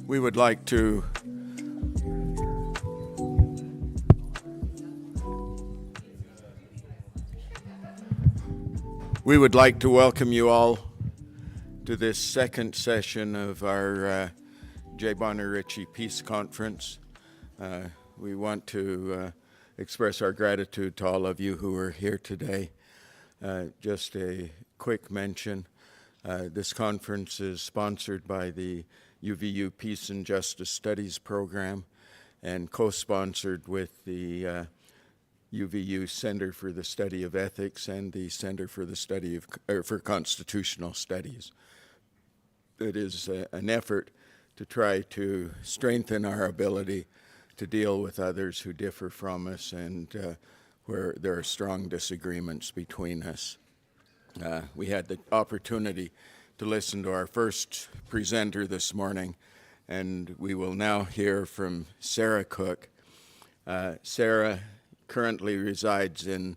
We would like to welcome you all to this second session of our J. Bonner Ritchie Peace Conference. We want to express our gratitude to all of you who are here today. Just a quick mention, this conference is sponsored by the UVU Peace and Justice Studies Program and co-sponsored with the UVU Center for the Study of Ethics and the Center for the Study of for Constitutional Studies. It is an effort to try to strengthen our ability to deal with others who differ from us and where there are strong disagreements between us. We had the opportunity to listen to our first presenter this morning, and we will now hear from Sara Cook. Sara currently resides in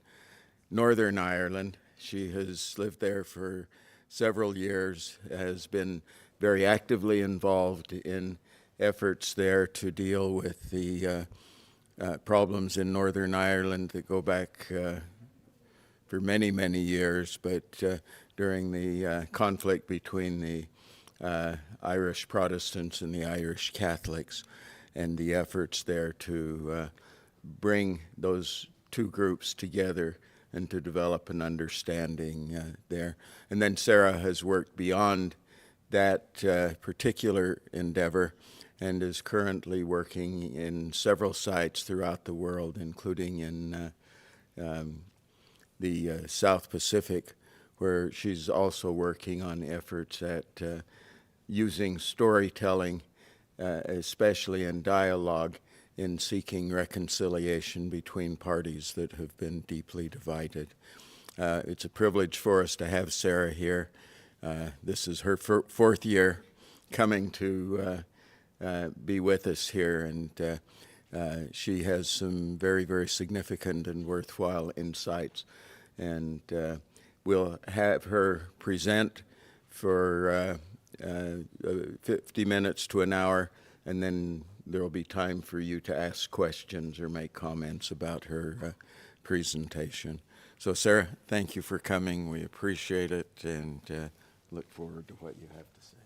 Northern Ireland. She has lived there for several years, has been very actively involved in efforts there to deal with the problems in Northern Ireland that go back for many, many years, but during the conflict between the Irish Protestants and the Irish Catholics, and the efforts there to bring those two groups together and to develop an understanding there. And then Sara has worked beyond that particular endeavor and is currently working in several sites throughout the world, including in the South Pacific, where she's also working on efforts at using storytelling, especially in dialogue, in seeking reconciliation between parties that have been deeply divided. It's a privilege for us to have Sara here. This is her fourth year coming to be with us here, and she has some very, very significant and worthwhile insights. And we'll have her present for 50 minutes to an hour, and then there will be time for you to ask questions or make comments about her presentation. So, Sara, thank you for coming. We appreciate it and look forward to what you have to say.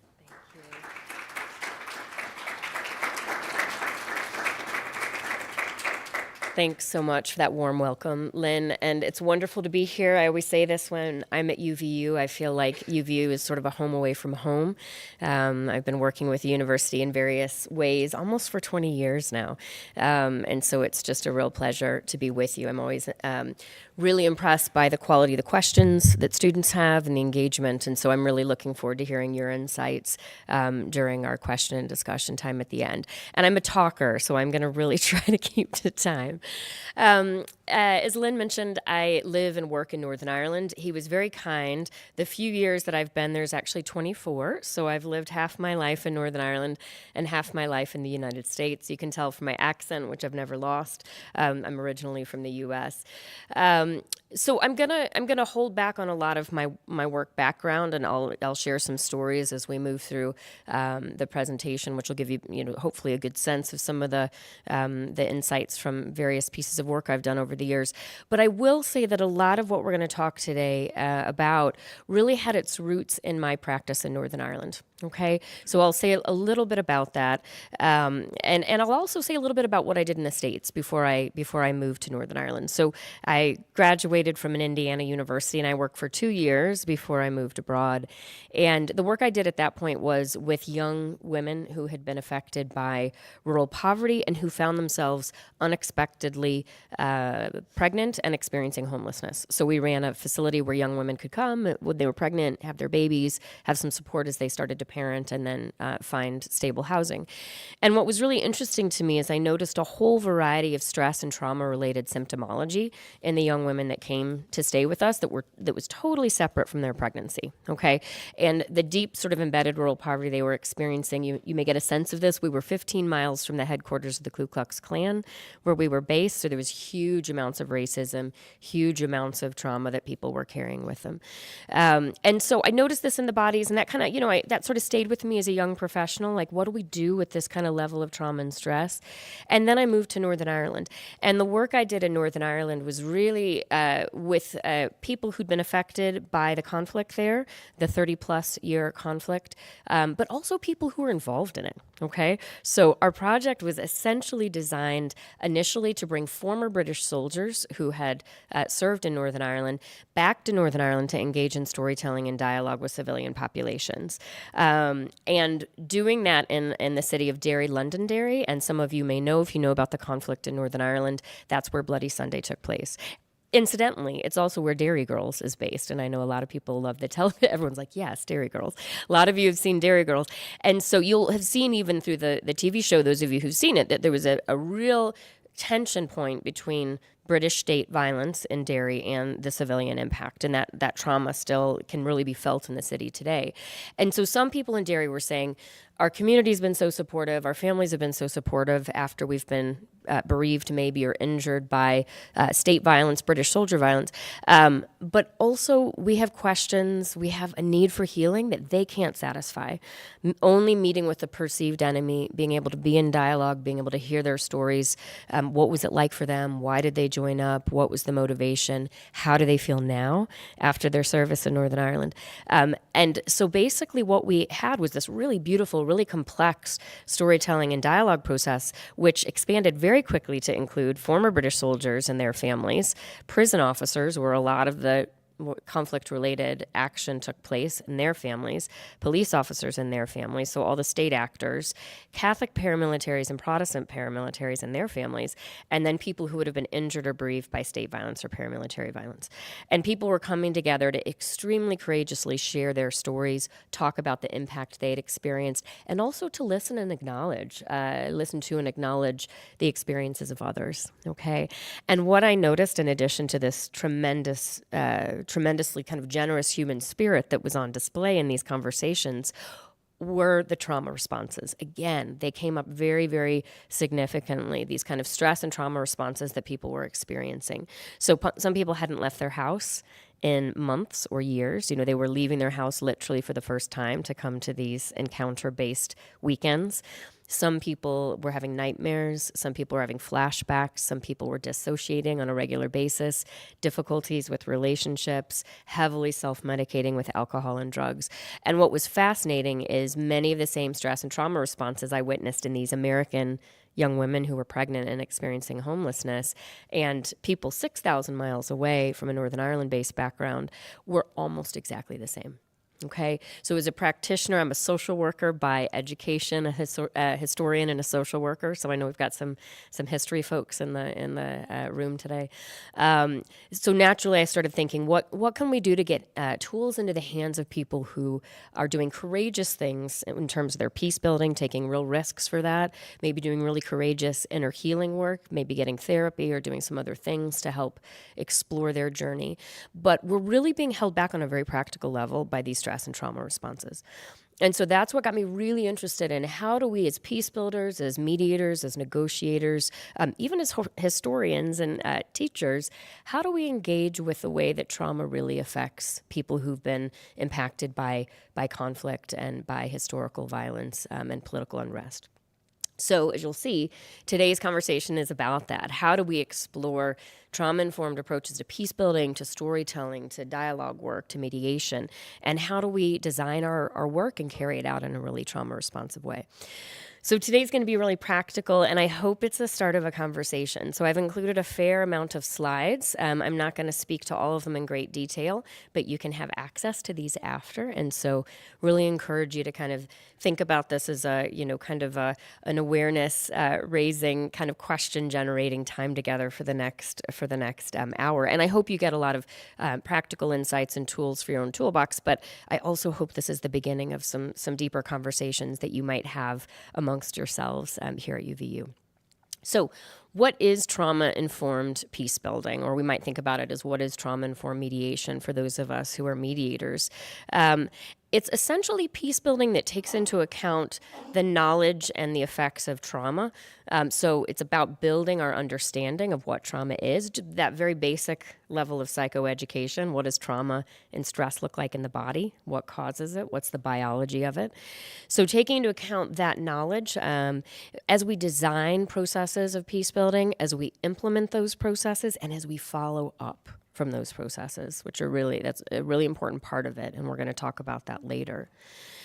Thanks so much for that warm welcome, Lynn, and it's wonderful to be here. I always say this when I'm at UVU. I feel like UVU is sort of a home away from home. I've been working with the university in various ways almost for 20 years now, and so it's just a real pleasure to be with you. I'm always really impressed by the quality of the questions that students have and the engagement, and so I'm really looking forward to hearing your insights during our question and discussion time at the end. And I'm a talker, so I'm going to really try to keep to time. As Lynn mentioned, I live and work in Northern Ireland. He was very kind. The few years that I've been there is actually 24, so I've lived half my life in Northern Ireland and half my life in the United States. You can tell from my accent, which I've never lost. I'm originally from the U.S. So I'm gonna hold back on a lot of my work background, and I'll share some stories as we move through the presentation, which will give you hopefully a good sense of some of the insights from various pieces of work I've done over the years. But I will say that a lot of what we're going to talk today about really had its roots in my practice in Northern Ireland. Okay, so I'll say a little bit about that, and I'll also say a little bit about what I did in the States before I moved to Northern Ireland. So I graduated from an Indiana university, and I worked for 2 years before I moved abroad. And the work I did at that point was with young women who had been affected by rural poverty and who found themselves unexpectedly pregnant and experiencing homelessness. So we ran a facility where young women could come when they were pregnant, have their babies, have some support as they started to parent, and then find stable housing. And what was really interesting to me is I noticed a whole variety of stress and trauma-related symptomology in the young women that came to stay with us that was totally separate from their pregnancy. Okay, and the deep sort of embedded rural poverty they were experiencing. You may get a sense of this. We were 15 miles from the headquarters of the Ku Klux Klan, where we were based. So there was huge amounts of racism, huge amounts of trauma that people were carrying with them. And so I noticed this in the bodies, and that kind of that sort sort of stayed with me as a young professional. Like, what do we do with this kind of level of trauma and stress? And then I moved to Northern Ireland. And the work I did in Northern Ireland was really with people who'd been affected by the conflict there, the 30-plus year conflict, but also people who were involved in it, okay? So our project was essentially designed initially to bring former British soldiers who had served in Northern Ireland back to Northern Ireland to engage in storytelling and dialogue with civilian populations. And doing that in the city of Derry, Londonderry, and some of you may know, if you know about the conflict in Northern Ireland, that's where Bloody Sunday took place. Incidentally, it's also where Derry Girls is based, and I know a lot of people love the television. Everyone's like, yes, Derry Girls. A lot of you have seen Derry Girls. And so you'll have seen even through the TV show, those of you who've seen it, that there was a real tension point between British state violence in Derry and the civilian impact, and that trauma still can really be felt in the city today. And so some people in Derry were saying, our community's been so supportive, our families have been so supportive after we've been bereaved maybe or injured by state violence, British soldier violence. But also we have questions, we have a need for healing that they can't satisfy. Only meeting with the perceived enemy, being able to be in dialogue, being able to hear their stories, what was it like for them, why did they join up, what was the motivation, how do they feel now after their service in Northern Ireland. And so basically what we had was this really beautiful, really complex storytelling and dialogue process, which expanded very quickly to include former British soldiers and their families, prison officers, where a lot of the conflict-related action took place in their families, police officers and their families, so all the state actors, Catholic paramilitaries and Protestant paramilitaries and their families, and then people who would have been injured or bereaved by state violence or paramilitary violence. And people were coming together to extremely courageously share their stories, talk about the impact they'd experienced, and also to listen and acknowledge, listen to and acknowledge the experiences of others, okay? And what I noticed in addition to this tremendously kind of generous human spirit that was on display in these conversations were the trauma responses. Again, they came up very, very significantly, these kind of stress and trauma responses that people were experiencing. So some people hadn't left their house in months or years. You know, they were leaving their house literally for the first time to come to these encounter-based weekends. Some people were having nightmares. Some people were having flashbacks. Some people were dissociating on a regular basis, difficulties with relationships, heavily self-medicating with alcohol and drugs. And what was fascinating is many of the same stress and trauma responses I witnessed in these American young women who were pregnant and experiencing homelessness, and people 6,000 miles away from a Northern Ireland-based background were almost exactly the same. Okay, so as a practitioner, I'm a social worker by education, a historian and a social worker. So I know we've got some history folks in the room today. So naturally, I started thinking, what can we do to get tools into the hands of people who are doing courageous things in terms of their peace building, taking real risks for that, maybe doing really courageous inner healing work, maybe getting therapy or doing some other things to help explore their journey. But we're really being held back on a very practical level by these stress and trauma responses. And so that's what got me really interested in how do we as peace builders, as mediators, as negotiators, even as historians and teachers, how do we engage with the way that trauma really affects people who've been impacted by conflict and by historical violence and political unrest? So as you'll see, today's conversation is about that. How do we explore trauma-informed approaches to peace building, to storytelling, to dialogue work, to mediation, and how do we design our work and carry it out in a really trauma-responsive way? So today's going to be really practical, and I hope it's the start of a conversation. So I've included a fair amount of slides. I'm not going to speak to all of them in great detail, but you can have access to these after. And so really encourage you to kind of think about this as a, kind of an awareness raising, kind of question generating time together for the next hour. And I hope you get a lot of practical insights and tools for your own toolbox, but I also hope this is the beginning of some deeper conversations that you might have amongst yourselves here at UVU. So what is trauma-informed peace building? Or we might think about it as what is trauma-informed mediation for those of us who are mediators. It's essentially peace building that takes into account the knowledge and the effects of trauma. So it's about building our understanding of what trauma is, that very basic level of psychoeducation. What does trauma and stress look like in the body? What causes it? What's the biology of it? So taking into account that knowledge, as we design processes of peace building, as we implement those processes, and as we follow up from those processes, which are that's a really important part of it, and we're going to talk about that later.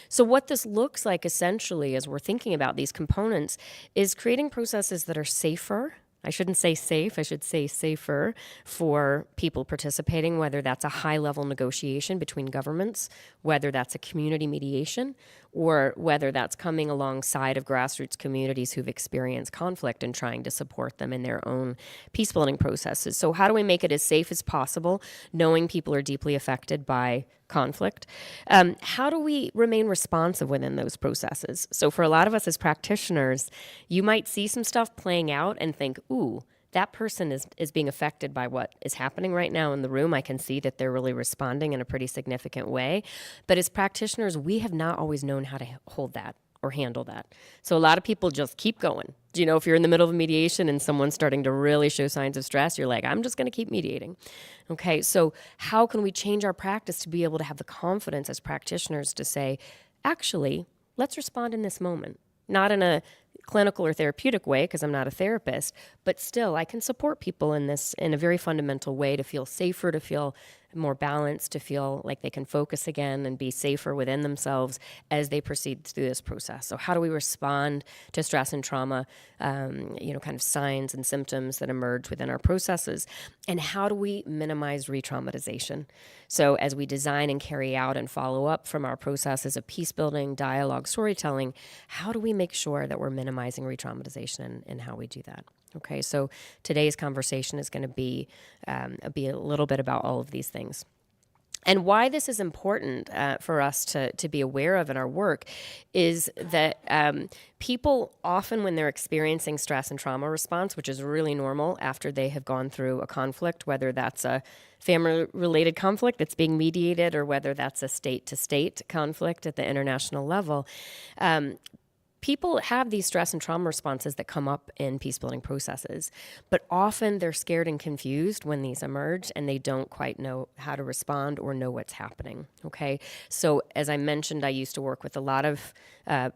So what this looks like essentially as we're thinking about these components is creating processes that are safer. I shouldn't say safe, I should say safer for people participating, whether that's a high-level negotiation between governments, whether that's a community mediation, or whether that's coming alongside of grassroots communities who've experienced conflict and trying to support them in their own peace-building processes. So how do we make it as safe as possible, knowing people are deeply affected by conflict? How do we remain responsive within those processes? So for a lot of us as practitioners, you might see some stuff playing out and think, ooh, that person is being affected by what is happening right now in the room. I can see that they're really responding in a pretty significant way. But as practitioners, we have not always known how to hold that or handle that. So a lot of people just keep going. You know, if you're in the middle of a mediation and someone's starting to really show signs of stress, you're like, I'm just going to keep mediating. Okay, so how can we change our practice to be able to have the confidence as practitioners to say, actually, let's respond in this moment? Not in a clinical or therapeutic way, because I'm not a therapist, but still I can support people in this in a very fundamental way to feel safer, to feel more balanced, to feel like they can focus again and be safer within themselves as they proceed through this process. So how do we respond to stress and trauma, kind of signs and symptoms that emerge within our processes? And how do we minimize re-traumatization? So as we design and carry out and follow up from our processes of peace building, dialogue, storytelling, how do we make sure that we're minimizing re-traumatization and how we do that? Okay, so today's conversation is going to be a little bit about all of these things. And why this is important for us to be aware of in our work is that people often, when they're experiencing stress and trauma response, which is really normal after they have gone through a conflict, whether that's a family-related conflict that's being mediated or whether that's a state-to-state conflict at the international level, people have these stress and trauma responses that come up in peace-building processes, but often they're scared and confused when these emerge and they don't quite know how to respond or know what's happening, okay? So as I mentioned, I used to work with a lot of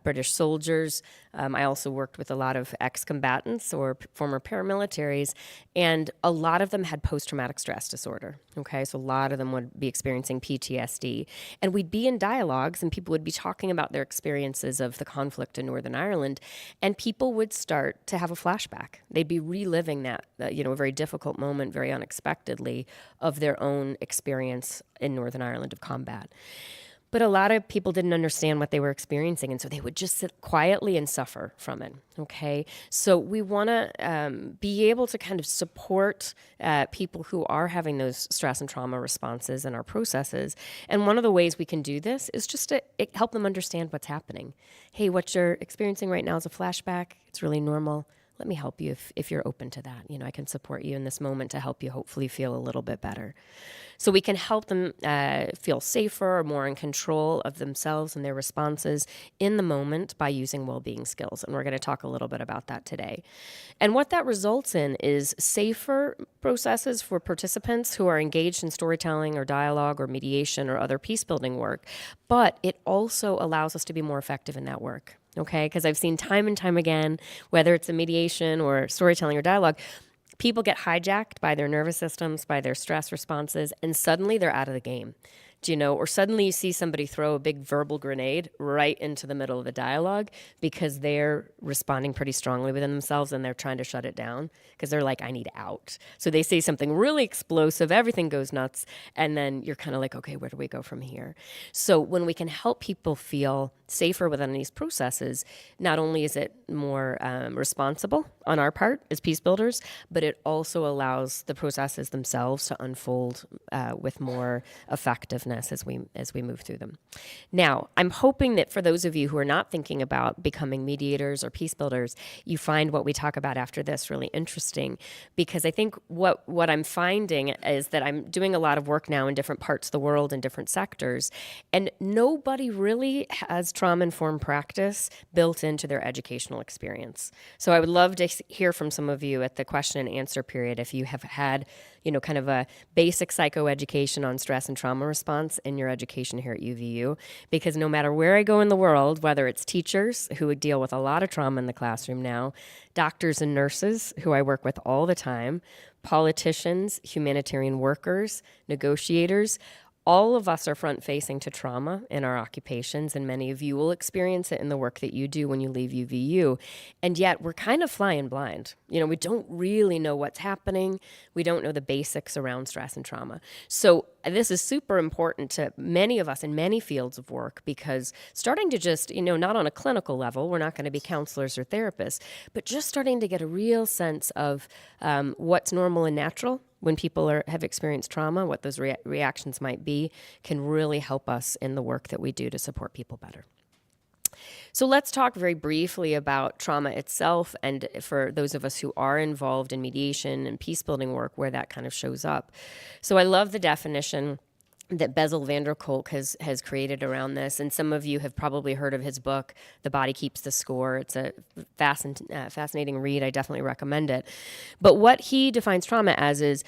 British soldiers. I also worked with a lot of ex-combatants or former paramilitaries, and a lot of them had post-traumatic stress disorder, okay? So a lot of them would be experiencing PTSD. And we'd be in dialogues and people would be talking about their experiences of the conflict in Northern Ireland, and people would start to have a flashback. They'd be reliving that, a very difficult moment, very unexpectedly, of their own experience in Northern Ireland of combat. But a lot of people didn't understand what they were experiencing, and so they would just sit quietly and suffer from it, okay? So we want to be able to kind of support people who are having those stress and trauma responses in our processes. And one of the ways we can do this is just to help them understand what's happening. Hey, what you're experiencing right now is a flashback. It's really normal. Let me help you if you're open to that. I can support you in this moment to help you hopefully feel a little bit better. So we can help them feel safer or more in control of themselves and their responses in the moment by using well-being skills. And we're going to talk a little bit about that today. And what that results in is safer processes for participants who are engaged in storytelling or dialogue or mediation or other peace-building work. But it also allows us to be more effective in that work. Okay, because I've seen time and time again, whether it's a mediation or storytelling or dialogue, people get hijacked by their nervous systems, by their stress responses, and suddenly they're out of the game. Or suddenly you see somebody throw a big verbal grenade right into the middle of the dialogue because they're responding pretty strongly within themselves and they're trying to shut it down because they're like, I need out. So they say something really explosive, everything goes nuts, and then you're kind of like, okay, where do we go from here? So when we can help people feel safer within these processes, not only is it more responsible on our part as peace builders, but it also allows the processes themselves to unfold with more effectiveness this as we move through them. Now, I'm hoping that for those of you who are not thinking about becoming mediators or peace builders, you find what we talk about after this really interesting, because I think what I'm finding is that I'm doing a lot of work now in different parts of the world in different sectors, and nobody really has trauma-informed practice built into their educational experience. So I would love to hear from some of you at the question and answer period if you have had, kind of a basic psychoeducation on stress and trauma response in your education here at UVU, because no matter where I go in the world, whether it's teachers who would deal with a lot of trauma in the classroom now, doctors and nurses who I work with all the time, politicians, humanitarian workers, negotiators, all of us are front-facing to trauma in our occupations, and many of you will experience it in the work that you do when you leave UVU. And yet we're kind of flying blind. We don't really know what's happening. We don't know the basics around stress and trauma. So this is super important to many of us in many fields of work, because starting to just, not on a clinical level, we're not going to be counselors or therapists, but just starting to get a real sense of what's normal and natural when people have experienced trauma, what those reactions might be, can really help us in the work that we do to support people better. So let's talk very briefly about trauma itself, and for those of us who are involved in mediation and peace-building work, where that kind of shows up. So I love the definition that Bessel van der Kolk has created around this, and some of you have probably heard of his book, The Body Keeps the Score. It's a fascinating read. I definitely recommend it. But what he defines trauma as is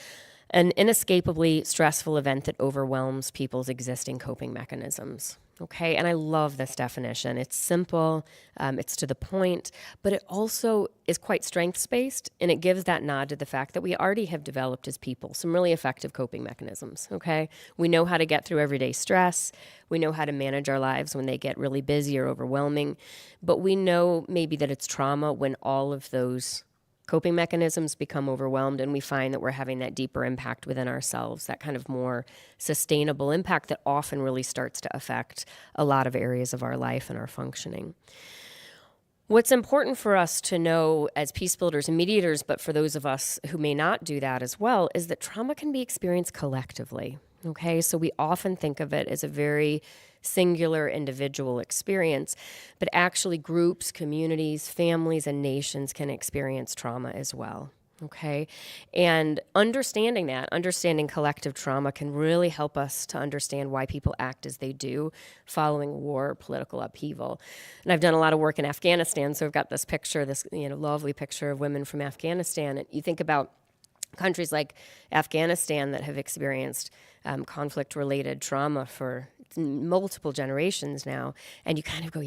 an inescapably stressful event that overwhelms people's existing coping mechanisms. Okay, and I love this definition. It's simple, it's to the point, but it also is quite strengths-based, and it gives that nod to the fact that we already have developed as people some really effective coping mechanisms, okay? We know how to get through everyday stress. We know how to manage our lives when they get really busy or overwhelming, but we know maybe that it's trauma when all of those coping mechanisms become overwhelmed, and we find that we're having that deeper impact within ourselves, that kind of more sustainable impact that often really starts to affect a lot of areas of our life and our functioning. What's important for us to know as peace builders and mediators, but for those of us who may not do that as well, is that trauma can be experienced collectively. Okay, so we often think of it as a very singular individual experience, but actually groups, communities, families, and nations can experience trauma as well. Okay, and understanding collective trauma can really help us to understand why people act as they do following war or political upheaval. And I've done a lot of work in Afghanistan, so I've got this picture, lovely picture of women from Afghanistan. And you think about countries like Afghanistan that have experienced conflict-related trauma for multiple generations now, and you kind of go,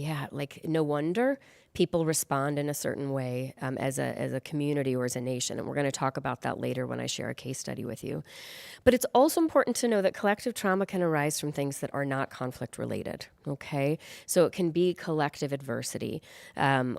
no wonder people respond in a certain way as a community or as a nation. And we're going to talk about that later when I share a case study with you. But it's also important to know that collective trauma can arise from things that are not conflict related, okay? So it can be collective adversity,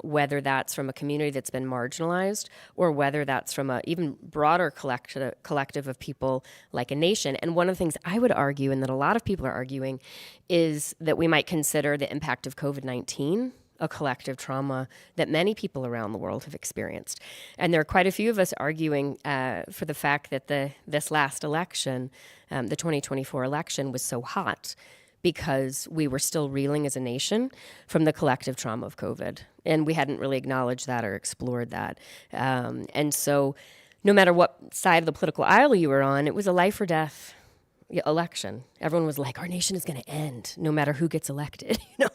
whether that's from a community that's been marginalized or whether that's from a even broader collective of people like a nation. And one of the things I would argue, and that a lot of people are arguing, is that we might consider the impact of COVID-19 a collective trauma that many people around the world have experienced. And there are quite a few of us arguing for the fact that this last election, the 2024 election, was so hot because we were still reeling as a nation from the collective trauma of COVID. And we hadn't really acknowledged that or explored that. And so no matter what side of the political aisle you were on, it was a life or death election. Everyone was like, our nation is going to end no matter who gets elected. There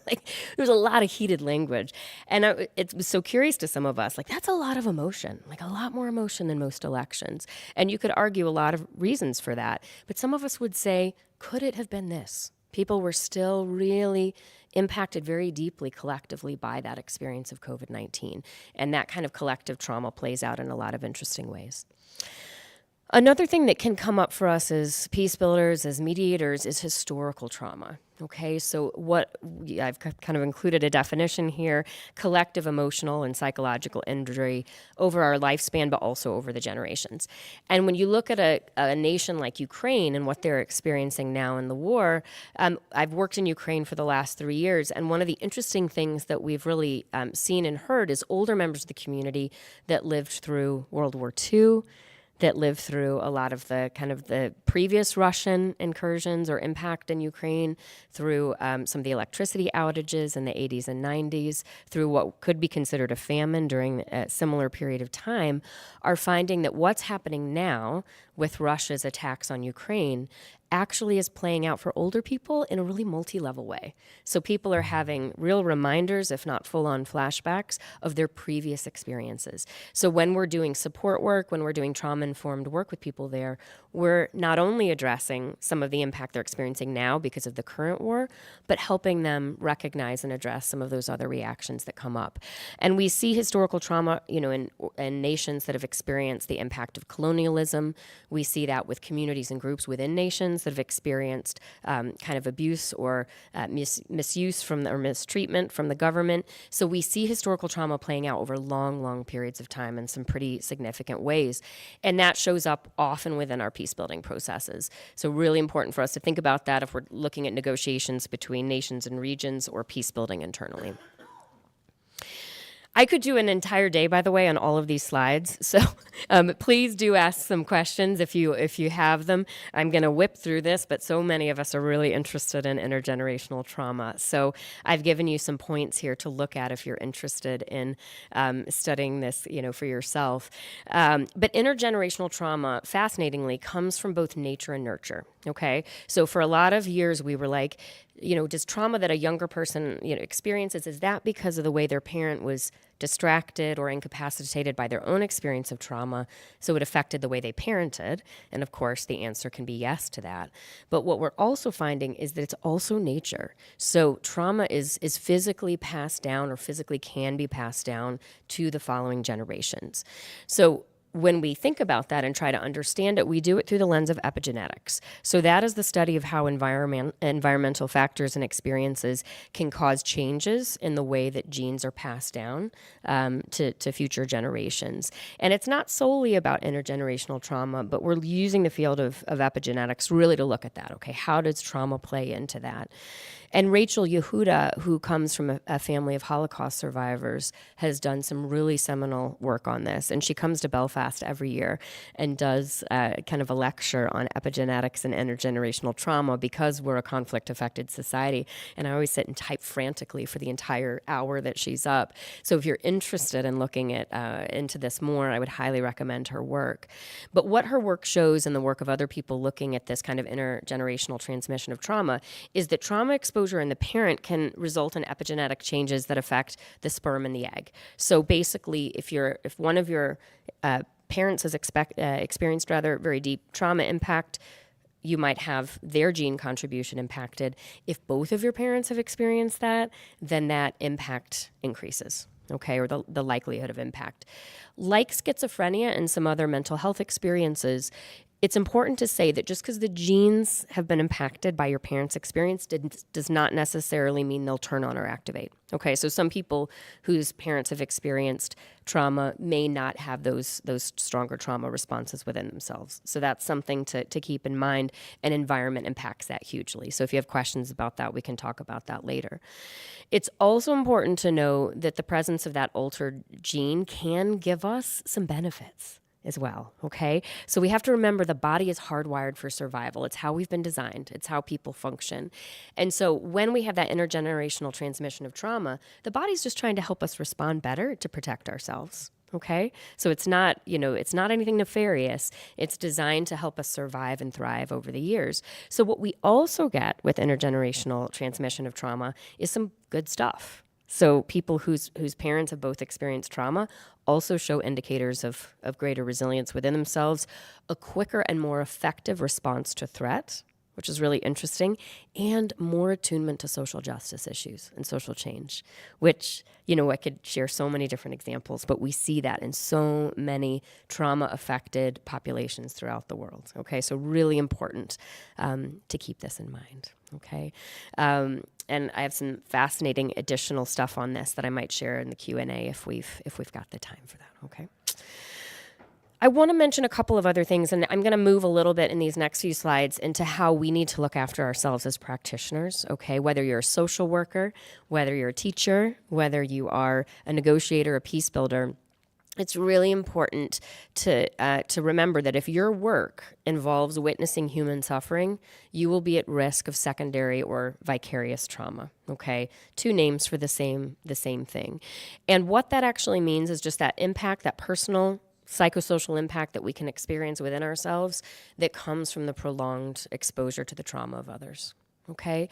was a lot of heated language. And it was so curious to some of us, that's a lot of emotion, a lot more emotion than most elections. And you could argue a lot of reasons for that. But some of us would say, could it have been this? People were still really impacted very deeply collectively by that experience of COVID-19. And that kind of collective trauma plays out in a lot of interesting ways. Another thing that can come up for us as peace builders, as mediators, is historical trauma. Okay, so I've kind of included a definition here: collective emotional and psychological injury over our lifespan, but also over the generations. And when you look at a nation like Ukraine and what they're experiencing now in the war, I've worked in Ukraine for the last 3 years, and one of the interesting things that we've really seen and heard is older members of the community that lived through World War II, that lived through a lot of the kind of the previous Russian incursions or impact in Ukraine, through some of the electricity outages in the 80s and 90s, through what could be considered a famine during a similar period of time, are finding that what's happening now with Russia's attacks on Ukraine actually is playing out for older people in a really multi-level way. So people are having real reminders, if not full-on flashbacks, of their previous experiences. So when we're doing support work, when we're doing trauma-informed work with people there, we're not only addressing some of the impact they're experiencing now because of the current war, but helping them recognize and address some of those other reactions that come up. And we see historical trauma, in nations that have experienced the impact of colonialism. We see that with communities and groups within nations that have experienced kind of abuse or misuse or mistreatment from the government. So we see historical trauma playing out over long, long periods of time in some pretty significant ways. And that shows up often within our peace building processes. So really important for us to think about that if we're looking at negotiations between nations and regions or peace building internally. I could do an entire day, by the way, on all of these slides. So please do ask some questions if you have them. I'm going to whip through this, but so many of us are really interested in intergenerational trauma. So I've given you some points here to look at if you're interested in studying this, for yourself. But intergenerational trauma, fascinatingly, comes from both nature and nurture. Okay, so for a lot of years we were like, does trauma that a younger person experiences, is that because of the way their parent was distracted or incapacitated by their own experience of trauma, so it affected the way they parented? And of course, the answer can be yes to that. But what we're also finding is that it's also nature. So trauma is physically passed down, or physically can be passed down to the following generations. So when we think about that and try to understand it, we do it through the lens of epigenetics. So that is the study of how environmental factors and experiences can cause changes in the way that genes are passed down to future generations. And it's not solely about intergenerational trauma, but we're using the field of epigenetics really to look at that. Okay, how does trauma play into that? And Rachel Yehuda, who comes from a family of Holocaust survivors, has done some really seminal work on this. And she comes to Belfast every year and does kind of a lecture on epigenetics and intergenerational trauma, because we're a conflict-affected society. And I always sit and type frantically for the entire hour that she's up. So if you're interested in looking into this more, I would highly recommend her work. But what her work shows, and the work of other people looking at this kind of intergenerational transmission of trauma, is that trauma exposure in the parent can result in epigenetic changes that affect the sperm and the egg. So basically, if one of your parents has experienced very deep trauma impact, you might have their gene contribution impacted. If both of your parents have experienced that, then that impact increases. Okay, or the likelihood of impact. Like schizophrenia and some other mental health experiences, it's important to say that just because the genes have been impacted by your parents' experience does not necessarily mean they'll turn on or activate. Okay, so some people whose parents have experienced trauma may not have those stronger trauma responses within themselves. So that's something to keep in mind, and environment impacts that hugely. So if you have questions about that, we can talk about that later. It's also important to know that the presence of that altered gene can give us some benefits as well, okay? So we have to remember the body is hardwired for survival. It's how we've been designed. It's how people function. And so when we have that intergenerational transmission of trauma, the body's just trying to help us respond better to protect ourselves, okay? So it's not, it's not anything nefarious. It's designed to help us survive and thrive over the years. So what we also get with intergenerational transmission of trauma is some good stuff. So people whose parents have both experienced trauma also show indicators of greater resilience within themselves, a quicker and more effective response to threat, which is really interesting, and more attunement to social justice issues and social change, which, I could share so many different examples, but we see that in so many trauma-affected populations throughout the world, okay? So really important to keep this in mind, okay? And I have some fascinating additional stuff on this that I might share in the Q&A if we've got the time for that, okay? I want to mention a couple of other things, and I'm going to move a little bit in these next few slides into how we need to look after ourselves as practitioners, okay? Whether you're a social worker, whether you're a teacher, whether you are a negotiator, a peace builder, it's really important to remember that if your work involves witnessing human suffering, you will be at risk of secondary or vicarious trauma. Okay, two names for the same thing, and what that actually means is just that impact, that personal psychosocial impact that we can experience within ourselves that comes from the prolonged exposure to the trauma of others. Okay.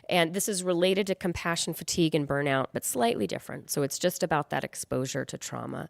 And this is related to compassion fatigue and burnout, but slightly different. So it's just about that exposure to trauma.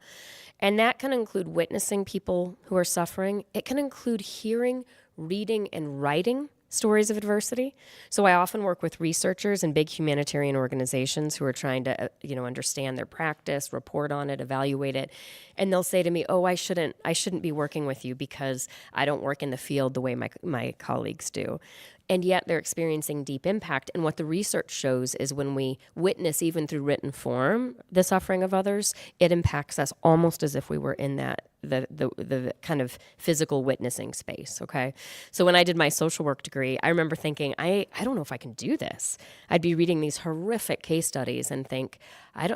And that can include witnessing people who are suffering. It can include hearing, reading, and writing stories of adversity. So I often work with researchers and big humanitarian organizations who are trying to, understand their practice, report on it, evaluate it. And they'll say to me, "Oh, I shouldn't be working with you because I don't work in the field the way my colleagues do." And yet they're experiencing deep impact. And what the research shows is when we witness, even through written form, the suffering of others, it impacts us almost as if we were in that the kind of physical witnessing space. Okay. So when I did my social work degree, I remember thinking, I don't know if I can do this. I'd be reading these horrific case studies and think,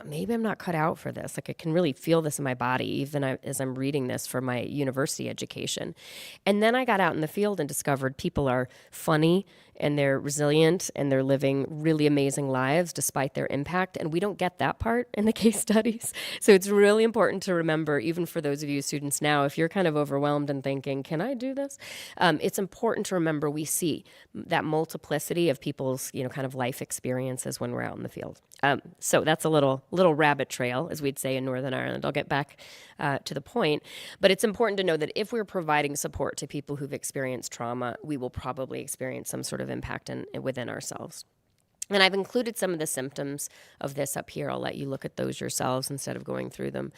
maybe I'm not cut out for this. Like I can really feel this in my body, even as I'm reading this for my university education. And then I got out in the field and discovered people are funny and they're resilient and they're living really amazing lives despite their impact. And we don't get that part in the case studies. So it's really important to remember, even for those of you students now, if you're kind of overwhelmed and thinking, can I do this? It's important to remember we see that multiplicity of people's, kind of life experiences when we're out in the field. So that's a little rabbit trail, as we'd say in Northern Ireland. I'll get back to the point. But it's important to know that if we're providing support to people who've experienced trauma, we will probably experience some sort of impact within ourselves. And I've included some of the symptoms of this up here. I'll let you look at those yourselves instead of going through them.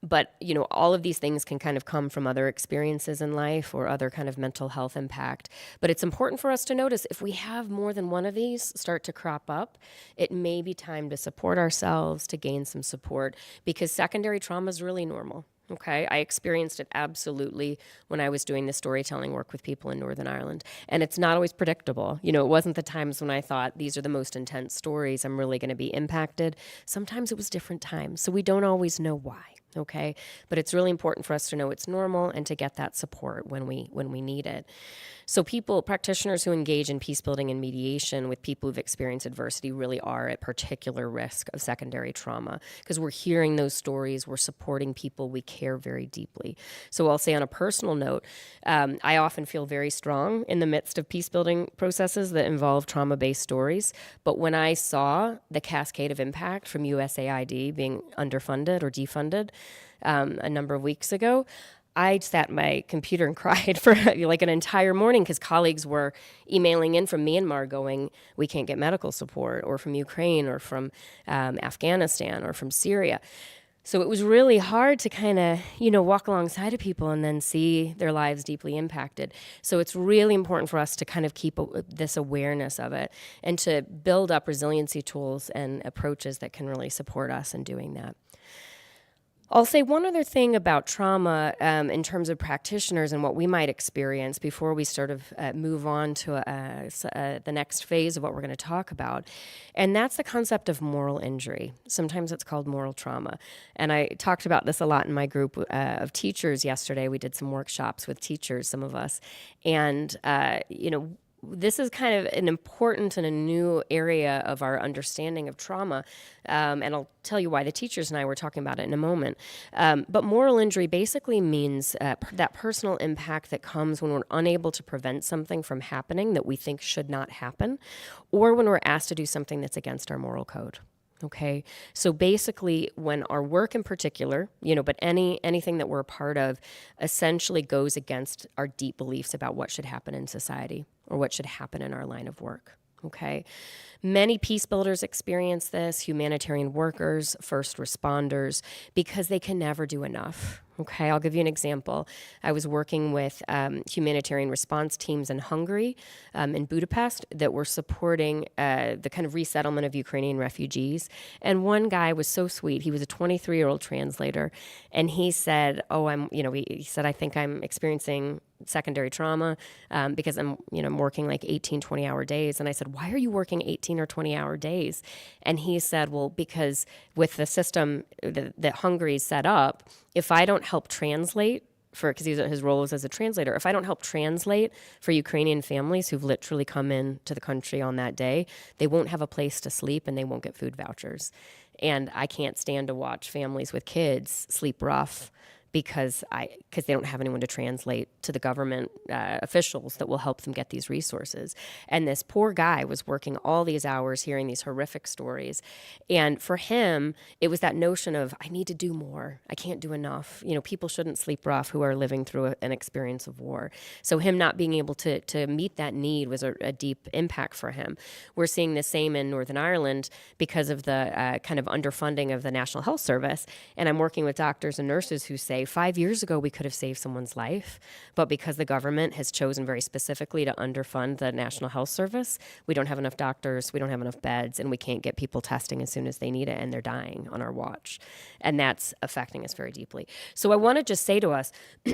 But, all of these things can kind of come from other experiences in life or other kind of mental health impact. But it's important for us to notice if we have more than one of these start to crop up, it may be time to support ourselves, to gain some support, because secondary trauma is really normal. Okay, I experienced it absolutely when I was doing the storytelling work with people in Northern Ireland. And it's not always predictable. It wasn't the times when I thought these are the most intense stories, I'm really going to be impacted. Sometimes it was different times. So we don't always know why. Okay, but it's really important for us to know it's normal and to get that support when we need it. So practitioners who engage in peace building and mediation with people who've experienced adversity really are at particular risk of secondary trauma because we're hearing those stories, we're supporting people, we care very deeply. So I'll say on a personal note, I often feel very strong in the midst of peace building processes that involve trauma-based stories. But when I saw the cascade of impact from USAID being underfunded or defunded a number of weeks ago, I sat at my computer and cried for like an entire morning because colleagues were emailing in from Myanmar going, we can't get medical support, or from Ukraine or from Afghanistan or from Syria. So it was really hard to kind of, walk alongside of people and then see their lives deeply impacted. So it's really important for us to kind of keep this awareness of it and to build up resiliency tools and approaches that can really support us in doing that. I'll say one other thing about trauma in terms of practitioners and what we might experience before we sort of move on to the next phase of what we're going to talk about. And that's the concept of moral injury. Sometimes it's called moral trauma. And I talked about this a lot in my group of teachers yesterday. We did some workshops with teachers, some of us. And, this is kind of an important and a new area of our understanding of trauma. And I'll tell you why the teachers and I were talking about it in a moment. But moral injury basically means that personal impact that comes when we're unable to prevent something from happening that we think should not happen, or when we're asked to do something that's against our moral code. Okay, so basically when our work in particular, but anything that we're a part of essentially goes against our deep beliefs about what should happen in society or what should happen in our line of work. Okay, many peace builders experience this, humanitarian workers, first responders, because they can never do enough. Okay, I'll give you an example. I was working with humanitarian response teams in Hungary, in Budapest, that were supporting the kind of resettlement of Ukrainian refugees. And one guy was so sweet. He was a 23-year-old translator, and he said, he said, I think I'm experiencing secondary trauma because I'm working like 18, 20-hour days. And I said, why are you working 18 or 20-hour days? And he said, well, because with the system that Hungary's set up, if I don't help translate because his role is as a translator. If I don't help translate for Ukrainian families who've literally come into the country on that day, they won't have a place to sleep and they won't get food vouchers. And I can't stand to watch families with kids sleep rough because they don't have anyone to translate to the government officials that will help them get these resources. And this poor guy was working all these hours hearing these horrific stories. And for him, it was that notion of, I need to do more. I can't do enough. People shouldn't sleep rough who are living through an experience of war. So him not being able to meet that need was a deep impact for him. We're seeing the same in Northern Ireland because of the kind of underfunding of the National Health Service. And I'm working with doctors and nurses who say, 5 years ago, we could have saved someone's life, but because the government has chosen very specifically to underfund the National Health Service, we don't have enough doctors, we don't have enough beds, and we can't get people testing as soon as they need it, and they're dying on our watch. And that's affecting us very deeply. So I want to just say to us,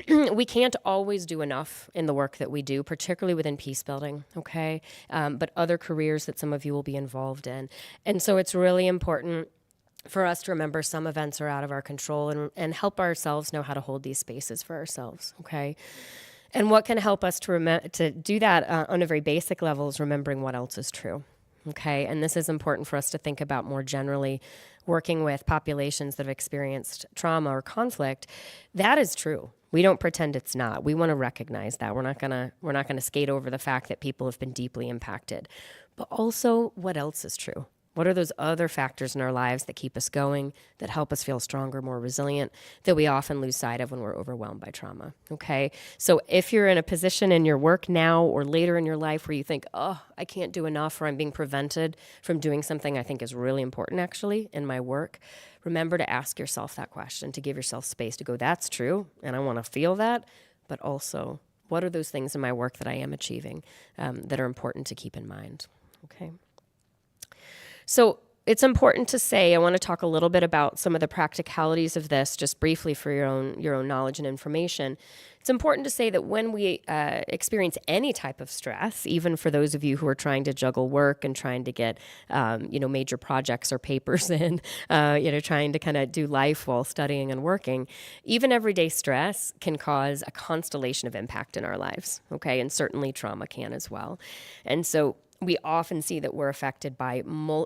we can't always do enough in the work that we do, particularly within peace building, okay? But other careers that some of you will be involved in. And so it's really important for us to remember some events are out of our control and help ourselves know how to hold these spaces for ourselves, okay? And what can help us to do that on a very basic level is remembering what else is true, okay? And this is important for us to think about more generally, working with populations that have experienced trauma or conflict. That is true. We don't pretend it's not. We want to recognize that. We're not gonna skate over the fact that people have been deeply impacted. But also, what else is true? What are those other factors in our lives that keep us going, that help us feel stronger, more resilient, that we often lose sight of when we're overwhelmed by trauma, okay? So if you're in a position in your work now or later in your life where you think, oh, I can't do enough, or I'm being prevented from doing something I think is really important actually in my work, remember to ask yourself that question, to give yourself space to go, that's true, and I want to feel that, but also, what are those things in my work that I am achieving that are important to keep in mind, okay? So it's important to say, I want to talk a little bit about some of the practicalities of this, just briefly for your own knowledge and information. It's important to say that when we experience any type of stress, even for those of you who are trying to juggle work and trying to get, major projects or papers in, trying to kind of do life while studying and working, even everyday stress can cause a constellation of impact in our lives, okay? And certainly trauma can as well. And so we often see that we're affected by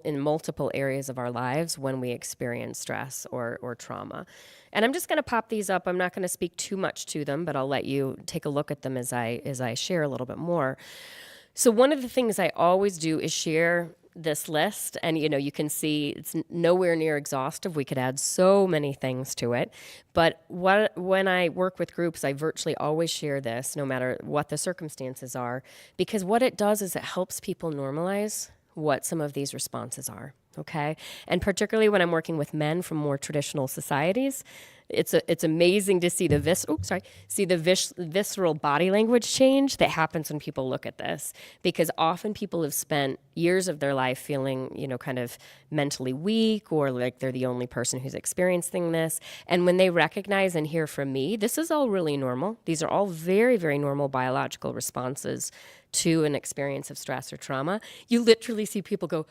in multiple areas of our lives when we experience stress or trauma. And I'm just going to pop these up. I'm not going to speak too much to them, but I'll let you take a look at them as I share a little bit more. So one of the things I always do is share this list, and you can see it's nowhere near exhaustive. We could add so many things to it, but when I work with groups, I virtually always share this, no matter what the circumstances are, because what it does is it helps people normalize what some of these responses are, okay? And particularly when I'm working with men from more traditional societies, it's amazing to see the visceral body language change that happens when people look at this, because often people have spent years of their life feeling, kind of mentally weak, or like they're the only person who's experiencing this. And when they recognize and hear from me, this is all really normal. These are all very, very normal biological responses to an experience of stress or trauma. You literally see people go,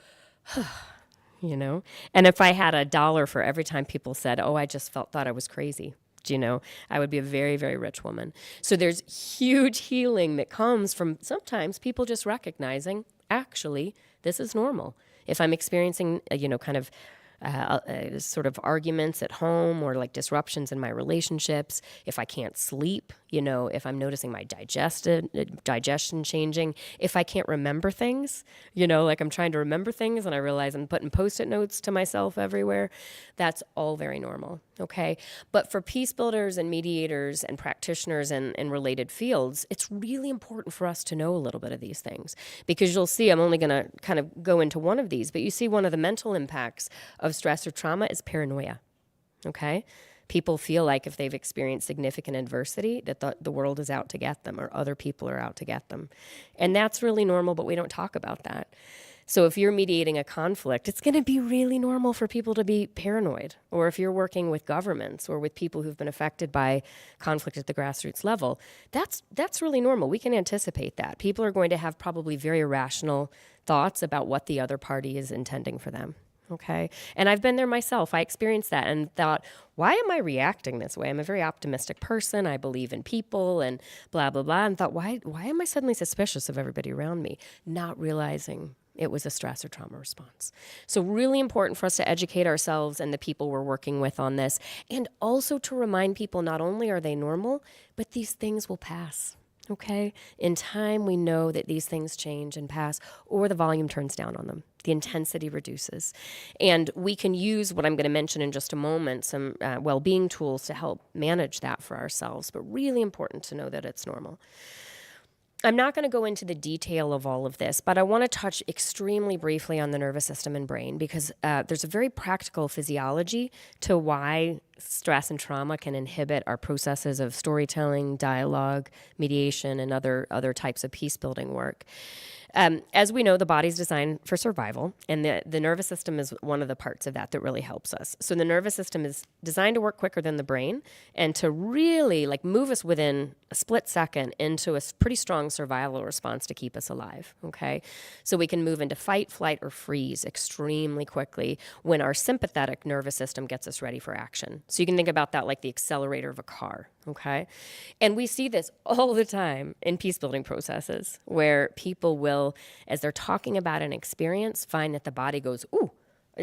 And if I had $1 for every time people said, oh, I just thought I was crazy, I would be a very, very rich woman. So there's huge healing that comes from sometimes people just recognizing, actually, this is normal. If I'm experiencing, sort of arguments at home or like disruptions in my relationships, if I can't sleep, if I'm noticing my digestion changing, if I can't remember things, like I'm trying to remember things and I realize I'm putting Post-it notes to myself everywhere, that's all very normal, okay? But for peace builders and mediators and practitioners in related fields, it's really important for us to know a little bit of these things, because you'll see, I'm only going to kind of go into one of these, but you see one of the mental impacts of stress or trauma is paranoia, okay? People feel like if they've experienced significant adversity that the world is out to get them or other people are out to get them. And that's really normal, but we don't talk about that. So if you're mediating a conflict, it's going to be really normal for people to be paranoid. Or if you're working with governments or with people who've been affected by conflict at the grassroots level, that's really normal. We can anticipate that. People are going to have probably very irrational thoughts about what the other party is intending for them. Okay. And I've been there myself. I experienced that and thought, why am I reacting this way? I'm a very optimistic person. I believe in people and blah, blah, blah. And thought, why am I suddenly suspicious of everybody around me? Not realizing it was a stress or trauma response. So really important for us to educate ourselves and the people we're working with on this. And also to remind people not only are they normal, but these things will pass. Okay? In time, we know that these things change and pass, or the volume turns down on them. The intensity reduces. And we can use what I'm going to mention in just a moment, some well-being tools to help manage that for ourselves, but really important to know that it's normal. I'm not going to go into the detail of all of this, but I want to touch extremely briefly on the nervous system and brain because there's a very practical physiology to why stress and trauma can inhibit our processes of storytelling, dialogue, mediation, and other types of peace-building work. As we know, the body's designed for survival, and the nervous system is one of the parts of that really helps us. So the nervous system is designed to work quicker than the brain and to really move us within a split second into a pretty strong survival response to keep us alive, okay? So we can move into fight, flight, or freeze extremely quickly when our sympathetic nervous system gets us ready for action. So you can think about that like the accelerator of a car, okay? And we see this all the time in peace-building processes where people will, as they're talking about an experience, find that the body goes, ooh,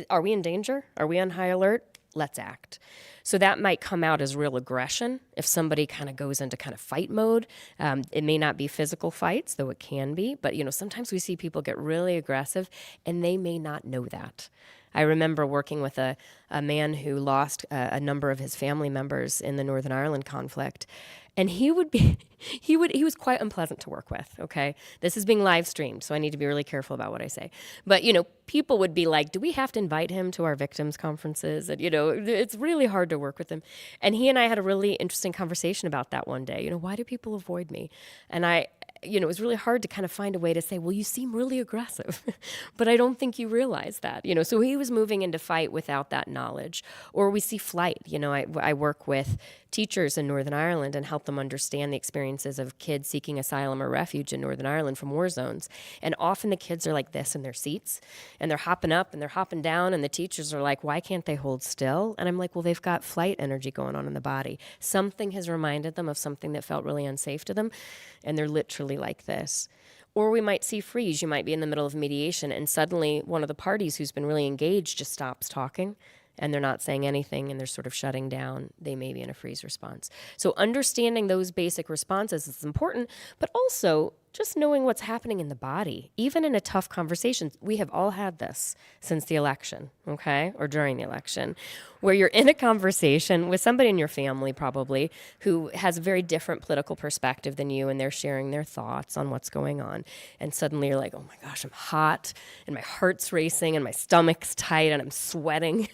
are we in danger? Are we on high alert? Let's act. So that might come out as real aggression if somebody kind of goes into kind of fight mode. It may not be physical fights, though it can be. But, sometimes we see people get really aggressive and they may not know that. I remember working with a man who lost a number of his family members in the Northern Ireland conflict. And he was quite unpleasant to work with, okay? This is being live streamed, so I need to be really careful about what I say. But, people would be like, do we have to invite him to our victims conferences? And, it's really hard to work with him. And he and I had a really interesting conversation about that one day. Why do people avoid me? And it was really hard to kind of find a way to say, well, you seem really aggressive, but I don't think you realize that, so he was moving into fight without that knowledge. Or we see flight. I work with teachers in Northern Ireland and help them understand the experiences of kids seeking asylum or refuge in Northern Ireland from war zones. And often the kids are like this in their seats and they're hopping up and they're hopping down and the teachers are like, why can't they hold still? And I'm like, well, they've got flight energy going on in the body. Something has reminded them of something that felt really unsafe to them. And they're literally like this. Or we might see freeze. You might be in the middle of mediation and suddenly one of the parties who's been really engaged just stops talking and they're not saying anything and they're sort of shutting down. They may be in a freeze response. So understanding those basic responses is important, but also just knowing what's happening in the body, even in a tough conversation. We have all had this since the election, okay, or during the election, where you're in a conversation with somebody in your family probably who has a very different political perspective than you, and they're sharing their thoughts on what's going on. And suddenly you're like, oh my gosh, I'm hot, and my heart's racing, and my stomach's tight, and I'm sweating,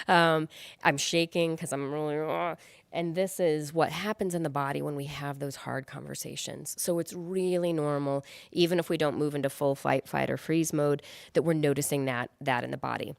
I'm shaking because I'm really... And this is what happens in the body when we have those hard conversations. So it's really normal, even if we don't move into full fight, or freeze mode, that we're noticing that in the body.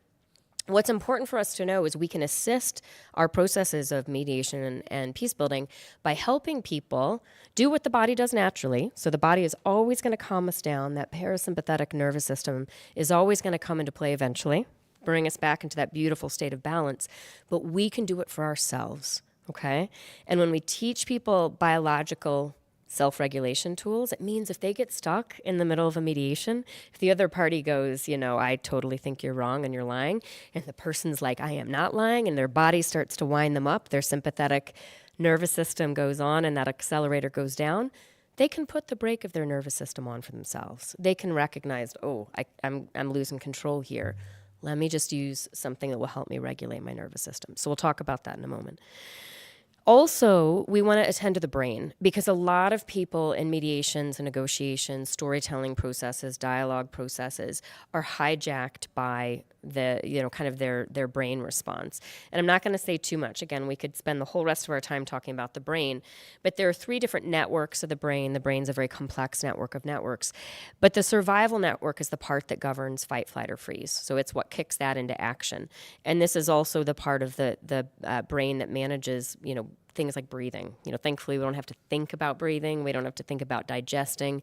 What's important for us to know is we can assist our processes of mediation and peace building by helping people do what the body does naturally. So the body is always going to calm us down. That parasympathetic nervous system is always going to come into play eventually, bring us back into that beautiful state of balance. But we can do it for ourselves. Okay? And when we teach people biological self-regulation tools, it means if they get stuck in the middle of a mediation, if the other party goes, I totally think you're wrong and you're lying, and the person's like, I am not lying, and their body starts to wind them up, their sympathetic nervous system goes on and that accelerator goes down, they can put the brake of their nervous system on for themselves. They can recognize, I'm losing control here. Let me just use something that will help me regulate my nervous system. So we'll talk about that in a moment. Also, we want to attend to the brain, because a lot of people in mediations and negotiations, storytelling processes, dialogue processes are hijacked by the, kind of their brain response. And I'm not going to say too much. Again, we could spend the whole rest of our time talking about the brain, but there are 3 different networks of the brain. The brain's a very complex network of networks, but the survival network is the part that governs fight, flight, or freeze. So it's what kicks that into action. And this is also the part of the brain that manages, things like breathing. Thankfully, we don't have to think about breathing. We don't have to think about digesting.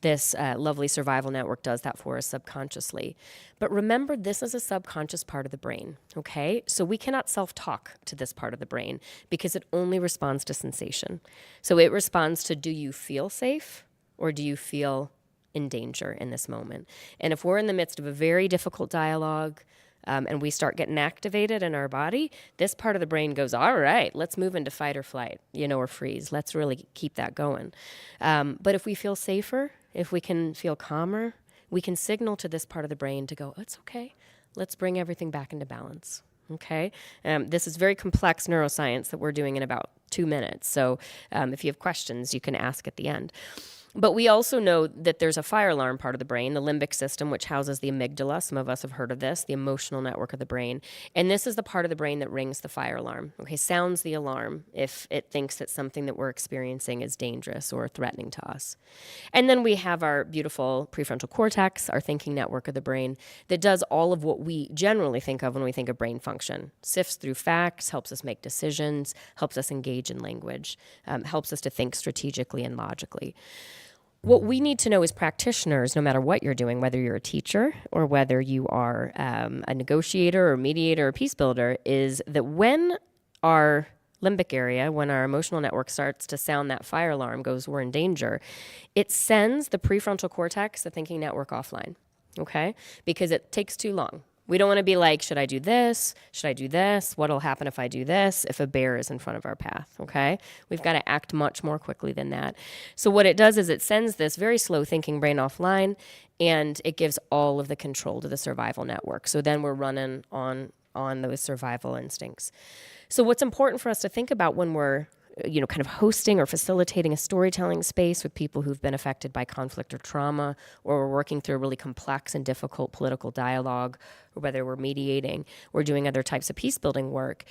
This lovely survival network does that for us subconsciously. But remember, this is a subconscious part of the brain, okay? So we cannot self-talk to this part of the brain because it only responds to sensation. So it responds to, do you feel safe or do you feel in danger in this moment? And if we're in the midst of a very difficult dialogue, and we start getting activated in our body, this part of the brain goes, all right, let's move into fight or flight, or freeze. Let's really keep that going. But if we feel safer, if we can feel calmer, we can signal to this part of the brain to go, it's okay. Let's bring everything back into balance. Okay? This is very complex neuroscience that we're doing in about 2 minutes. So if you have questions, you can ask at the end. But we also know that there's a fire alarm part of the brain, the limbic system, which houses the amygdala. Some of us have heard of this, the emotional network of the brain. And this is the part of the brain that rings the fire alarm, okay, sounds the alarm if it thinks that something that we're experiencing is dangerous or threatening to us. And then we have our beautiful prefrontal cortex, our thinking network of the brain, that does all of what we generally think of when we think of brain function. Sifts through facts, helps us make decisions, helps us engage in language, helps us to think strategically and logically. What we need to know as practitioners, no matter what you're doing, whether you're a teacher or whether you are a negotiator or mediator or peace builder, is that when our limbic area, when our emotional network starts to sound that fire alarm, goes, we're in danger, it sends the prefrontal cortex, the thinking network, offline, okay? Because it takes too long. We don't want to be like, should I do this? Should I do this? What'll happen if I do this? If a bear is in front of our path, okay? We've got to act much more quickly than that. So what it does is it sends this very slow thinking brain offline, and it gives all of the control to the survival network. So then we're running on those survival instincts. So what's important for us to think about when we're kind of hosting or facilitating a storytelling space with people who've been affected by conflict or trauma, or we're working through a really complex and difficult political dialogue, or whether we're mediating or doing other types of peace building work,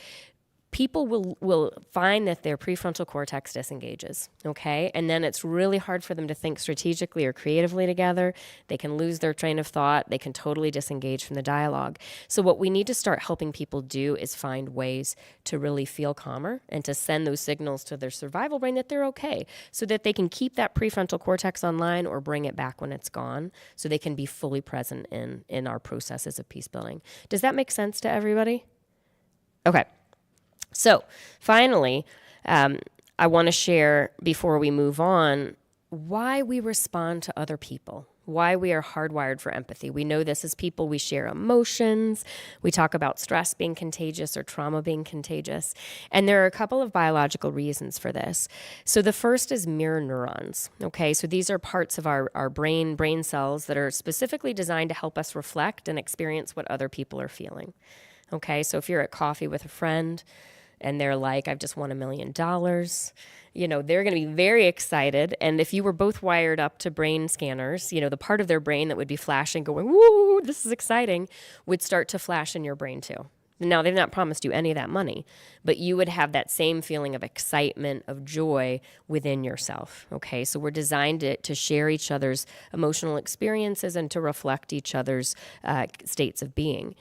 people will find that their prefrontal cortex disengages, okay? And then it's really hard for them to think strategically or creatively together. They can lose their train of thought. They can totally disengage from the dialogue. So what we need to start helping people do is find ways to really feel calmer and to send those signals to their survival brain that they're okay, so that they can keep that prefrontal cortex online or bring it back when it's gone, so they can be fully present in our processes of peace building. Does that make sense to everybody? Okay. So finally, I want to share, before we move on, why we respond to other people, why we are hardwired for empathy. We know this as people. We share emotions. We talk about stress being contagious or trauma being contagious. And there are a couple of biological reasons for this. So the first is mirror neurons. Okay, so these are parts of our brain cells that are specifically designed to help us reflect and experience what other people are feeling. Okay, so if you're at coffee with a friend, and they're like, I've just won $1 million, they're going to be very excited. And if you were both wired up to brain scanners, the part of their brain that would be flashing, going, woo, this is exciting, would start to flash in your brain too. Now, they've not promised you any of that money, but you would have that same feeling of excitement, of joy within yourself, okay? So we're designed to share each other's emotional experiences and to reflect each other's states of being.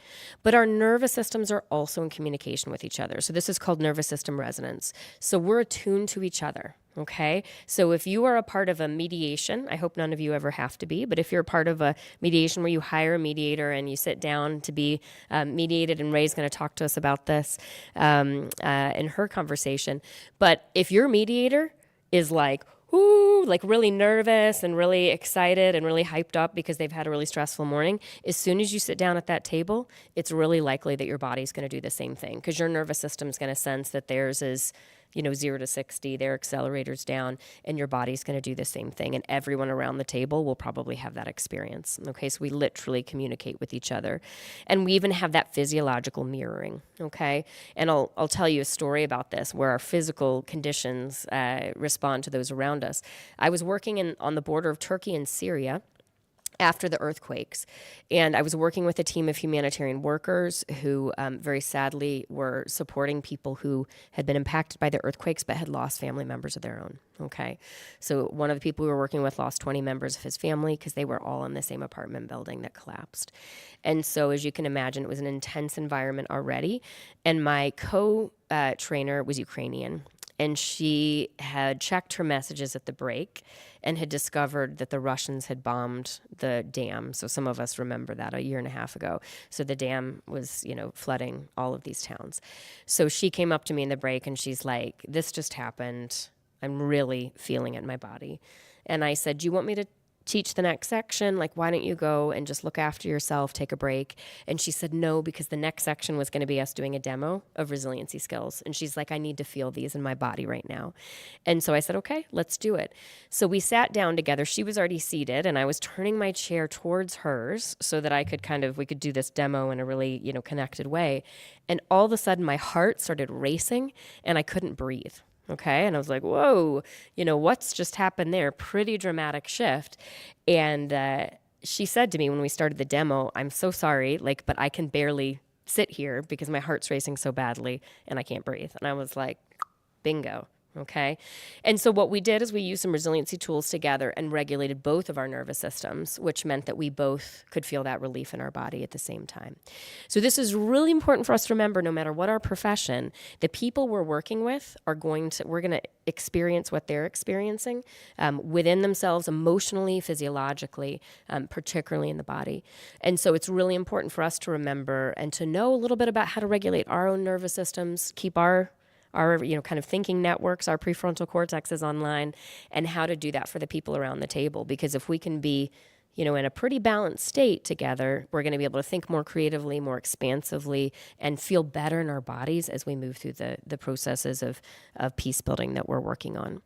But our nervous systems are also in communication with each other. So this is called nervous system resonance. So we're attuned to each other. Okay, so if you are a part of a mediation, I hope none of you ever have to be, but if you're a part of a mediation where you hire a mediator and you sit down to be mediated, and Ray's going to talk to us about this in her conversation, but if your mediator is like, ooh, like really nervous and really excited and really hyped up because they've had a really stressful morning, as soon as you sit down at that table, it's really likely that your body's going to do the same thing, because your nervous system's going to sense that theirs is 0 to 60, their accelerator's down, and your body's going to do the same thing. And everyone around the table will probably have that experience. Okay, so we literally communicate with each other. And we even have that physiological mirroring. Okay, and I'll tell you a story about this where our physical conditions respond to those around us. I was working on the border of Turkey and Syria after the earthquakes. And I was working with a team of humanitarian workers who very sadly were supporting people who had been impacted by the earthquakes but had lost family members of their own. Okay. So one of the people we were working with lost 20 members of his family because they were all in the same apartment building that collapsed. And so as you can imagine, it was an intense environment already. And my co-trainer was Ukrainian. And she had checked her messages at the break and had discovered that the Russians had bombed the dam. So some of us remember that a year and a half ago. So the dam was, flooding all of these towns. So she came up to me in the break and she's like, this just happened. I'm really feeling it in my body. And I said, do you want me to teach the next section? Like, why don't you go and just look after yourself, take a break? And she said no, because the next section was going to be us doing a demo of resiliency skills. And she's like, I need to feel these in my body right now. And so I said, okay, let's do it. So we sat down together. She was already seated and I was turning my chair towards hers so that I could we could do this demo in a really, connected way. And all of a sudden my heart started racing and I couldn't breathe. Okay. And I was like, whoa, what's just happened there? Pretty dramatic shift. And she said to me when we started the demo, I'm so sorry, but I can barely sit here because my heart's racing so badly and I can't breathe. And I was like, bingo. Okay. And so what we did is we used some resiliency tools together and regulated both of our nervous systems, which meant that we both could feel that relief in our body at the same time. So this is really important for us to remember, no matter what our profession, the people we're working with we're going to experience what they're experiencing within themselves, emotionally, physiologically, particularly in the body. And so it's really important for us to remember and to know a little bit about how to regulate our own nervous systems, keep our kind of thinking networks, our prefrontal cortex is online, and how to do that for the people around the table. Because if we can be, in a pretty balanced state together, we're going to be able to think more creatively, more expansively, and feel better in our bodies as we move through the processes of peace building that we're working on.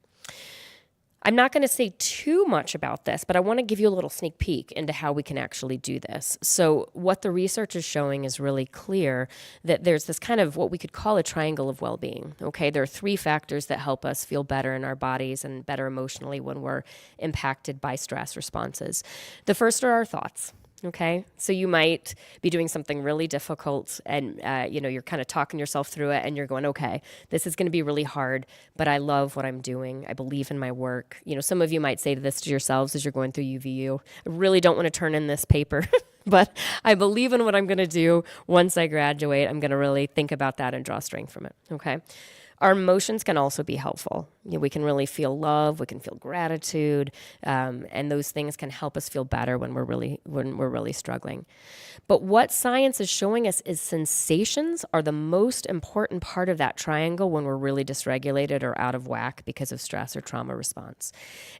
I'm not going to say too much about this, but I want to give you a little sneak peek into how we can actually do this. So what the research is showing is really clear that there's this kind of what we could call a triangle of well-being. Okay, there are 3 factors that help us feel better in our bodies and better emotionally when we're impacted by stress responses. The first are our thoughts. Okay, so you might be doing something really difficult and, you're kind of talking yourself through it and you're going, okay, this is going to be really hard, but I love what I'm doing. I believe in my work. Some of you might say this to yourselves as you're going through UVU. I really don't want to turn in this paper, but I believe in what I'm going to do once I graduate. I'm going to really think about that and draw strength from it. Okay. Our emotions can also be helpful. We can really feel love, we can feel gratitude, and those things can help us feel better when we're really struggling. But what science is showing us is sensations are the most important part of that triangle when we're really dysregulated or out of whack because of stress or trauma response.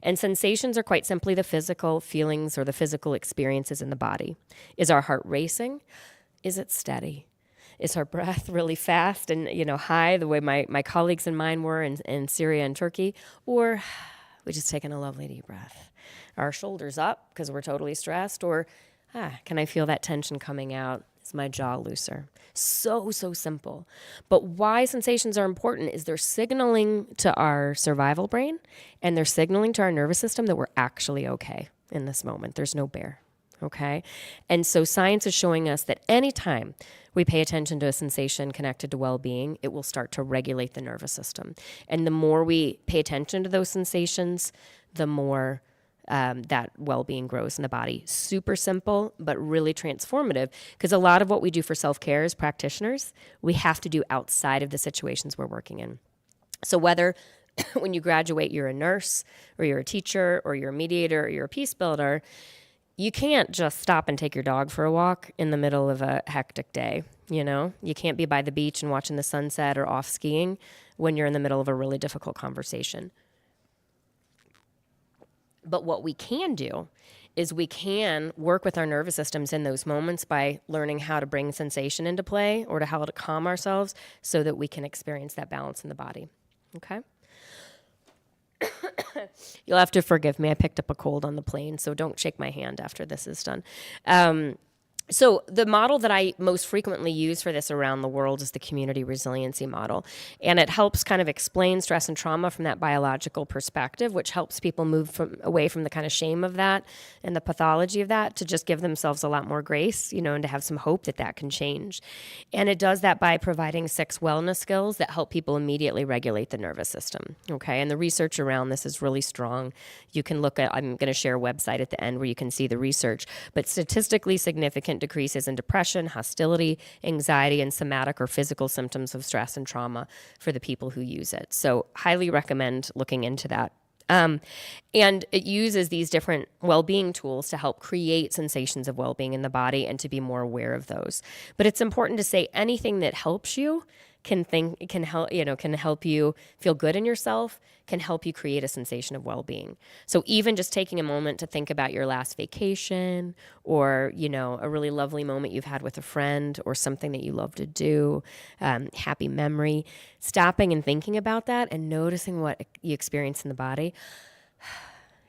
And sensations are quite simply the physical feelings or the physical experiences in the body. Is our heart racing? Is it steady? Is our breath really fast and, high the way my colleagues and mine were in Syria and Turkey? Or we just taking a lovely deep breath? Are our shoulders up because we're totally stressed? Or can I feel that tension coming out? Is my jaw looser? So simple. But why sensations are important is they're signaling to our survival brain and they're signaling to our nervous system that we're actually okay in this moment. There's no bear. Okay. And so science is showing us that anytime we pay attention to a sensation connected to well-being, it will start to regulate the nervous system. And the more we pay attention to those sensations, the more that well-being grows in the body. Super simple, but really transformative, because a lot of what we do for self-care as practitioners, we have to do outside of the situations we're working in. So whether when you graduate, you're a nurse, or you're a teacher, or you're a mediator, or you're a peace builder, you can't just stop and take your dog for a walk in the middle of a hectic day. You can't be by the beach and watching the sunset or off skiing when you're in the middle of a really difficult conversation. But what we can do is we can work with our nervous systems in those moments by learning how to bring sensation into play or how to calm ourselves so that we can experience that balance in the body. Okay. You'll have to forgive me. I picked up a cold on the plane, so don't shake my hand after this is done. So the model that I most frequently use for this around the world is the community resiliency model. And it helps kind of explain stress and trauma from that biological perspective, which helps people move away from the kind of shame of that and the pathology of that to just give themselves a lot more grace, and to have some hope that that can change. And it does that by providing 6 wellness skills that help people immediately regulate the nervous system. Okay. And the research around this is really strong. You can look at, I'm going to share a website at the end where you can see the research, but statistically significant decreases in depression, hostility, anxiety, and somatic or physical symptoms of stress and trauma for the people who use it. So highly recommend looking into that. And it uses these different well-being tools to help create sensations of well-being in the body and to be more aware of those. But it's important to say anything that helps you can help you feel good in yourself, can help you create a sensation of well-being. So even just taking a moment to think about your last vacation or, a really lovely moment you've had with a friend or something that you love to do, happy memory, stopping and thinking about that and noticing what you experience in the body.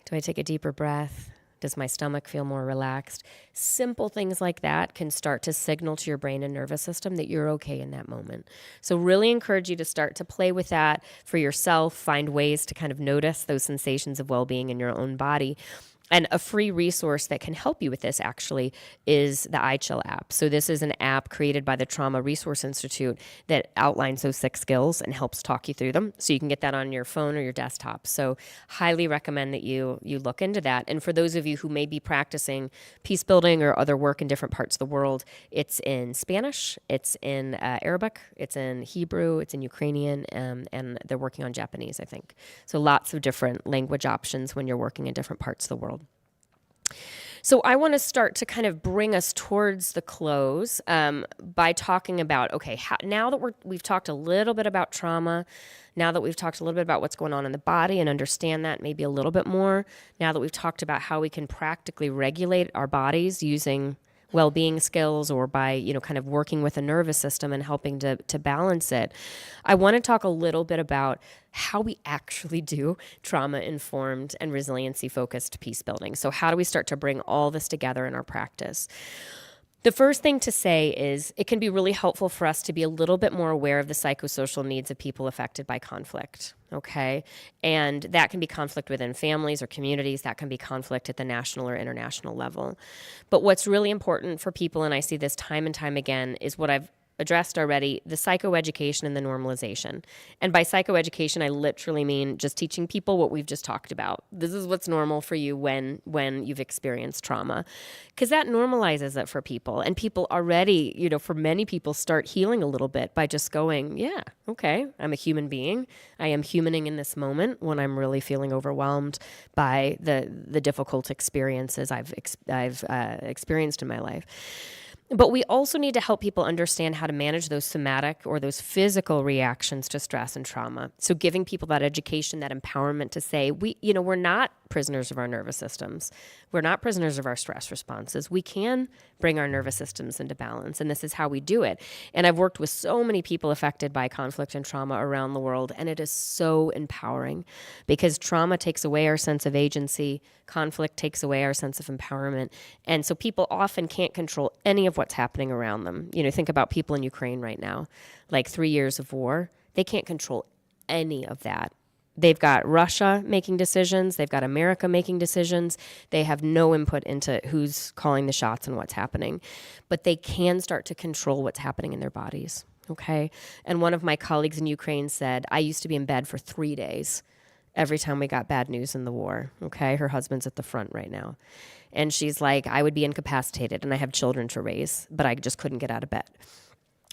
Do I take a deeper breath? Does my stomach feel more relaxed? Simple things like that can start to signal to your brain and nervous system that you're okay in that moment. So really encourage you to start to play with that for yourself, find ways to kind of notice those sensations of well-being in your own body. And a free resource that can help you with this actually is the iChill app. So this is an app created by the Trauma Resource Institute that outlines those 6 skills and helps talk you through them. So you can get that on your phone or your desktop. So highly recommend that you look into that. And for those of you who may be practicing peace building or other work in different parts of the world, it's in Spanish, it's in Arabic, it's in Hebrew, it's in Ukrainian, and they're working on Japanese, I think. So lots of different language options when you're working in different parts of the world. So I want to start to kind of bring us towards the close by talking about, okay, now that we've talked a little bit about trauma, now that we've talked a little bit about what's going on in the body and understand that maybe a little bit more, now that we've talked about how we can practically regulate our bodies using well-being skills or by, kind of working with the nervous system and helping to balance it, I want to talk a little bit about how we actually do trauma-informed and resiliency-focused peace building. So how do we start to bring all this together in our practice? The first thing to say is it can be really helpful for us to be a little bit more aware of the psychosocial needs of people affected by conflict, okay? And that can be conflict within families or communities. That can be conflict at the national or international level. But what's really important for people, and I see this time and time again, is what I've addressed already, the psychoeducation and the normalization. And by psychoeducation, I literally mean just teaching people what we've just talked about. This is what's normal for you when you've experienced trauma, because that normalizes it for people. And people already, for many people, start healing a little bit by just going, yeah, okay, I'm a human being. I am humaning in this moment when I'm really feeling overwhelmed by the difficult experiences I've experienced in my life. But we also need to help people understand how to manage those somatic or those physical reactions to stress and trauma. So giving people that education, that empowerment to say, we're not prisoners of our nervous systems. We're not prisoners of our stress responses. We can bring our nervous systems into balance, and this is how we do it. And I've worked with so many people affected by conflict and trauma around the world, and it is so empowering because trauma takes away our sense of agency, conflict takes away our sense of empowerment, and so people often can't control any of what's happening around them. Think about people in Ukraine right now, like 3 years of war. They can't control any of that. They've got Russia making decisions. They've got America making decisions. They have no input into who's calling the shots and what's happening. But they can start to control what's happening in their bodies, okay? And one of my colleagues in Ukraine said, I used to be in bed for 3 days every time we got bad news in the war, okay? Her husband's at the front right now. And she's like, I would be incapacitated and I have children to raise, but I just couldn't get out of bed.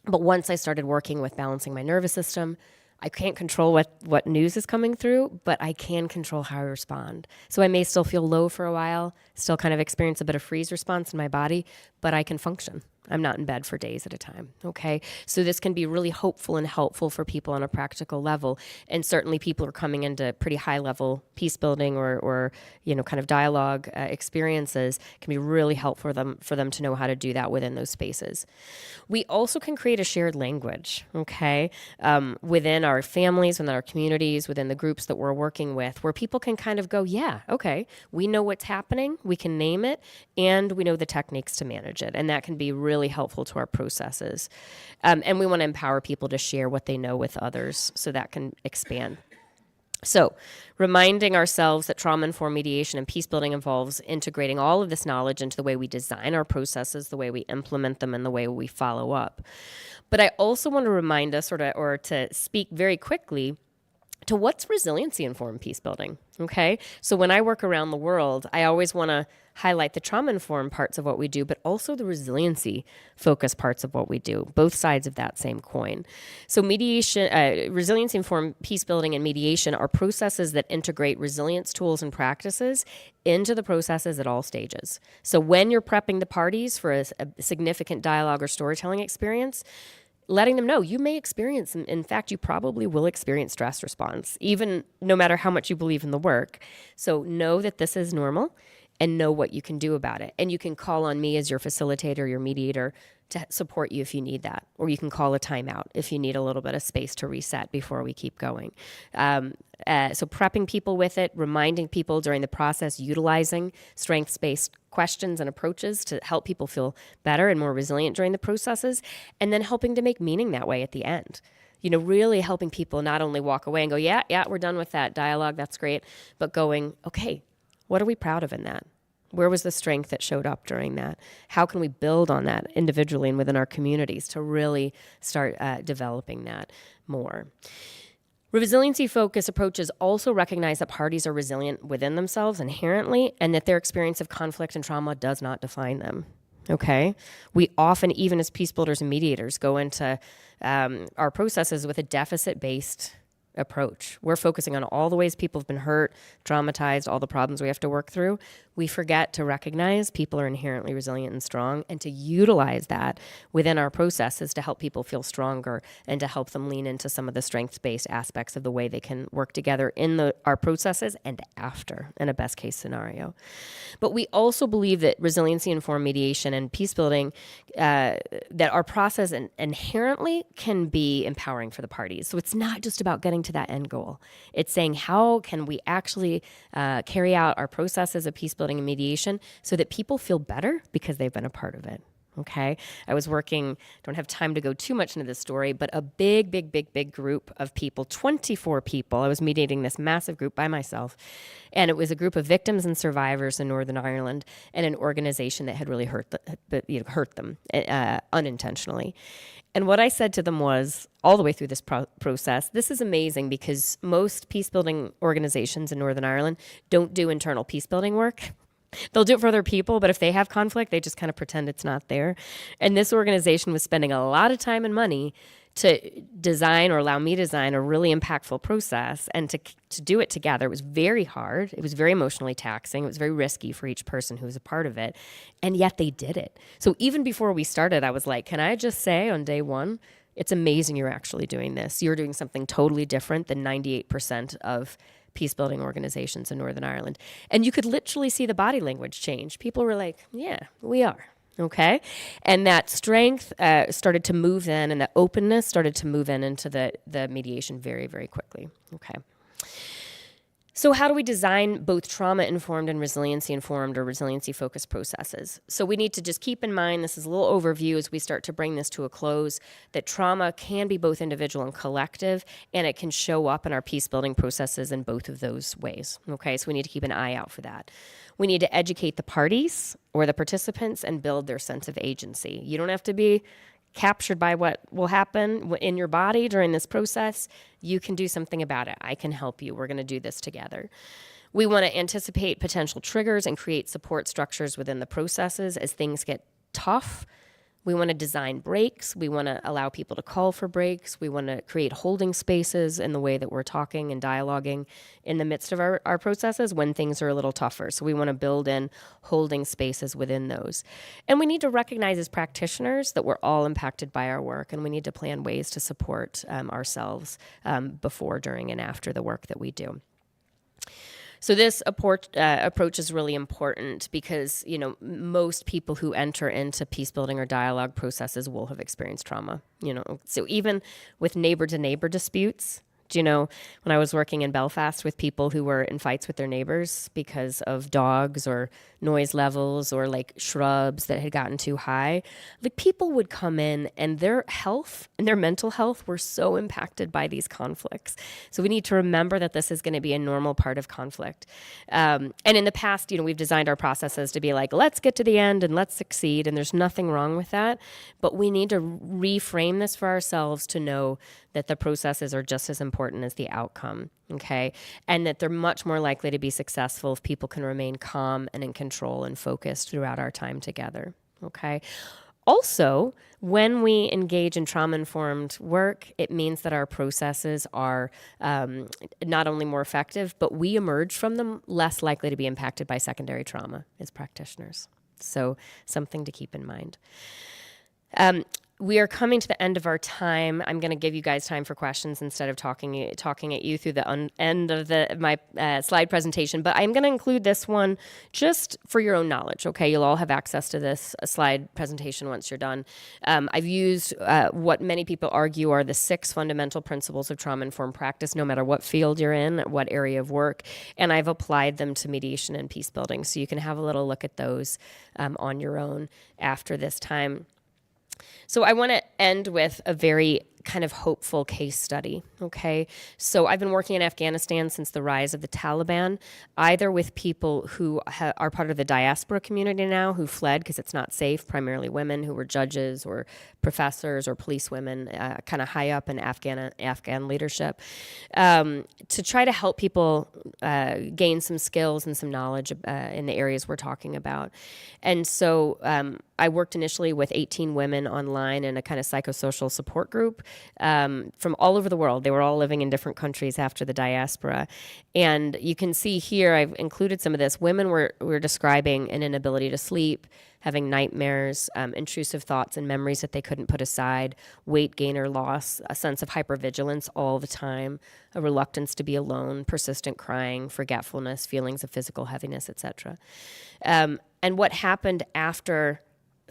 But once I started working with balancing my nervous system, I can't control what news is coming through, but I can control how I respond. So I may still feel low for a while, still kind of experience a bit of freeze response in my body, but I can function. I'm not in bed for days at a time. Okay. So this can be really hopeful and helpful for people on a practical level. And certainly people are coming into pretty high level peace building or kind of dialogue experiences can be really helpful for them to know how to do that within those spaces. We also can create a shared language, okay, within our families, within our communities, within the groups that we're working with, where people can kind of go, yeah, okay, we know what's happening, we can name it, and we know the techniques to manage it. And that can be really helpful to our processes. And we want to empower people to share what they know with others so that can expand. So, reminding ourselves that trauma-informed mediation and peace building involves integrating all of this knowledge into the way we design our processes, the way we implement them, and the way we follow up. But I also want to remind us or to speak very quickly to what's resiliency-informed peace building, okay? So when I work around the world, I always want to highlight the trauma-informed parts of what we do, but also the resiliency-focused parts of what we do, both sides of that same coin. So resiliency-informed peace building and mediation are processes that integrate resilience tools and practices into the processes at all stages. So when you're prepping the parties for a significant dialogue or storytelling experience, letting them know you may experience, in fact, you probably will experience stress response, even no matter how much you believe in the work. So know that this is normal and know what you can do about it. And you can call on me as your facilitator, your mediator, to support you if you need that. Or you can call a timeout if you need a little bit of space to reset before we keep going. So prepping people with it, reminding people during the process, utilizing strengths-based questions and approaches to help people feel better and more resilient during the processes, and then helping to make meaning that way at the end. Really helping people not only walk away and go, yeah, we're done with that dialogue, that's great, but going, okay, what are we proud of in that? Where was the strength that showed up during that? How can we build on that individually and within our communities to really start developing that more? Resiliency-focused approaches also recognize that parties are resilient within themselves inherently and that their experience of conflict and trauma does not define them. Okay? We often, even as peace builders and mediators, go into our processes with a deficit-based approach. We're focusing on all the ways people have been hurt, traumatized, all the problems we have to work through. We forget to recognize people are inherently resilient and strong, and to utilize that within our processes to help people feel stronger and to help them lean into some of the strengths-based aspects of the way they can work together in our processes and after, in a best-case scenario. But we also believe that resiliency-informed mediation and peace building, that our process inherently can be empowering for the parties. So it's not just about getting to that end goal. It's saying, how can we actually carry out our processes of peace building and mediation so that people feel better because they've been a part of it? Okay. I was working, don't have time to go too much into this story, but a big group of people, 24 people. I was mediating this massive group by myself. And it was a group of victims and survivors in Northern Ireland and an organization that had really hurt them unintentionally. And what I said to them was, all the way through this process, this is amazing because most peace-building organizations in Northern Ireland don't do internal peace-building work. They'll do it for other people, but if they have conflict, they just kind of pretend it's not there. And this organization was spending a lot of time and money to design or allow me to design a really impactful process and to do it together. It was very hard. It was very emotionally taxing. It was very risky for each person who was a part of it. And yet they did it. So even before we started, I was like, can I just say on day one, it's amazing you're actually doing this. You're doing something totally different than 98% of peace-building organizations in Northern Ireland. And you could literally see the body language change. People were like, yeah, we are. Okay. And that strength started to move in, and the openness started to move into the mediation very, very quickly. Okay. So how do we design both trauma-informed and resiliency-informed or resiliency-focused processes? So we need to just keep in mind, this is a little overview as we start to bring this to a close, that trauma can be both individual and collective, and it can show up in our peace-building processes in both of those ways. Okay, so we need to keep an eye out for that. We need to educate the parties or the participants and build their sense of agency. You don't have to be captured by what will happen in your body during this process. You can do something about it. I can help you. We're going to do this together. We want to anticipate potential triggers and create support structures within the processes as things get tough. We want to design breaks. We want to allow people to call for breaks. We want to create holding spaces in the way that we're talking and dialoguing in the midst of our processes when things are a little tougher. So we want to build in holding spaces within those. And we need to recognize as practitioners that we're all impacted by our work, and we need to plan ways to support ourselves before, during, and after the work that we do. So this approach is really important because, most people who enter into peace building or dialogue processes will have experienced trauma, So even with neighbor-to-neighbor disputes, when I was working in Belfast with people who were in fights with their neighbors because of dogs or noise levels or like shrubs that had gotten too high, like people would come in and their health and their mental health were so impacted by these conflicts. So we need to remember that this is going to be a normal part of conflict. And in the past, we've designed our processes to be like, let's get to the end and let's succeed. And there's nothing wrong with that. But we need to reframe this for ourselves to know that the processes are just as important as the outcome, okay? And that they're much more likely to be successful if people can remain calm and in control and focused throughout our time together, okay? Also, when we engage in trauma-informed work, it means that our processes are not only more effective, but we emerge from them less likely to be impacted by secondary trauma as practitioners. So something to keep in mind. We are coming to the end of our time. I'm going to give you guys time for questions instead of talking at you through the end of my slide presentation. But I'm going to include this one just for your own knowledge, okay? You'll all have access to this slide presentation once you're done. I've used what many people argue are the 6 fundamental principles of trauma-informed practice, no matter what field you're in, what area of work, and I've applied them to mediation and peace building. So you can have a little look at those on your own after this time. So I want to end with a very kind of hopeful case study, okay? So I've been working in Afghanistan since the rise of the Taliban, either with people who are part of the diaspora community now who fled because it's not safe, primarily women who were judges or professors or police women, kind of high up in Afghan leadership, to try to help people gain some skills and some knowledge in the areas we're talking about. And so I worked initially with 18 women online in a kind of psychosocial support group from all over the world. They were all living in different countries after the diaspora. And you can see here, I've included some of this. Women were describing an inability to sleep, having nightmares, intrusive thoughts and memories that they couldn't put aside, weight gain or loss, a sense of hypervigilance all the time, a reluctance to be alone, persistent crying, forgetfulness, feelings of physical heaviness, etc. And what happened after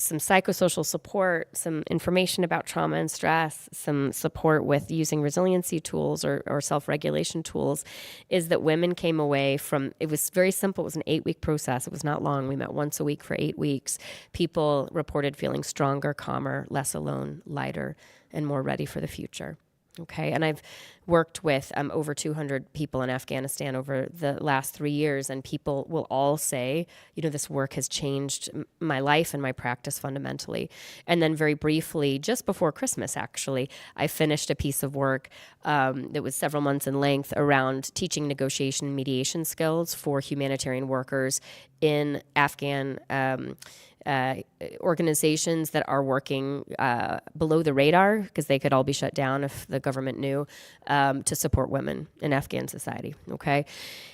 some psychosocial support, some information about trauma and stress, some support with using resiliency tools or self-regulation tools, is that women came away from, it was very simple, it was an 8-week process, it was not long, we met once a week for 8 weeks. People reported feeling stronger, calmer, less alone, lighter, and more ready for the future. Okay, and I've worked with over 200 people in Afghanistan over the last 3 years, and people will all say, this work has changed my life and my practice fundamentally. And then very briefly, just before Christmas, actually, I finished a piece of work that was several months in length around teaching negotiation and mediation skills for humanitarian workers in Afghan organizations that are working below the radar, because they could all be shut down if the government knew, to support women in Afghan society, okay?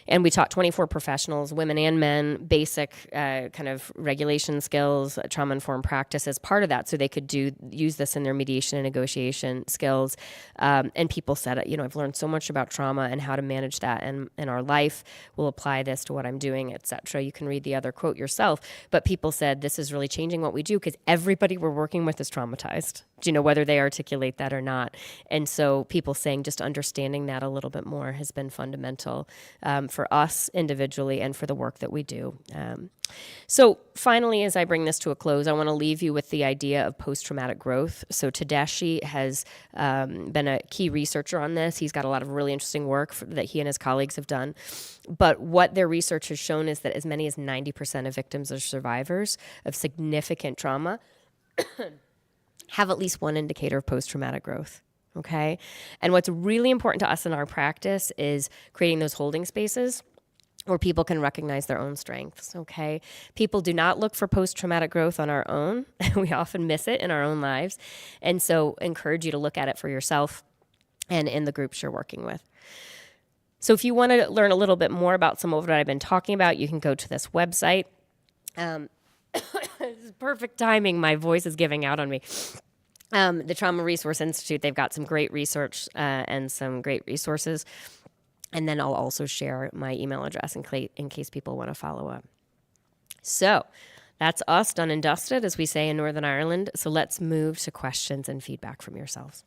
And we taught 24 professionals, women and men, basic kind of regulation skills, trauma-informed practice as part of that, so they could use this in their mediation and negotiation skills. And people said, I've learned so much about trauma and how to manage that in our life. We'll apply this to what I'm doing, etc. You can read the other quote yourself. But people said, this is really changing what we do, because everybody we're working with is traumatized, whether they articulate that or not. And so people saying just understanding that a little bit more has been fundamental for us individually and for the work that we do. So finally, as I bring this to a close, I want to leave you with the idea of post-traumatic growth. So Tedeschi has been a key researcher on this. He's got a lot of really interesting work that he and his colleagues have done. But what their research has shown is that as many as 90% of victims or survivors of significant trauma have at least one indicator of post-traumatic growth. Okay? And what's really important to us in our practice is creating those holding spaces where people can recognize their own strengths, okay? People do not look for post-traumatic growth on our own. We often miss it in our own lives. And so encourage you to look at it for yourself and in the groups you're working with. So if you want to learn a little bit more about some of what I've been talking about, you can go to this website. This is perfect timing. My voice is giving out on me. The Trauma Resource Institute, they've got some great research and some great resources. And then I'll also share my email address in case people want to follow up. So that's us done and dusted, as we say in Northern Ireland. So let's move to questions and feedback from yourselves.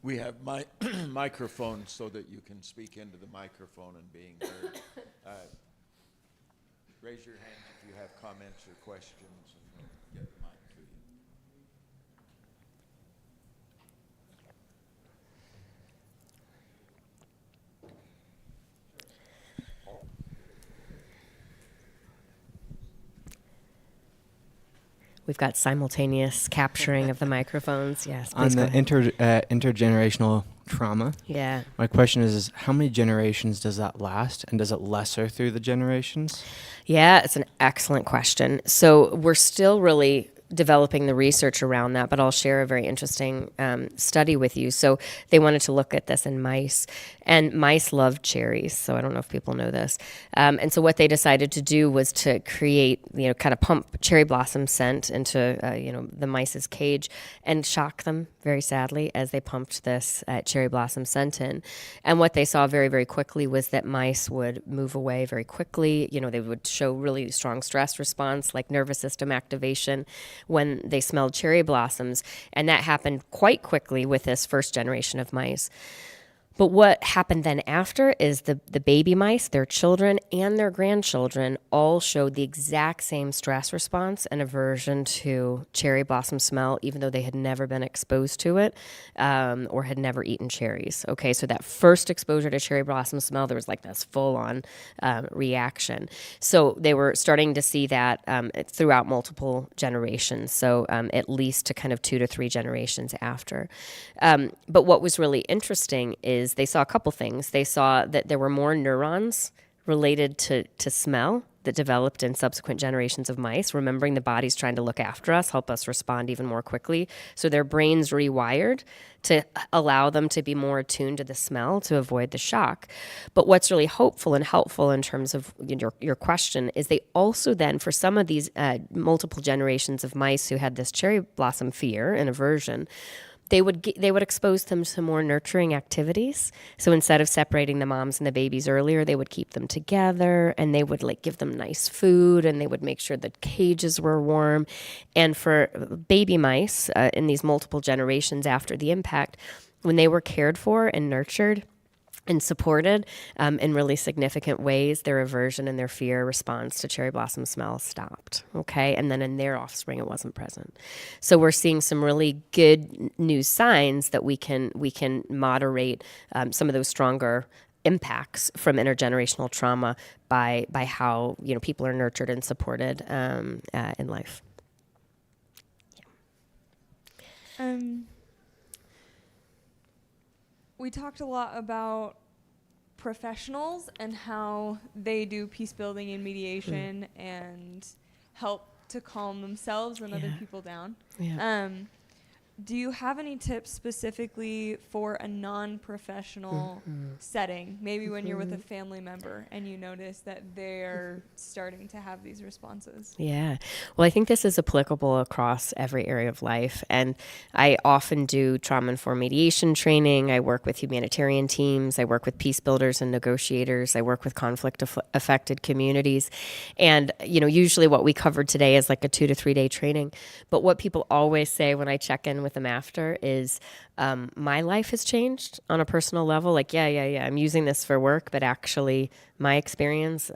We have microphones so that you can speak into the microphone and being heard. Raise your hand if you have comments or questions, and we'll get the mic to you. We've got simultaneous capturing of the microphones. Yes, On please the go ahead. intergenerational trauma, Yeah. my question is how many generations does that last, and does it lesser through the generations? Yeah, it's an excellent question. So we're still really developing the research around that, but I'll share a very interesting study with you. So they wanted to look at this in mice, and mice love cherries. So I don't know if people know this. And so what they decided to do was to create, kind of pump cherry blossom scent into, the mice's cage and shock them very sadly as they pumped this cherry blossom scent in. And what they saw very, very quickly was that mice would move away very quickly. They would show really strong stress response, like nervous system activation, when they smelled cherry blossoms. And that happened quite quickly with this first generation of mice. But what happened then after is the baby mice, their children, and their grandchildren all showed the exact same stress response and aversion to cherry blossom smell, even though they had never been exposed to it or had never eaten cherries. Okay, so that first exposure to cherry blossom smell, there was like this full-on reaction. So they were starting to see that throughout multiple generations, so at least to kind of 2 to 3 generations after. But what was really interesting is they saw a couple things. They saw that there were more neurons related to smell that developed in subsequent generations of mice, remembering the body's trying to look after us, help us respond even more quickly. So their brains rewired to allow them to be more attuned to the smell to avoid the shock. But what's really hopeful and helpful in terms of your question is they also then, for some of these multiple generations of mice who had this cherry blossom fear and aversion, they would expose them to more nurturing activities. So instead of separating the moms and the babies earlier, they would keep them together, and they would give them nice food, and they would make sure the cages were warm. And for baby mice in these multiple generations after the impact, when they were cared for and nurtured and supported in really significant ways, their aversion and their fear response to cherry blossom smell stopped, okay? And then in their offspring, it wasn't present. So we're seeing some really good new signs that we can moderate some of those stronger impacts from intergenerational trauma by how people are nurtured and supported in life. Yeah. We talked a lot about professionals and how they do peace building and mediation and help to calm themselves and other people down. Yeah. Do you have any tips specifically for a non-professional setting? Maybe when you're with a family member and you notice that they're starting to have these responses. Yeah. Well, I think this is applicable across every area of life. And I often do trauma-informed mediation training. I work with humanitarian teams. I work with peace builders and negotiators. I work with conflict-affected communities. And, usually what we covered today is like a 2 to 3 day training. But what people always say when I check in with them after is, my life has changed on a personal level. Like, yeah, I'm using this for work, but actually my experience,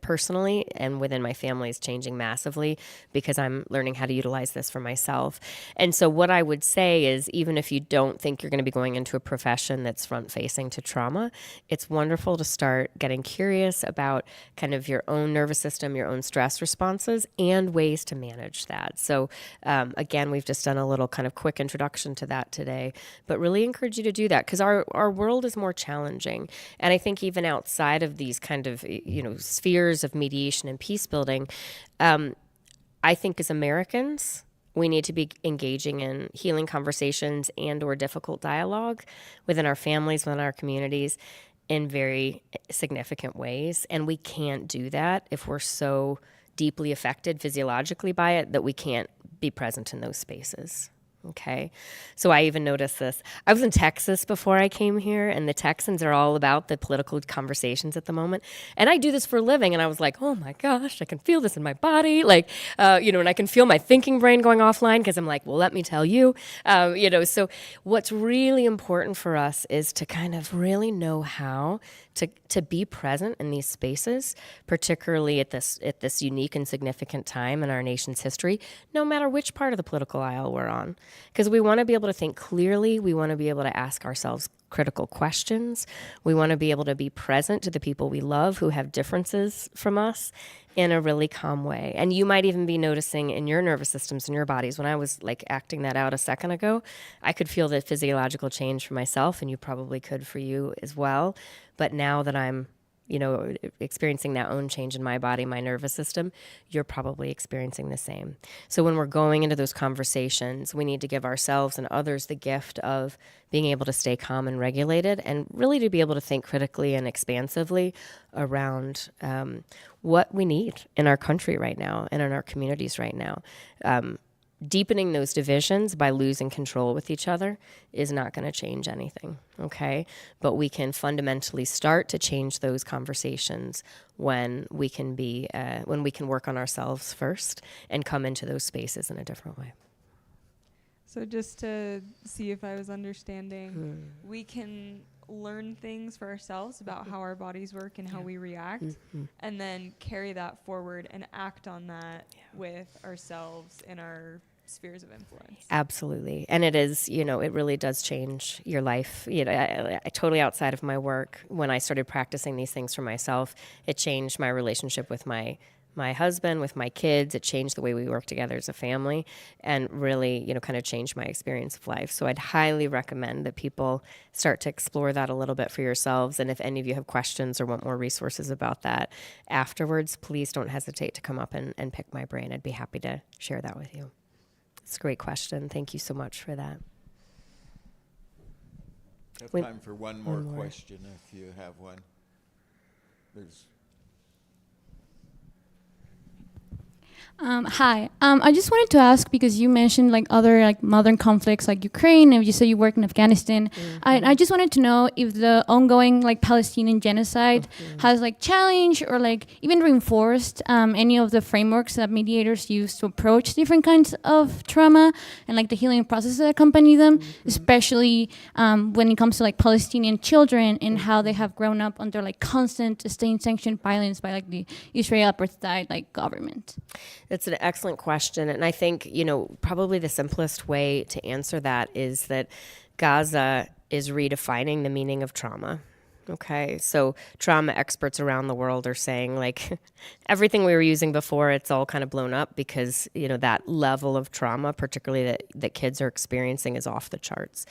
personally and within my family is changing massively because I'm learning how to utilize this for myself. And so what I would say is, even if you don't think you're going to be going into a profession that's front-facing to trauma, it's wonderful to start getting curious about kind of your own nervous system, your own stress responses, and ways to manage that. So again, we've just done a little kind of quick introduction to that today, but really encourage you to do that because our world is more challenging. And I think even outside of these kind of, spheres of mediation and peace building, I think as Americans, we need to be engaging in healing conversations and or difficult dialogue within our families, within our communities in very significant ways. And we can't do that if we're so deeply affected physiologically by it that we can't be present in those spaces. Okay. So I even noticed this. I was in Texas before I came here, and the Texans are all about the political conversations at the moment. And I do this for a living, and I was like, oh my gosh, I can feel this in my body. Like, and I can feel my thinking brain going offline because I'm like, well, let me tell you, so what's really important for us is to kind of really know how to be present in these spaces, particularly at this unique and significant time in our nation's history, no matter which part of the political aisle we're on. Because we want to be able to think clearly. We want to be able to ask ourselves critical questions. We want to be able to be present to the people we love who have differences from us in a really calm way. And you might even be noticing in your nervous systems and your bodies, when I was like acting that out a second ago, I could feel the physiological change for myself, and you probably could for you as well. But now that I'm experiencing that own change in my body, my nervous system, you're probably experiencing the same. So when we're going into those conversations, we need to give ourselves and others the gift of being able to stay calm and regulated, and really to be able to think critically and expansively around what we need in our country right now and in our communities right now. Deepening those divisions by losing control with each other is not going to change anything, okay? But we can fundamentally start to change those conversations when we can work on ourselves first and come into those spaces in a different way. So just to see if I was understanding, we can learn things for ourselves about how our bodies work and how we react, and then carry that forward and act on that with ourselves in our spheres of influence. Absolutely. And it is, it really does change your life. I totally outside of my work, when I started practicing these things for myself, it changed my relationship with my husband, with my kids. It changed the way we work together as a family, and really, kind of changed my experience of life. So I'd highly recommend that people start to explore that a little bit for yourselves. And if any of you have questions or want more resources about that afterwards, please don't hesitate to come up and pick my brain. I'd be happy to share that with you. It's a great question. Thank you so much for that. We have time for one more question if you have one. Hi. I just wanted to ask, because you mentioned other modern conflicts like Ukraine, and you said you work in Afghanistan. I just wanted to know if the ongoing Palestinian genocide has challenged or even reinforced any of the frameworks that mediators use to approach different kinds of trauma and the healing processes that accompany them, especially when it comes to Palestinian children and how they have grown up under constant state-sanctioned violence by the Israel apartheid government. That's an excellent question. And I think, probably the simplest way to answer that is that Gaza is redefining the meaning of trauma. Okay, so trauma experts around the world are saying everything we were using before, it's all kind of blown up because, that level of trauma, particularly that kids are experiencing, is off the charts.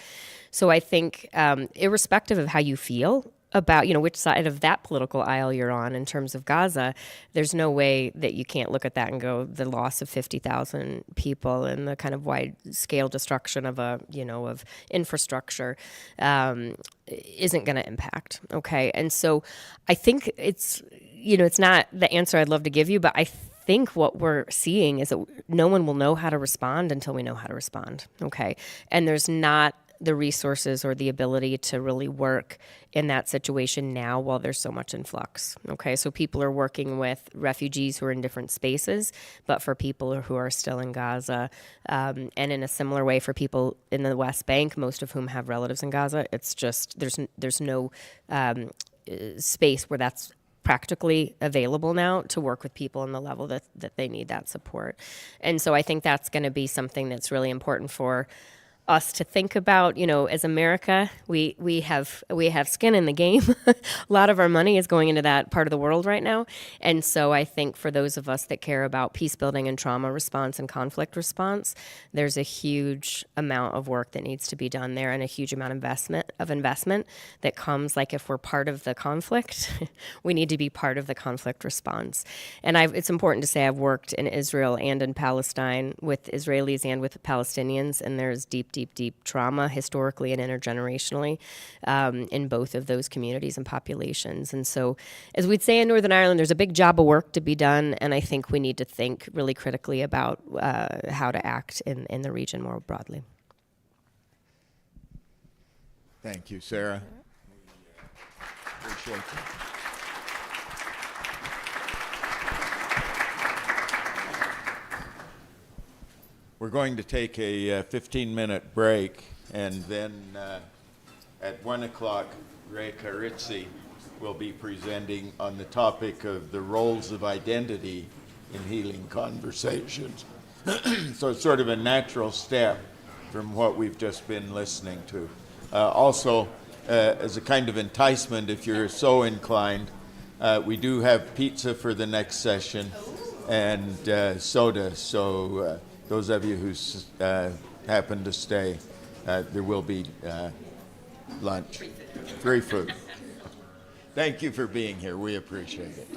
So I think irrespective of how you feel about, which side of that political aisle you're on in terms of Gaza, there's no way that you can't look at that and go, the loss of 50,000 people and the kind of wide scale destruction of of infrastructure isn't going to impact. Okay. And so I think it's not the answer I'd love to give you, but I think what we're seeing is that no one will know how to respond until we know how to respond. Okay. And there's not the resources or the ability to really work in that situation now while there's so much in flux. Okay, so people are working with refugees who are in different spaces, but for people who are still in Gaza, and in a similar way for people in the West Bank, most of whom have relatives in Gaza, it's just there's no space where that's practically available now to work with people on the level that they need that support. And so I think that's going to be something that's really important for us to think about. You know, as America, we have skin in the game. A lot of our money is going into that part of the world right now. And so I think for those of us that care about peace building and trauma response and conflict response, there's a huge amount of work that needs to be done there, and a huge amount of investment that comes, like, if we're part of the conflict, we need to be part of the conflict response. And it's important to say I've worked in Israel and in Palestine with Israelis and with Palestinians, and there's deep trauma historically and intergenerationally in both of those communities and populations. And so, as we'd say in Northern Ireland, there's a big job of work to be done, and I think we need to think really critically about how to act in the region more broadly. Thank you, Sara. Appreciate it. We're going to take a 15-minute break, and then at 1 o'clock, Ray Kyritsi will be presenting on the topic of the roles of identity in healing conversations. So it's sort of a natural step from what we've just been listening to. Also, as a kind of enticement, if you're so inclined, we do have pizza for the next session and soda, so those of you who happen to stay, there will be lunch, free food. Thank you for being here. We appreciate it.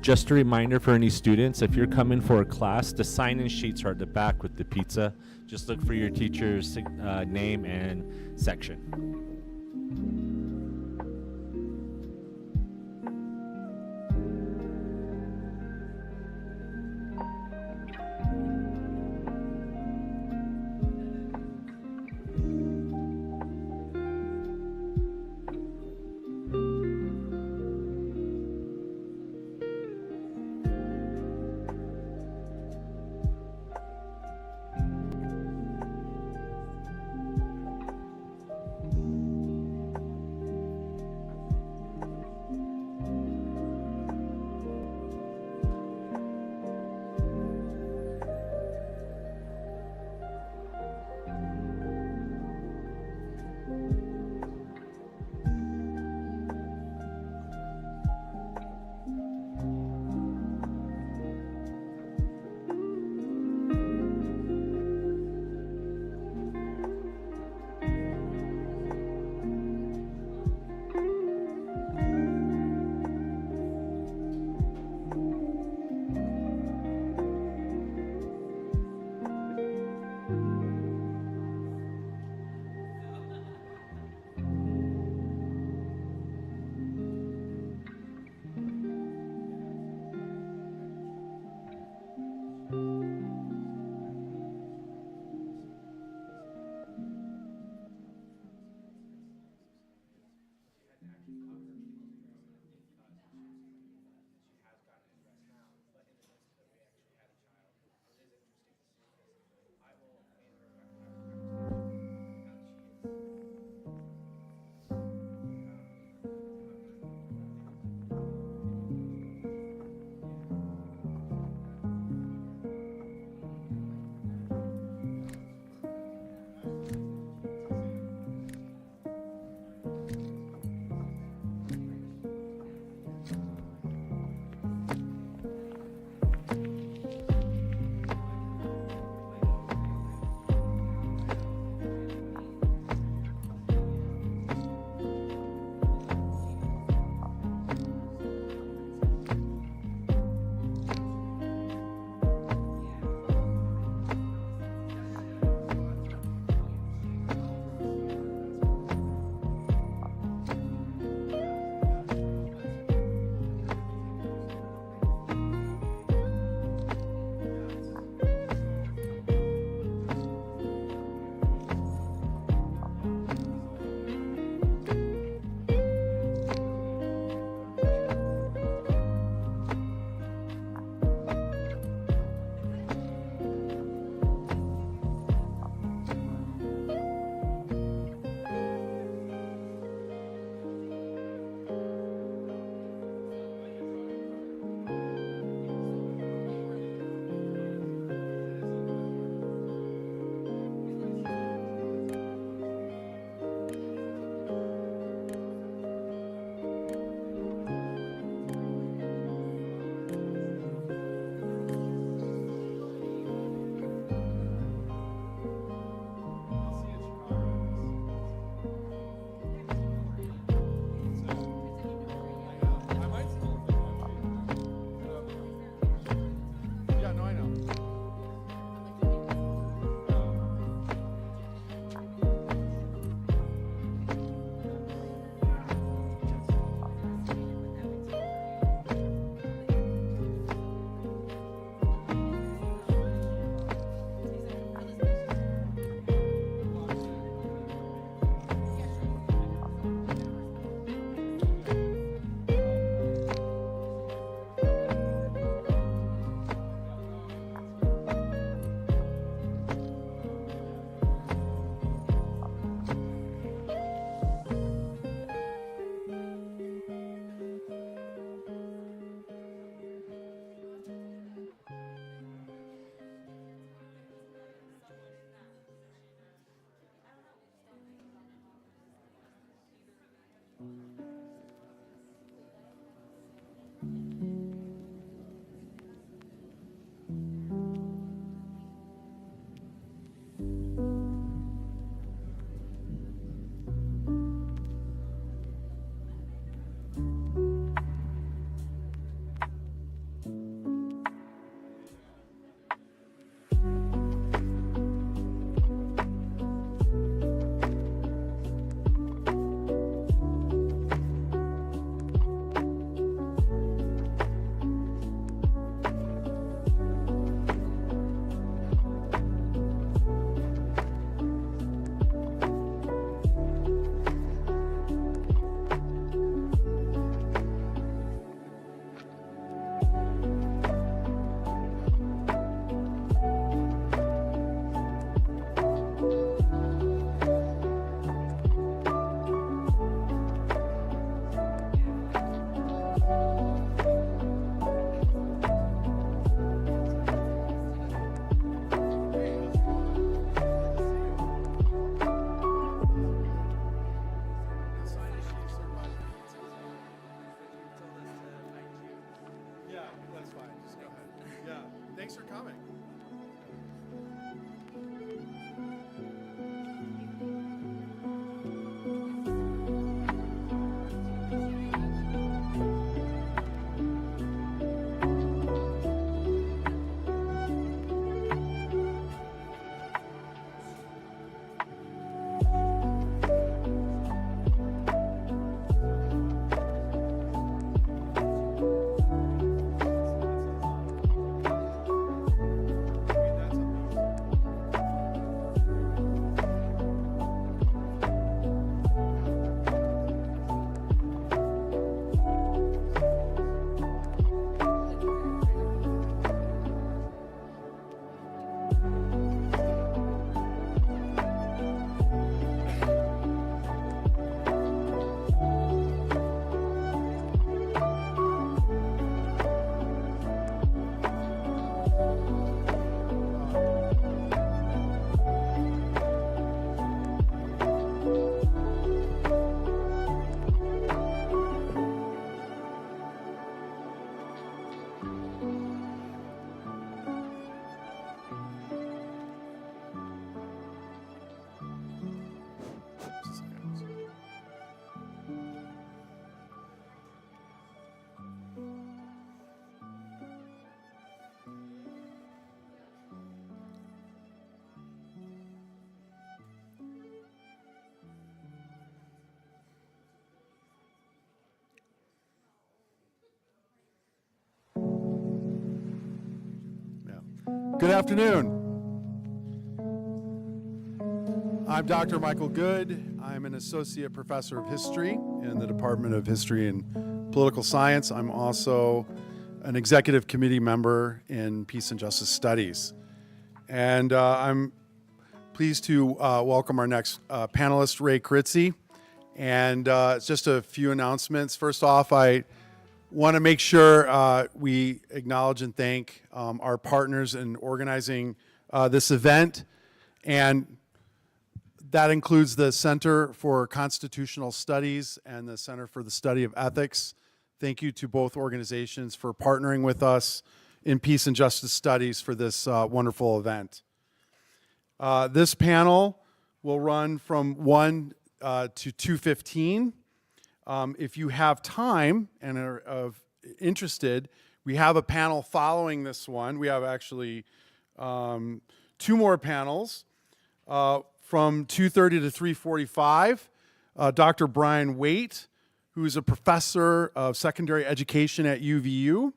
Just a reminder for any students, if you're coming for a class, the sign-in sheets are at the back with the pizza. Just look for your teacher's name and section. Good afternoon. I'm Dr. Michael Good. I'm an associate professor of history in the Department of History and Political Science. I'm also an executive committee member in Peace and Justice Studies. And I'm pleased to welcome our next panelist, Ray Kyritsi. And it's just a few announcements. First off, I want to make sure we acknowledge and thank our partners in organizing this event. And that includes the Center for Constitutional Studies and the Center for the Study of Ethics. Thank you to both organizations for partnering with us in Peace and Justice Studies for this wonderful event. This panel will run from 1 to 2:15. If you have time and are interested, we have a panel following this one. We have actually 2 more panels. From 2:30 to 3:45, Dr. Bryan Waite, who is a professor of secondary education at UVU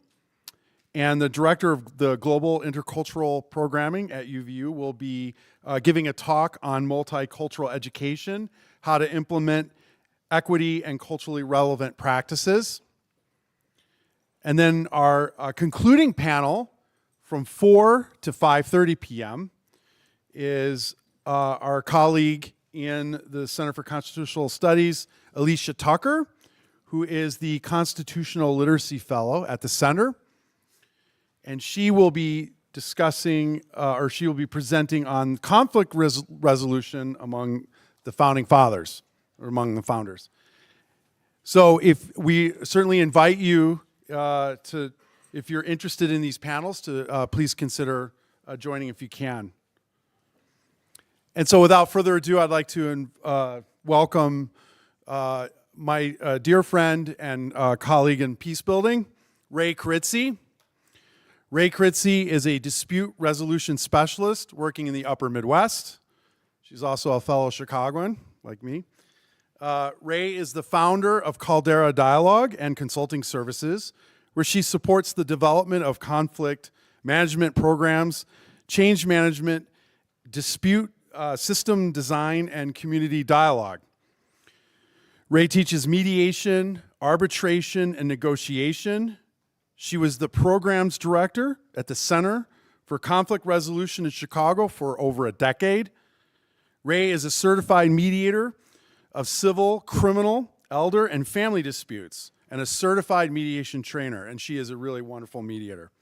and the director of the Global Intercultural Programming at UVU, will be giving a talk on multicultural education, how to implement equity and culturally relevant practices. And then our concluding panel from 4 to 5:30 p.m. is our colleague in the Center for Constitutional Studies, Eleesha Tucker, who is the Constitutional Literacy Fellow at the Center. And she will be discussing, or she will be presenting on conflict resolution among the founding fathers, or among the founders. So if we certainly invite you if you're interested in these panels, to please consider joining if you can. And so without further ado, I'd like to welcome my dear friend and colleague in peace building, Ray Kyritsi. Ray Kyritsi is a dispute resolution specialist working in the upper Midwest. She's also a fellow Chicagoan, like me. Ray is the founder of Caldera Dialogue and Consulting Services, where she supports the development of conflict management programs, change management, dispute system design, and community dialogue. Ray teaches mediation, arbitration, and negotiation. She was the programs director at the Center for Conflict Resolution in Chicago for over a decade. Ray is a certified mediator of civil, criminal, elder, and family disputes, and a certified mediation trainer, and she is a really wonderful mediator.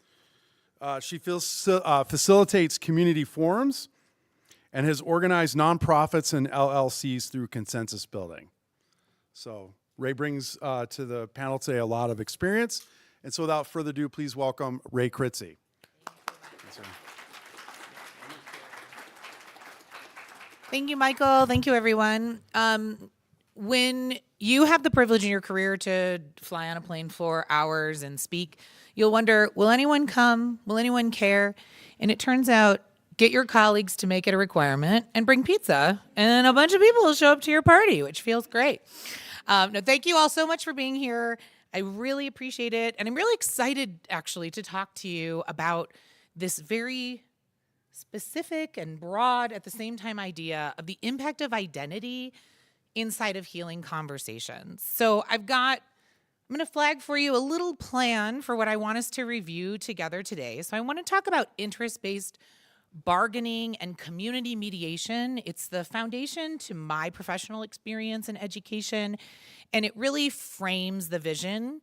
She facilitates community forums and has organized nonprofits and LLCs through consensus building. So Ray brings to the panel today a lot of experience. And so without further ado, please welcome Ray Kyritsi. Thank you, Michael. Thank you, everyone. When you have the privilege in your career to fly on a plane for hours and speak, you'll wonder, will anyone come? Will anyone care? And it turns out, get your colleagues to make it a requirement and bring pizza, and a bunch of people will show up to your party, which feels great. Thank you all so much for being here. I really appreciate it, and I'm really excited, actually, to talk to you about this very specific and broad, at the same time, idea of the impact of identity inside of healing conversations. So I'm going to flag for you a little plan for what I want us to review together today. So I want to talk about interest-based bargaining and community mediation. It's the foundation to my professional experience and education, and it really frames the vision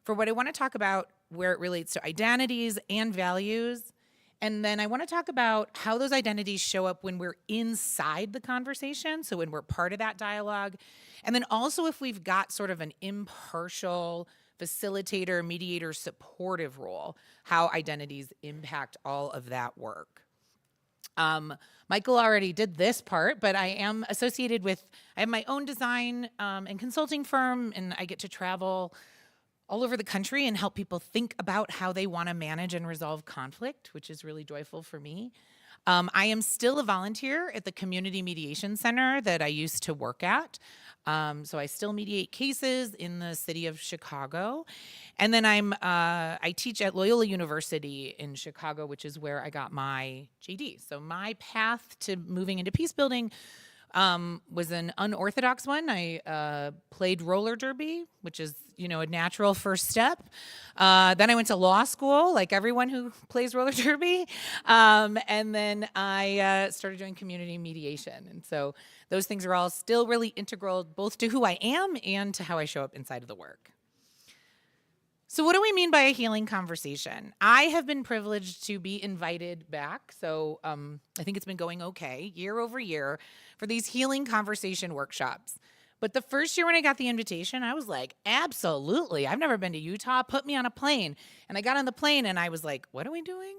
for what I want to talk about, where it relates to identities and values. And then I want to talk about how those identities show up when we're inside the conversation, so when we're part of that dialogue. And then also if we've got sort of an impartial facilitator, mediator, supportive role, how identities impact all of that work. Michael already did this part, but I am associated with, I have my own design and consulting firm, and I get to travel all over the country and help people think about how they want to manage and resolve conflict, which is really joyful for me. I am still a volunteer at the Community Mediation Center that I used to work at. So I still mediate cases in the city of Chicago. And then I teach at Loyola University in Chicago, which is where I got my JD. So my path to moving into peace building was an unorthodox one. I played roller derby, which is, a natural first step. Then I went to law school, like everyone who plays roller derby. And then I started doing community mediation. And so those things are all still really integral both to who I am and to how I show up inside of the work. So what do we mean by a healing conversation? I have been privileged to be invited back. So I think it's been going okay year over year for these healing conversation workshops. But the first year when I got the invitation, I was like, absolutely. I've never been to Utah. Put me on a plane. And I got on the plane and I was like, what are we doing?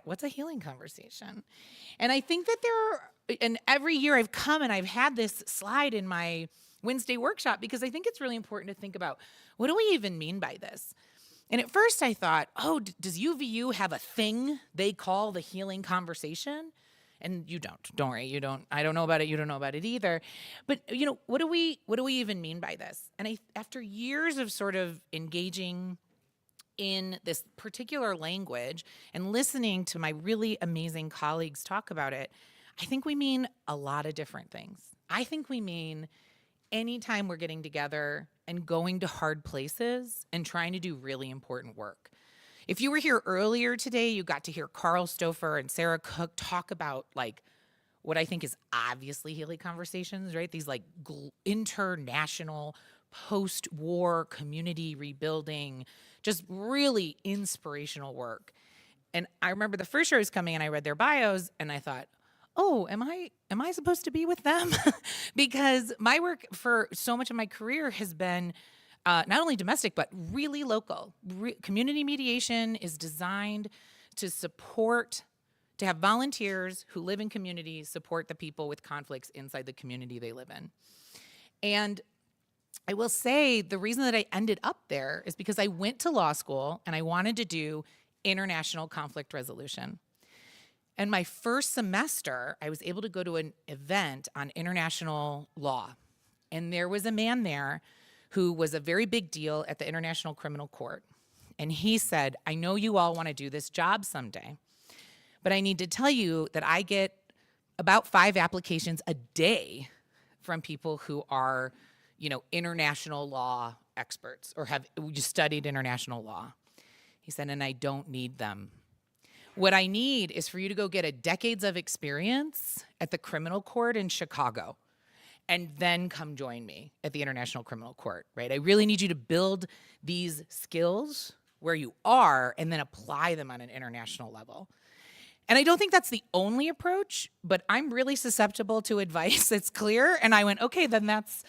What's a healing conversation? And I think that and every year I've come and I've had this slide in my Wednesday workshop because I think it's really important to think about, what do we even mean by this? And at first I thought, does UVU have a thing they call the healing conversation? And you don't. Don't worry, you don't. I don't know about it. You don't know about it either. But what do we even mean by this? And after years of sort of engaging in this particular language and listening to my really amazing colleagues talk about it, I think we mean a lot of different things. I think we mean anytime we're getting together and going to hard places and trying to do really important work. If you were here earlier today, you got to hear Carl Stauffer and Sara Cook talk about what I think is obviously healing conversations, right? These international post-war community rebuilding, just really inspirational work. And I remember the first year I was coming and I read their bios and I thought, am I supposed to be with them? Because my work for so much of my career has been not only domestic, but really local. Community mediation is designed to have volunteers who live in communities support the people with conflicts inside the community they live in. And I will say the reason that I ended up there is because I went to law school and I wanted to do international conflict resolution. And my first semester, I was able to go to an event on international law. And there was a man there who was a very big deal at the International Criminal Court. And he said, I know you all want to do this job someday, but I need to tell you that I get about 5 applications a day from people who are, international law experts or have studied international law. He said, and I don't need them. What I need is for you to go get a decades of experience at the criminal court in Chicago and then come join me at the International Criminal Court, right? I really need you to build these skills where you are and then apply them on an international level. And I don't think that's the only approach, but I'm really susceptible to advice that's clear. And I went, okay, then that's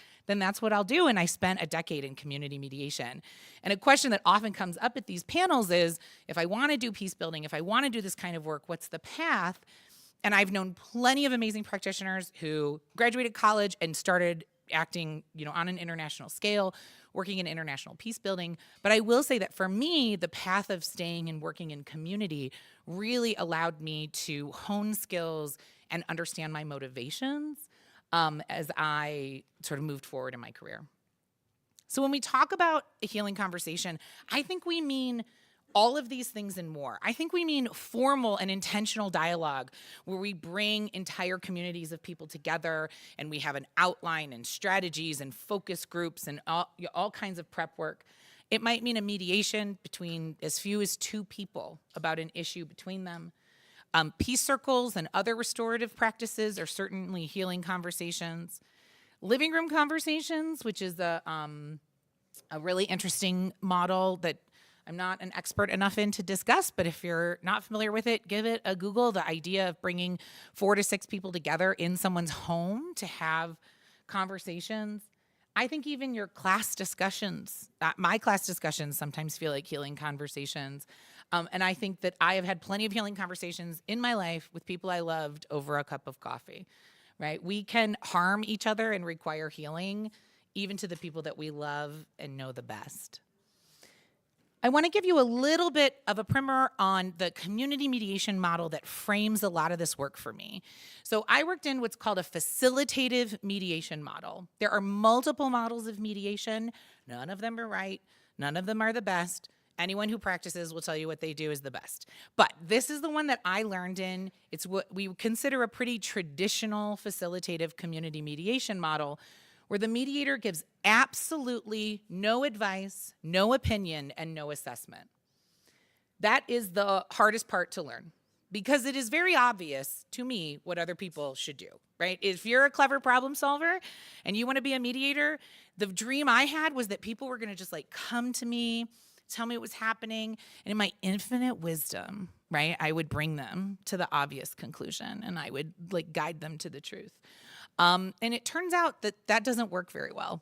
what I'll do. And I spent a decade in community mediation. And a question that often comes up at these panels is, if I want to do peace building, if I want to do this kind of work, what's the path? And I've known plenty of amazing practitioners who graduated college and started acting, on an international scale, working in international peace building. But I will say that for me, the path of staying and working in community really allowed me to hone skills and understand my motivations as I sort of moved forward in my career. So when we talk about a healing conversation, I think we mean all of these things and more. I think we mean formal and intentional dialogue where we bring entire communities of people together and we have an outline and strategies and focus groups and all kinds of prep work. It might mean a mediation between as few as 2 people about an issue between them. Peace circles and other restorative practices are certainly healing conversations. Living room conversations, which is a really interesting model that I'm not an expert enough in to discuss, but if you're not familiar with it, give it a Google. The idea of bringing 4 to 6 people together in someone's home to have conversations. I think even your class discussions, my class discussions sometimes feel like healing conversations. And I think that I have had plenty of healing conversations in my life with people I loved over a cup of coffee, right? We can harm each other and require healing, even to the people that we love and know the best. I want to give you a little bit of a primer on the community mediation model that frames a lot of this work for me. So I worked in what's called a facilitative mediation model. There are multiple models of mediation. None of them are right. None of them are the best. Anyone who practices will tell you what they do is the best. But this is the one that I learned in. It's what we consider a pretty traditional facilitative community mediation model, where the mediator gives absolutely no advice, no opinion, and no assessment. That is the hardest part to learn, because it is very obvious to me what other people should do, right? If you're a clever problem solver and you want to be a mediator, the dream I had was that people were going to just like come to me, tell me what was happening, and in my infinite wisdom, right, I would bring them to the obvious conclusion and I would like guide them to the truth. And it turns out that that doesn't work very well.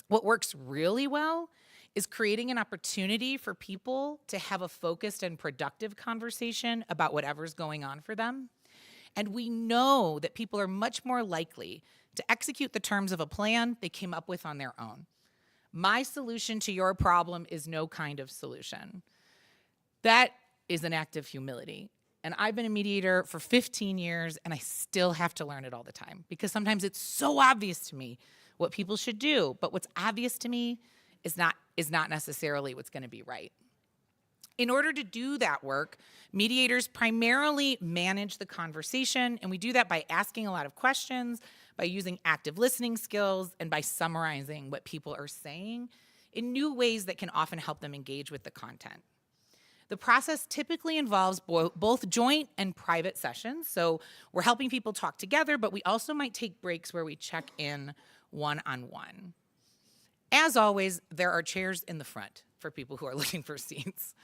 What works really well is creating an opportunity for people to have a focused and productive conversation about whatever's going on for them. And we know that people are much more likely to execute the terms of a plan they came up with on their own. My solution to your problem is no kind of solution. That is an act of humility. And I've been a mediator for 15 years, and I still have to learn it all the time, because sometimes it's so obvious to me what people should do, but what's obvious to me is not necessarily what's going to be right. In order to do that work, mediators primarily manage the conversation, and we do that by asking a lot of questions, by using active listening skills, and by summarizing what people are saying in new ways that can often help them engage with the content. The process typically involves both joint and private sessions. So we're helping people talk together, but we also might take breaks where we check in one-on-one. As always, there are chairs in the front for people who are looking for seats.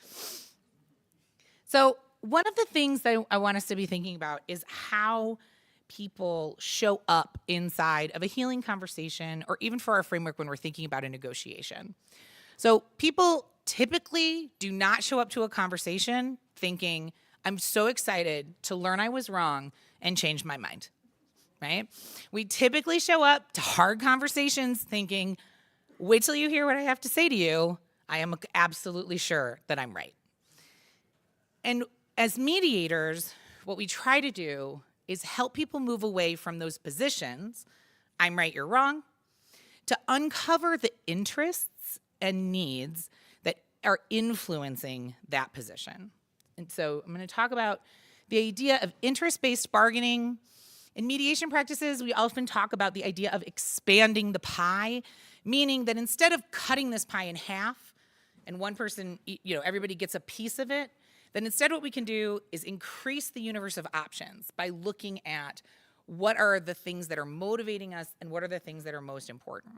So one of the things that I want us to be thinking about is how people show up inside of a healing conversation, or even for our framework when we're thinking about a negotiation. So people typically do not show up to a conversation thinking, I'm so excited to learn I was wrong and change my mind, right? We typically show up to hard conversations thinking, wait till you hear what I have to say to you. I am absolutely sure that I'm right. And as mediators, what we try to do is help people move away from those positions, I'm right, you're wrong, to uncover the interests and needs that are influencing that position. And so I'm going to talk about the idea of interest-based bargaining. In mediation practices, we often talk about the idea of expanding the pie, meaning that instead of cutting this pie in half and one person, everybody gets a piece of it, then instead what we can do is increase the universe of options by looking at what are the things that are motivating us and what are the things that are most important.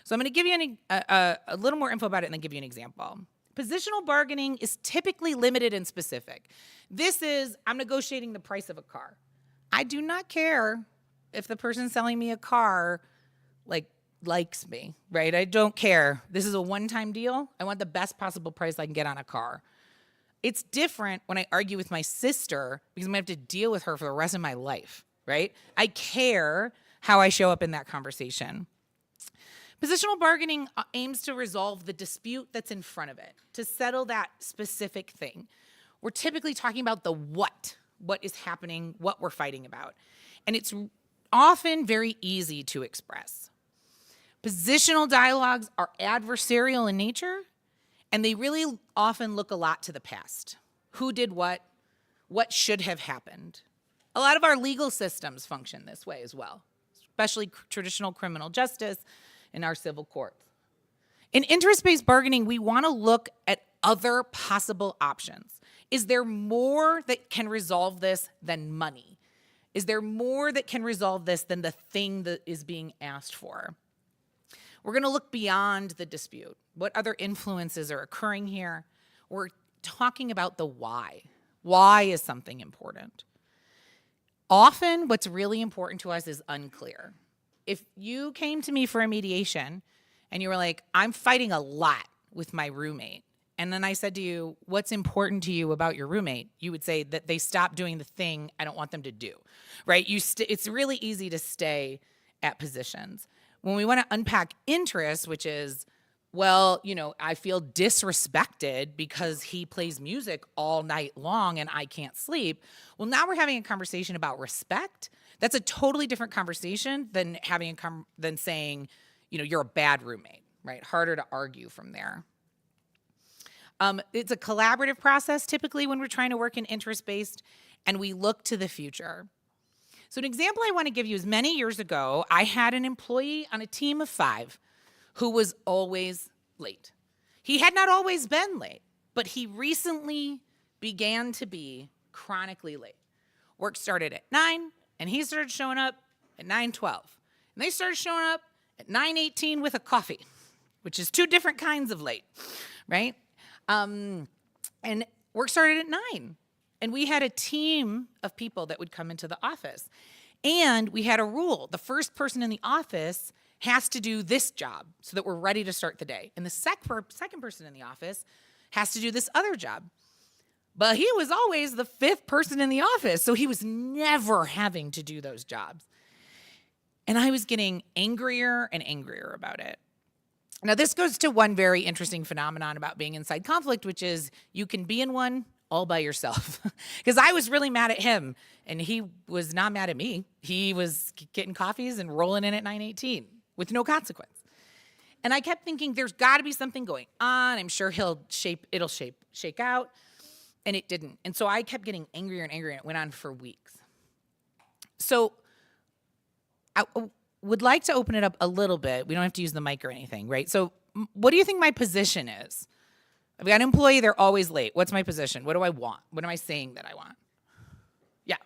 So I'm going to give you a little more info about it and then give you an example. Positional bargaining is typically limited and specific. This is, I'm negotiating the price of a car. I do not care if the person selling me a car likes me, right? I don't care. This is a one-time deal. I want the best possible price I can get on a car. It's different when I argue with my sister because I'm going to have to deal with her for the rest of my life, right? I care how I show up in that conversation. Positional bargaining aims to resolve the dispute that's in front of it, to settle that specific thing. We're typically talking about the what is happening, what we're fighting about. And it's often very easy to express. Positional dialogues are adversarial in nature, and they really often look a lot to the past. Who did what should have happened. A lot of our legal systems function this way as well, especially traditional criminal justice in our civil courts. In interest-based bargaining, we want to look at other possible options. Is there more that can resolve this than money? Is there more that can resolve this than the thing that is being asked for? We're going to look beyond the dispute. What other influences are occurring here? We're talking about the why. Why is something important? Often, what's really important to us is unclear. If you came to me for a mediation and you were like, I'm fighting a lot with my roommate, and then I said to you, what's important to you about your roommate? You would say that they stop doing the thing I don't want them to do, right? It's really easy to stay at positions. When we want to unpack interest, which is well, I feel disrespected because he plays music all night long and I can't sleep. Well, now we're having a conversation about respect. That's a totally different conversation than than saying, you're a bad roommate, right? Harder to argue from there. It's a collaborative process typically when we're trying to work in interest-based, and we look to the future. So an example I want to give you is many years ago, I had an employee on a team of 5 who was always late. He had not always been late, but he recently began to be chronically late. Work started at 9, and he started showing up at 9:12. And they started showing up at 9:18 with a coffee, which is 2 different kinds of late, right? And work started at 9. And we had a team of people that would come into the office. And we had a rule. The first person in the office has to do this job so that we're ready to start the day. And the second person in the office has to do this other job. But he was always the 5th person in the office, so he was never having to do those jobs. And I was getting angrier and angrier about it. Now, this goes to one very interesting phenomenon about being inside conflict, which is you can be in one all by yourself. Because I was really mad at him, and he was not mad at me. He was getting coffees and rolling in at 9:18 with no consequence. And I kept thinking, there's got to be something going on. I'm sure it'll shake out. And it didn't. And so I kept getting angrier and angrier, and it went on for weeks. So I would like to open it up a little bit. We don't have to use the mic or anything, right? So what do you think my position is? I've got an employee, they're always late. What's my position? What do I want? What am I saying that I want? Yeah.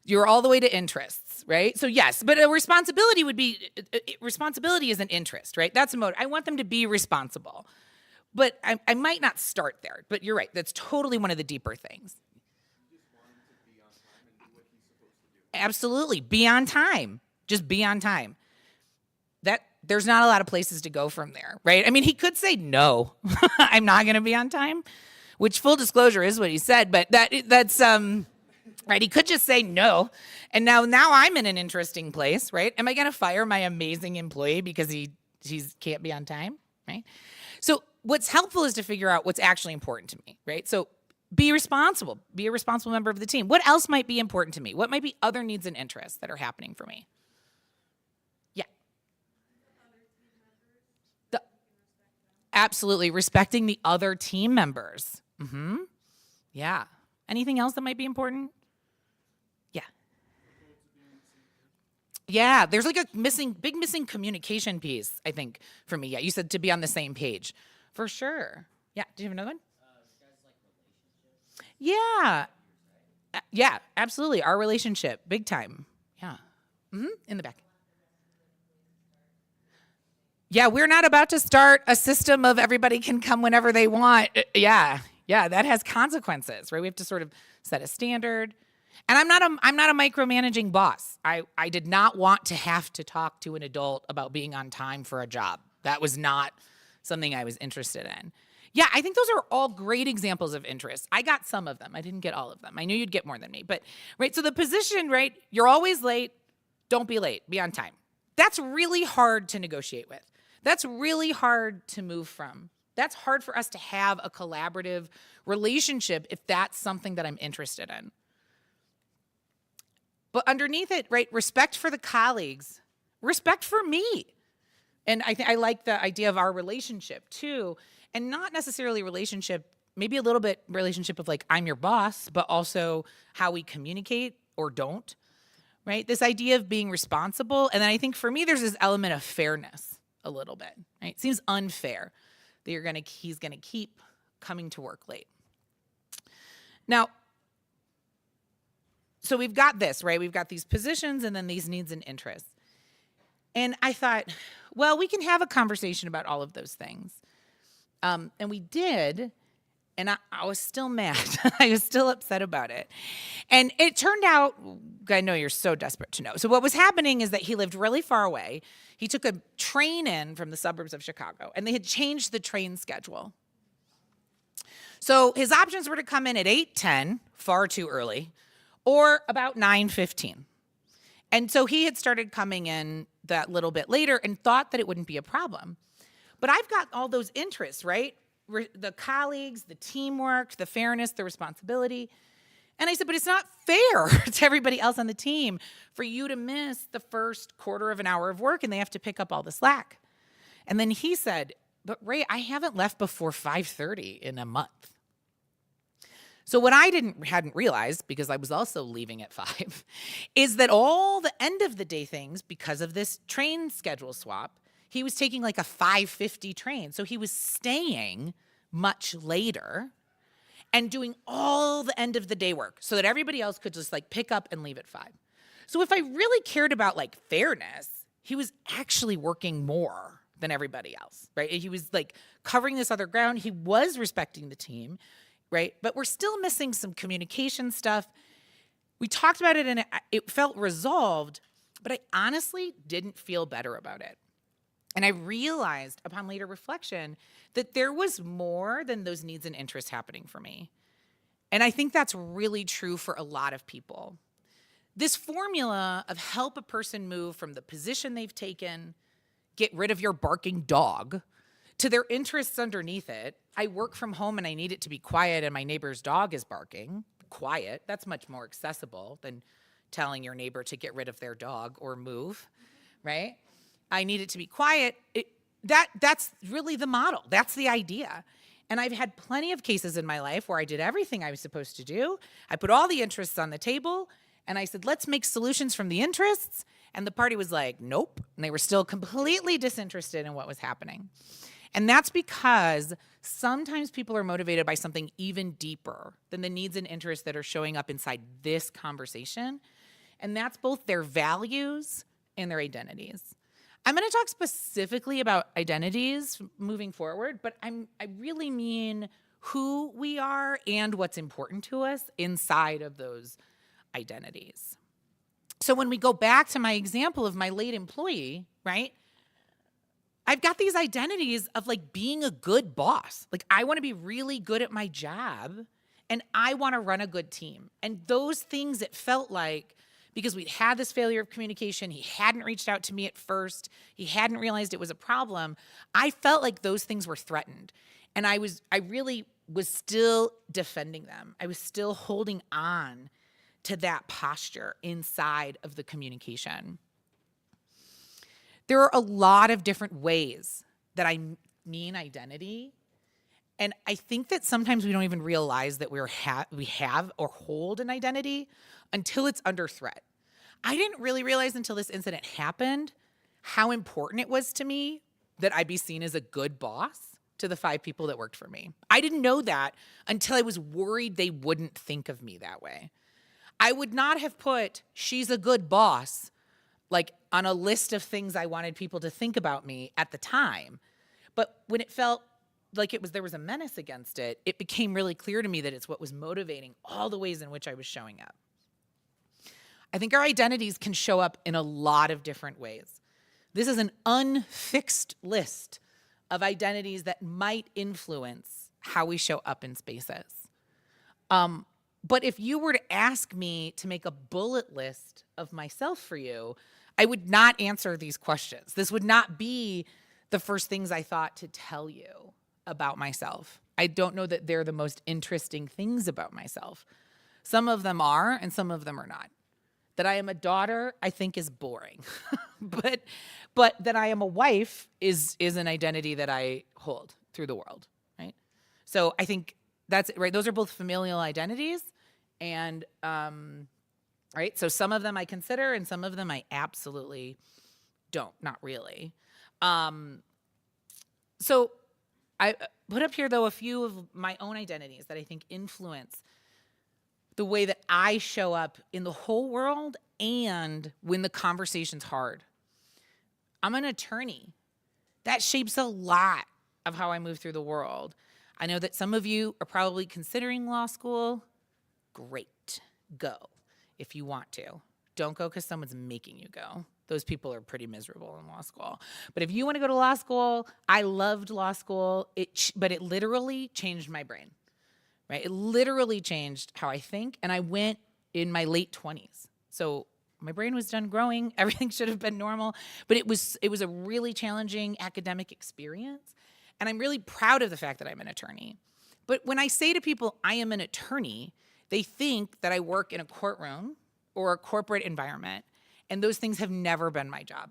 You're all the way to interests, right? So yes, but a responsibility would be, responsibility is an interest, right? That's a motive. I want them to be responsible. But I might not start there, but you're right. That's totally one of the deeper things. Absolutely. Be on time. Just be on time. There's not a lot of places to go from there, right? I mean, he could say, no, I'm not going to be on time, which full disclosure is what he said, but that's right. He could just say no. And now I'm in an interesting place, right? Am I going to fire my amazing employee because he can't be on time, right? So what's helpful is to figure out what's actually important to me, right? So be responsible. Be a responsible member of the team. What else might be important to me? What might be other needs and interests that are happening for me? Yeah. Absolutely. Respecting the other team members. Mm-hmm. Yeah. Anything else that might be important? Yeah. Yeah. There's like a big missing communication piece, I think, for me. Yeah. You said to be on the same page. For sure. Yeah. Do you have another one? Yeah. Yeah, absolutely. Our relationship, big time. Yeah. Mm-hmm. In the back. Yeah, we're not about to start a system of everybody can come whenever they want. Yeah, that has consequences, right? We have to sort of set a standard. And I'm not a micromanaging boss. I did not want to have to talk to an adult about being on time for a job. That was not something I was interested in. Yeah, I think those are all great examples of interest. I got some of them. I didn't get all of them. I knew you'd get more than me. But, right, so the position, right, you're always late. Don't be late. Be on time. That's really hard to negotiate with. That's really hard to move from. That's hard for us to have a collaborative relationship if that's something that I'm interested in. But underneath it, right, respect for the colleagues, respect for me. And I like the idea of our relationship too. And not necessarily relationship, maybe a little bit relationship of like, I'm your boss, but also how we communicate or don't, right? This idea of being responsible. And then I think for me, there's this element of fairness a little bit, right? It seems unfair that he's gonna keep coming to work late. Now, so we've got this, right? We've got these positions and then these needs and interests. And I thought, well, we can have a conversation about all of those things. And we did, and I was still mad. I was still upset about it. And it turned out, I know you're so desperate to know. So what was happening is that he lived really far away. He took a train in from the suburbs of Chicago, and they had changed the train schedule. So his options were to come in at 8:10, far too early, or about 9:15. And so he had started coming in that little bit later and thought that it wouldn't be a problem. But I've got all those interests, right? The colleagues, the teamwork, the fairness, the responsibility. And I said, but it's not fair to everybody else on the team for you to miss the first quarter of an hour of work and they have to pick up all the slack. And then he said, but Ray, I haven't left before 5:30 in a month. So what I hadn't realized, because I was also leaving at 5, is that all the end of the day things, because of this train schedule swap, he was taking like a 5:50 train. So he was staying much later and doing all the end of the day work so that everybody else could just like pick up and leave at 5. So if I really cared about like fairness, he was actually working more than everybody else, right? He was like covering this other ground. He was respecting the team, right? But we're still missing some communication stuff. We talked about it and it felt resolved, but I honestly didn't feel better about it. And I realized upon later reflection that there was more than those needs and interests happening for me. And I think that's really true for a lot of people. This formula of help a person move from the position they've taken, get rid of your barking dog, to their interests underneath it. I work from home and I need it to be quiet and my neighbor's dog is barking. Quiet, that's much more accessible than telling your neighbor to get rid of their dog or move, right? I need it to be quiet. That's really the model. That's the idea. And I've had plenty of cases in my life where I did everything I was supposed to do. I put all the interests on the table and I said, let's make solutions from the interests. And the party was like, nope. And they were still completely disinterested in what was happening. And that's because sometimes people are motivated by something even deeper than the needs and interests that are showing up inside this conversation. And that's both their values and their identities. I'm going to talk specifically about identities moving forward, but I really mean who we are and what's important to us inside of those identities. So when we go back to my example of my late employee, right? I've got these identities of like being a good boss. Like I want to be really good at my job and I want to run a good team. And those things, it felt like, because we'd had this failure of communication, he hadn't reached out to me at first, he hadn't realized it was a problem, I felt like those things were threatened. And I really was still defending them. I was still holding on to that posture inside of the communication. There are a lot of different ways that I mean identity. And I think that sometimes we don't even realize that we have or hold an identity until it's under threat. I didn't really realize until this incident happened how important it was to me that I be seen as a good boss to the 5 people that worked for me. I didn't know that until I was worried they wouldn't think of me that way. I would not have put she's a good boss like on a list of things I wanted people to think about me at the time. But when it felt like there was a menace against it, it became really clear to me that it's what was motivating all the ways in which I was showing up. I think our identities can show up in a lot of different ways. This is an unfixed list of identities that might influence how we show up in spaces. But if you were to ask me to make a bullet list of myself for you, I would not answer these questions. This would not be the first things I thought to tell you about myself. I don't know that they're the most interesting things about myself. Some of them are, and some of them are not. That I am a daughter, I think is boring. but that I am a wife is an identity that I hold through the world, right? So I think that's it, right? Those are both familial identities. And, right? So some of them I consider and some of them I absolutely don't, not really. So I put up here, though, a few of my own identities that I think influence the way that I show up in the whole world and when the conversation's hard. I'm an attorney. That shapes a lot of how I move through the world. I know that some of you are probably considering law school. Great. Go if you want to. Don't go because someone's making you go. Those people are pretty miserable in law school. But if you want to go to law school, I loved law school, but it literally changed my brain. Right? It literally changed how I think, and I went in my late 20s. So My brain was done growing. Everything should have been normal. But it was a really challenging academic experience. And I'm really proud of the fact that I'm an attorney. But when I say to people, I am an attorney, they think that I work in a courtroom or a corporate environment. And those things have never been my job,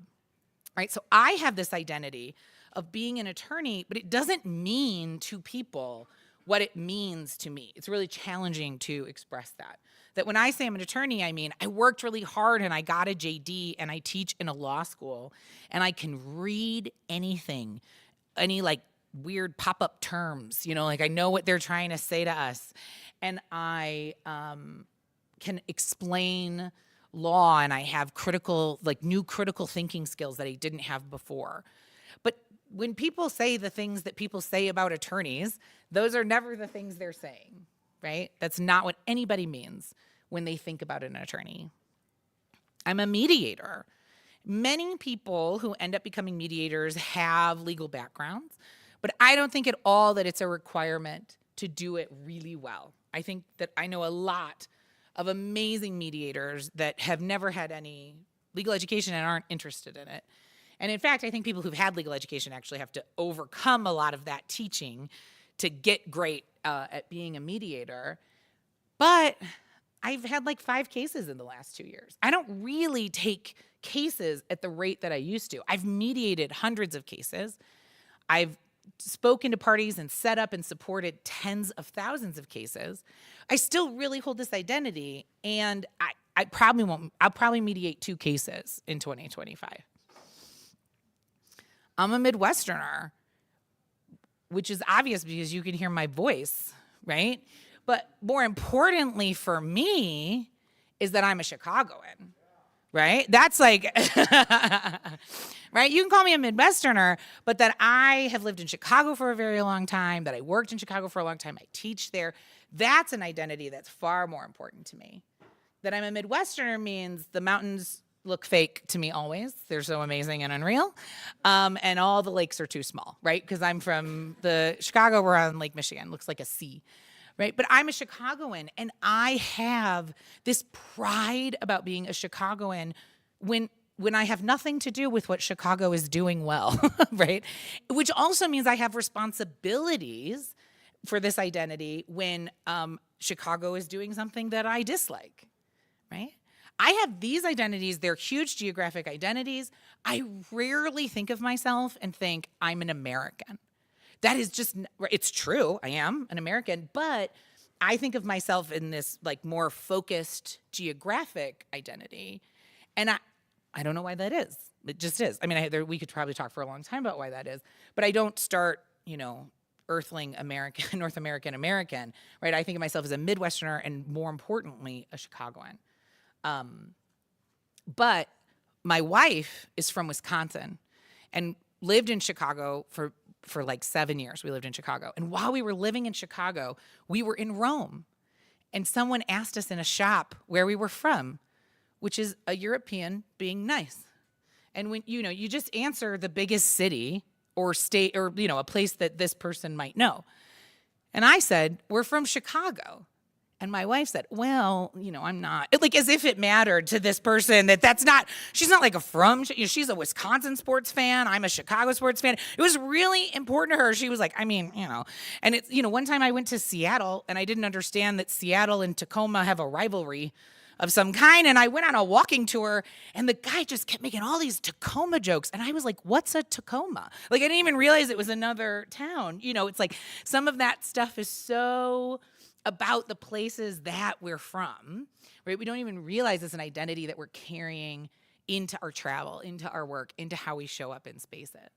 right? So I have this identity of being an attorney, but it doesn't mean to people what it means to me. It's really challenging to express that. That when I say I'm an attorney, I mean I worked really hard and I got a JD and I teach in a law school and I can read anything, any like weird pop-up terms, like I know what they're trying to say to us. And I can explain law and I have new critical thinking skills that I didn't have before. But when people say the things that people say about attorneys, those are never the things they're saying, right? That's not what anybody means when they think about an attorney. I'm a mediator. Many people who end up becoming mediators have legal backgrounds, but I don't think at all that it's a requirement to do it really well. I think that I know a lot of amazing mediators that have never had any legal education and aren't interested in it. And in fact, I think people who've had legal education actually have to overcome a lot of that teaching to get great at being a mediator. But I've had like 5 cases in the last 2 years. I don't really take cases at the rate that I used to. I've mediated hundreds of cases. I've spoken to parties and set up and supported tens of thousands of cases. I still really hold this identity, and I probably won't. I'll probably mediate 2 cases in 2025. I'm a Midwesterner, which is obvious because you can hear my voice, right? But more importantly for me is that I'm a Chicagoan, right? That's like, right? You can call me a Midwesterner, but that I have lived in Chicago for a very long time, that I worked in Chicago for a long time, I teach there. That's an identity that's far more important to me. That I'm a Midwesterner means the mountains look fake to me always. They're so amazing and unreal. And all the lakes are too small, right? Because I'm from Chicago, we're on Lake Michigan, looks like a sea, right? But I'm a Chicagoan, and I have this pride about being a Chicagoan when I have nothing to do with what Chicago is doing well, right? Which also means I have responsibilities for this identity when Chicago is doing something that I dislike, right? I have these identities. They're huge geographic identities. I rarely think of myself and think I'm an American. That is just, it's true. I am an American, but I think of myself in this like more focused geographic identity. And I don't know why that is. It just is. I mean, we could probably talk for a long time about why that is, but I don't start, earthling American, North American, right? I think of myself as a Midwesterner and more importantly, a Chicagoan. But my wife is from Wisconsin and lived in Chicago for like 7 years. We lived in Chicago. And while we were living in Chicago, we were in Rome. And someone asked us in a shop where we were from, which is a European being nice. And when, you just answer the biggest city or state or, a place that this person might know. And I said, we're from Chicago. And my wife said, well, I'm not. Like as if it mattered to this person she's not like she's a Wisconsin sports fan. I'm a Chicago sports fan. It was really important to her. She was like, and it's, one time I went to Seattle and I didn't understand that Seattle and Tacoma have a rivalry of some kind. And I went on a walking tour and the guy just kept making all these Tacoma jokes. And I was like, what's a Tacoma? Like I didn't even realize it was another town. It's like some of that stuff is so about the places that we're from, right? We don't even realize it's an identity that we're carrying into our travel, into our work, into how we show up in spaces.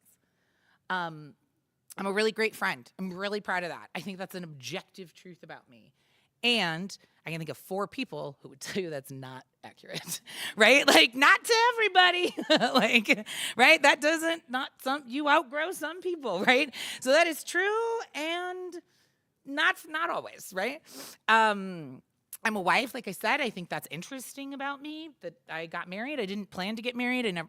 I'm a really great friend. I'm really proud of that. I think that's an objective truth about me. And I can think of 4 people who would tell you that's not accurate, right? Like not to everybody, right? That you outgrow some people, right? So that is true and not always, right? I'm a wife, like I said. I think that's interesting about me that I got married. I didn't plan to get married. I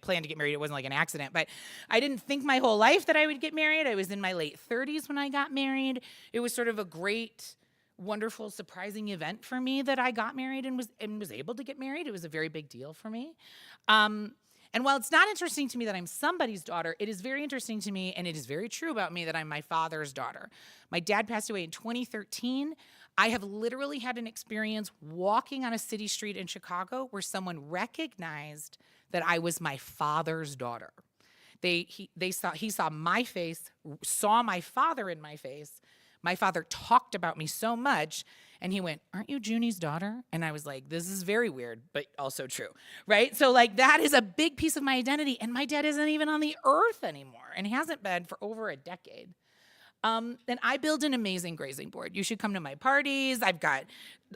planned to get married. It wasn't like an accident, but I didn't think my whole life that I would get married. I was in my late 30s when I got married. It was sort of a great wonderful, surprising event for me that I got married and was able to get married. It was a very big deal for me. And while it's not interesting to me that I'm somebody's daughter, it is very interesting to me, and it is very true about me, that I'm my father's daughter. My dad passed away in 2013. I have literally had an experience walking on a city street in Chicago where someone recognized that I was my father's daughter. He saw my face, saw my father in my face. My father talked about me so much, and he went, "Aren't you Junie's daughter?" And I was like, this is very weird, but also true, right? So like that is a big piece of my identity, and my dad isn't even on the earth anymore, and he hasn't been for over a decade. And I build an amazing grazing board. You should come to my parties. I've got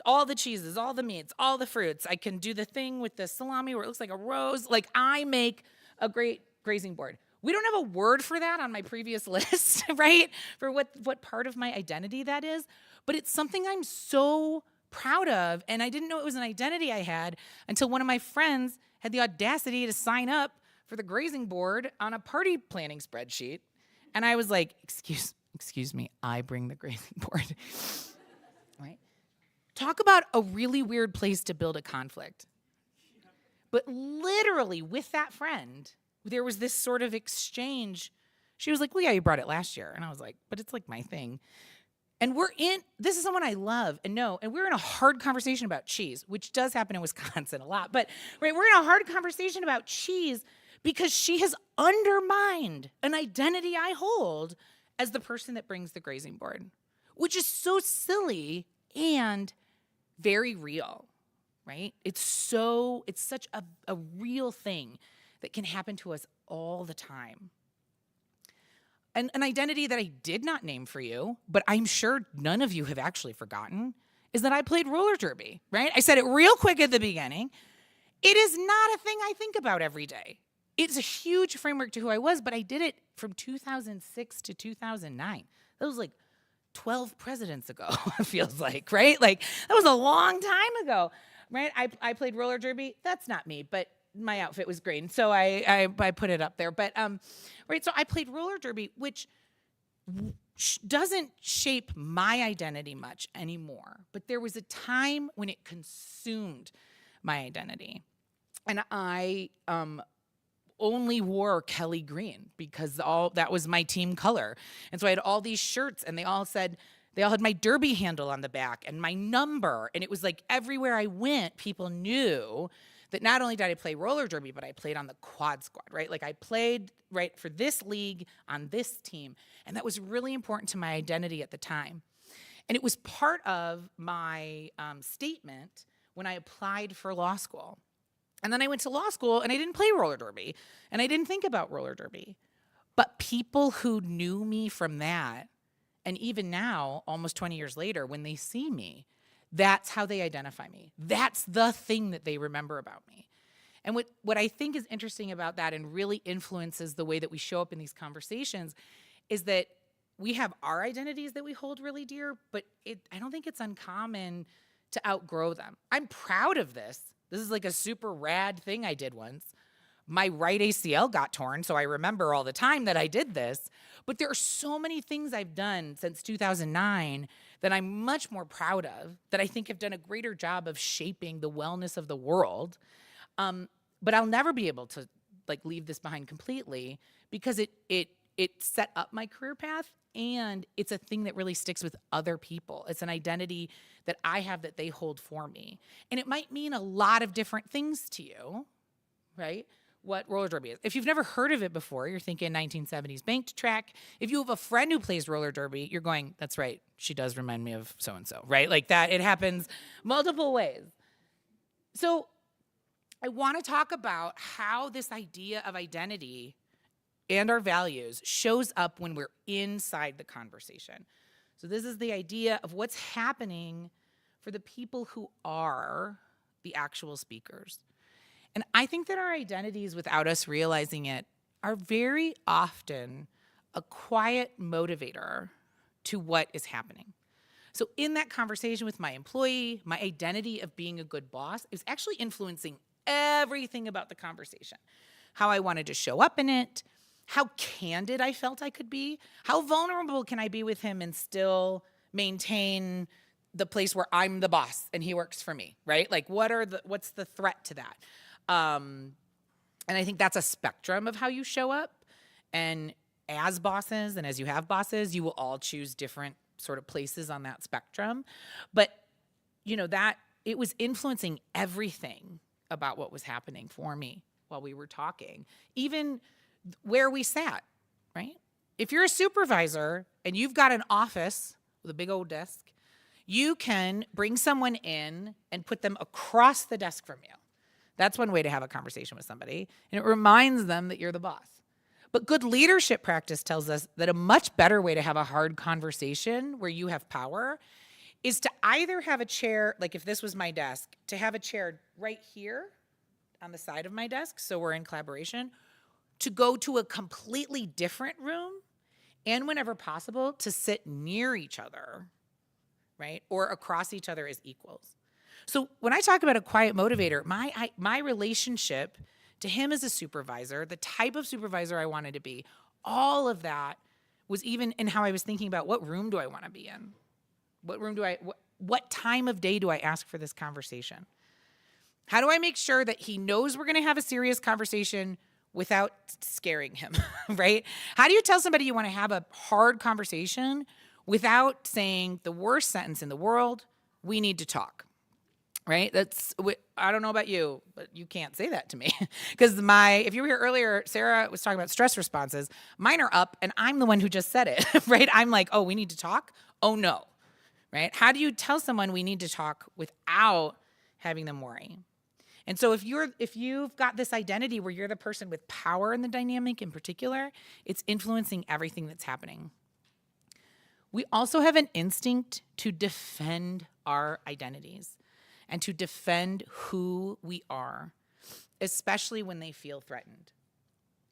all the cheeses, all the meats, all the fruits. I can do the thing with the salami where it looks like a rose. Like, I make a great grazing board. We don't have a word for that on my previous list, right? For what part of my identity that is. But it's something I'm so proud of. And I didn't know it was an identity I had until one of my friends had the audacity to sign up for the grazing board on a party planning spreadsheet. And I was like, excuse me, I bring the grazing board, right? Talk about a really weird place to build a conflict. But literally with that friend, there was this sort of exchange. She was like, well, yeah, you brought it last year. And I was like, but it's like my thing. And this is someone I love and know, and we're in a hard conversation about cheese, which does happen in Wisconsin a lot. But right, we're in a hard conversation about cheese because she has undermined an identity I hold as the person that brings the grazing board, which is so silly and very real, right? It's such a real thing that can happen to us all the time. And an identity that I did not name for you, but I'm sure none of you have actually forgotten, is that I played roller derby, right? I said it real quick at the beginning. It is not a thing I think about every day. It's a huge framework to who I was, but I did it from 2006 to 2009. That was like 12 presidents ago, it feels like, right? Like, that was a long time ago, right? I played roller derby. That's not me, but my outfit was green, so I put it up there. But right, so I played roller derby, which doesn't shape my identity much anymore. But there was a time when it consumed my identity, and I only wore Kelly green because that was my team color. And so I had all these shirts, and they all had my derby handle on the back and my number, and it was like everywhere I went, people knew that not only did I play roller derby, but I played on the quad squad, right? Like, I played, right, for this league on this team. And that was really important to my identity at the time. And it was part of my statement when I applied for law school. And then I went to law school, and I didn't play roller derby, and I didn't think about roller derby. But people who knew me from that, and even now, almost 20 years later, when they see me, that's how they identify me. That's the thing that they remember about me. And what I think is interesting about that and really influences the way that we show up in these conversations is that we have our identities that we hold really dear, but I don't think it's uncommon to outgrow them. I'm proud of this. This is like a super rad thing I did once. My right ACL got torn, so I remember all the time that I did this. But there are so many things I've done since 2009 that I'm much more proud of, that I think have done a greater job of shaping the wellness of the world. But I'll never be able to leave this behind completely because it set up my career path, and it's a thing that really sticks with other people. It's an identity that I have that they hold for me. And it might mean a lot of different things to you, right? What roller derby is. If you've never heard of it before, you're thinking 1970s banked track. If you have a friend who plays roller derby, you're going, that's right, she does remind me of so-and-so, right? Like that, it happens multiple ways. So I want to talk about how this idea of identity and our values shows up when we're inside the conversation. So this is the idea of what's happening for the people who are the actual speakers. And I think that our identities, without us realizing it, are very often a quiet motivator to what is happening. So in that conversation with my employee, my identity of being a good boss is actually influencing everything about the conversation. How I wanted to show up in it, how candid I felt I could be, how vulnerable can I be with him and still maintain the place where I'm the boss and he works for me, right? Like what's the threat to that? And I think that's a spectrum of how you show up. And as bosses and as you have bosses, you will all choose different sort of places on that spectrum. But, that it was influencing everything about what was happening for me while we were talking, even where we sat, right? If you're a supervisor and you've got an office with a big old desk, you can bring someone in and put them across the desk from you. That's one way to have a conversation with somebody, and it reminds them that you're the boss. But good leadership practice tells us that a much better way to have a hard conversation where you have power is to either have a chair, like if this was my desk, to have a chair right here on the side of my desk, so we're in collaboration, to go to a completely different room, and whenever possible, to sit near each other, right? Or across each other as equals. So when I talk about a quiet motivator, my relationship to him as a supervisor, the type of supervisor I wanted to be, all of that was even in how I was thinking about what room do I want to be in? What time of day do I ask for this conversation? How do I make sure that he knows we're going to have a serious conversation without scaring him, right? How do you tell somebody you want to have a hard conversation without saying the worst sentence in the world, we need to talk, right? I don't know about you, but you can't say that to me. Because if you were here earlier, Sara was talking about stress responses. Mine are up, and I'm the one who just said it, right? I'm like, oh, we need to talk? Oh, no, right? How do you tell someone we need to talk without having them worry? And so if you've got this identity where you're the person with power in the dynamic in particular, it's influencing everything that's happening. We also have an instinct to defend our identities and to defend who we are, especially when they feel threatened.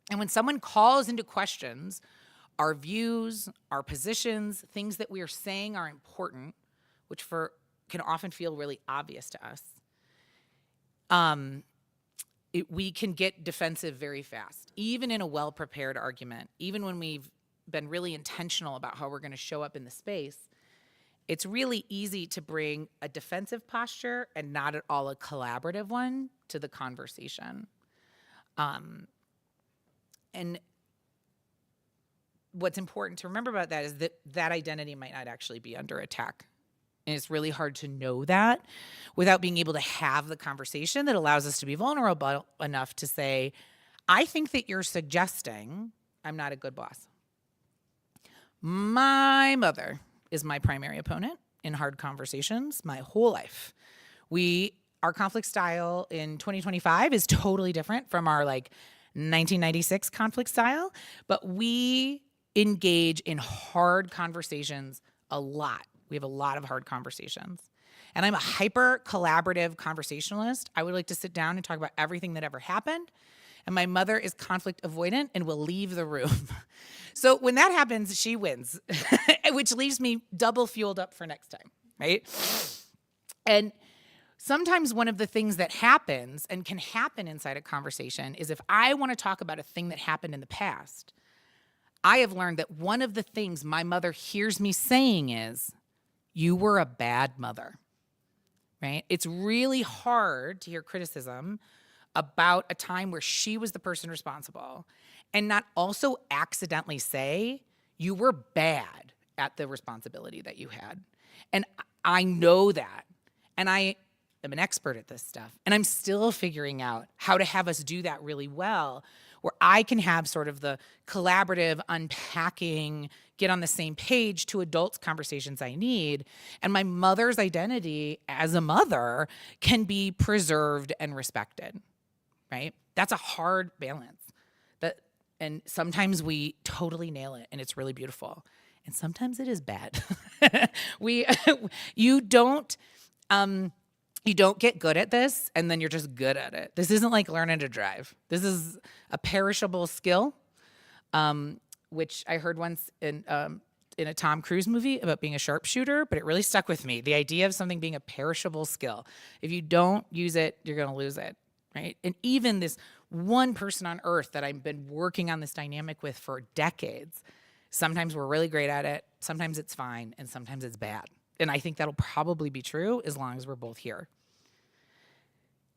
And when someone calls into questions our views, our positions, things that we are saying are important, which can often feel really obvious to us, we can get defensive very fast, even in a well-prepared argument, even when we've been really intentional about how we're going to show up in the space. It's really easy to bring a defensive posture and not at all a collaborative one to the conversation. And what's important to remember about that is that identity might not actually be under attack. And it's really hard to know that without being able to have the conversation that allows us to be vulnerable enough to say, I think that you're suggesting I'm not a good boss. My mother is my primary opponent in hard conversations my whole life. Our conflict style in 2025 is totally different from our 1996 conflict style, but we engage in hard conversations a lot. We have a lot of hard conversations. And I'm a hyper collaborative conversationalist. I would like to sit down and talk about everything that ever happened. And my mother is conflict avoidant and will leave the room. So when that happens, she wins, which leaves me double fueled up for next time, right? And sometimes one of the things that happens and can happen inside a conversation is if I want to talk about a thing that happened in the past, I have learned that one of the things my mother hears me saying is, you were a bad mother, right? It's really hard to hear criticism about a time where she was the person responsible and not also accidentally say, you were bad at the responsibility that you had. And I know that. And I am an expert at this stuff. And I'm still figuring out how to have us do that really well, where I can have sort of the collaborative unpacking, get on the same page to adults conversations I need. And my mother's identity as a mother can be preserved and respected, right? That's a hard balance. And sometimes we totally nail it and it's really beautiful. And sometimes it is bad. You don't get good at this and then you're just good at it. This isn't like learning to drive. This is a perishable skill, which I heard once in a Tom Cruise movie about being a sharpshooter, but it really stuck with me. The idea of something being a perishable skill. If you don't use it, you're going to lose it, right? And even this one person on earth that I've been working on this dynamic with for decades, sometimes we're really great at it, sometimes it's fine, and sometimes it's bad. and I think that'll probably be true as long as we're both here.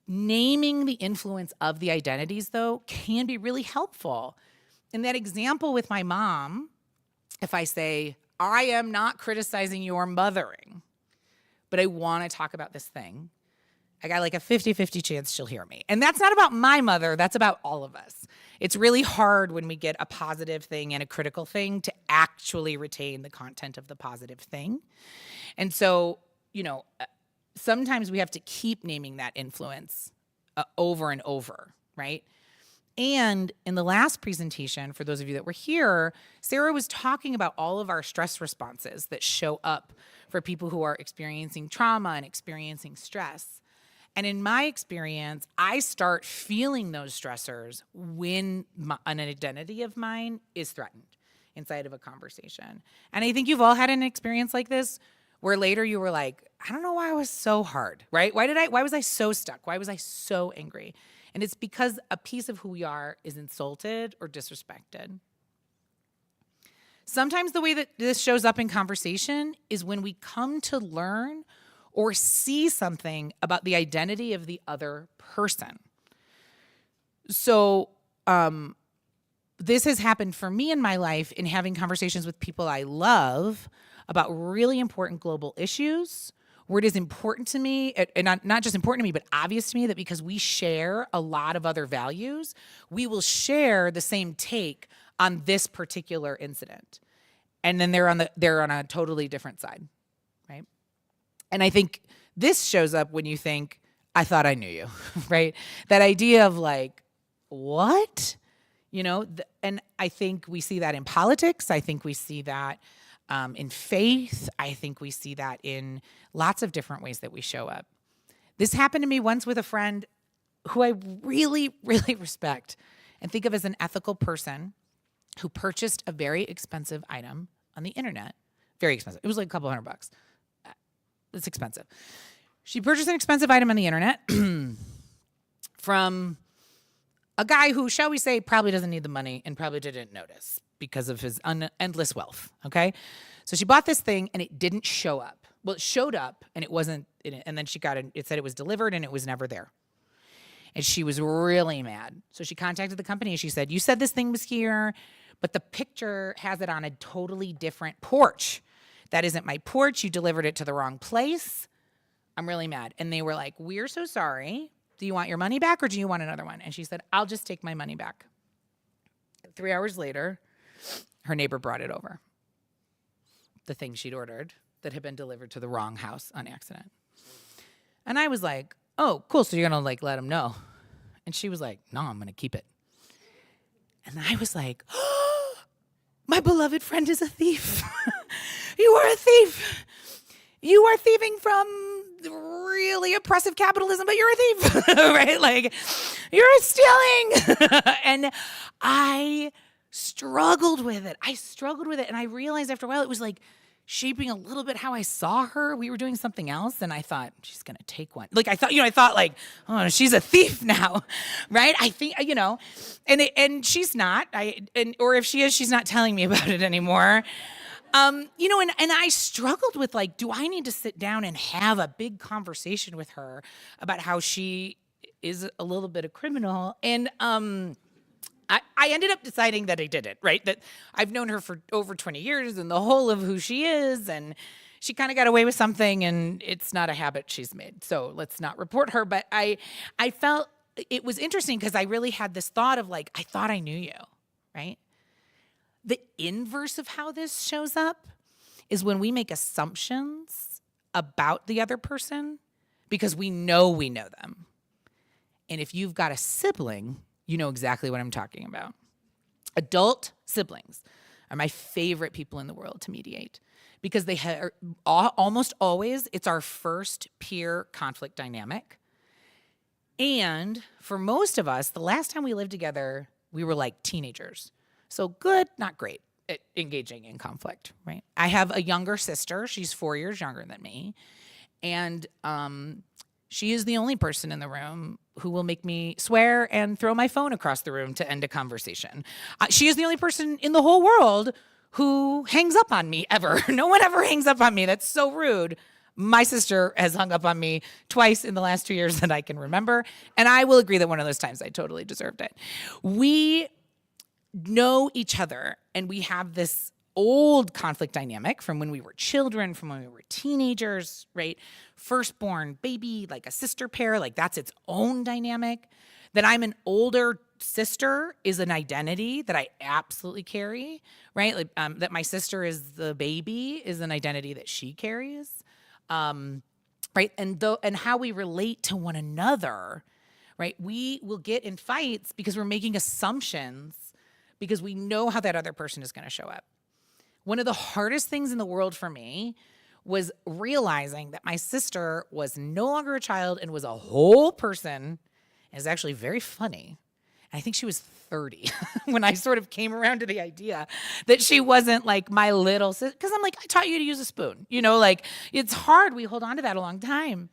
Naming the influence of the identities, though, can be really helpful. In that example with my mom, if I say, I am not criticizing your mothering, but I want to talk about this thing, I got like a 50-50 chance she'll hear me. And that's not about my mother, that's about all of us. It's really hard when we get a positive thing and a critical thing to actually retain the content of the positive thing. And so, sometimes we have to keep naming that influence over and over, right? And in the last presentation, for those of you that were here, Sara was talking about all of our stress responses that show up for people who are experiencing trauma and experiencing stress. And in my experience, I start feeling those stressors when an identity of mine is threatened inside of a conversation. And I think you've all had an experience like this where later you were like, I don't know why I was so hard, right? Why was I so stuck? Why was I so angry? And it's because a piece of who we are is insulted or disrespected. Sometimes the way that this shows up in conversation is when we come to learn or see something about the identity of the other person. So this has happened for me in my life in having conversations with people I love about really important global issues, where it is important to me, and not just important to me, but obvious to me that because we share a lot of other values, we will share the same take on this particular incident. And then they're on a totally different side, right? And I think this shows up when you think, I thought I knew you, right? That idea of like, what? And I think we see that in politics. I think we see that in faith. I think we see that in lots of different ways that we show up. This happened to me once with a friend who I really, really respect and think of as an ethical person who purchased a very expensive item on the internet. Very expensive. It was like a couple $100. It's expensive. She purchased an expensive item on the internet from a guy who, shall we say, probably doesn't need the money and probably didn't notice because of his endless wealth, okay? So she bought this thing and it didn't show up. Well, it showed up and it wasn't in it. And then she got it. It said it was delivered and it was never there. And she was really mad. So she contacted the company and she said, you said this thing was here, but the picture has it on a totally different porch. That isn't my porch. You delivered it to the wrong place. I'm really mad. And they were like, we're so sorry. Do you want your money back or do you want another one? And she said, I'll just take my money back. 3 hours later, her neighbor brought it over. The thing she'd ordered that had been delivered to the wrong house on accident. And I was like, oh, cool. So you're going to like let him know. And she was like, no, I'm going to keep it. And I was like, oh, my beloved friend is a thief. You are a thief. You are thieving from really oppressive capitalism, but you're a thief, right? Like, you're stealing. And I struggled with it. And I realized after a while it was like shaping a little bit how I saw her. We were doing something else, and I thought, she's going to take one. Like, I thought like, oh, she's a thief now, right? I think, and she's not. Or if she is, she's not telling me about it anymore. And I struggled with like, do I need to sit down and have a big conversation with her about how she is a little bit of criminal? And I ended up deciding that I didn't, right? That I've known her for over 20 years and the whole of who she is, and she kind of got away with something, and it's not a habit she's made. So let's not report her. But I felt it was interesting because I really had this thought of like, I thought I knew you, right? The inverse of how this shows up is when we make assumptions about the other person because we know them. And if you've got a sibling, you know exactly what I'm talking about. Adult siblings are my favorite people in the world to mediate because they are almost always, it's our first peer conflict dynamic. And for most of us, the last time we lived together, we were like teenagers. So good, not great at engaging in conflict, right? I have a younger sister. She's 4 years younger than me. And she is the only person in the room who will make me swear and throw my phone across the room to end a conversation. She is the only person in the whole world who hangs up on me ever. No one ever hangs up on me. That's so rude. My sister has hung up on me twice in the last 2 years that I can remember. And I will agree that one of those times I totally deserved it. We know each other, and we have this old conflict dynamic from when we were children, from when we were teenagers, right? Firstborn baby, like a sister pair, like that's its own dynamic. That I'm an older sister is an identity that I absolutely carry, right? Like, that my sister is the baby is an identity that she carries. Right? And how we relate to one another, right? We will get in fights because we're making assumptions because we know how that other person is going to show up. One of the hardest things in the world for me was realizing that my sister was no longer a child and was a whole person. And is actually very funny. I think she was 30 when I sort of came around to the idea that she wasn't like my little sister. Because I'm like, I taught you to use a spoon. Like it's hard. We hold on to that a long time.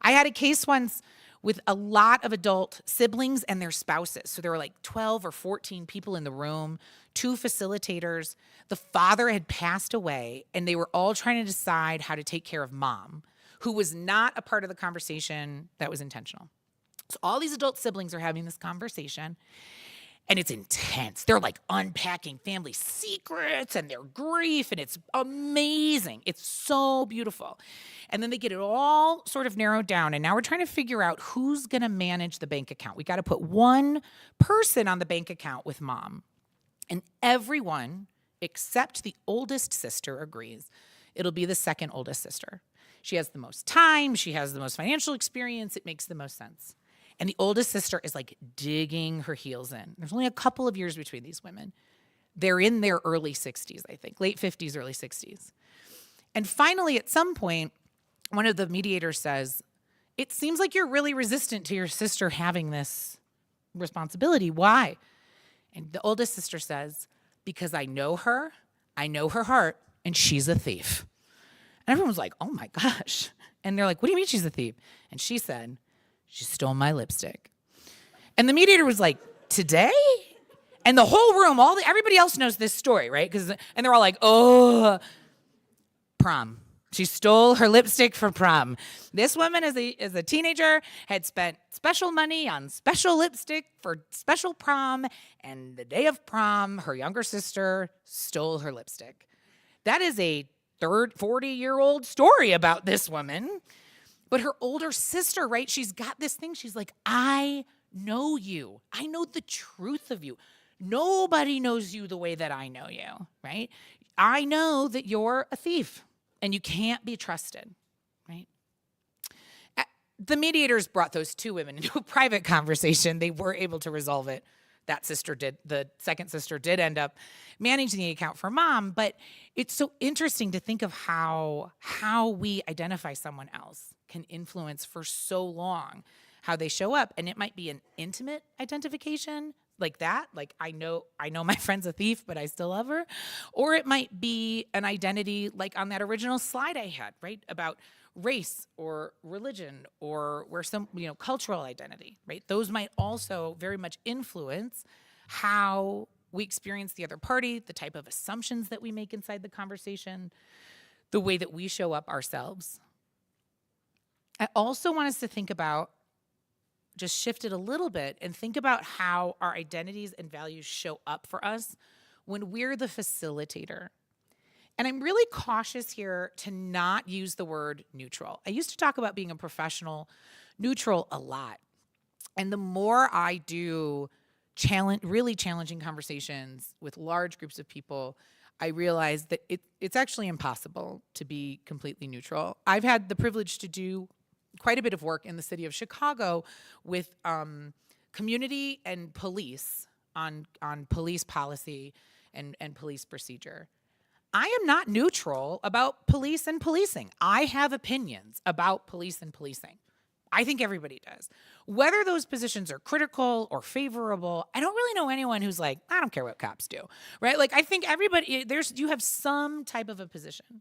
I had a case once with a lot of adult siblings and their spouses. So there were like 12 or 14 people in the room, 2 facilitators. The father had passed away, and they were all trying to decide how to take care of mom, who was not a part of the conversation that was intentional. So all these adult siblings are having this conversation, and it's intense. They're like unpacking family secrets and their grief, and it's amazing. It's so beautiful. And then they get it all sort of narrowed down, and now we're trying to figure out who's going to manage the bank account. We got to put one person on the bank account with mom, and everyone except the oldest sister agrees it'll be the second oldest sister. She has the most time. She has the most financial experience. It makes the most sense. And the oldest sister is like digging her heels in. There's only a couple of years between these women. They're in their early 60s, I think, late 50s, early 60s. And finally, at some point, one of the mediators says, it seems like you're really resistant to your sister having this responsibility. Why? And the oldest sister says, because I know her heart, and she's a thief. And everyone's like, oh my gosh. And they're like, what do you mean she's a thief? And she said, she stole my lipstick. And the mediator was like, today? And the whole room, everybody else knows this story, right? And they're all like, oh, prom. She stole her lipstick for prom. This woman, as a teenager, had spent special money on special lipstick for special prom. And the day of prom, her younger sister stole her lipstick. That is a 40-year-old story about this woman. But her older sister, right, she's got this thing. She's like, I know you. I know the truth of you. Nobody knows you the way that I know you, right? I know that you're a thief and you can't be trusted, right? The mediators brought those 2 women into a private conversation. They were able to resolve it. That sister did. The second sister did end up managing the account for mom. But it's so interesting to think of how we identify someone else can influence for so long how they show up. And it might be an intimate identification like that. Like, I know my friend's a thief, but I still love her. Or it might be an identity like on that original slide I had, right? About race or religion or where some, cultural identity, right? Those might also very much influence how we experience the other party, the type of assumptions that we make inside the conversation, the way that we show up ourselves. I also want us to think about, just shift it a little bit and think about how our identities and values show up for us when we're the facilitator. And I'm really cautious here to not use the word neutral. I used to talk about being a professional neutral a lot. And the more I do really challenging conversations with large groups of people, I realize that it's actually impossible to be completely neutral. I've had the privilege to do quite a bit of work in the city of Chicago with community and police on police policy and police procedure. I am not neutral about police and policing. I have opinions about police and policing. I think everybody does. Whether those positions are critical or favorable, I don't really know anyone who's like, I don't care what cops do, right? Like, I think everybody, you have some type of a position.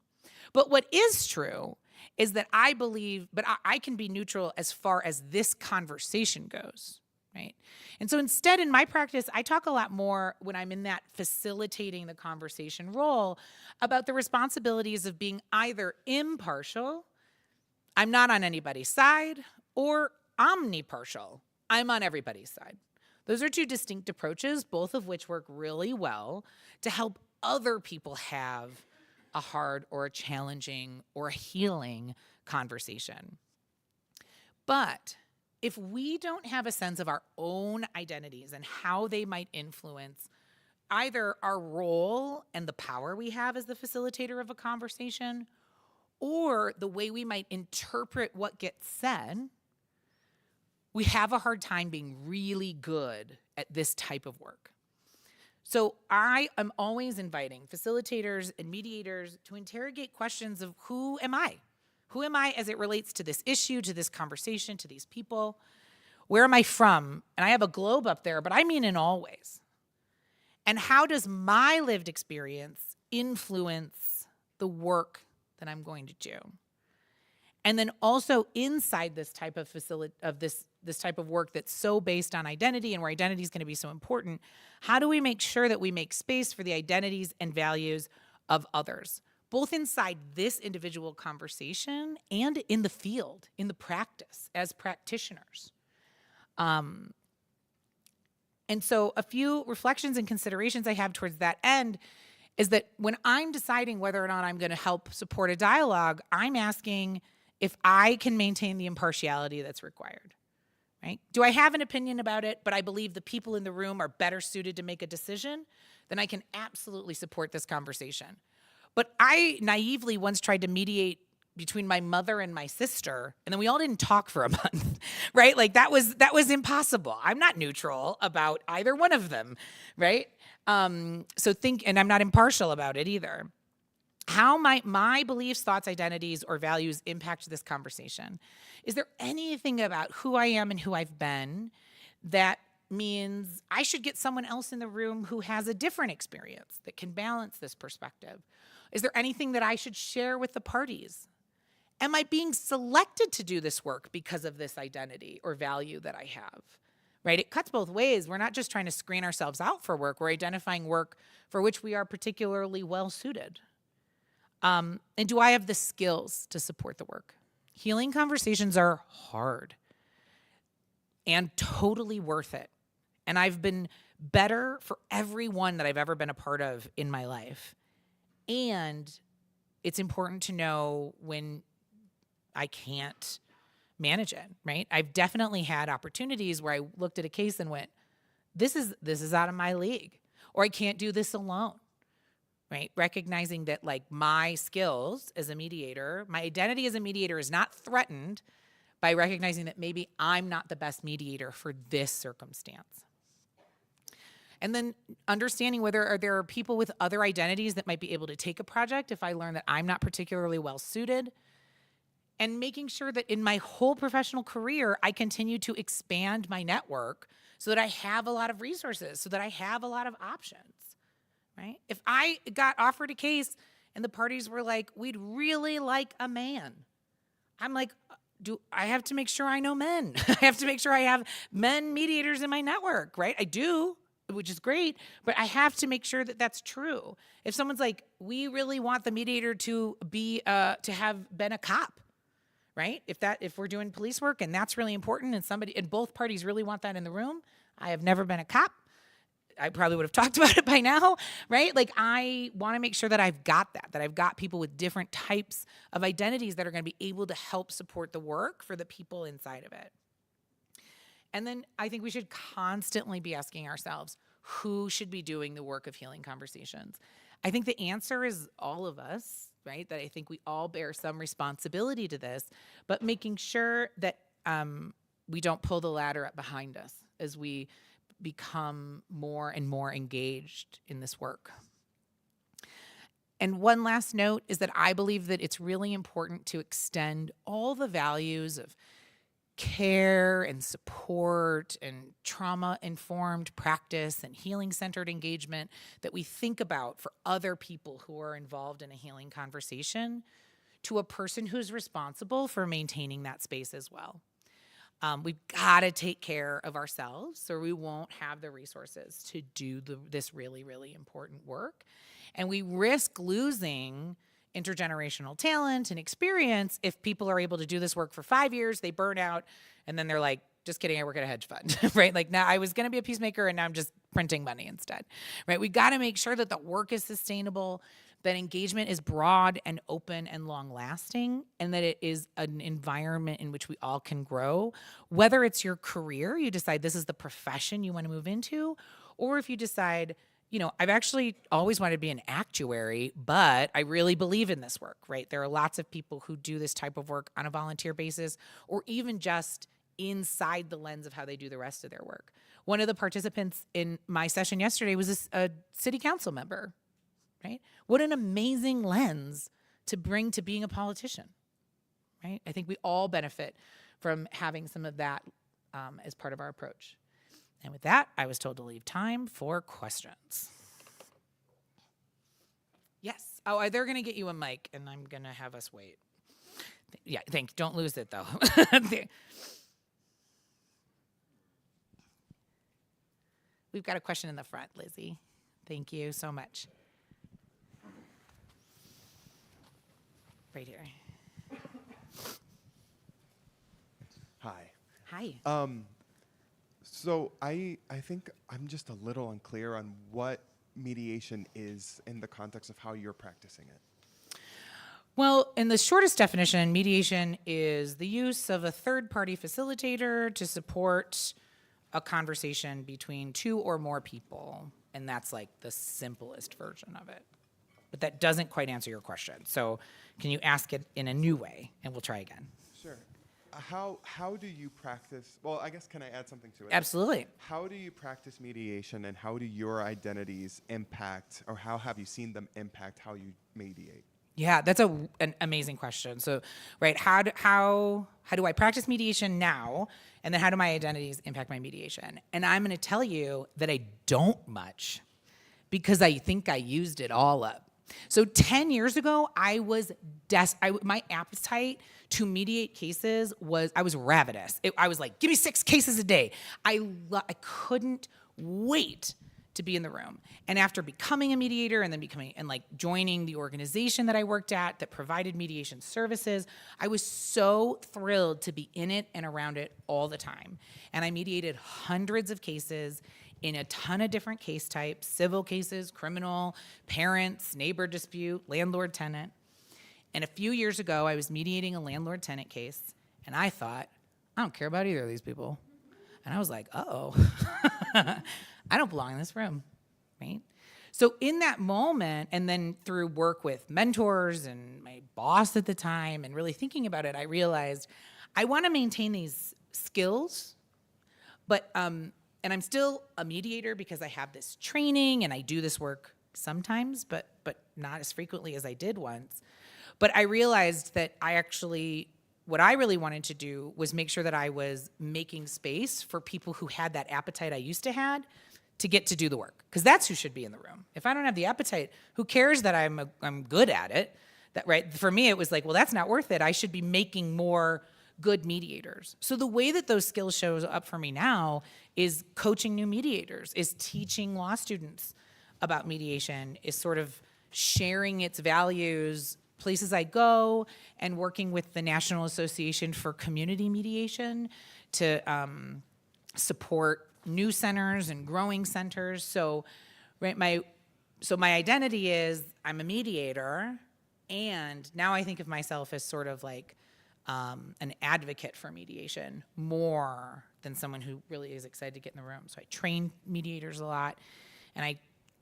But what is true is that I believe, but I can be neutral as far as this conversation goes, right? And so instead, in my practice, I talk a lot more when I'm in that facilitating the conversation role about the responsibilities of being either impartial, I'm not on anybody's side, or omnipartial, I'm on everybody's side. Those are two distinct approaches, both of which work really well to help other people have a hard or a challenging or a healing conversation. But if we don't have a sense of our own identities and how they might influence either our role and the power we have as the facilitator of a conversation, or the way we might interpret what gets said, we have a hard time being really good at this type of work. So I am always inviting facilitators and mediators to interrogate questions of who am I? Who am I as it relates to this issue, to this conversation, to these people? Where am I from? And I have a globe up there, but I mean in all ways. And how does my lived experience influence the work that I'm going to do? And then also inside this type of this type of work that's so based on identity and where identity is going to be so important, how do we make sure that we make space for the identities and values of others, both inside this individual conversation and in the field, in the practice as practitioners? And so a few reflections and considerations I have towards that end is that when I'm deciding whether or not I'm going to help support a dialogue, I'm asking if I can maintain the impartiality that's required, right? Do I have an opinion about it, but I believe the people in the room are better suited to make a decision? Then I can absolutely support this conversation. But I naively once tried to mediate between my mother and my sister, and then we all didn't talk for a month, right? Like that was impossible. I'm not neutral about either one of them, right? And I'm not impartial about it either. How might my beliefs, thoughts, identities, or values impact this conversation? Is there anything about who I am and who I've been that means I should get someone else in the room who has a different experience that can balance this perspective? Is there anything that I should share with the parties? Am I being selected to do this work because of this identity or value that I have? Right? It cuts both ways. We're not just trying to screen ourselves out for work. We're identifying work for which we are particularly well suited. And do I have the skills to support the work? Healing conversations are hard and totally worth it. And I've been better for every one that I've ever been a part of in my life. And it's important to know when I can't manage it, right? I've definitely had opportunities where I looked at a case and went, this is out of my league, or I can't do this alone. Right? Recognizing that like my skills as a mediator, my identity as a mediator is not threatened by recognizing that maybe I'm not the best mediator for this circumstance. And then understanding whether there are people with other identities that might be able to take a project if I learn that I'm not particularly well suited. And making sure that in my whole professional career, I continue to expand my network so that I have a lot of resources, so that I have a lot of options. Right? If I got offered a case and the parties were like, we'd really like a man, I'm like, I have to make sure I know men. I have to make sure I have men mediators in my network, right? I do, which is great, but I have to make sure that that's true. If someone's like, we really want the mediator to be, to have been a cop, right? If we're doing police work and that's really important and both parties really want that in the room, I have never been a cop. I probably would have talked about it by now, right? Like I want to make sure that I've got that I've got people with different types of identities that are going to be able to help support the work for the people inside of it. And then I think we should constantly be asking ourselves, who should be doing the work of healing conversations? I think the answer is all of us, right? That I think we all bear some responsibility to this, but making sure that we don't pull the ladder up behind us as we become more and more engaged in this work. And one last note is that I believe that it's really important to extend all the values of care and support and trauma-informed practice and healing-centered engagement that we think about for other people who are involved in a healing conversation to a person who's responsible for maintaining that space as well. We've got to take care of ourselves, or we won't have the resources to do this really, really important work. And we risk losing intergenerational talent and experience if people are able to do this work for 5 years, they burn out, and then they're like, just kidding, I work at a hedge fund, right? Like, now I was going to be a peacemaker, and now I'm just printing money instead, right? We got to make sure that the work is sustainable, that engagement is broad and open and long-lasting, and that it is an environment in which we all can grow. Whether it's your career, you decide this is the profession you want to move into, or if you decide, you know, I've actually always wanted to be an actuary, but I really believe in this work, right? There are lots of people who do this type of work on a volunteer basis, or even just inside the lens of how they do the rest of their work. One of the participants in my session yesterday was a city council member, right? What an amazing lens to bring to being a politician, right? I think we all benefit from having some of that as part of our approach. And with that, I was told to leave time for questions. Yes. Oh, they're going to get you a mic, and I'm going to have us wait. Yeah, don't lose it, though. We've got a question in the front, Lizzie. Thank you so much. Right here. Hi. Hi. So I think I'm just a little unclear on what mediation is in the context of how you're practicing it. Well, in the shortest definition, mediation is the use of a third-party facilitator to support a conversation between two or more people, and that's like the simplest version of it. But that doesn't quite answer your question. So can you ask it in a new way, and we'll try again. Sure. How do you practice? Well, I guess, can I add something to it? Absolutely. How do you practice mediation, and how do your identities impact, or how have you seen them impact how you mediate? Yeah, that's an amazing question. So, right, how do I practice mediation now, and then how do my identities impact my mediation? And I'm going to tell you that I don't much, because I think I used it all up. So 10 years ago, I was my appetite to mediate cases I was ravenous. I was like, give me 6 cases a day. I couldn't wait to be in the room. And after becoming a mediator and then joining the organization that I worked at that provided mediation services, I was so thrilled to be in it and around it all the time. And I mediated hundreds of cases in a ton of different case types: civil cases, criminal, parents, neighbor dispute, landlord-tenant. And a few years ago, I was mediating a landlord-tenant case, and I thought, I don't care about either of these people. And I was like, uh-oh, I don't belong in this room, right? So in that moment, and then through work with mentors and my boss at the time, and really thinking about it, I realized I want to maintain these skills, but and I'm still a mediator because I have this training and I do this work sometimes, but not as frequently as I did once. But I realized that what I really wanted to do was make sure that I was making space for people who had that appetite I used to had to get to do the work, because that's who should be in the room. If I don't have the appetite, who cares that I'm good at it? That, right? For me, it was like, well, that's not worth it. I should be making more good mediators. So the way that those skills shows up for me now is coaching new mediators, is teaching law students about mediation, is sort of sharing its values places I go, and working with the National Association for Community Mediation to support new centers and growing centers. So, right, my identity is I'm a mediator, and now I think of myself as sort of like an advocate for mediation more than someone who really is excited to get in the room. So I train mediators a lot, and I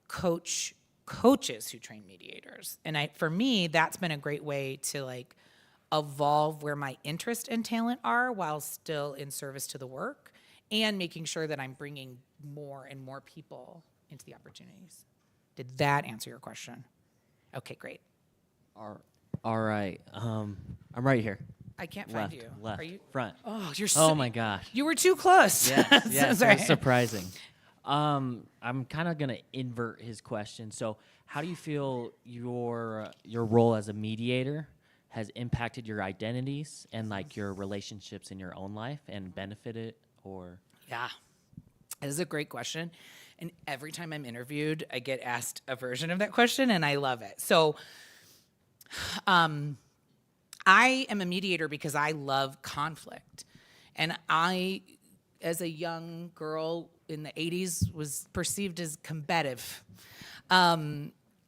coach coaches who train mediators. And for me, that's been a great way to like evolve where my interest and talent are while still in service to the work, and making sure that I'm bringing more and more people into the opportunities. Did that answer your question? Okay, great. All right. I'm right here. I can't find you. Left. Are you front? Oh, you're Oh my gosh. You were too close. Yes, yes, Sorry. that's surprising. I'm kind of gonna invert his question. So, how do you feel your role as a mediator has impacted your identities and like your relationships in your own life and benefited or? Yeah, this is a great question. And every time I'm interviewed, I get asked a version of that question, and I love it. So I am a mediator because I love conflict. And I, as a young girl in the 80s, was perceived as combative.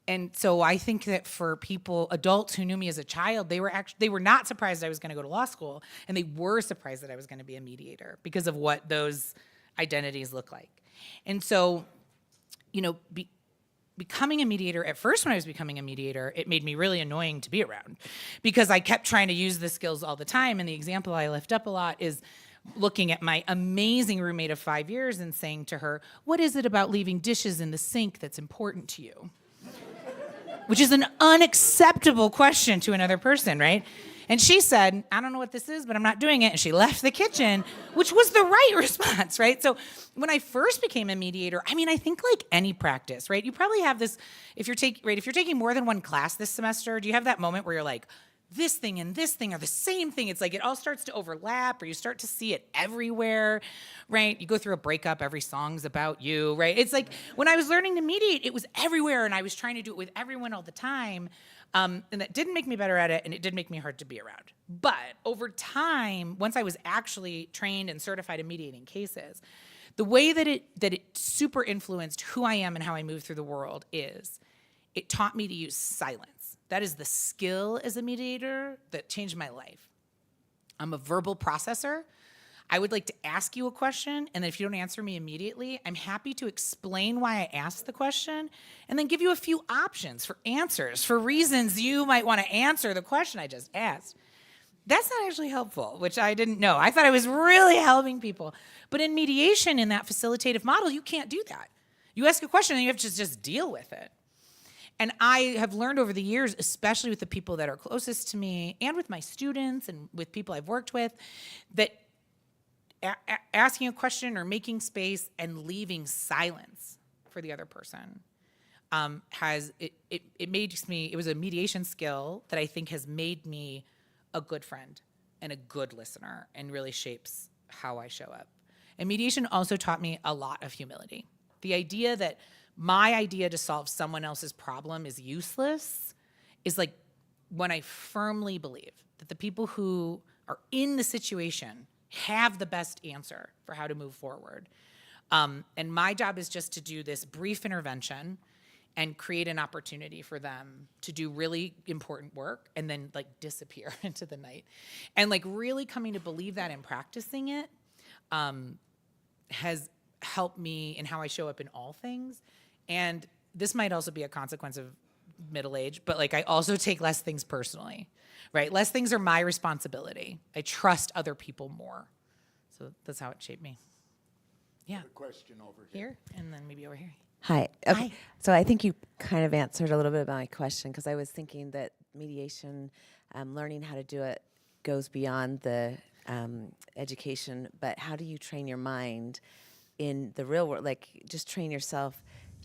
And so I think that for people, adults who knew me as a child, they were not surprised I was going to go to law school, and they were surprised that I was going to be a mediator because of what those identities look like. And so, you know, becoming a mediator, at first when I was becoming a mediator, it made me really annoying to be around because I kept trying to use the skills all the time. And the example I lift up a lot is looking at my amazing roommate of 5 years and saying to her, "What is it about leaving dishes in the sink that's important to you?" Which is an unacceptable question to another person, right? And she said, "I don't know what this is, but I'm not doing it." And she left the kitchen, which was the right response, right? So when I first became a mediator, I mean, I think like any practice, right? You probably have this, if you're taking more than one class this semester, do you have that moment where you're like, this thing and this thing are the same thing? It's like it all starts to overlap, or you start to see it everywhere, right? You go through a breakup, every song's about you, right? It's like when I was learning to mediate, it was everywhere, and I was trying to do it with everyone all the time. And that didn't make me better at it, and it did make me hard to be around. But over time, once I was actually trained and certified in mediating cases, the way that it super influenced who I am and how I move through the world is it taught me to use silence. That is the skill as a mediator that changed my life. I'm a verbal processor. I would like to ask you a question, and then if you don't answer me immediately, I'm happy to explain why I asked the question and then give you a few options for answers, for reasons you might want to answer the question I just asked. That's not actually helpful, which I didn't know. I thought I was really helping people. But in mediation, in that facilitative model, you can't do that. You ask a question and you have to just deal with it. And I have learned over the years, especially with the people that are closest to me and with my students and with people I've worked with, that asking a question or making space and leaving silence for the other person it was a mediation skill that I think has made me a good friend and a good listener and really shapes how I show up. And mediation also taught me a lot of humility. The idea that my idea to solve someone else's problem is useless is like when I firmly believe that the people who are in the situation have the best answer for how to move forward. And my job is just to do this brief intervention and create an opportunity for them to do really important work and then like disappear into the night. And like really coming to believe that and practicing it has helped me in how I show up in all things. And this might also be a consequence of middle age, but like I also take less things personally, right? Less things are my responsibility. I trust other people more. So that's how it shaped me. Yeah. A question over here. Here, and then maybe over here. Hi. Okay. Hi. So I think you kind of answered a little bit of my question because I was thinking that mediation, learning how to do it goes beyond the education, but how do you train your mind in the real world? Like just train yourself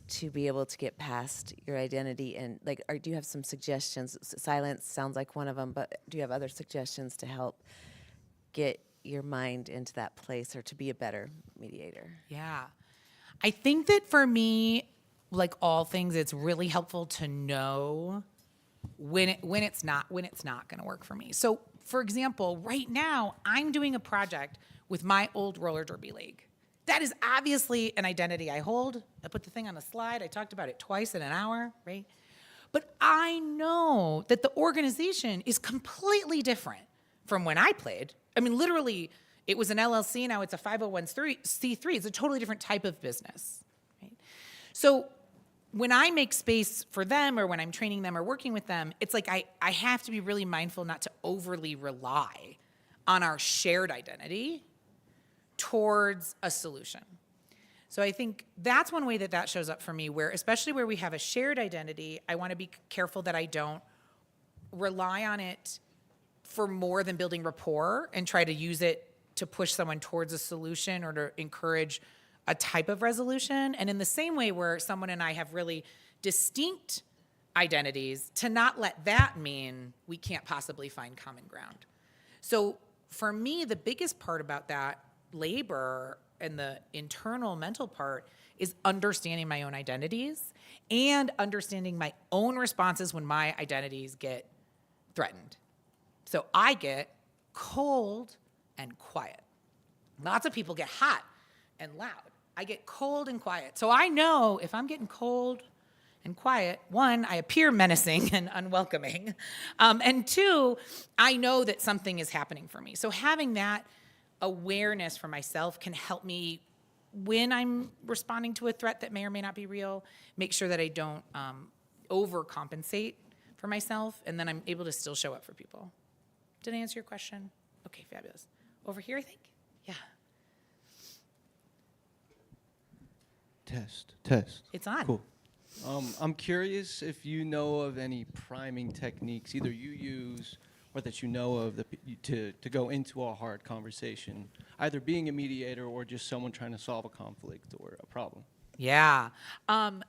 to be able to get past your identity and like, do you have some suggestions? Silence sounds like one of them, but do you have other suggestions to help get your mind into that place or to be a better mediator? Yeah. I think that for me, like all things, it's really helpful to know when it's not going to work for me. So, for example, right now I'm doing a project with my old roller derby league. That is obviously an identity I hold. I put the thing on the slide. I talked about it twice in an hour, right? But I know that the organization is completely different from when I played. I mean, literally, it was an LLC, now it's a 501c3. It's a totally different type of business, right? So when I make space for them or when I'm training them or working with them, it's like I have to be really mindful not to overly rely on our shared identity towards a solution. So I think that's one way that shows up for me, where especially where we have a shared identity, I want to be careful that I don't rely on it for more than building rapport and try to use it to push someone towards a solution or to encourage a type of resolution. And in the same way where someone and I have really distinct identities, to not let that mean we can't possibly find common ground. So for me, the biggest part about that labor and the internal mental part is understanding my own identities and understanding my own responses when my identities get threatened. So I get cold and quiet. Lots of people get hot and loud. I get cold and quiet. So I know if I'm getting cold and quiet, one, I appear menacing and unwelcoming. And two, I know that something is happening for me. So having that awareness for myself can help me when I'm responding to a threat that may or may not be real, make sure that I don't overcompensate for myself, and then I'm able to still show up for people. Did I answer your question? Okay, fabulous. Over here, I think? Yeah. Test. It's on. Cool. I'm curious if you know of any priming techniques either you use or that you know of to go into a hard conversation, either being a mediator or just someone trying to solve a conflict or a problem. Yeah,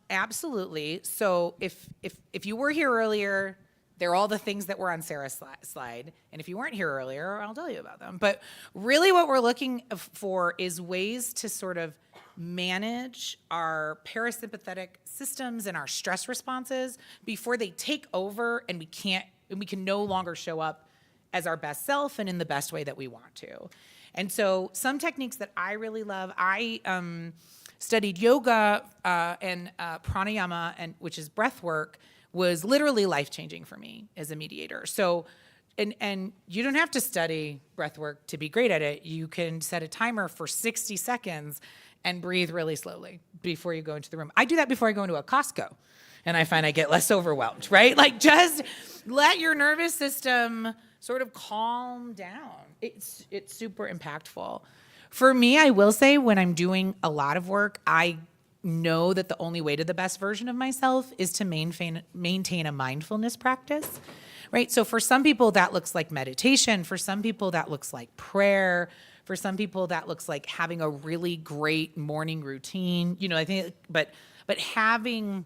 absolutely. So if you were here earlier, they're all the things that were on Sara's slide. And if you weren't here earlier, I'll tell you about them. But really what we're looking for is ways to sort of manage our parasympathetic systems and our stress responses before they take over and we can no longer show up as our best self and in the best way that we want to. And so some techniques that I really love, I studied yoga and pranayama, which is breath work, was literally life-changing for me as a mediator. So, and you don't have to study breath work to be great at it. You can set a timer for 60 seconds and breathe really slowly before you go into the room. I do that before I go into a Costco, and I find I get less overwhelmed, right? Like, just let your nervous system sort of calm down. It's super impactful. For me, I will say when I'm doing a lot of work, I know that the only way to the best version of myself is to maintain a mindfulness practice, right? So for some people, that looks like meditation. For some people, that looks like prayer. For some people, that looks like having a really great morning routine. You know, I think, but having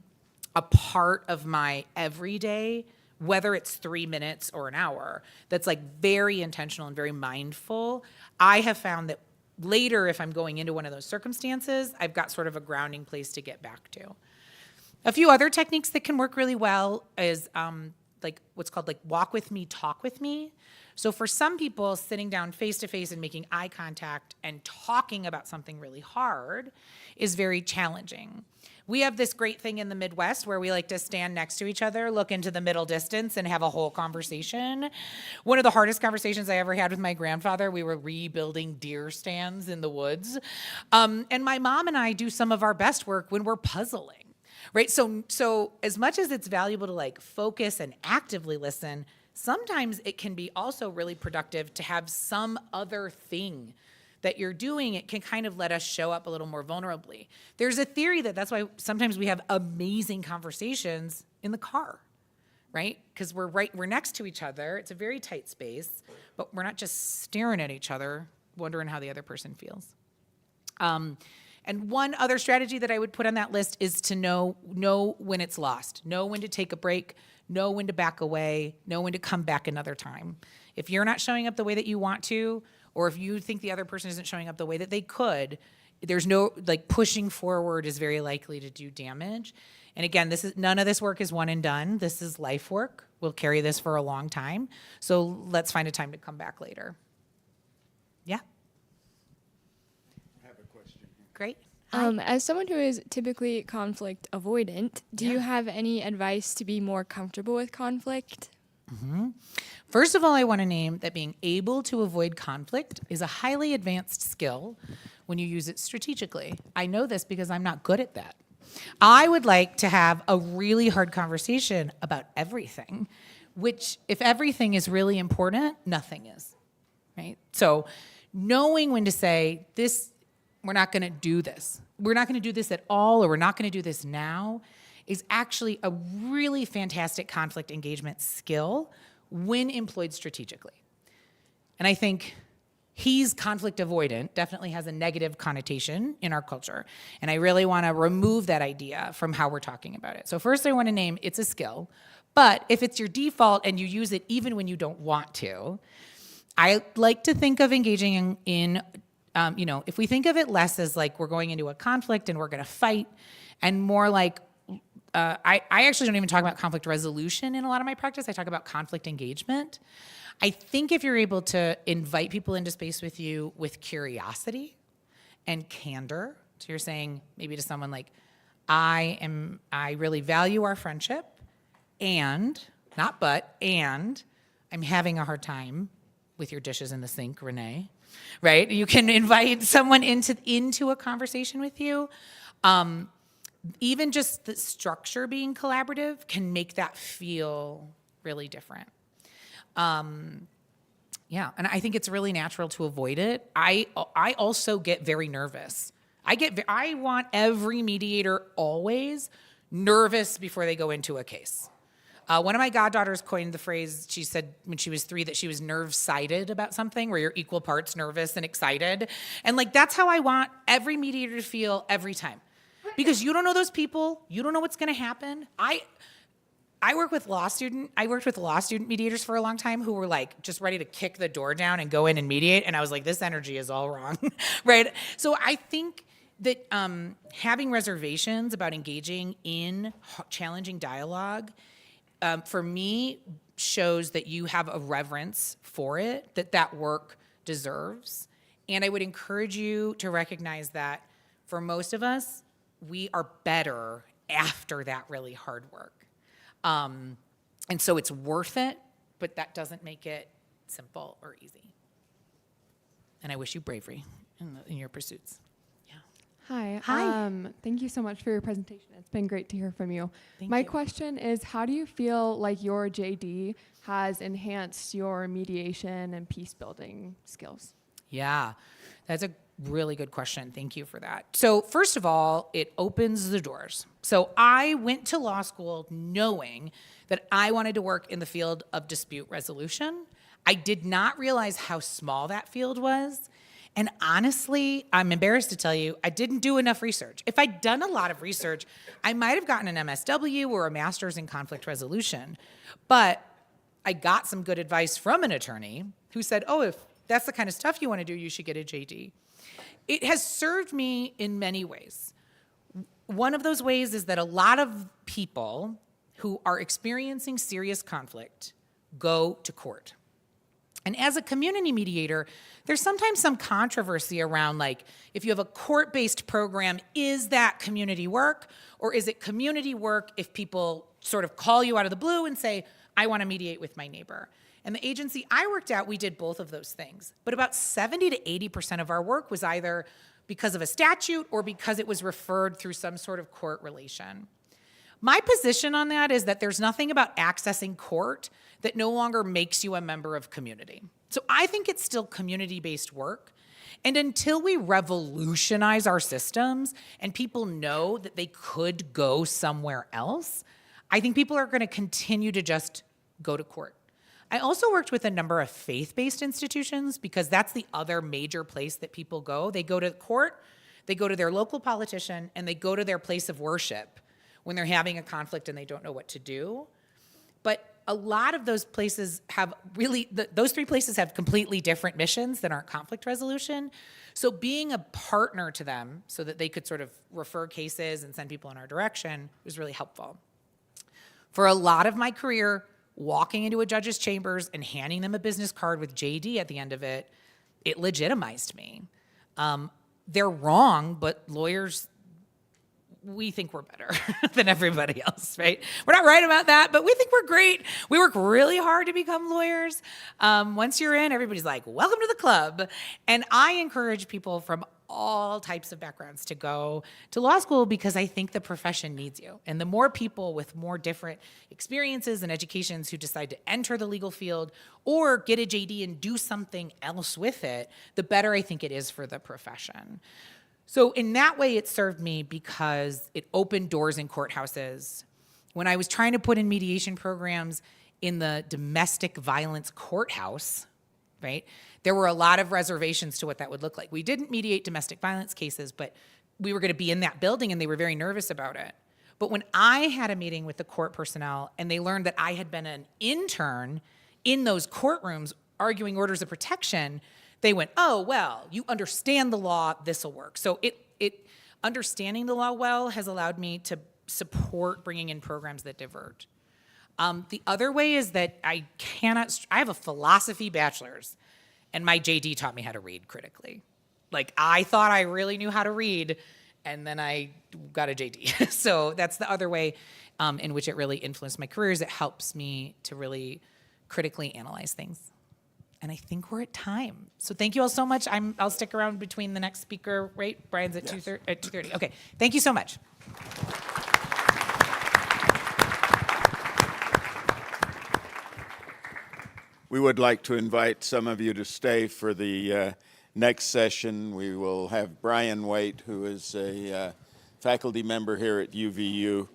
a part of my everyday, whether it's 3 minutes or an hour, that's like very intentional and very mindful. I have found that later, if I'm going into one of those circumstances, I've got sort of a grounding place to get back to. A few other techniques that can work really well is like what's called like walk with me, talk with me. So for some people, sitting down face to face and making eye contact and talking about something really hard is very challenging. We have this great thing in the Midwest where we like to stand next to each other, look into the middle distance, and have a whole conversation. One of the hardest conversations I ever had with my grandfather, we were rebuilding deer stands in the woods. And my mom and I do some of our best work when we're puzzling, right? So as much as it's valuable to like focus and actively listen, sometimes it can be also really productive to have some other thing that you're doing. It can kind of let us show up a little more vulnerably. There's a theory that's why sometimes we have amazing conversations in the car, right? Because we're next to each other. It's a very tight space, but we're not just staring at each other, wondering how the other person feels. And one other strategy that I would put on that list is to know when it's lost, know when to take a break, know when to back away, know when to come back another time. If you're not showing up the way that you want to, or if you think the other person isn't showing up the way that they could, there's no, like, pushing forward is very likely to do damage. And again, none of this work is one and done. This is life work. We'll carry this for a long time. So let's find a time to come back later. Yeah? I have a question. Great. As someone who is typically conflict avoidant, do you have any advice to be more comfortable with conflict? Mm-hmm. First of all, I want to name that being able to avoid conflict is a highly advanced skill when you use it strategically. I know this because I'm not good at that. I would like to have a really hard conversation about everything, which if everything is really important, nothing is, right? So knowing when to say this, we're not going to do this. We're not going to do this at all, or we're not going to do this now, is actually a really fantastic conflict engagement skill when employed strategically. And I think he's conflict avoidant definitely has a negative connotation in our culture. And I really want to remove that idea from how we're talking about it. So first I want to name it's a skill, but if it's your default and you use it even when you don't want to, I like to think of engaging in if we think of it less as like we're going into a conflict and we're going to fight, and more like, I actually don't even talk about conflict resolution in a lot of my practice. I talk about conflict engagement. I think if you're able to invite people into space with you with curiosity and candor, so you're saying maybe to someone like, I really value our friendship, and I'm having a hard time with your dishes in the sink, Renee, right? You can invite someone into a conversation with you. Even just the structure being collaborative can make that feel really different. And I think it's really natural to avoid it. I also get very nervous. I want every mediator always nervous before they go into a case. One of my goddaughters coined the phrase, she said when she was 3 that she was nerve-sided about something, where you're equal parts nervous and excited. And like, that's how I want every mediator to feel every time. Because you don't know those people, you don't know what's gonna happen. I worked with law student mediators for a long time who were like just ready to kick the door down and go in and mediate. And I was like, this energy is all wrong, right? So I think that having reservations about engaging in challenging dialogue, for me, shows that you have a reverence for it, that work deserves. And I would encourage you to recognize that for most of us, we are better after that really hard work. And so it's worth it, but that doesn't make it simple or easy. And I wish you bravery in your pursuits. Hi. Hi. Thank you so much for your presentation. It's been great to hear from you. Thank My you. question is, how do you feel like your JD has enhanced your mediation and peace building skills? Yeah, that's a really good question. Thank you for that. So first of all, it opens the doors. So I went to law school knowing that I wanted to work in the field of dispute resolution. I did not realize how small that field was. And honestly, I'm embarrassed to tell you, I didn't do enough research. If I'd done a lot of research, I might have gotten an MSW or a master's in conflict resolution. But I got some good advice from an attorney who said, oh, if that's the kind of stuff you want to do, you should get a JD. It has served me in many ways. One of those ways is that a lot of people who are experiencing serious conflict go to court. And as a community mediator, there's sometimes some controversy around, like, if you have a court-based program, is that community work? Or is it community work if people sort of call you out of the blue and say, I want to mediate with my neighbor? And the agency I worked at, we did both of those things. But about 70 to 80% of our work was either because of a statute or because it was referred through some sort of court relation. My position on that is that there's nothing about accessing court that no longer makes you a member of community. So I think it's still community-based work. And until we revolutionize our systems and people know that they could go somewhere else, I think people are going to continue to just go to court. I also worked with a number of faith-based institutions because that's the other major place that people go. They go to court, they go to their local politician, and they go to their place of worship when they're having a conflict and they don't know what to do. But a lot of those places have those 3 places have completely different missions than our conflict resolution. So being a partner to them so that they could sort of refer cases and send people in our direction was really helpful. For a lot of my career, walking into a judge's chambers and handing them a business card with JD at the end of it, it legitimized me. They're wrong, but lawyers, we think we're better than everybody else, right? We're not right about that, but we think we're great. We work really hard to become lawyers. Once you're in, everybody's like, welcome to the club. And I encourage people from all types of backgrounds to go to law school because I think the profession needs you. And the more people with more different experiences and educations who decide to enter the legal field or get a JD and do something else with it, the better I think it is for the profession. So in that way, it served me because it opened doors in courthouses. When I was trying to put in mediation programs in the domestic violence courthouse, right? There were a lot of reservations to what that would look like. We didn't mediate domestic violence cases, but we were going to be in that building and they were very nervous about it. But when I had a meeting with the court personnel and they learned that I had been an intern in those courtrooms arguing orders of protection, they went, oh, well, you understand the law, this'll work. So understanding the law well has allowed me to support bringing in programs that divert. The other way is that I have a philosophy bachelor's, and my JD taught me how to read critically. Like, I thought I really knew how to read, and then I got a JD. So that's the other way in which it really influenced my career, is it helps me to really critically analyze things. And I think we're at time. So thank you all so much. I'll stick around between the next speaker, right? Brian's at 2:30. Okay, thank you so much. We would like to invite some of you to stay for the next session. We will have Bryan Waite, who is a faculty member here at UVU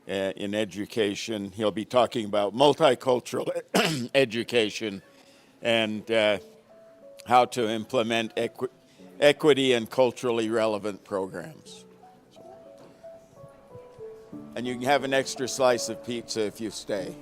in education. He'll be talking about multicultural education and how to implement equity and culturally relevant programs. And you can have an extra slice of pizza if you stay.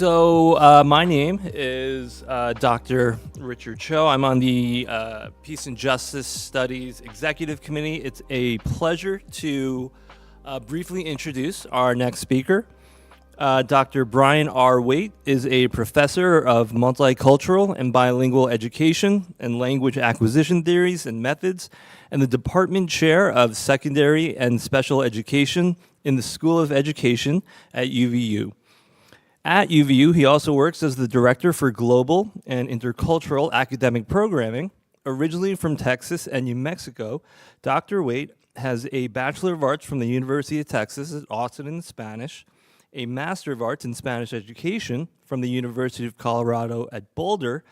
My name is Dr. Richard Cho. I'm on the Peace and Justice Studies Executive Committee. It's a pleasure to briefly introduce our next speaker. Dr. Bryan R. Waite is a professor of multicultural and bilingual education and language acquisition theories and methods, and the department chair of secondary and special education in the School of Education at UVU. At UVU, he also works as the director for global and intercultural academic programming. Originally from Texas and New Mexico, Dr. Waite has a Bachelor of Arts from the University of Texas at Austin in Spanish, a Master of Arts in Spanish Education from the University of Colorado at Boulder,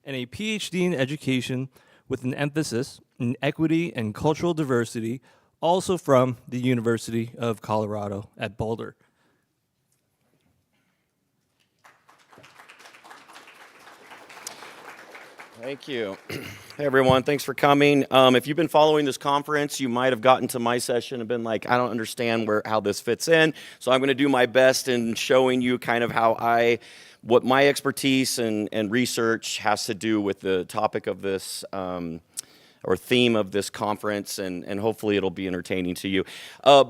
and a PhD in Education with an emphasis in equity and cultural diversity, also from the University of Colorado at Boulder. Thank you. Hey, everyone. Thanks for coming. If you've been following this conference, you might have gotten to my session and been like, I don't understand how this fits in. So I'm going to do my best in showing you kind of what my expertise and research has to do with the topic of this or theme of this conference, and hopefully it'll be entertaining to you.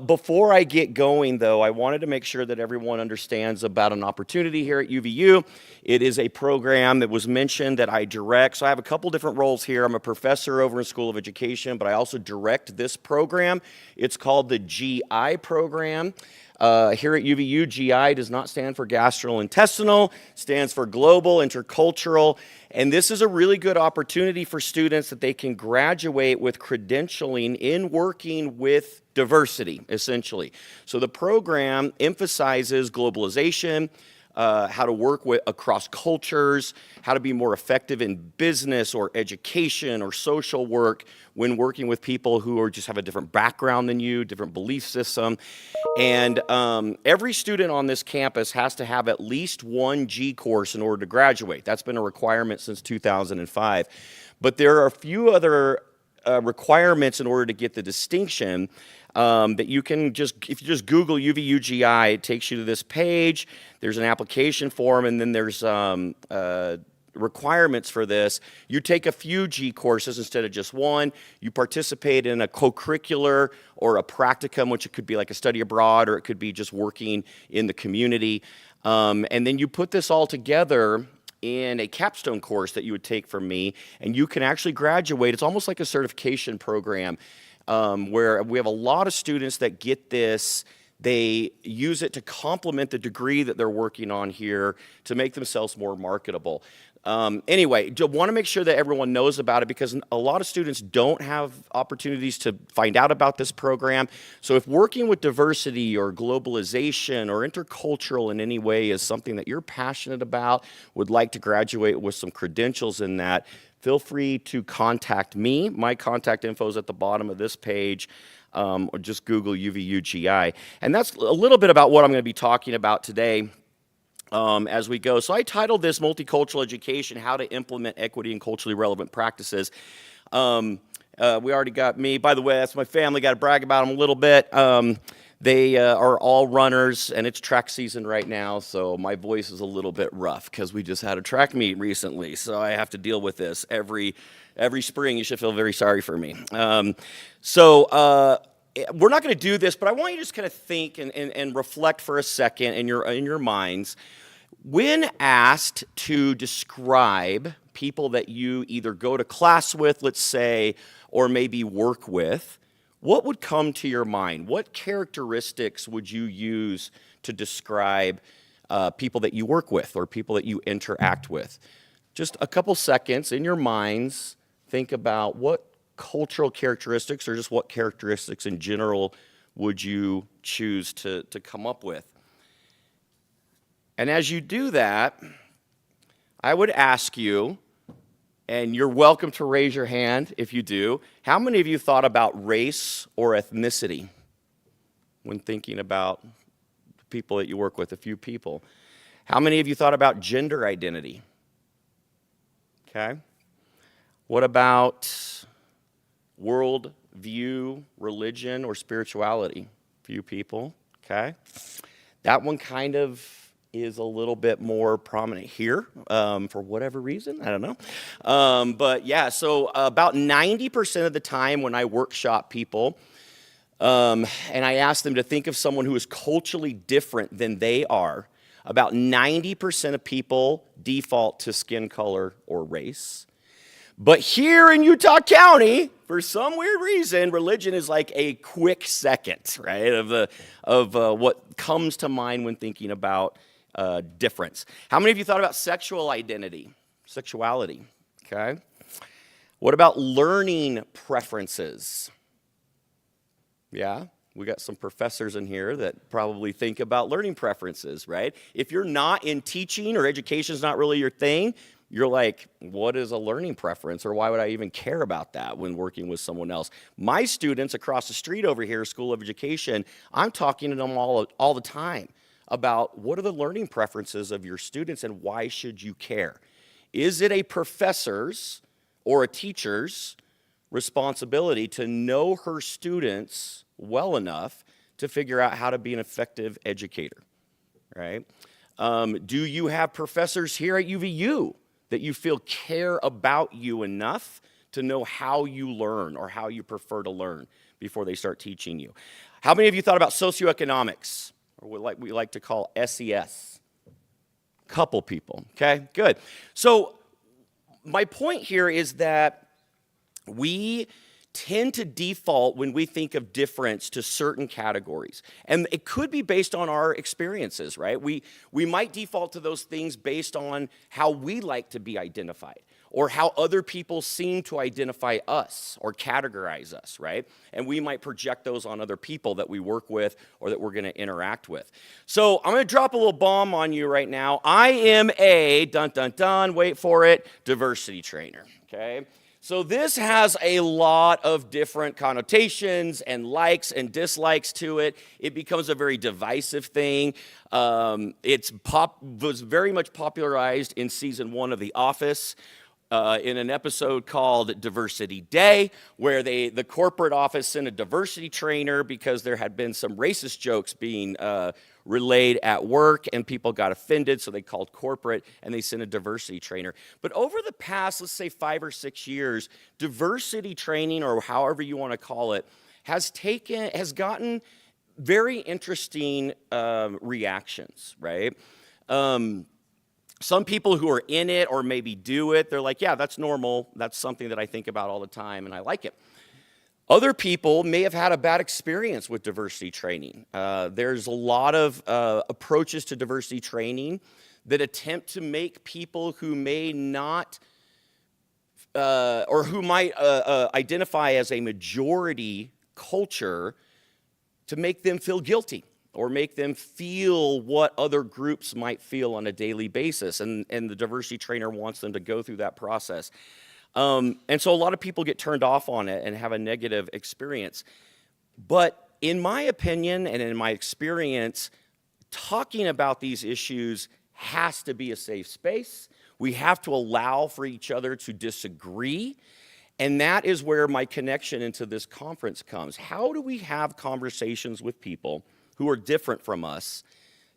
Before I get going, though, I wanted to make sure that everyone understands about an opportunity here at UVU. It is a program that was mentioned that I direct. So I have a couple different roles here. I'm a professor over in School of Education, but I also direct this program. It's called the GI program. Here at UVU, GI does not stand for gastrointestinal, stands for global, intercultural, and this is a really good opportunity for students that they can graduate with credentialing in working with diversity, essentially. So the program emphasizes globalization, how to work across cultures, how to be more effective in business or education or social work when working with people who just have a different background than you, different belief system. And every student on this campus has to have at least one G course in order to graduate. That's been a requirement since 2005. But there are a few other requirements in order to get the distinction that you can if you just Google UVU GI, it takes you to this page. There's an application form, and then there's requirements for this. You take a few G courses instead of just one. You participate in a co-curricular or a practicum, which it could be like a study abroad, or it could be just working in the community. And then you put this all together in a capstone course that you would take from me, and you can actually graduate. It's almost like a certification program where we have a lot of students that get this. They use it to complement the degree that they're working on here to make themselves more marketable. Anyway, I want to make sure that everyone knows about it because a lot of students don't have opportunities to find out about this program. So if working with diversity or globalization or intercultural in any way is something that you're passionate about, would like to graduate with some credentials in that, feel free to contact me. My contact info is at the bottom of this page. Or just Google UVU GI. And that's a little bit about what I'm going to be talking about today as we go. So I titled this Multicultural Education, How to Implement Equity and Culturally Relevant Practices. We already got me. By the way, that's my family. Got to brag about them a little bit. They are all runners, and it's track season right now, so my voice is a little bit rough because we just had a track meet recently, so I have to deal with this every spring. You should feel very sorry for me. We're not going to do this, but I want you to just kind of think and reflect for a second in your minds. When asked to describe people that you either go to class with, let's say, or maybe work with, what would come to your mind? What characteristics would you use to describe people that you work with or people that you interact with? Just a couple seconds in your minds, think about what cultural characteristics or just what characteristics in general would you choose to come up with. And as you do that, I would ask you, and you're welcome to raise your hand if you do, how many of you thought about race or ethnicity when thinking about the people that you work with? A few people. How many of you thought about gender identity? Okay. What about world view, religion, or spirituality? A few people. Okay. That one kind of is a little bit more prominent here for whatever reason. I don't know. But yeah, so about 90% of the time when I workshop people, and I ask them to think of someone who is culturally different than they are, about 90% of people default to skin color or race. But here in Utah County, for some weird reason, religion is like a quick second, right, of what comes to mind when thinking about difference. How many of you thought about sexual identity, sexuality? Okay. What about learning preferences? Yeah, we got some professors in here that probably think about learning preferences, right? If you're not in teaching or education is not really your thing, you're like, what is a learning preference, or why would I even care about that when working with someone else? My students across the street over here, School of Education, I'm talking to them all the time about what are the learning preferences of your students and why should you care? Is it a professor's or a teacher's responsibility to know her students well enough to figure out how to be an effective educator, right? Do you have professors here at UVU that you feel care about you enough to know how you learn or how you prefer to learn before they start teaching you? How many of you thought about socioeconomics, or what we like to call SES? Couple people, okay, good. So my point here is that we tend to default when we think of difference to certain categories. And it could be based on our experiences, right? We might default to those things based on how we like to be identified or how other people seem to identify us or categorize us, right? And we might project those on other people that we work with or that we're going to interact with. So I'm going to drop a little bomb on you right now. I am a, dun, dun, dun, wait for it, diversity trainer, okay? So this has a lot of different connotations and likes and dislikes to it. It becomes a very divisive thing. Was very much popularized in season 1 of The Office in an episode called Diversity Day, where the corporate office sent a diversity trainer because there had been some racist jokes being relayed at work and people got offended, so they called corporate and they sent a diversity trainer. But over the past, let's say 5 or 6 years, diversity training, or however you want to call it, has gotten very interesting reactions, right? Some people who are in it or maybe do it, they're like, yeah, that's normal. That's something that I think about all the time and I like it. Other people may have had a bad experience with diversity training. There's a lot of approaches to diversity training that attempt to make people who may not, or who might identify as a majority culture, to make them feel guilty or make them feel what other groups might feel on a daily basis. And the diversity trainer wants them to go through that process. And so a lot of people get turned off on it and have a negative experience. But in my opinion and in my experience, talking about these issues has to be a safe space. We have to allow for each other to disagree. And that is where my connection into this conference comes. How do we have conversations with people who are different from us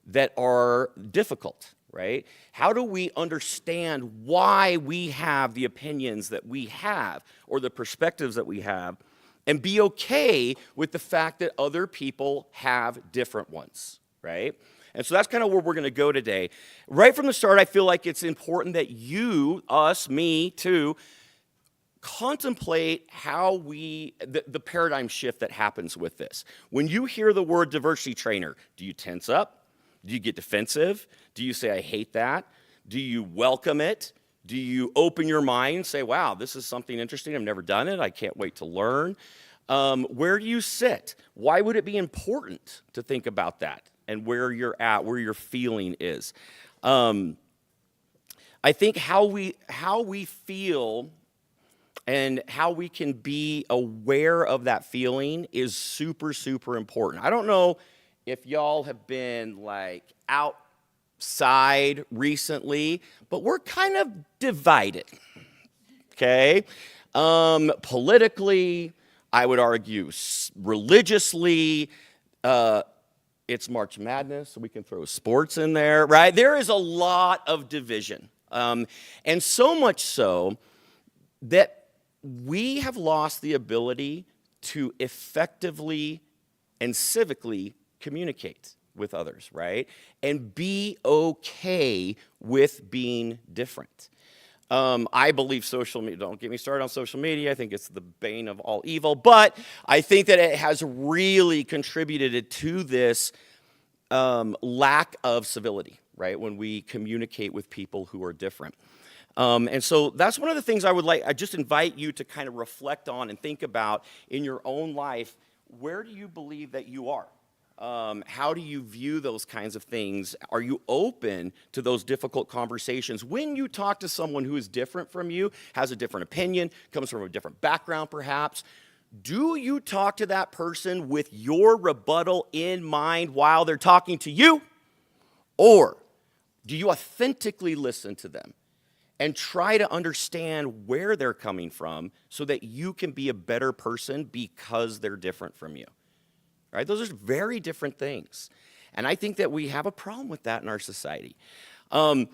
that are difficult, right? How do we understand why we have the opinions that we have or the perspectives that we have, and be okay with the fact that other people have different ones, right? And so that's kind of where we're going to go today. Right from the start, I feel like it's important that you, us, me too, contemplate how the paradigm shift that happens with this. When you hear the word diversity trainer, do you tense up? Do you get defensive? Do you say, I hate that? Do you welcome it? Do you open your mind and say, wow, this is something interesting. I've never done it. I can't wait to learn. Where do you sit? Why would it be important to think about that and where you're at, where your feeling is? I think how we feel and how we can be aware of that feeling is super, super important. I don't know if y'all have been like outside recently, but we're kind of divided, okay? Politically, I would argue religiously, it's March Madness, so we can throw sports in there, right? There is a lot of division. And so much so that we have lost the ability to effectively and civically communicate with others, right? And be okay with being different. I believe social media, don't get me started on social media. I think it's the bane of all evil. But I think that it has really contributed to this lack of civility, right? When we communicate with people who are different. And so that's one of the things I just invite you to kind of reflect on and think about in your own life. Where do you believe that you are? How do you view those kinds of things? Are you open to those difficult conversations? When you talk to someone who is different from you, has a different opinion, comes from a different background perhaps, do you talk to that person with your rebuttal in mind while they're talking to you? Or do you authentically listen to them and try to understand where they're coming from so that you can be a better person because they're different from you? Right? Those are very different things. And I think that we have a problem with that in our society. Why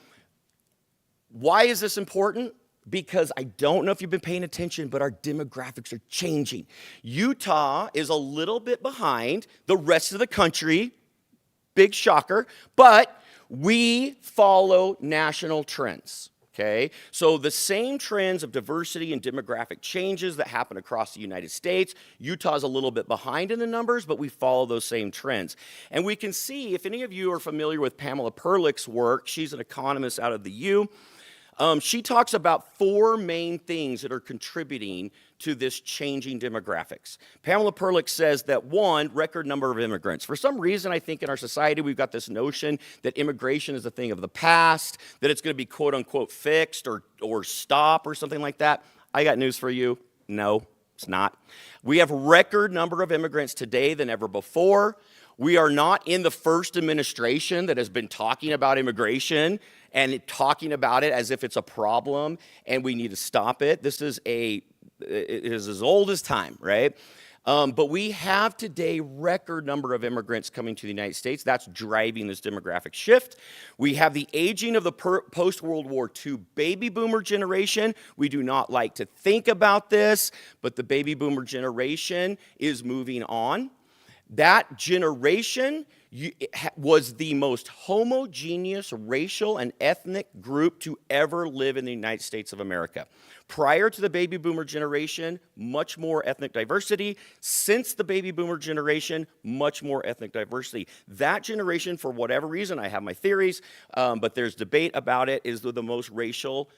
is this important? Because I don't know if you've been paying attention, but our demographics are changing. Utah is a little bit behind the rest of the country. Big shocker. But we follow national trends. Okay, so the same trends of diversity and demographic changes that happen across the United States, Utah's a little bit behind in the numbers, but we follow those same trends. And we can see, if any of you are familiar with Pamela Perlick's work, she's an economist out of the U. She talks about 4 main things that are contributing to this changing demographics. Pamela Perlick says that 1, record number of immigrants. For some reason, I think in our society, we've got this notion that immigration is a thing of the past, that it's going to be quote unquote fixed or stop or something like that. I got news for you. No, it's not. We have record number of immigrants today than ever before. We are not in the first administration that has been talking about immigration and talking about it as if it's a problem and we need to stop it. It is as old as time, right? But we have today record number of immigrants coming to the United States. That's driving this demographic shift. We have the aging of the post-World War II baby boomer generation. We do not like to think about this, but the baby boomer generation is moving on. That generation was the most homogeneous racial and ethnic group to ever live in the United States of America. Prior to the baby boomer generation, much more ethnic diversity. Since the baby boomer generation, much more ethnic diversity. That generation, for whatever reason, I have my theories, but there's debate about it, is the most racial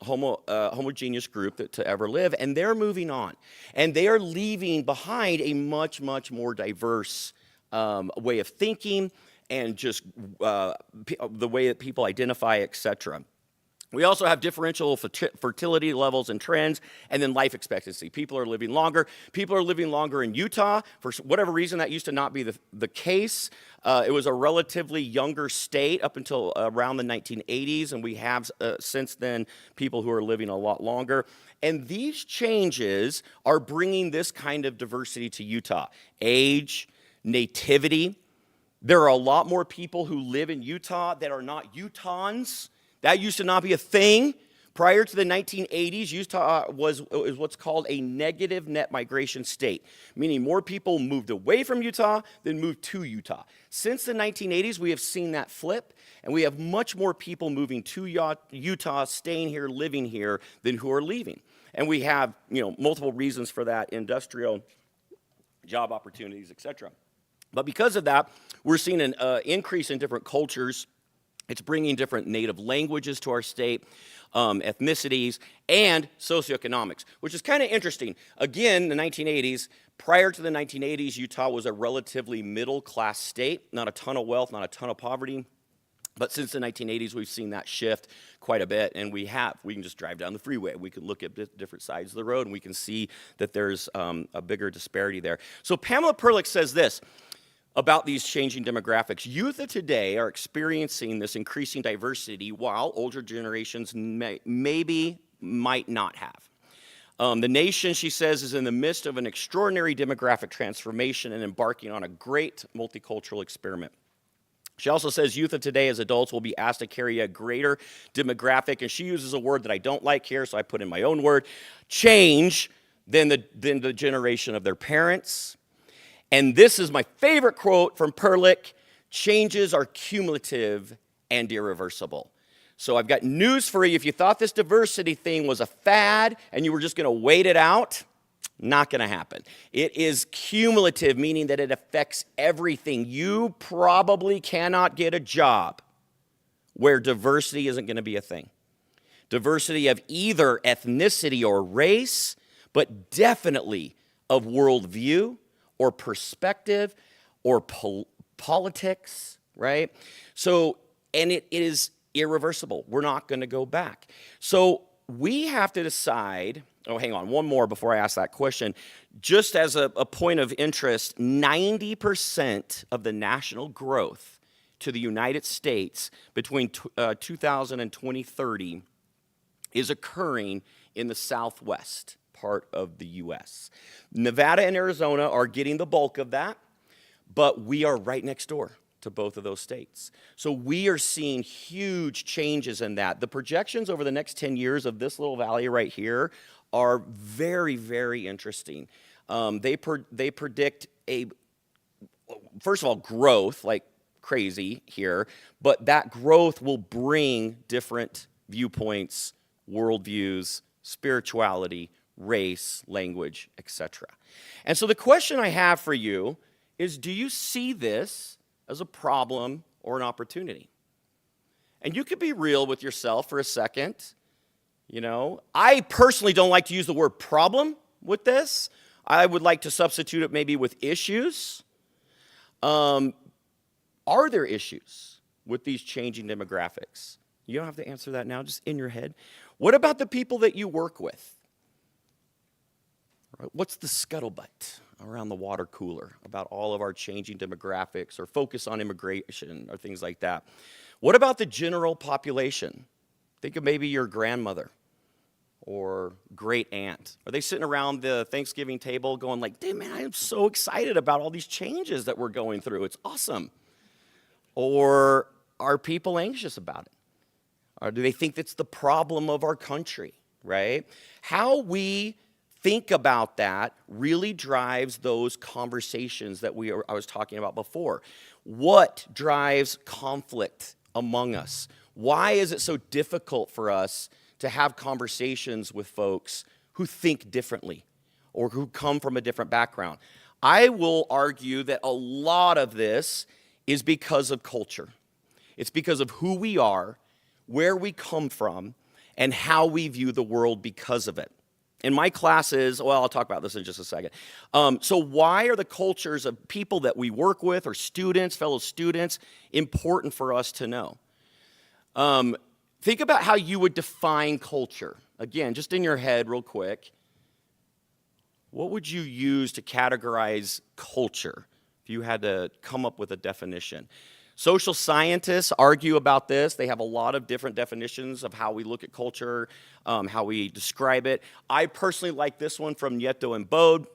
homogeneous group to ever live, and they're moving on. And they are leaving behind a much, much more diverse way of thinking and just the way that people identify, etc. We also have differential fertility levels and trends, and then life expectancy. People are living longer. People are living longer in Utah. For whatever reason, that used to not be the case. It was a relatively younger state up until around the 1980s, and we have since then people who are living a lot longer. And these changes are bringing this kind of diversity to Utah. Age, nativity. There are a lot more people who live in Utah that are not Utahns. That used to not be a thing. Prior to the 1980s, Utah was what's called a negative net migration state, meaning more people moved away from Utah than moved to Utah. Since the 1980s, we have seen that flip, and we have much more people moving to Utah, staying here, living here, than who are leaving. And we have, multiple reasons for that: industrial, job opportunities, etc. But because of that, we're seeing an increase in different cultures. It's bringing different native languages to our state, ethnicities, and socioeconomics, which is kind of interesting. Again, the 1980s, prior to the 1980s, Utah was a relatively middle-class state, not a ton of wealth, not a ton of poverty. But since the 1980s, we've seen that shift quite a bit, and we can just drive down the freeway. We can look at different sides of the road, and we can see that there's a bigger disparity there. So Pamela Perlick says this about these changing demographics. Youth of today are experiencing this increasing diversity while older generations might not have. The nation, she says, is in the midst of an extraordinary demographic transformation and embarking on a great multicultural experiment. She also says youth of today as adults will be asked to carry a greater demographic, and she uses a word that I don't like here, so I put in my own word, change, than the generation of their parents. And this is my favorite quote from Perlich: changes are cumulative and irreversible. So I've got news for you. If you thought this diversity thing was a fad and you were just going to wait it out, not going to happen. It is cumulative, meaning that it affects everything. You probably cannot get a job where diversity isn't going to be a thing. Diversity of either ethnicity or race, but definitely of worldview or perspective or politics, right? So, and it is irreversible. We're not going to go back. So we have to decide. Oh, hang on, one more before I ask that question. Just as a point of interest, 90% of the national growth to the United States between 2000 and 2030 is occurring in the southwest part of the U.S. Nevada and Arizona are getting the bulk of that, but we are right next door to both of those states. So we are seeing huge changes in that. The projections over the next 10 years of this little valley right here are very, very interesting. They predict first of all, growth like crazy here, but that growth will bring different viewpoints, worldviews, spirituality, race, language, etc. And so the question I have for you is, do you see this as a problem or an opportunity? And you could be real with yourself for a second. You know, I personally don't like to use the word problem with this. I would like to substitute it maybe with issues. Are there issues with these changing demographics? You don't have to answer that now, just in your head. What about the people that you work with? What's the scuttlebutt around the water cooler about all of our changing demographics or focus on immigration or things like that? What about the general population? Think of maybe your grandmother or great aunt. Are they sitting around the Thanksgiving table going like, "Damn, man, I am so excited about all these changes that we're going through. It's awesome." Or are people anxious about it? Or do they think it's the problem of our country, right? How we think about that really drives those conversations that I was talking about before. What drives conflict among us? Why is it so difficult for us to have conversations with folks who think differently or who come from a different background? I will argue that a lot of this is because of culture. It's because of who we are, where we come from, and how we view the world because of it. In my classes, well, I'll talk about this in just a second. So why are the cultures of people that we work with or students, fellow students, important for us to know? Think about how you would define culture. Again, just in your head real quick. What would you use to categorize culture if you had to come up with a definition? Social scientists argue about this. They have a lot of different definitions of how we look at culture, how we describe it. I personally like this one from Nieto and Bode.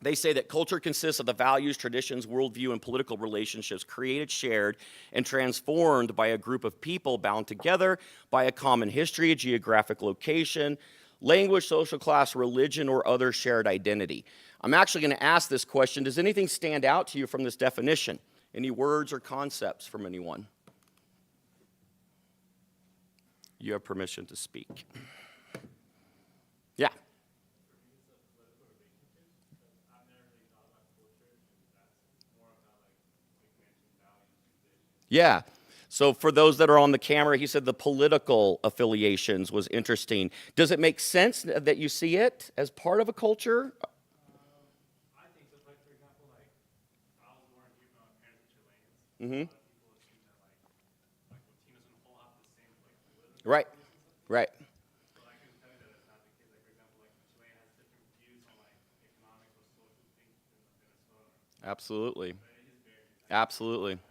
They say that culture consists of the values, traditions, worldview, and political relationships created, shared, and transformed by a group of people bound together by a common history, a geographic location, language, social class, religion, or other shared identity. I'm actually going to ask this question. Does anything stand out to you from this definition? Any words or concepts from anyone? You have permission to speak. Yeah. Yeah. So for those that are on the camera, he said the political affiliations was interesting. Does it make sense that you see it as part of a culture? I think so. Like, for example, like, I was born here, my parents are Chileans. Mm-hmm. People assume that, like Latinos and whole have the same, like, political Right. Right. But I can tell you that it's not the case. Like, for example, like, Chile has different views on, like, economics or social things than Venezuela. Absolutely. Absolutely.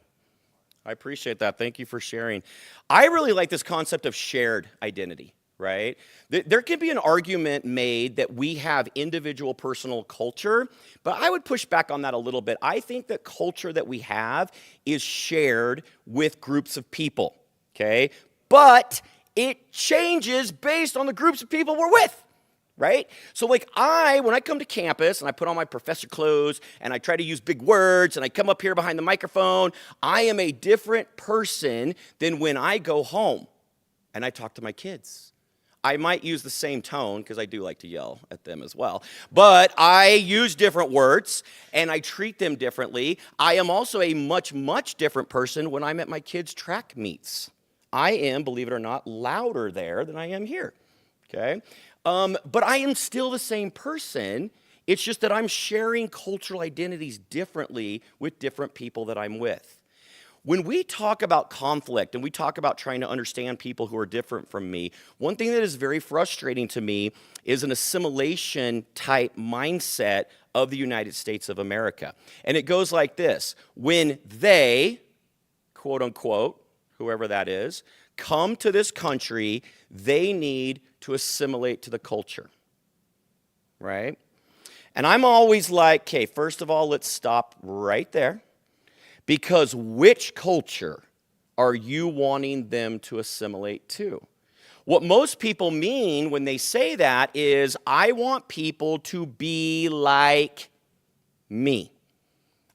I appreciate that. Thank you for sharing. I really like this concept of shared identity, right? There can be an argument made that we have individual personal culture, but I would push back on that a little bit. I think that culture that we have is shared with groups of people, okay? But it changes based on the groups of people we're with. Right? So like when I come to campus and I put on my professor clothes and I try to use big words and I come up here behind the microphone, I am a different person than when I go home and I talk to my kids. I might use the same tone because I do like to yell at them as well, but I use different words and I treat them differently. I am also a much, much different person when I'm at my kids' track meets. I am, believe it or not, louder there than I am here, okay? But I am still the same person. It's just that I'm sharing cultural identities differently with different people that I'm with. When we talk about conflict and we talk about trying to understand people who are different from me, one thing that is very frustrating to me is an assimilation type mindset of the United States of America. And it goes like this: when they, quote unquote, whoever that is, come to this country, they need to assimilate to the culture, right? And I'm always like, okay, first of all, let's stop right there, because which culture are you wanting them to assimilate to? What most people mean when they say that is, I want people to be like me.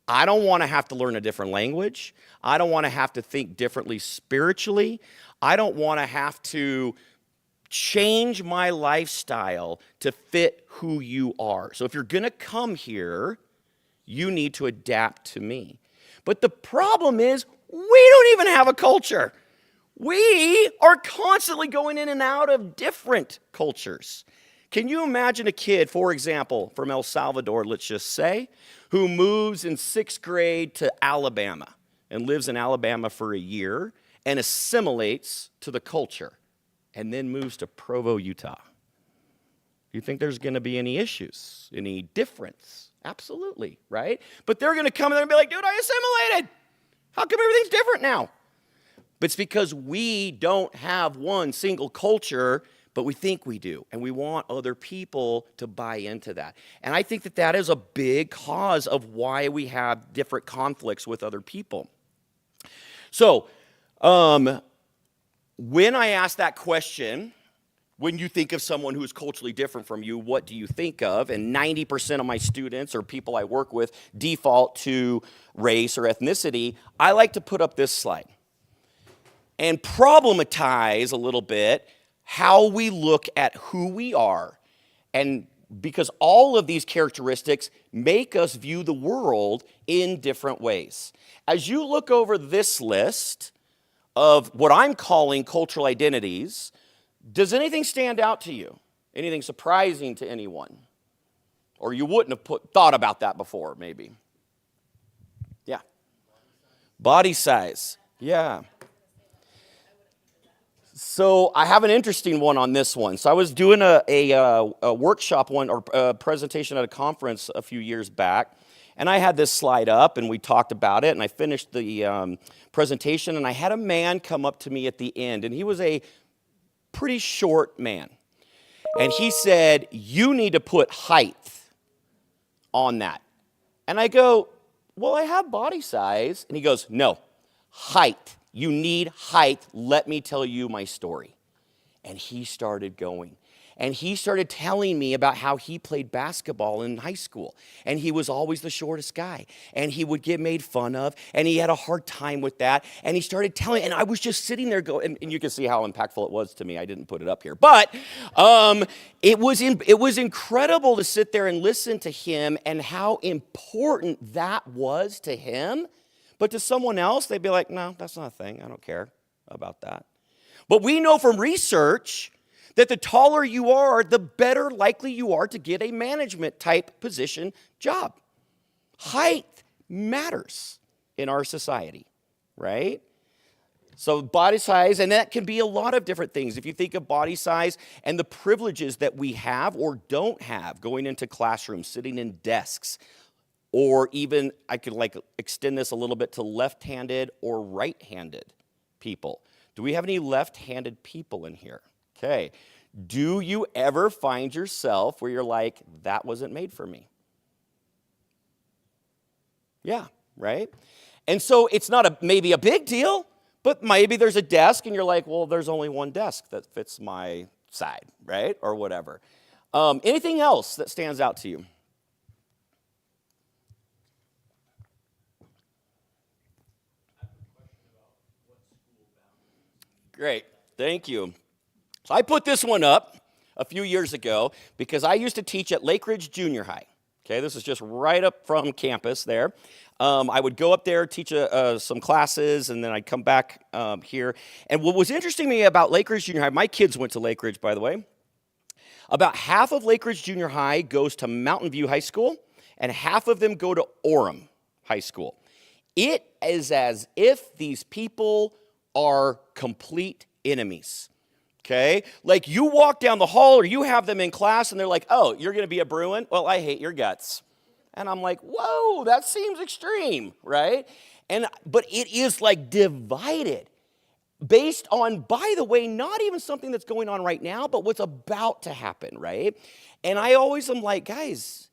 I don't want to have to learn a different language. I don't want to have to think differently spiritually. I don't want to have to change my lifestyle to fit who you are. So if you're going to come here, you need to adapt to me. But the problem is, we don't even have a culture. We are constantly going in and out of different cultures. Can you imagine a kid, for example, from El Salvador, let's just say, who moves in 6th grade to Alabama and lives in Alabama for a year and assimilates to the culture, and then moves to Provo, Utah? Do you think there's going to be any issues, any difference? Absolutely, right? But they're going to come in there and be like, dude, I assimilated. How come everything's different now? But it's because we don't have one single culture, but we think we do, and we want other people to buy into that. And I think that that is a big cause of why we have different conflicts with other people. So, when I ask that question, when you think of someone who is culturally different from you, what do you think of? And 90% of my students or people I work with default to race or ethnicity. I like to put up this slide and problematize a little bit how we look at who we are, and because all of these characteristics make us view the world in different ways. As you look over this list of what I'm calling cultural identities, does anything stand out to you? Anything surprising to anyone? Or you wouldn't have thought about that before, maybe? Yeah. Body size. Yeah. So I have an interesting one on this one. So I was doing a workshop or a presentation at a conference a few years back, and I had this slide up, and we talked about it, and I finished the presentation, and I had a man come up to me at the end, and he was a pretty short man. And he said, you need to put height on that. And I go, well, I have body size. And he goes, no, height. You need height. Let me tell you my story. And he started going. And he started telling me about how he played basketball in high school. And he was always the shortest guy. And he would get made fun of. And he had a hard time with that. And he started telling, and I was just sitting there going, and you can see how impactful it was to me. I didn't put it up here. But it was incredible to sit there and listen to him and how important that was to him. But to someone else, they'd be like, no, that's not a thing. I don't care about that. But we know from research that the taller you are, the better likely you are to get a management type position job. Height matters in our society, right? So body size, and that can be a lot of different things. If you think of body size and the privileges that we have or don't have going into classrooms, sitting in desks, or even I could extend this a little bit to left-handed or right-handed people. Do we have any left-handed people in here? Okay. Do you ever find yourself where you're like, that wasn't made for me? Yeah, right? And so it's not maybe a big deal, but maybe there's a desk and you're like, well, there's only one desk that fits my side, right? Or whatever. Anything else that stands out to you? Great, thank you. So I put this one up a few years ago because I used to teach at Lake Ridge Junior High. Okay, this is just right up from campus there. I would go up there, teach some classes, and then I'd come back here. And what was interesting to me about Lake Ridge Junior High, my kids went to Lake Ridge, by the way. About half of Lake Ridge Junior High goes to Mountain View High School, and half of them go to Orem High School. It is as if these people are complete enemies. Okay? Like you walk down the hall or you have them in class and they're like, oh, you're going to be a Bruin? Well, I hate your guts. And I'm like, whoa, that seems extreme, right? But it is like divided based on, by the way, not even something that's going on right now, but what's about to happen, right? And I always am like, guys,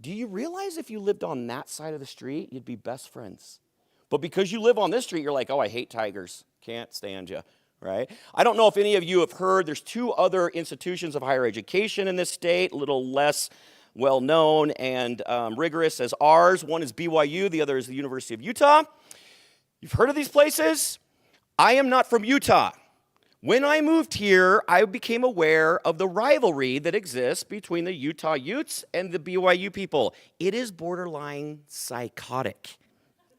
do you realize if you lived on that side of the street, you'd be best friends? But because you live on this street, you're like, oh, I hate tigers. Can't stand you. Right? I don't know if any of you have heard, there's two other institutions of higher education in this state, a little less well-known and rigorous as ours. One is BYU, the other is the University of Utah. You've heard of these places? I am not from Utah. When I moved here, I became aware of the rivalry that exists between the Utah Utes and the BYU people. It is borderline psychotic.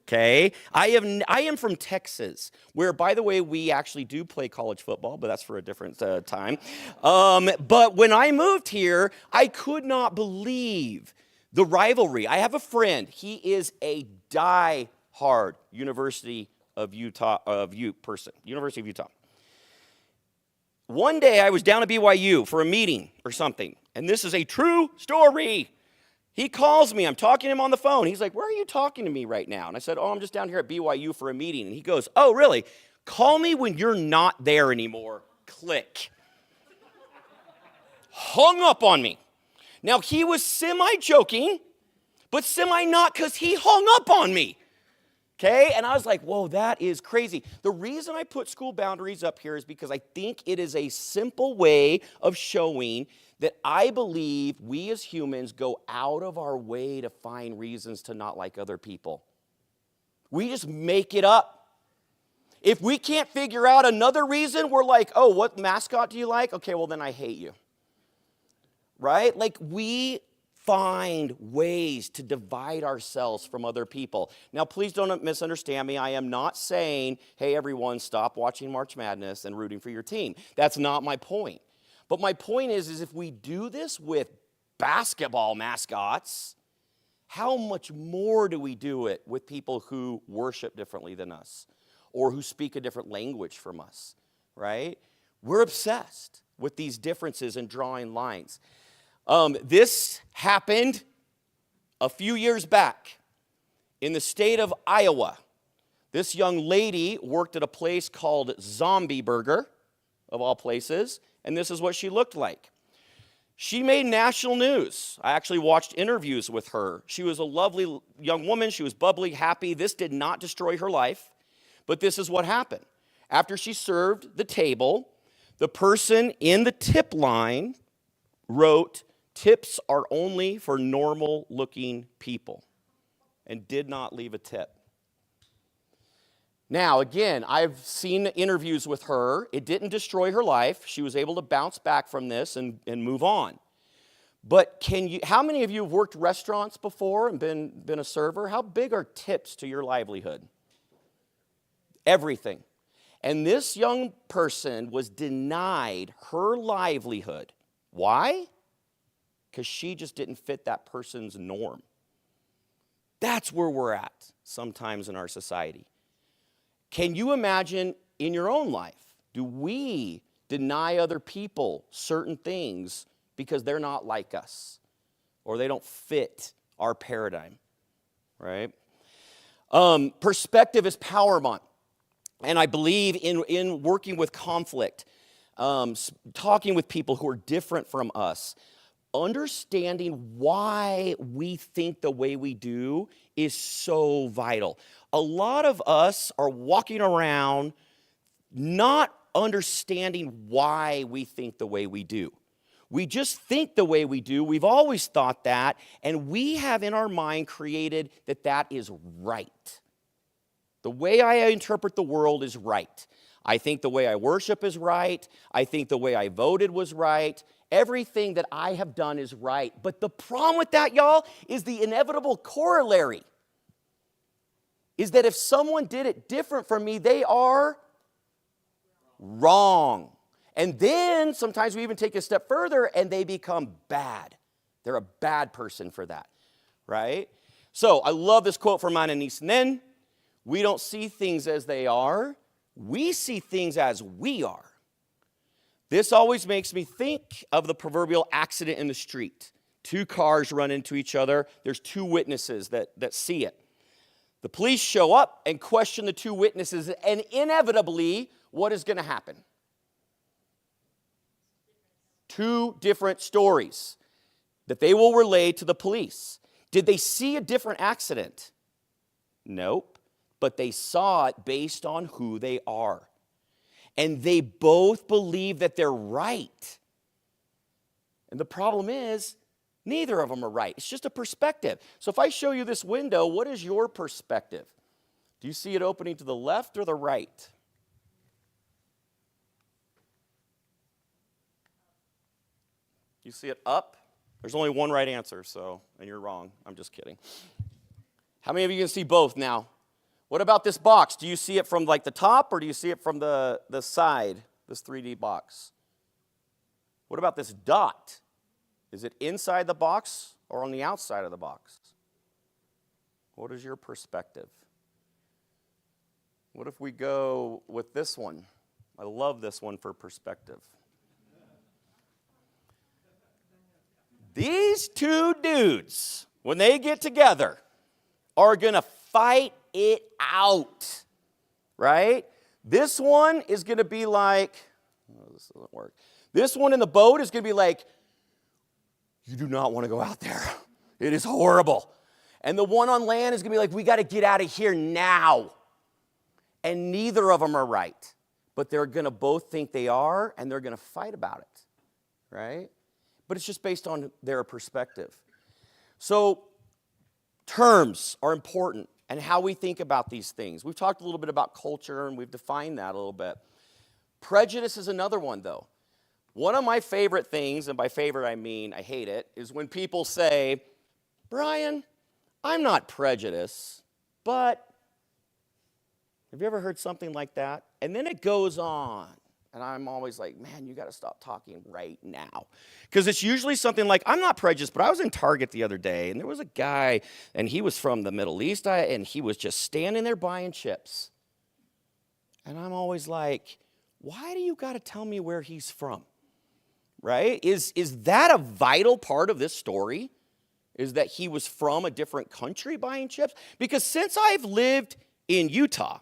Okay, I am from Texas, where, by the way, we actually do play college football, but that's for a different time. But when I moved here, I could not believe the rivalry. I have a friend. He is a die-hard University of Utah person. University of Utah. One day, I was down at BYU for a meeting or something, and this is a true story. He calls me. I'm talking to him on the phone. He's like, where are you talking to me right now? And I said, oh, I'm just down here at BYU for a meeting. And he goes, oh, really? Call me when you're not there anymore. Click. Hung up on me. Now, he was semi-joking, but semi-not because he hung up on me. Okay? And I was like, whoa, that is crazy. The reason I put school boundaries up here is because I think it is a simple way of showing that I believe we as humans go out of our way to find reasons to not like other people. We just make it up. If we can't figure out another reason, we're like, oh, what mascot do you like? Okay, well, then I hate you. Right? Like we find ways to divide ourselves from other people. Now, please don't misunderstand me. I am not saying, hey, everyone, stop watching March Madness and rooting for your team. That's not my point. But my point is if we do this with basketball mascots, how much more do we do it with people who worship differently than us or who speak a different language from us, right? We're obsessed with these differences and drawing lines. This happened a few years back in the state of Iowa. This young lady worked at a place called Zombie Burger, of all places, and this is what she looked like. She made national news. I actually watched interviews with her. She was a lovely young woman. She was bubbly, happy. This did not destroy her life, but this is what happened. After she served the table, the person in the tip line wrote, "Tips are only for normal-looking people," and did not leave a tip. Now, again, I've seen interviews with her. It didn't destroy her life. She was able to bounce back from this and move on. But how many of you have worked restaurants before and been a server? How big are tips to your livelihood? Everything. And this young person was denied her livelihood. Why? Because she just didn't fit that person's norm. That's where we're at sometimes in our society. Can you imagine in your own life, do we deny other people certain things because they're not like us or they don't fit our paradigm, right? Perspective is power, and I believe in working with conflict. talking with people who are different from us, understanding why we think the way we do is so vital. A lot of us are walking around not understanding why we think the way we do. We just think the way we do. We've always thought that, and we have in our mind created that that is right. The way I interpret the world is right. I think the way I worship is right. I think the way I voted was right. Everything that I have done is right. But the problem with that, y'all, is the inevitable corollary is that if someone did it different from me, they are wrong. And then sometimes we even take a step further and they become bad. They're a bad person for that, right? So I love this quote from Ananias Nin. We don't see things as they are. We see things as we are. This always makes me think of the proverbial accident in the street. Two cars run into each other. There's two witnesses that see it. The police show up and question the two witnesses, and inevitably, what is going to happen? Two different stories that they will relay to the police. Did they see a different accident? Nope. But they saw it based on who they are. And they both believe that they're right. And the problem is, neither of them are right. It's just a perspective. So if I show you this window, what is your perspective? Do you see it opening to the left or the right? You see it up? There's only one right answer, and you're wrong. I'm just kidding. How many of you can see both now? What about this box? Do you see it from like the top or do you see it from the side, this 3D box? What about this dot? Is it inside the box or on the outside of the box? What is your perspective? What if we go with this one? I love this one for perspective. These two dudes, when they get together, are going to fight it out, right? This one is going to be like, oh, this doesn't work. This one in the boat is going to be like, you do not want to go out there. It is horrible. And the one on land is going to be like, we got to get out of here now. And neither of them are right. But they're going to both think they are, and they're going to fight about it, right? But it's just based on their perspective. So terms are important and how we think about these things. We've talked a little bit about culture, and we've defined that a little bit. Prejudice is another one, though. One of my favorite things, and by favorite I mean I hate it, is when people say, Bryan, I'm not prejudiced, but have you ever heard something like that? And then it goes on. And I'm always like, man, you got to stop talking right now. Because it's usually something like, I'm not prejudiced, but I was in Target the other day, and there was a guy, and he was from the Middle East, and he was just standing there buying chips. And I'm always like, why do you got to tell me where he's from? Right? Is that a vital part of this story? Is that he was from a different country buying chips? Because since I've lived in Utah,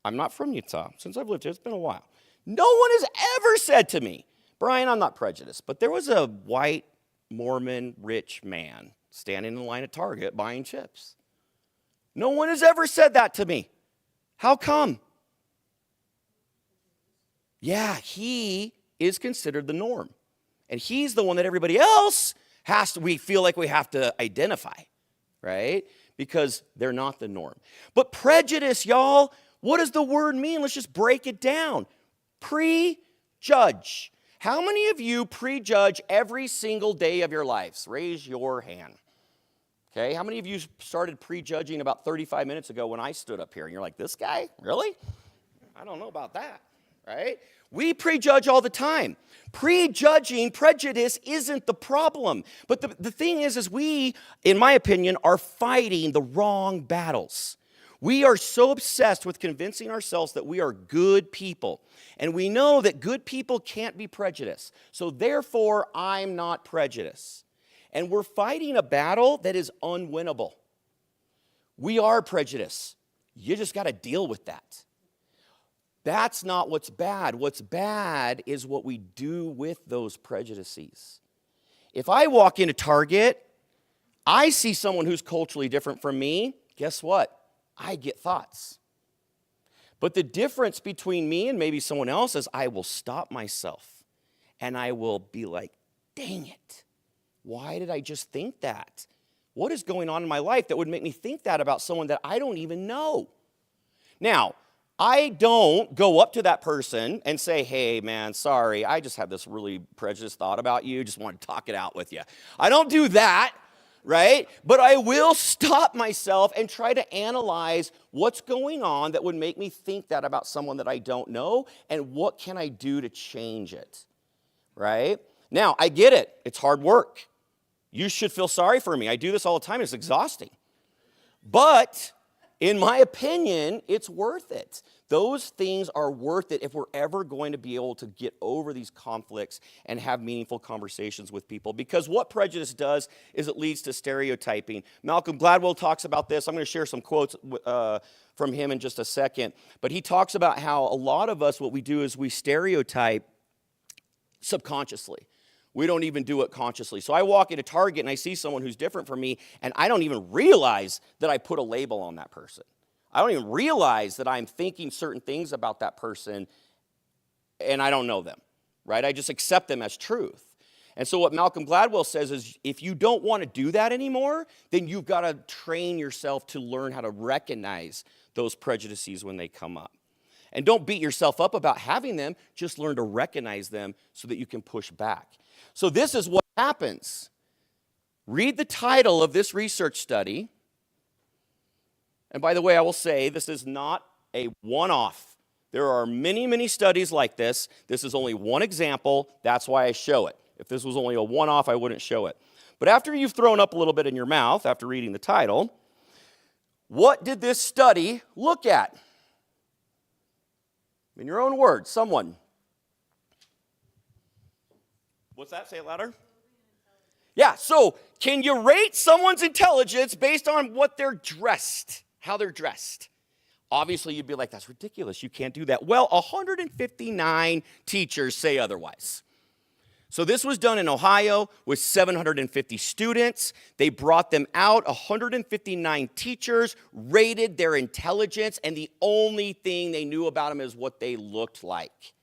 I'm not from Utah. Since I've lived here, it's been a while. No one has ever said to me, Bryan, I'm not prejudiced, but there was a white, Mormon, rich man standing in the line at Target buying chips. No one has ever said that to me. How come? Yeah, he is considered the norm. And he's the one that everybody else we feel like we have to identify, right? Because they're not the norm. But prejudice, y'all, what does the word mean? Let's just break it down. Prejudge. How many of you prejudge every single day of your lives? Raise your hand. Okay, how many of you started prejudging about 35 minutes ago when I stood up here? And you're like, this guy? Really? I don't know about that, right? We prejudge all the time. Prejudging, prejudice isn't the problem. But the thing is we, in my opinion, are fighting the wrong battles. We are so obsessed with convincing ourselves that we are good people. And we know that good people can't be prejudiced. So therefore, I'm not prejudiced. And we're fighting a battle that is unwinnable. We are prejudiced. You just got to deal with that. That's not what's bad. What's bad is what we do with those prejudices. If I walk into Target, I see someone who's culturally different from me, guess what? I get thoughts. But the difference between me and maybe someone else is I will stop myself and I will be like, dang it. Why did I just think that? What is going on in my life that would make me think that about someone that I don't even know? Now, I don't go up to that person and say, hey, man, sorry, I just had this really prejudiced thought about you. Just wanted to talk it out with you. I don't do that, right? But I will stop myself and try to analyze what's going on that would make me think that about someone that I don't know, and what can I do to change it, right? Now, I get it. It's hard work. You should feel sorry for me. I do this all the time. It's exhausting. But in my opinion, it's worth it. Those things are worth it if we're ever going to be able to get over these conflicts and have meaningful conversations with people. Because what prejudice does is it leads to stereotyping. Malcolm Gladwell talks about this. I'm going to share some quotes from him in just a second. But he talks about how a lot of us, what we do is we stereotype subconsciously. We don't even do it consciously. So I walk into Target and I see someone who's different from me, and I don't even realize that I put a label on that person. I don't even realize that I'm thinking certain things about that person, and I don't know them, right? I just accept them as truth. And so what Malcolm Gladwell says is if you don't want to do that anymore, then you've got to train yourself to learn how to recognize those prejudices when they come up. And don't beat yourself up about having them, just learn to recognize them so that you can push back. So this is what happens. Read the title of this research study. And by the way, I will say this is not a one-off. There are many, many studies like this. This is only one example. That's why I show it. If this was only a one-off, I wouldn't show it. But after you've thrown up a little bit in your mouth, after reading the title, what did this study look at? In your own words, someone. What's that? Say it louder. Yeah, so can you rate someone's intelligence based on what they're dressed, how they're dressed? Obviously, you'd be like, that's ridiculous. You can't do that. Well, 159 teachers say otherwise. So this was done in Ohio with 750 students. They brought them out. 159 teachers rated their intelligence, and the only thing they knew about them is what they looked like.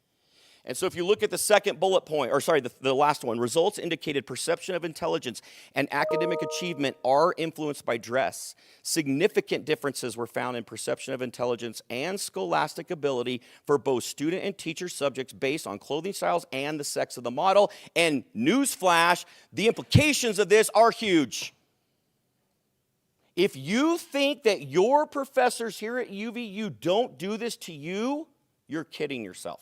And so if you look at the second bullet point, or sorry, the last one, results indicated perception of intelligence and academic achievement are influenced by dress. Significant differences were found in perception of intelligence and scholastic ability for both student and teacher subjects based on clothing styles and the sex of the model. And newsflash, the implications of this are huge. If you think that your professors here at UVU don't do this to you, you're kidding yourself.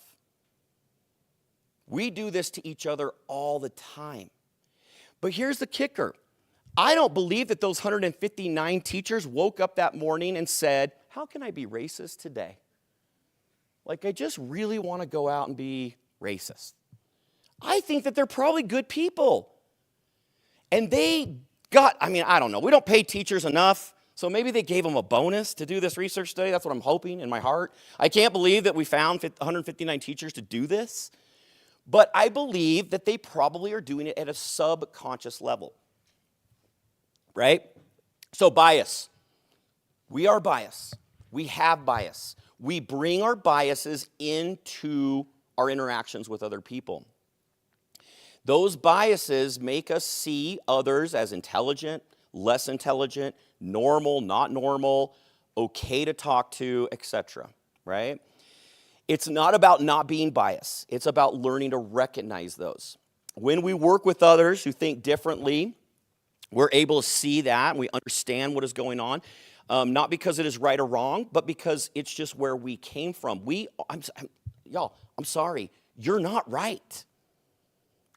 We do this to each other all the time. But here's the kicker. I don't believe that those 159 teachers woke up that morning and said, how can I be racist today? Like, I just really want to go out and be racist. I think that they're probably good people. And they got, I don't know. We don't pay teachers enough. So maybe they gave them a bonus to do this research study. That's what I'm hoping in my heart. I can't believe that we found 159 teachers to do this. But I believe that they probably are doing it at a subconscious level, right? So bias. We are biased. We have bias. We bring our biases into our interactions with other people. Those biases make us see others as intelligent, less intelligent, normal, not normal, okay to talk to, etc., right? It's not about not being biased. It's about learning to recognize those. When we work with others who think differently, we're able to see that and we understand what is going on, not because it is right or wrong, but because it's just where we came from. I'm sorry, you're not right.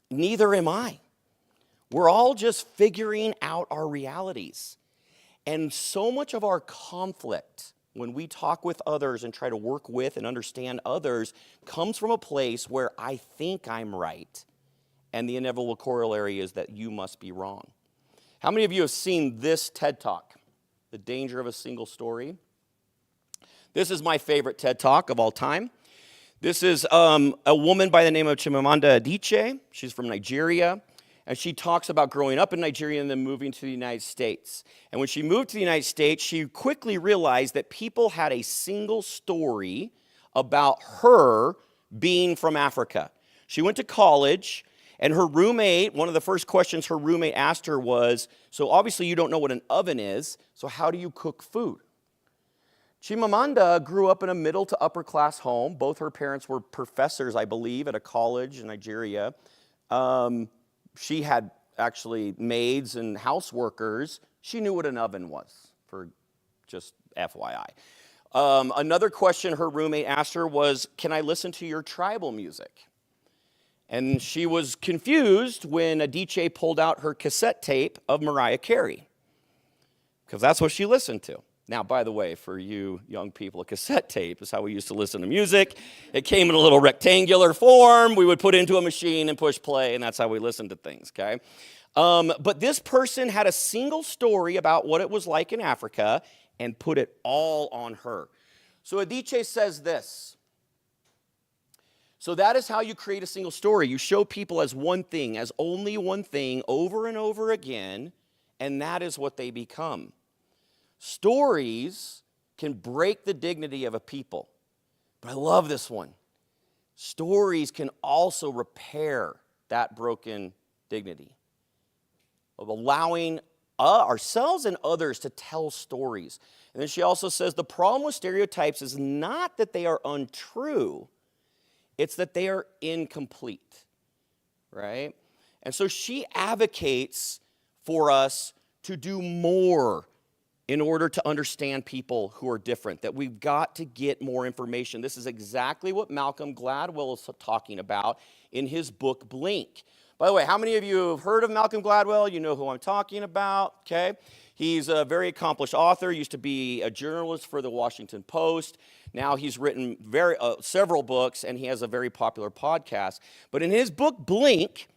Neither am I. We're all just figuring out our realities. And so much of our conflict, when we talk with others and try to work with and understand others, comes from a place where I think I'm right, and the inevitable corollary is that you must be wrong. How many of you have seen this TED Talk, The Danger of a Single Story? This is my favorite TED Talk of all time. This is a woman by the name of Chimamanda Adichie. She's from Nigeria. And she talks about growing up in Nigeria and then moving to the United States. And when she moved to the United States, she quickly realized that people had a single story about her being from Africa. She went to college, and her roommate, one of the first questions her roommate asked her was, so obviously you don't know what an oven is, so how do you cook food? Chimamanda grew up in a middle to upper class home. Both her parents were professors, I believe, at a college in Nigeria. She had actually maids and house workers. She knew what an oven was, for just FYI. Another question her roommate asked her was, can I listen to your tribal music? And she was confused when Adichie pulled out her cassette tape of Mariah Carey, because that's what she listened to. Now, by the way, for you young people, a cassette tape is how we used to listen to music. It came in a little rectangular form. We would put it into a machine and push play, and that's how we listened to things, okay? But this person had a single story about what it was like in Africa and put it all on her. So Adichie says this. So that is how you create a single story. You show people as one thing, as only one thing, over and over again, and that is what they become. Stories can break the dignity of a people. But I love this one. Stories can also repair that broken dignity of allowing ourselves and others to tell stories. And then she also says the problem with stereotypes is not that they are untrue, it's that they are incomplete, right? And so she advocates for us to do more in order to understand people who are different, that we've got to get more information. This is exactly what Malcolm Gladwell is talking about in his book, Blink. By the way, how many of you have heard of Malcolm Gladwell? You know who I'm talking about, okay? He's a very accomplished author, used to be a journalist for the Washington Post. Now he's written several books, and he has a very popular podcast. But in his book, Blink,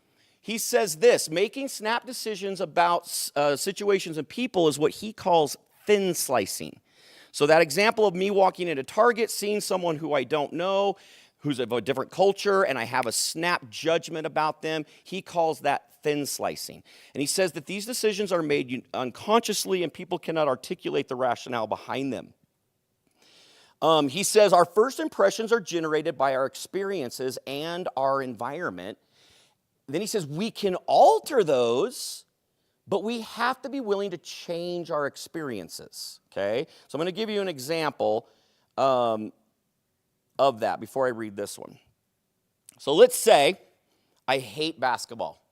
he says this: making snap decisions about situations and people is what he calls thin slicing. So that example of me walking into Target, seeing someone who I don't know, who's of a different culture, and I have a snap judgment about them, he calls that thin slicing. And he says that these decisions are made unconsciously and people cannot articulate the rationale behind them. He says our first impressions are generated by our experiences and our environment. Then he says we can alter those, but we have to be willing to change our experiences, okay? So I'm going to give you an example of that before I read this one. So let's say I hate basketball,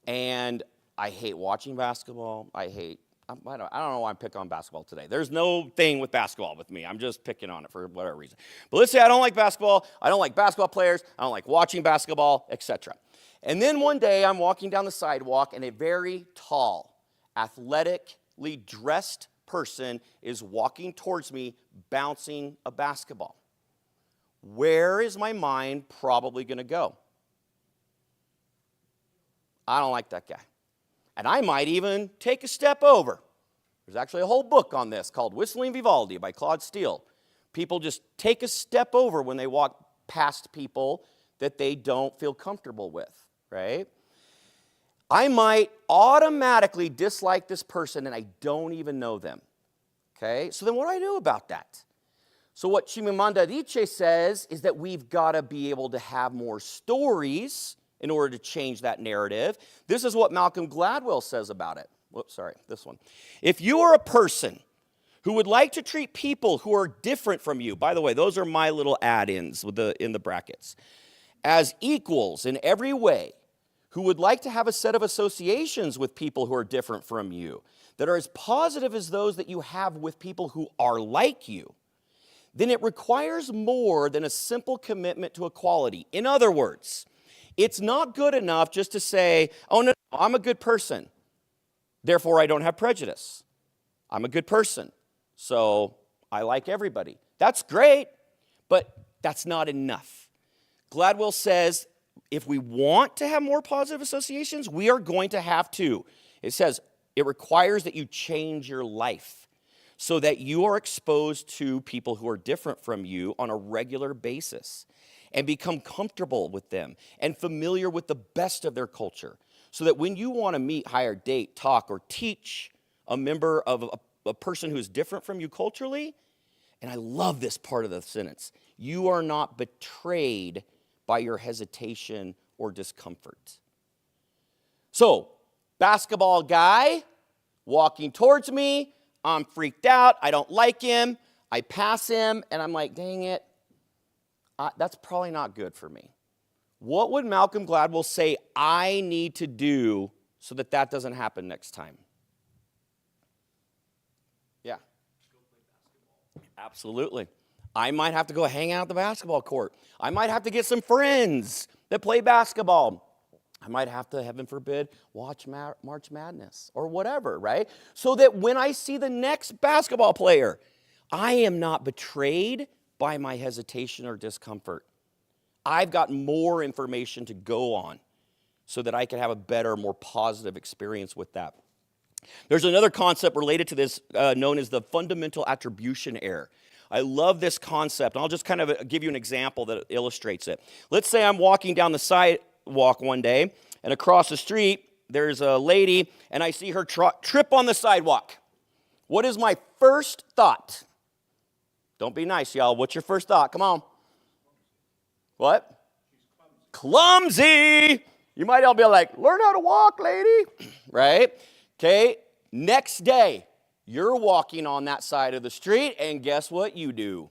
and I hate watching basketball. I don't know why I'm picking on basketball today. There's no thing with basketball with me. I'm just picking on it for whatever reason. But let's say I don't like basketball. I don't like basketball players. I don't like watching basketball, etc. And then one day I'm walking down the sidewalk, and a very tall, athletically dressed person is walking towards me, bouncing a basketball. Where is my mind probably going to go? I don't like that guy. And I might even take a step over. There's actually a whole book on this called Whistling Vivaldi by Claude Steele. People just take a step over when they walk past people that they don't feel comfortable with, right? I might automatically dislike this person and I don't even know them, okay? So then what do I do about that? So what Chimamanda Adichie says is that we've got to be able to have more stories in order to change that narrative. This is what Malcolm Gladwell says about it. Whoops, sorry, this one. If you are a person who would like to treat people who are different from you, by the way, those are my little add-ins in the brackets, as equals in every way, who would like to have a set of associations with people who are different from you, that are as positive as those that you have with people who are like you, then it requires more than a simple commitment to equality. In other words, it's not good enough just to say, oh, no, I'm a good person, therefore I don't have prejudice. I'm a good person, so I like everybody. That's great, but that's not enough. Gladwell says if we want to have more positive associations, we are going to have to. It says it requires that you change your life. so that you are exposed to people who are different from you on a regular basis and become comfortable with them and familiar with the best of their culture, so that when you want to meet, hire, date, talk, or teach a member of a person who is different from you culturally, and I love this part of the sentence, you are not betrayed by your hesitation or discomfort. So, basketball guy walking towards me, I'm freaked out, I don't like him, I pass him, and I'm like, dang it, that's probably not good for me. What would Malcolm Gladwell say I need to do so that that doesn't happen next time? Yeah. Absolutely. I might have to go hang out at the basketball court. I might have to get some friends that play basketball. I might have to, heaven forbid, watch March Madness or whatever, right? So that when I see the next basketball player, I am not betrayed by my hesitation or discomfort. I've got more information to go on so that I can have a better, more positive experience with that. There's another concept related to this known as the fundamental attribution error. I love this concept, and I'll just kind of give you an example that illustrates it. Let's say I'm walking down the sidewalk one day, and across the street, there's a lady, and I see her trip on the sidewalk. What is my first thought? Don't be nice, y'all. What's your first thought? Come on. What? Clumsy. You might all be like, learn how to walk, lady. Right? Okay. Next day, you're walking on that side of the street, and guess what you do?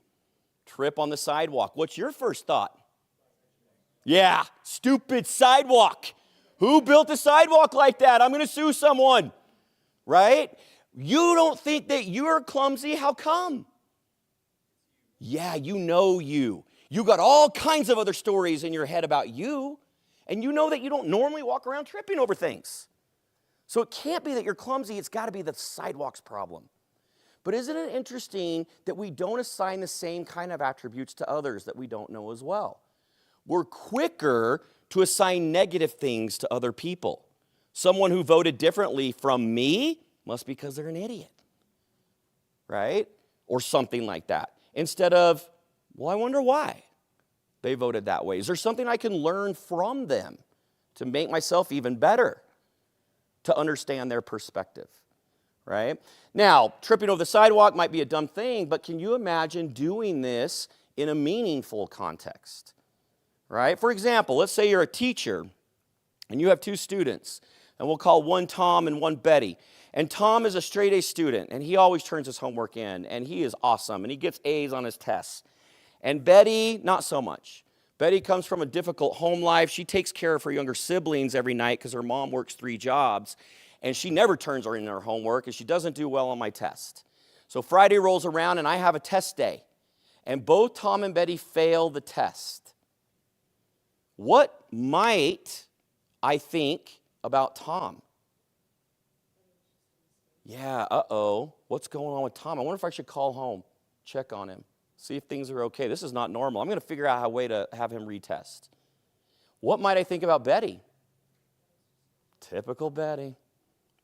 Trip on the sidewalk. What's your first thought? Yeah, stupid sidewalk. Who built a sidewalk like that? I'm going to sue someone. Right? You don't think that you're clumsy. How come? Yeah, you know you. You got all kinds of other stories in your head about you, and you know that you don't normally walk around tripping over things. So it can't be that you're clumsy, it's got to be the sidewalk's problem. But isn't it interesting that we don't assign the same kind of attributes to others that we don't know as well? We're quicker to assign negative things to other people. Someone who voted differently from me must be because they're an idiot, right? Or something like that. Instead of, well, I wonder why they voted that way. Is there something I can learn from them to make myself even better, to understand their perspective, right? Now, tripping over the sidewalk might be a dumb thing, but can you imagine doing this in a meaningful context, right? For example, let's say you're a teacher and you have two students, and we'll call one Tom and one Betty. And Tom is a straight A student, and he always turns his homework in, and he is awesome, and he gets A's on his tests. And Betty, not so much. Betty comes from a difficult home life. She takes care of her younger siblings every night because her mom works 3 jobs, and she never turns her in her homework, and she doesn't do well on my test. So Friday rolls around, and I have a test day, and both Tom and Betty fail the test. What might I think about Tom? Yeah, what's going on with Tom? I wonder if I should call home, check on him, see if things are okay. This is not normal. I'm going to figure out a way to have him retest. What might I think about Betty? Typical Betty,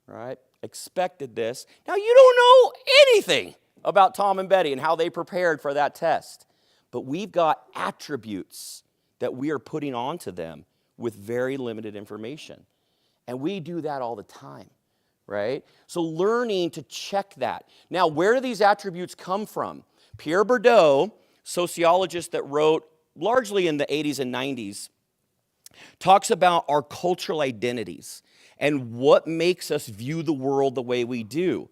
right? Expected this. Now, you don't know anything about Tom and Betty and how they prepared for that test, but we've got attributes that we are putting onto them with very limited information, and we do that all the time. Right? So learning to check that. Now, where do these attributes come from? Pierre Bourdieu, sociologist that wrote largely in the 80s and 90s, talks about our cultural identities and what makes us view the world the way we do.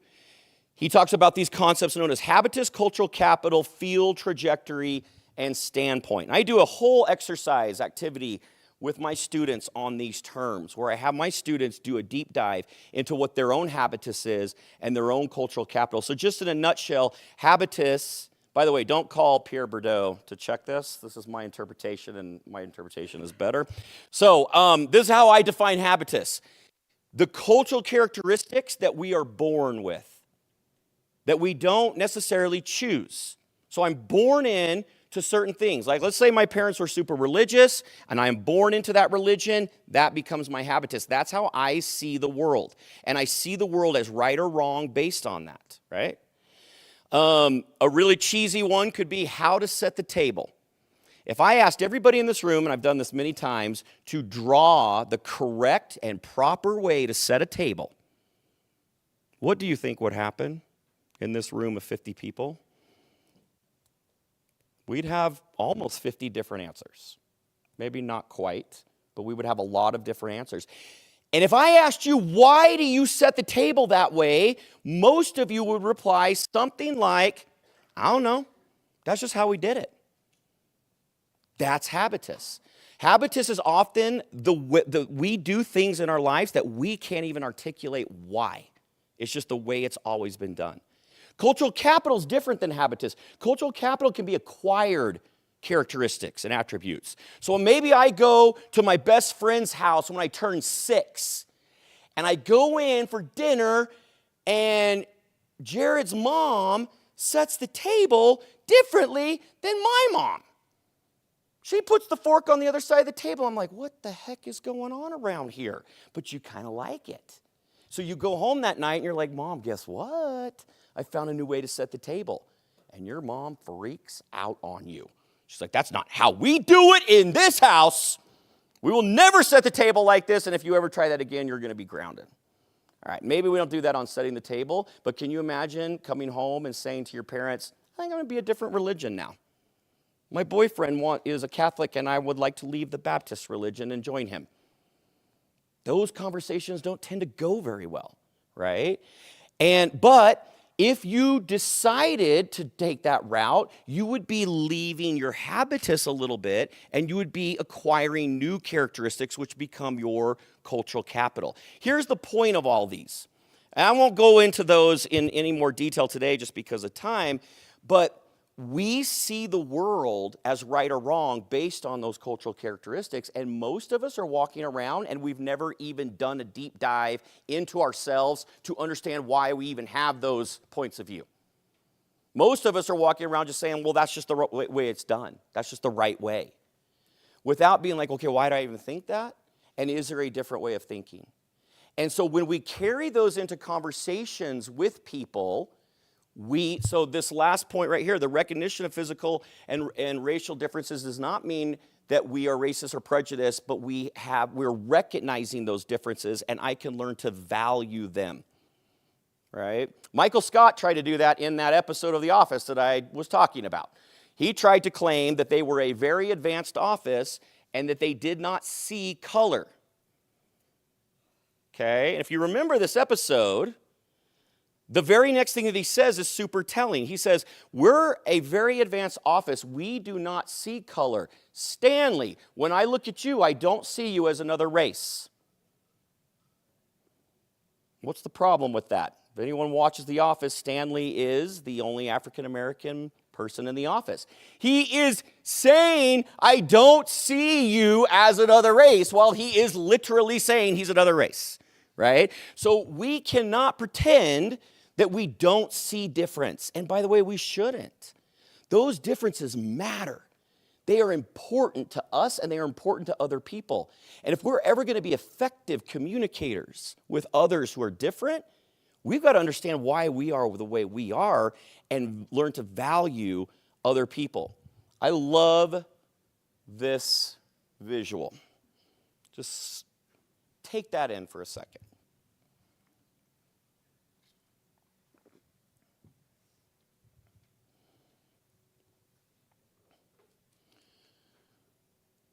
He talks about these concepts known as habitus, cultural capital, field, trajectory, and standpoint. I do a whole exercise activity with my students on these terms, where I have my students do a deep dive into what their own habitus is and their own cultural capital. So just in a nutshell, habitus, by the way, don't call Pierre Bourdieu to check this. This is my interpretation, and my interpretation is better. So this is how I define habitus. The cultural characteristics that we are born with, that we don't necessarily choose. So I'm born in to certain things. Like, let's say my parents were super religious and I'm born into that religion, that becomes my habitus. That's how I see the world. And I see the world as right or wrong based on that, right? A really cheesy one could be how to set the table. If I asked everybody in this room, and I've done this many times, to draw the correct and proper way to set a table, what do you think would happen in this room of 50 people? We'd have almost 50 different answers. Maybe not quite, but we would have a lot of different answers. And if I asked you, why do you set the table that way? Most of you would reply something like, I don't know. That's just how we did it. That's habitus. Habitus is often we do things in our lives that we can't even articulate why. It's just the way it's always been done. Cultural capital is different than habitus. Cultural capital can be acquired characteristics and attributes. So maybe I go to my best friend's house when I turn 6, and I go in for dinner, and Jared's mom sets the table differently than my mom. She puts the fork on the other side of the table. I'm like, what the heck is going on around here? But you kind of like it. So you go home that night, and you're like, Mom, guess what? I found a new way to set the table. And your mom freaks out on you. She's like, that's not how we do it in this house. We will never set the table like this, and if you ever try that again, you're going to be grounded. All right, maybe we don't do that on setting the table, but can you imagine coming home and saying to your parents, I think I'm going to be a different religion now. My boyfriend is a Catholic, and I would like to leave the Baptist religion and join him. Those conversations don't tend to go very well, right? But if you decided to take that route, you would be leaving your habitus a little bit, and you would be acquiring new characteristics which become your cultural capital. Here's the point of all these. And I won't go into those in any more detail today just because of time, but we see the world as right or wrong based on those cultural characteristics, and most of us are walking around and we've never even done a deep dive into ourselves to understand why we even have those points of view. Most of us are walking around just saying, well, that's just the way it's done. That's just the right way. Without being like, okay, why do I even think that? And is there a different way of thinking? And so when we carry those into conversations with people, so this last point right here, the recognition of physical and racial differences does not mean that we are racist or prejudiced, but we're recognizing those differences, and I can learn to value them, right? Michael Scott tried to do that in that episode of The Office that I was talking about. He tried to claim that they were a very advanced office and that they did not see color. Okay, and if you remember this episode, the very next thing that he says is super telling. He says, we're a very advanced office. We do not see color. Stanley, when I look at you, I don't see you as another race. What's the problem with that? If anyone watches The Office, Stanley is the only African-American person in the office. He is saying, I don't see you as another race, while he is literally saying he's another race, right? So we cannot pretend that we don't see difference. And by the way, we shouldn't. Those differences matter. They are important to us and they are important to other people. And if we're ever going to be effective communicators with others who are different, we've got to understand why we are the way we are and learn to value other people. I love this visual. Just take that in for a second.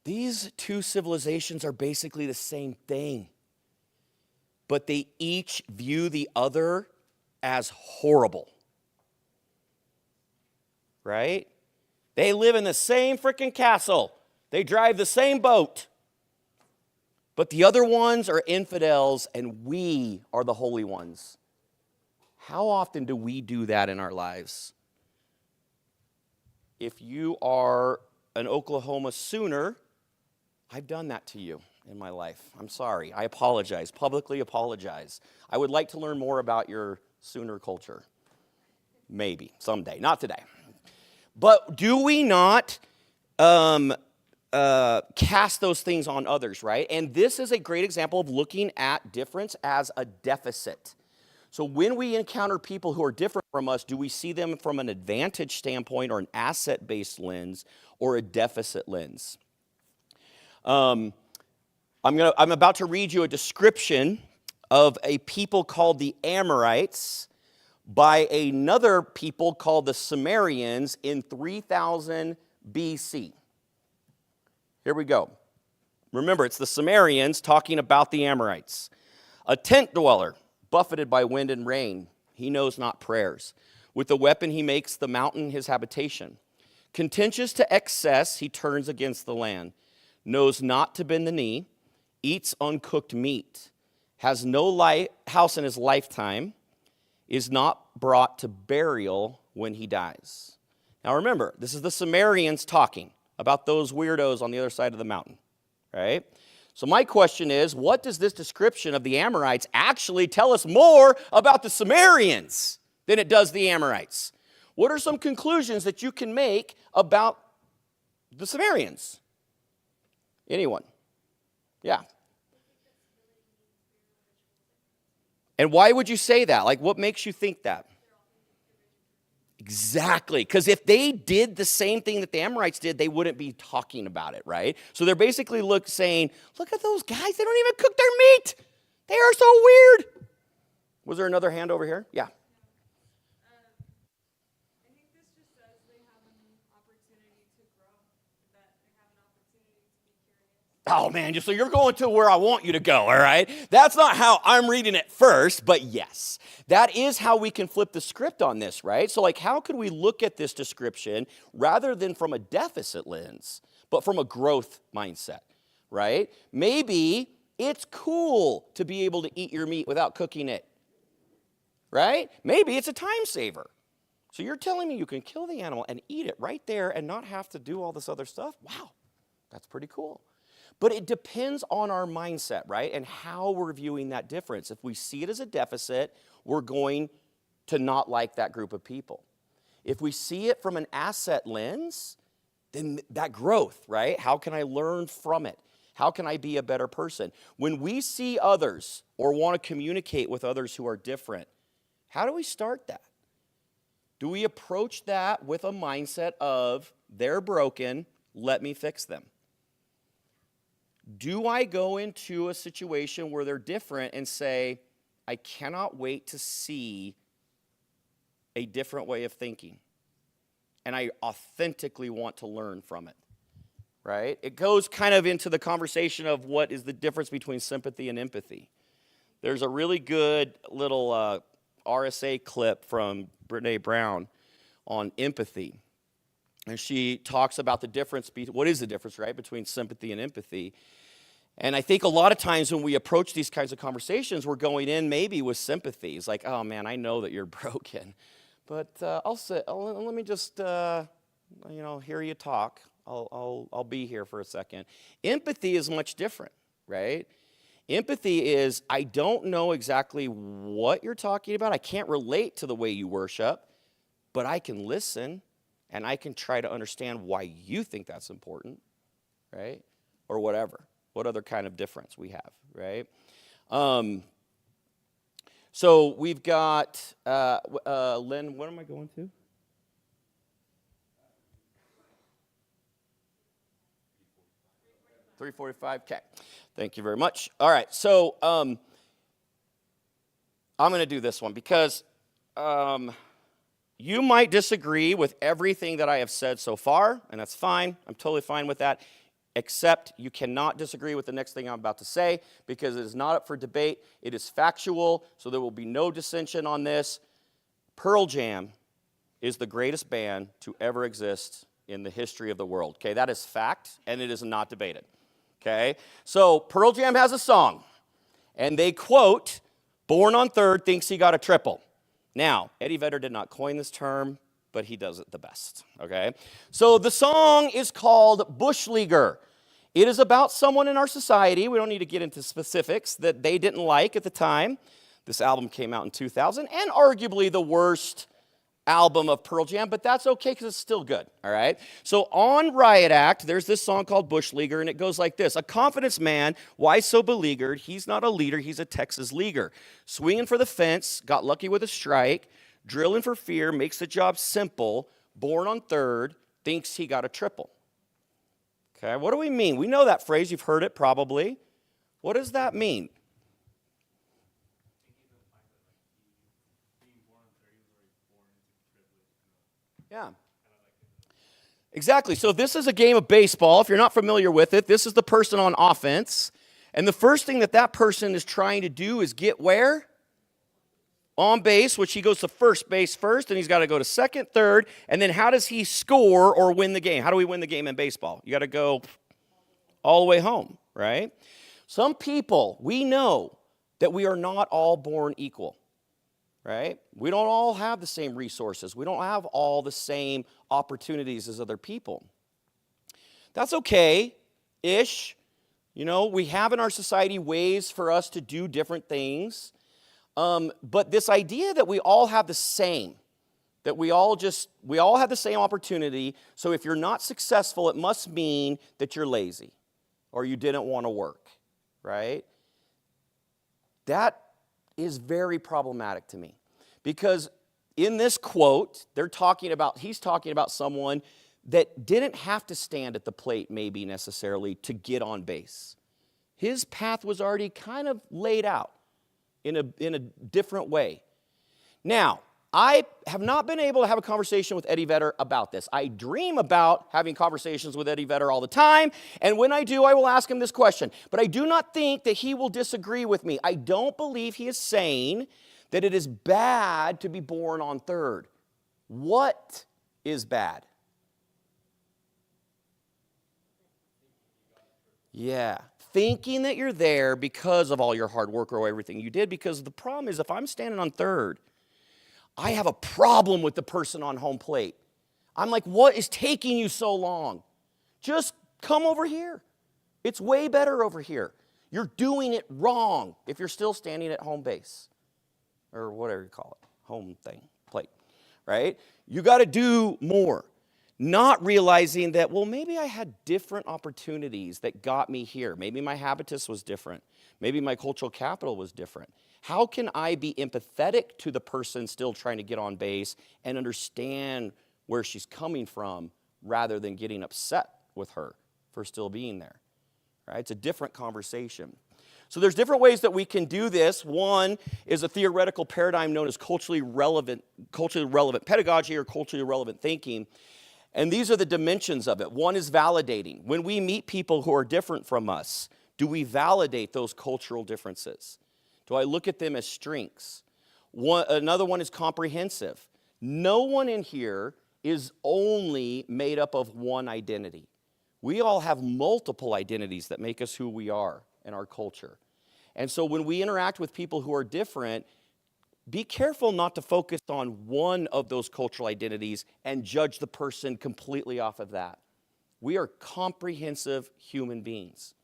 These two civilizations are basically the same thing, but they each view the other as horrible, right? They live in the same freaking castle. They drive the same boat, but the other ones are infidels and we are the holy ones. How often do we do that in our lives? If you are an Oklahoma Sooner, I've done that to you in my life. I'm sorry. I apologize. Publicly apologize. I would like to learn more about your Sooner culture. Maybe someday. Not today. But do we not cast those things on others, right? And this is a great example of looking at difference as a deficit. So when we encounter people who are different from us, do we see them from an advantage standpoint or an asset-based lens or a deficit lens? I'm about to read you a description of a people called the Amorites by another people called the Sumerians in 3000 BC. Here we go. Remember, it's the Sumerians talking about the Amorites. A tent dweller, buffeted by wind and rain, he knows not prayers. With the weapon he makes the mountain his habitation. Contentious to excess, he turns against the land. Knows not to bend the knee, eats uncooked meat, has no house in his lifetime, is not brought to burial when he dies. Now remember, this is the Sumerians talking about those weirdos on the other side of the mountain, right? So my question is, what does this description of the Amorites actually tell us more about the Sumerians than it does the Amorites? What are some conclusions that you can make about the Sumerians? Anyone? Yeah. And why would you say that? Like, what makes you think that? Exactly. Because if they did the same thing that the Amorites did, they wouldn't be talking about it, right? So they're basically saying, look at those guys. They don't even cook their meat. They are so weird. Was there another hand over here? Yeah. Oh, man, so you're going to where I want you to go, all right? That's not how I'm reading it first, but yes. That is how we can flip the script on this, right? So, like, how could we look at this description rather than from a deficit lens, but from a growth mindset, right? Maybe it's cool to be able to eat your meat without cooking it, right? Maybe it's a time saver. So you're telling me you can kill the animal and eat it right there and not have to do all this other stuff? Wow, that's pretty cool. But it depends on our mindset, right? And how we're viewing that difference. If we see it as a deficit, we're going to not like that group of people. If we see it from an asset lens, then that growth, right? How can I learn from it? How can I be a better person? When we see others or want to communicate with others who are different, how do we start that? Do we approach that with a mindset of, they're broken, let me fix them? Do I go into a situation where they're different and say, I cannot wait to see a different way of thinking, and I authentically want to learn from it, right? It goes kind of into the conversation of what is the difference between sympathy and empathy. There's a really good little RSA clip from Brene Brown on empathy. And she talks about the difference, what is the difference, right, between sympathy and empathy. And I think a lot of times when we approach these kinds of conversations, we're going in maybe with sympathy. It's like, oh man, I know that you're broken, but let me just, hear you talk. I'll be here for a second. Empathy is much different, right? Empathy is, I don't know exactly what you're talking about. I can't relate to the way you worship, but I can listen. And I can try to understand why you think that's important, right? Or whatever, what other kind of difference we have, right? So we've got, Lynn, what am I going to? $3:45, okay. Thank you very much. All right, so I'm going to do this one because you might disagree with everything that I have said so far, and that's fine. I'm totally fine with that, except you cannot disagree with the next thing I'm about to say because it is not up for debate. It is factual, so there will be no dissension on this. Pearl Jam is the greatest band to ever exist in the history of the world. Okay, that is fact, and it is not debated. Okay, so Pearl Jam has a song, and they quote, "Born on third thinks he got a triple." Now, Eddie Vedder did not coin this term, but he does it the best, okay? So the song is called Bush Leaguer. It is about someone in our society, we don't need to get into specifics, that they didn't like at the time. This album came out in 2000, and arguably the worst album of Pearl Jam, but that's okay because it's still good, all right? So on Riot Act, there's this song called Bush Leaguer, and it goes like this. A confidence man, why so beleaguered? He's not a leader, he's a Texas leaguer. Swinging for the fence, got lucky with a strike, drilling for fear, makes the job simple, born on third, thinks he got a triple. Okay, what do we mean? We know that phrase, you've heard it probably. What does that mean? Yeah. Exactly. So this is a game of baseball. If you're not familiar with it, this is the person on offense. And the first thing that person is trying to do is get where? On base, which he goes to first base first, and he's got to go to second, third, and then how does he score or win the game? How do we win the game in baseball? You got to go all the way home, right? Some people, we know that we are not all born equal. Right? We don't all have the same resources. We don't have all the same opportunities as other people. That's okay-ish. You know, we have in our society ways for us to do different things. But this idea that we all have the same, that we all have the same opportunity, so if you're not successful, it must mean that you're lazy or you didn't want to work, right? That is very problematic to me. Because in this quote, he's talking about someone that didn't have to stand at the plate maybe necessarily to get on base. His path was already kind of laid out in a different way. Now, I have not been able to have a conversation with Eddie Vedder about this. I dream about having conversations with Eddie Vedder all the time, and when I do, I will ask him this question. But I do not think that he will disagree with me. I don't believe he is saying that it is bad to be born on third. What is bad? Yeah, thinking that you're there because of all your hard work or everything you did, because the problem is if I'm standing on third, I have a problem with the person on home plate. I'm like, what is taking you so long? Just come over here. It's way better over here. You're doing it wrong if you're still standing at home base or whatever you call it, home thing, plate, right? You got to do more. Not realizing that, well, maybe I had different opportunities that got me here. Maybe my habitus was different. Maybe my cultural capital was different. How can I be empathetic to the person still trying to get on base and understand where she's coming from rather than getting upset with her for still being there? Right? It's a different conversation. So there's different ways that we can do this. One is a theoretical paradigm known as culturally relevant pedagogy or culturally relevant thinking. And these are the dimensions of it. One is validating. When we meet people who are different from us, do we validate those cultural differences? Do I look at them as strengths? Another one is comprehensive. No one in here is only made up of one identity. We all have multiple identities that make us who we are in our culture. And so when we interact with people who are different, be careful not to focus on one of those cultural identities and judge the person completely off of that. We are comprehensive human beings.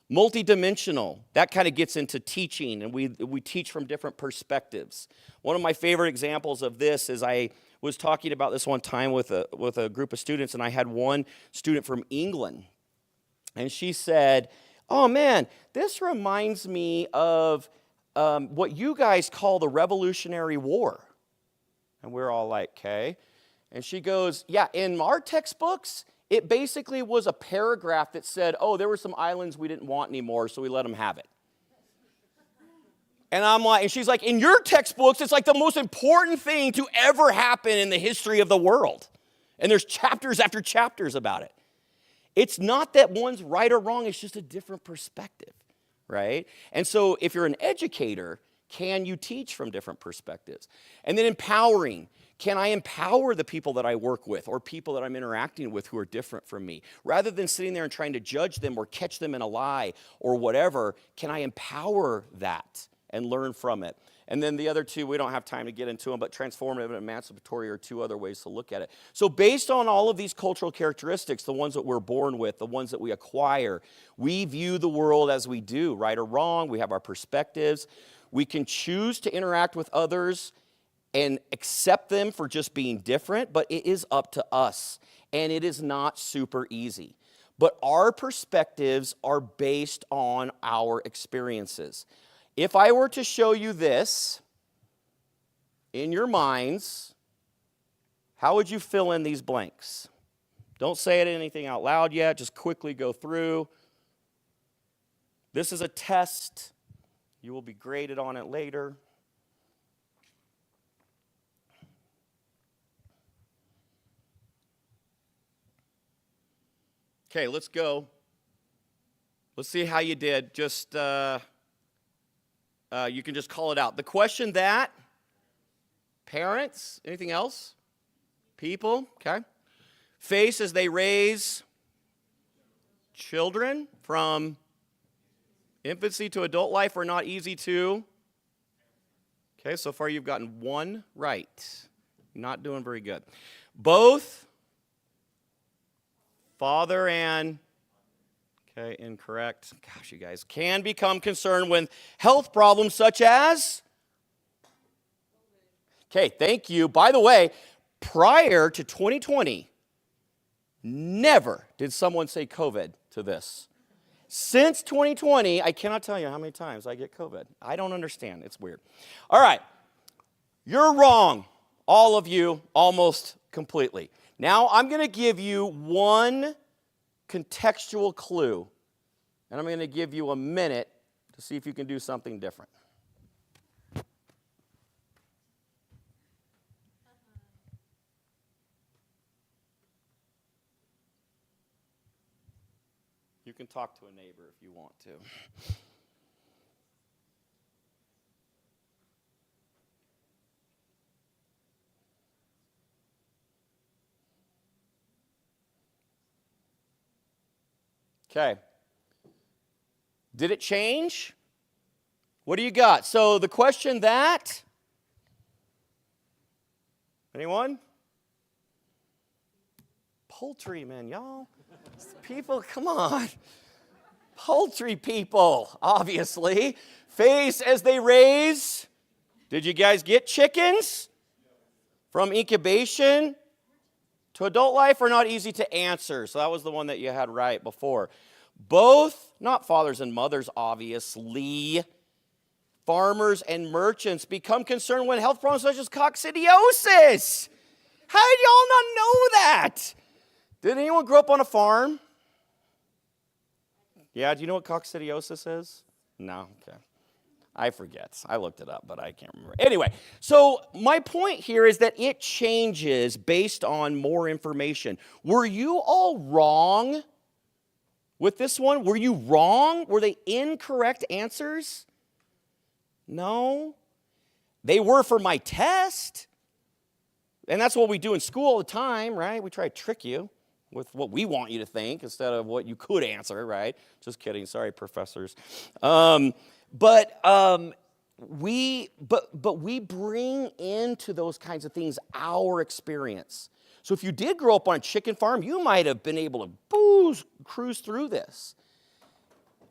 Multidimensional, that kind of gets into teaching, and we teach from different perspectives. One of my favorite examples of this is I was talking about this one time with a group of students, and I had one student from England, and she said, oh man, this reminds me of what you guys call the Revolutionary War. And we're all like, okay. And she goes, yeah, in our textbooks, it basically was a paragraph that said, oh, there were some islands we didn't want anymore, so we let them have it. And I'm like, and she's like, in your textbooks, it's like the most important thing to ever happen in the history of the world. And there's chapters after chapters about it. It's not that one's right or wrong, it's just a different perspective, right? And so if you're an educator, can you teach from different perspectives? And then empowering. Can I empower the people that I work with or people that I'm interacting with who are different from me? Rather than sitting there and trying to judge them or catch them in a lie or whatever, can I empower that and learn from it? And then the other two, we don't have time to get into them, but transformative and emancipatory are two other ways to look at it. So based on all of these cultural characteristics, the ones that we're born with, the ones that we acquire, we view the world as we do, right or wrong. We have our perspectives. We can choose to interact with others and accept them for just being different, but it is up to us. And it is not super easy. But our perspectives are based on our experiences. If I were to show you this in your minds, how would you fill in these blanks? Don't say anything out loud yet. Just quickly go through. This is a test. You will be graded on it later. Okay, let's go. Let's see how you did. Just, you can just call it out. The question that, parents, anything else? People, okay. Face as they raise children from infancy to adult life are not easy to. Okay, so far you've gotten one right. Not doing very good. Both father and, okay, incorrect. Gosh, you guys can become concerned with health problems such as, okay, thank you. By the way, prior to 2020, never did someone say COVID to this. Since 2020, I cannot tell you how many times I get COVID. I don't understand. It's weird. All right. You're wrong, all of you, almost completely. Now, I'm going to give you one contextual clue, and I'm going to give you a minute to see if you can do something different. You can talk to a neighbor if you want to. Okay. Did it change? What do you got? So the question that, anyone? Poultry, man, y'all. People, come on. Poultry people, obviously. Face as they raise. Did you guys get chickens? From incubation to adult life are not easy to answer. So that was the one that you had right before. Both, not fathers and mothers, obviously. Farmers and merchants become concerned when health problems such as coccidiosis. How did y'all not know that? Did anyone grow up on a farm? Yeah, do you know what coccidiosis is? No? Okay. I forget. I looked it up, but I can't remember. Anyway, so my point here is that it changes based on more information. Were you all wrong with this one? Were you wrong? Were they incorrect answers? No. They were for my test. And that's what we do in school all the time, right? We try to trick you with what we want you to think instead of what you could answer, right? Just kidding. Sorry, professors. But we bring into those kinds of things our experience. So if you did grow up on a chicken farm, you might have been able to cruise through this.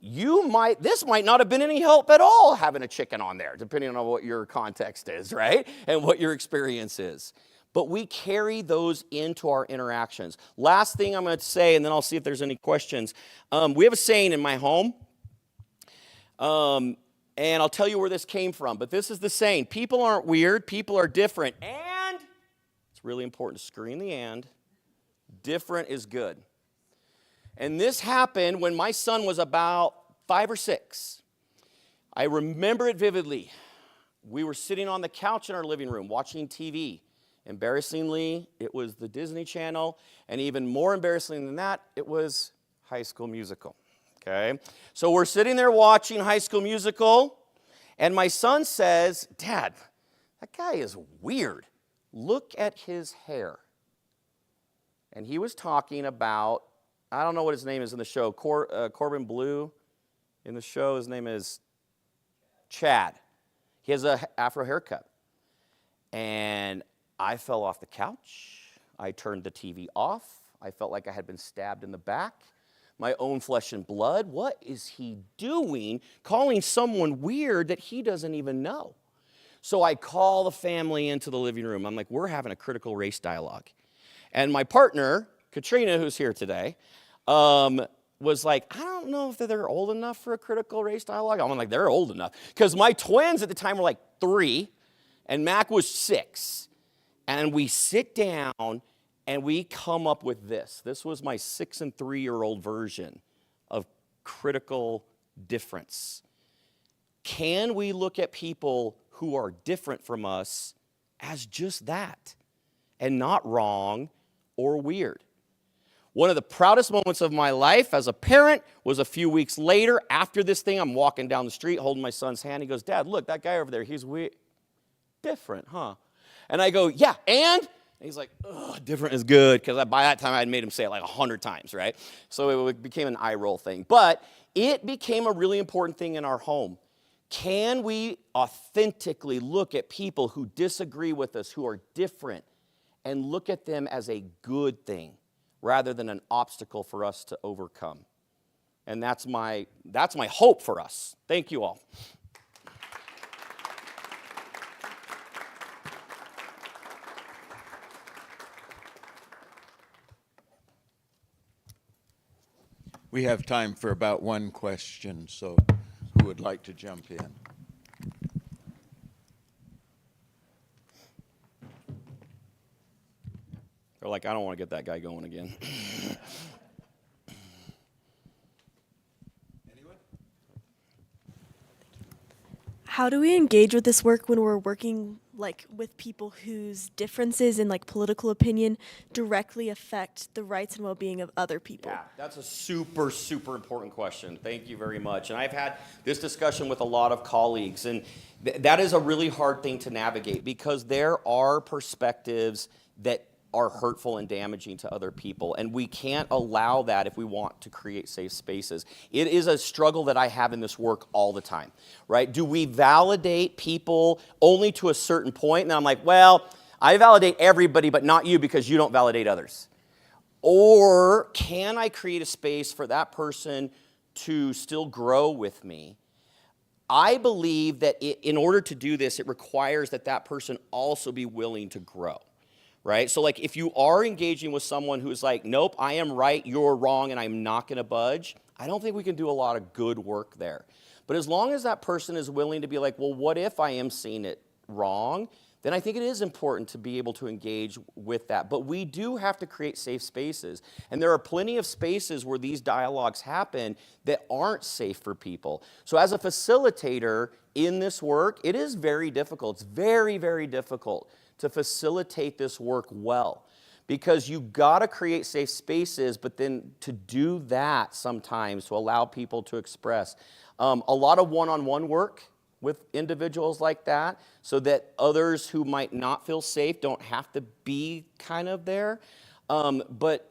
This might not have been any help at all having a chicken on there, depending on what your context is, right? And what your experience is. But we carry those into our interactions. Last thing I'm going to say, and then I'll see if there's any questions. We have a saying in my home, and I'll tell you where this came from. But this is the saying: people aren't weird, people are different. And it's really important to screen the and. Different is good. And this happened when my son was about 5 or 6. I remember it vividly. We were sitting on the couch in our living room watching TV. Embarrassingly, it was the Disney Channel, and even more embarrassing than that, it was High School Musical, okay? So we're sitting there watching High School Musical, and my son says, "Dad, that guy is weird. Look at his hair." And he was talking about, I don't know what his name is in the show, Corbin Blue in the show. His name is Chad. He has an afro haircut. And I fell off the couch. I turned the TV off. I felt like I had been stabbed in the back. My own flesh and blood. What is he doing calling someone weird that he doesn't even know? So I call the family into the living room. I'm like, we're having a critical race dialogue. And my partner, Katrina, who's here today, was like, I don't know if they're old enough for a critical race dialogue. I'm like, they're old enough. Because my twins at the time were like 3, and Mac was 6. And we sit down, and we come up with this. This was my 6 and 3-year-old version of critical difference. Can we look at people who are different from us as just that and not wrong or weird? One of the proudest moments of my life as a parent was a few weeks later. After this thing, I'm walking down the street holding my son's hand. He goes, Dad, look, that guy over there, he's weird. Different, huh? And I go, yeah, and he's like, ugh, different is good, because by that time I had made him say it like 100 times, right? So it became an eye roll thing. But it became a really important thing in our home. Can we authentically look at people who disagree with us, who are different, and look at them as a good thing rather than an obstacle for us to overcome? And that's my hope for us. Thank you all. We have time for about one question, so who would like to jump in? They're like, I don't want to get that guy going again. How do we engage with this work when we're working like with people whose differences in like political opinion directly affect the rights and well-being of other people? Yeah, that's a super, super important question. Thank you very much. And I've had this discussion with a lot of colleagues, and that is a really hard thing to navigate, because there are perspectives that are hurtful and damaging to other people, and we can't allow that if we want to create safe spaces. It is a struggle that I have in this work all the time, right? Do we validate people only to a certain point? And I'm like, well, I validate everybody but not you because you don't validate others. Or can I create a space for that person to still grow with me? I believe that in order to do this, it requires that that person also be willing to grow. Right? So like if you are engaging with someone who's like, nope, I am right, you're wrong, and I'm not going to budge, I don't think we can do a lot of good work there. But as long as that person is willing to be like, well, what if I am seeing it wrong? Then I think it is important to be able to engage with that. But we do have to create safe spaces. And there are plenty of spaces where these dialogues happen that aren't safe for people. So as a facilitator in this work, it is very difficult. It's very, very difficult to facilitate this work well, because you got to create safe spaces, but then to do that sometimes to allow people to express. A lot of one-on-one work with individuals like that, so that others who might not feel safe don't have to be kind of there. But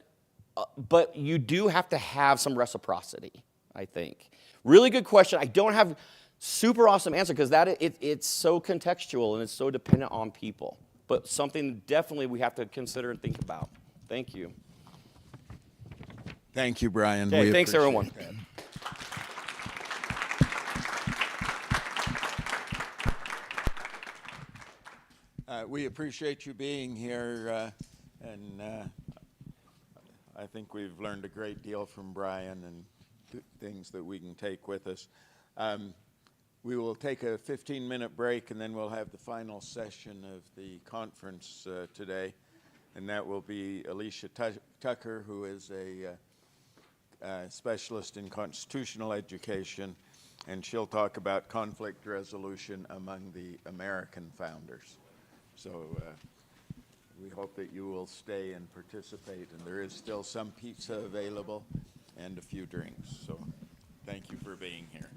you do have to have some reciprocity, I think. Really good question. I don't have super awesome answer, because it's so contextual and it's so dependent on people. But something definitely we have to consider and think about. Thank you. Thank you, Bryan. Okay, thanks, everyone. We appreciate you being here, and I think we've learned a great deal from Bryan and things that we can take with us. We will take a 15-minute break, and then we'll have the final session of the conference today, and that will be Eleesha Tucker, who is a specialist in constitutional education, and she'll talk about conflict resolution among the American founders. So we hope that you will stay and participate, and there is still some pizza available and a few drinks. So thank you for being here.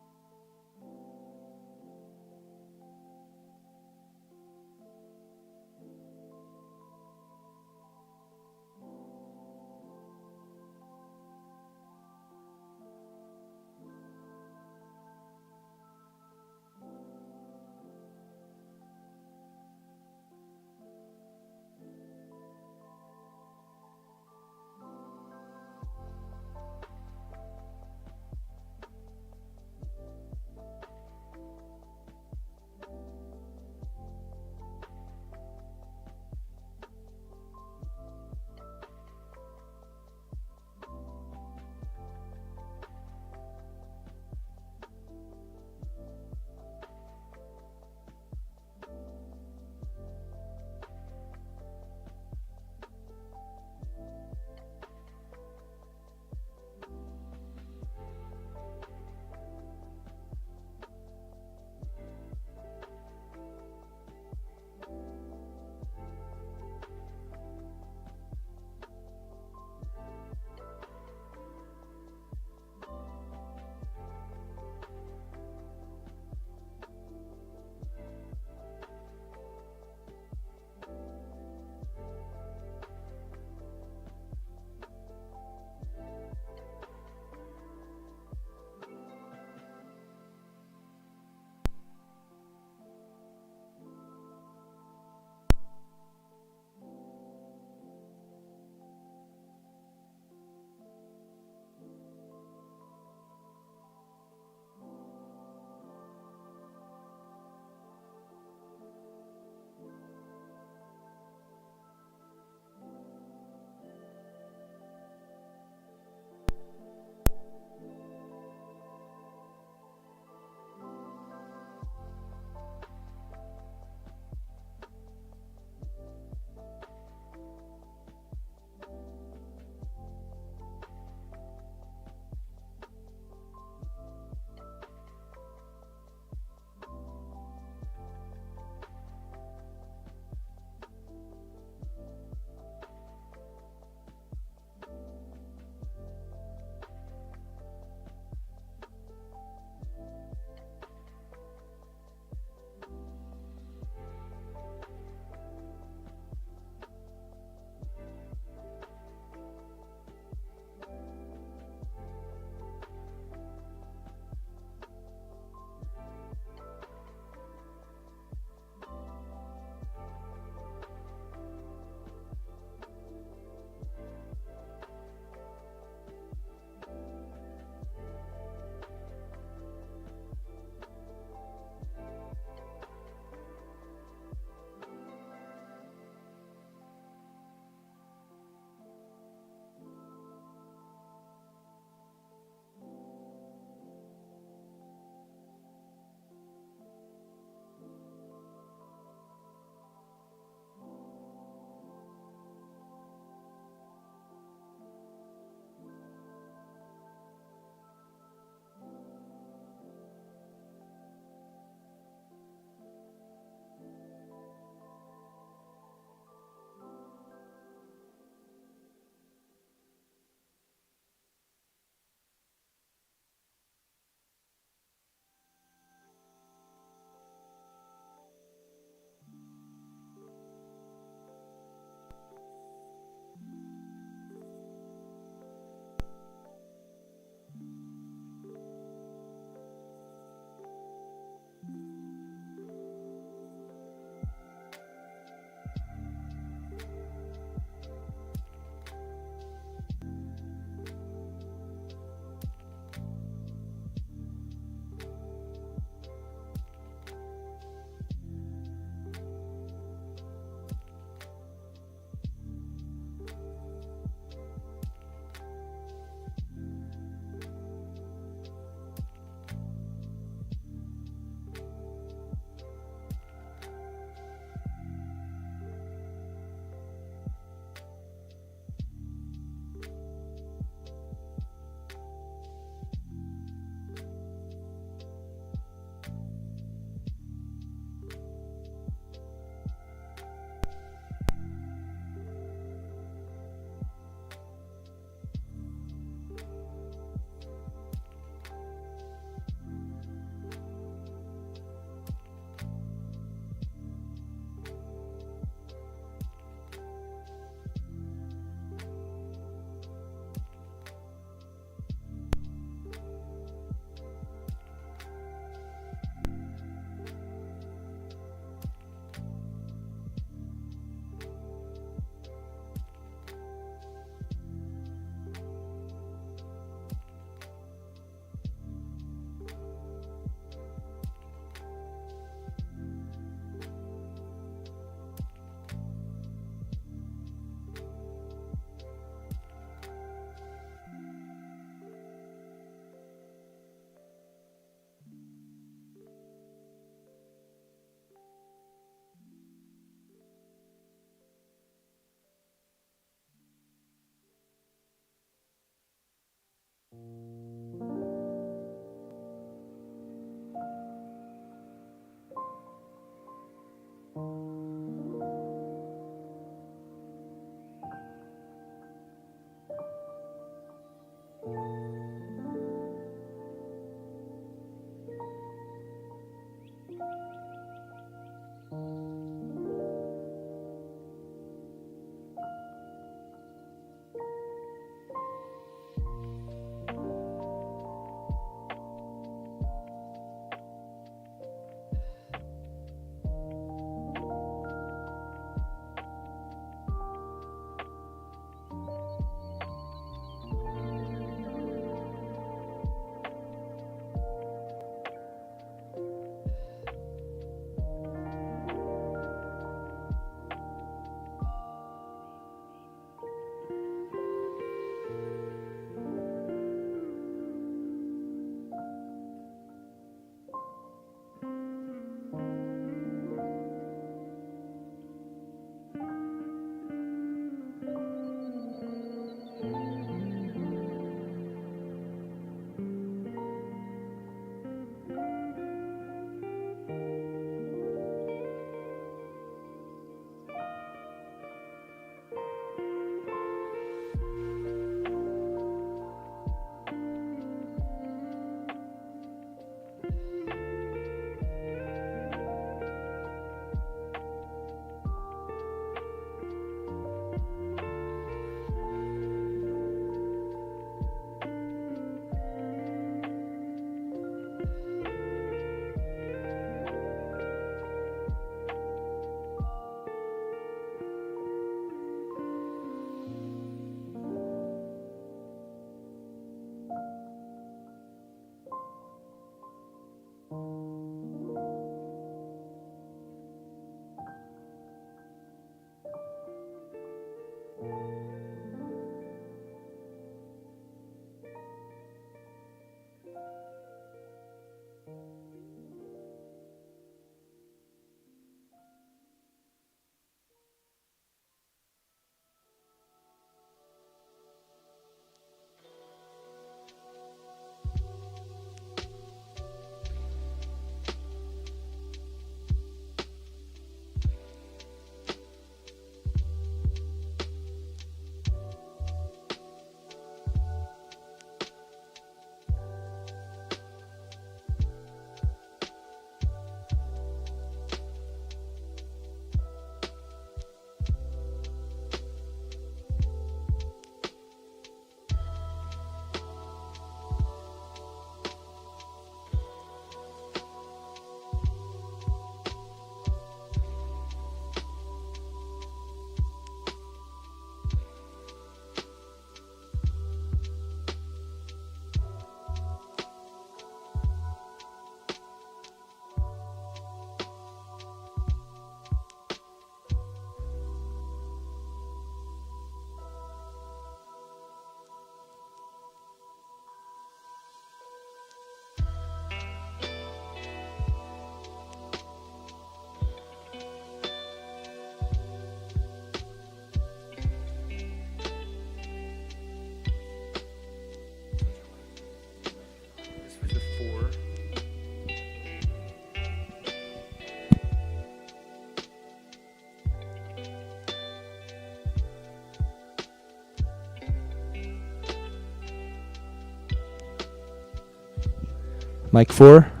Mic 4.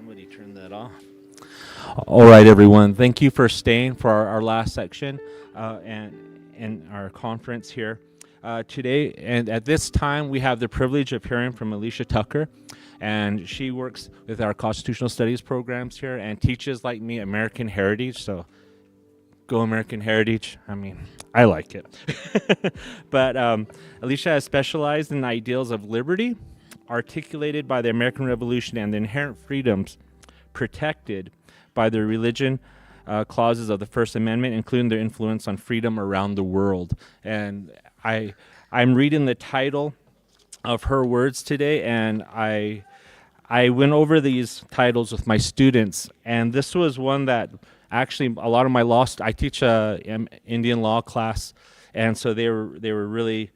Somebody turn that off. All right, everyone. Thank you for staying for our last section and our conference here today. And at this time, we have the privilege of hearing from Eleesha Tucker. And she works with our constitutional studies programs here and teaches, like me, American Heritage. So go American Heritage. I mean, I like it. But Eleesha has specialized in the ideals of liberty, articulated by the American Revolution, and the inherent freedoms protected by the religion clauses of the First Amendment, including their influence on freedom around the world. And I'm reading the title of her words today, and I went over these titles with my students, and this was one that actually a lot of my I teach a Indian law class, and so they were really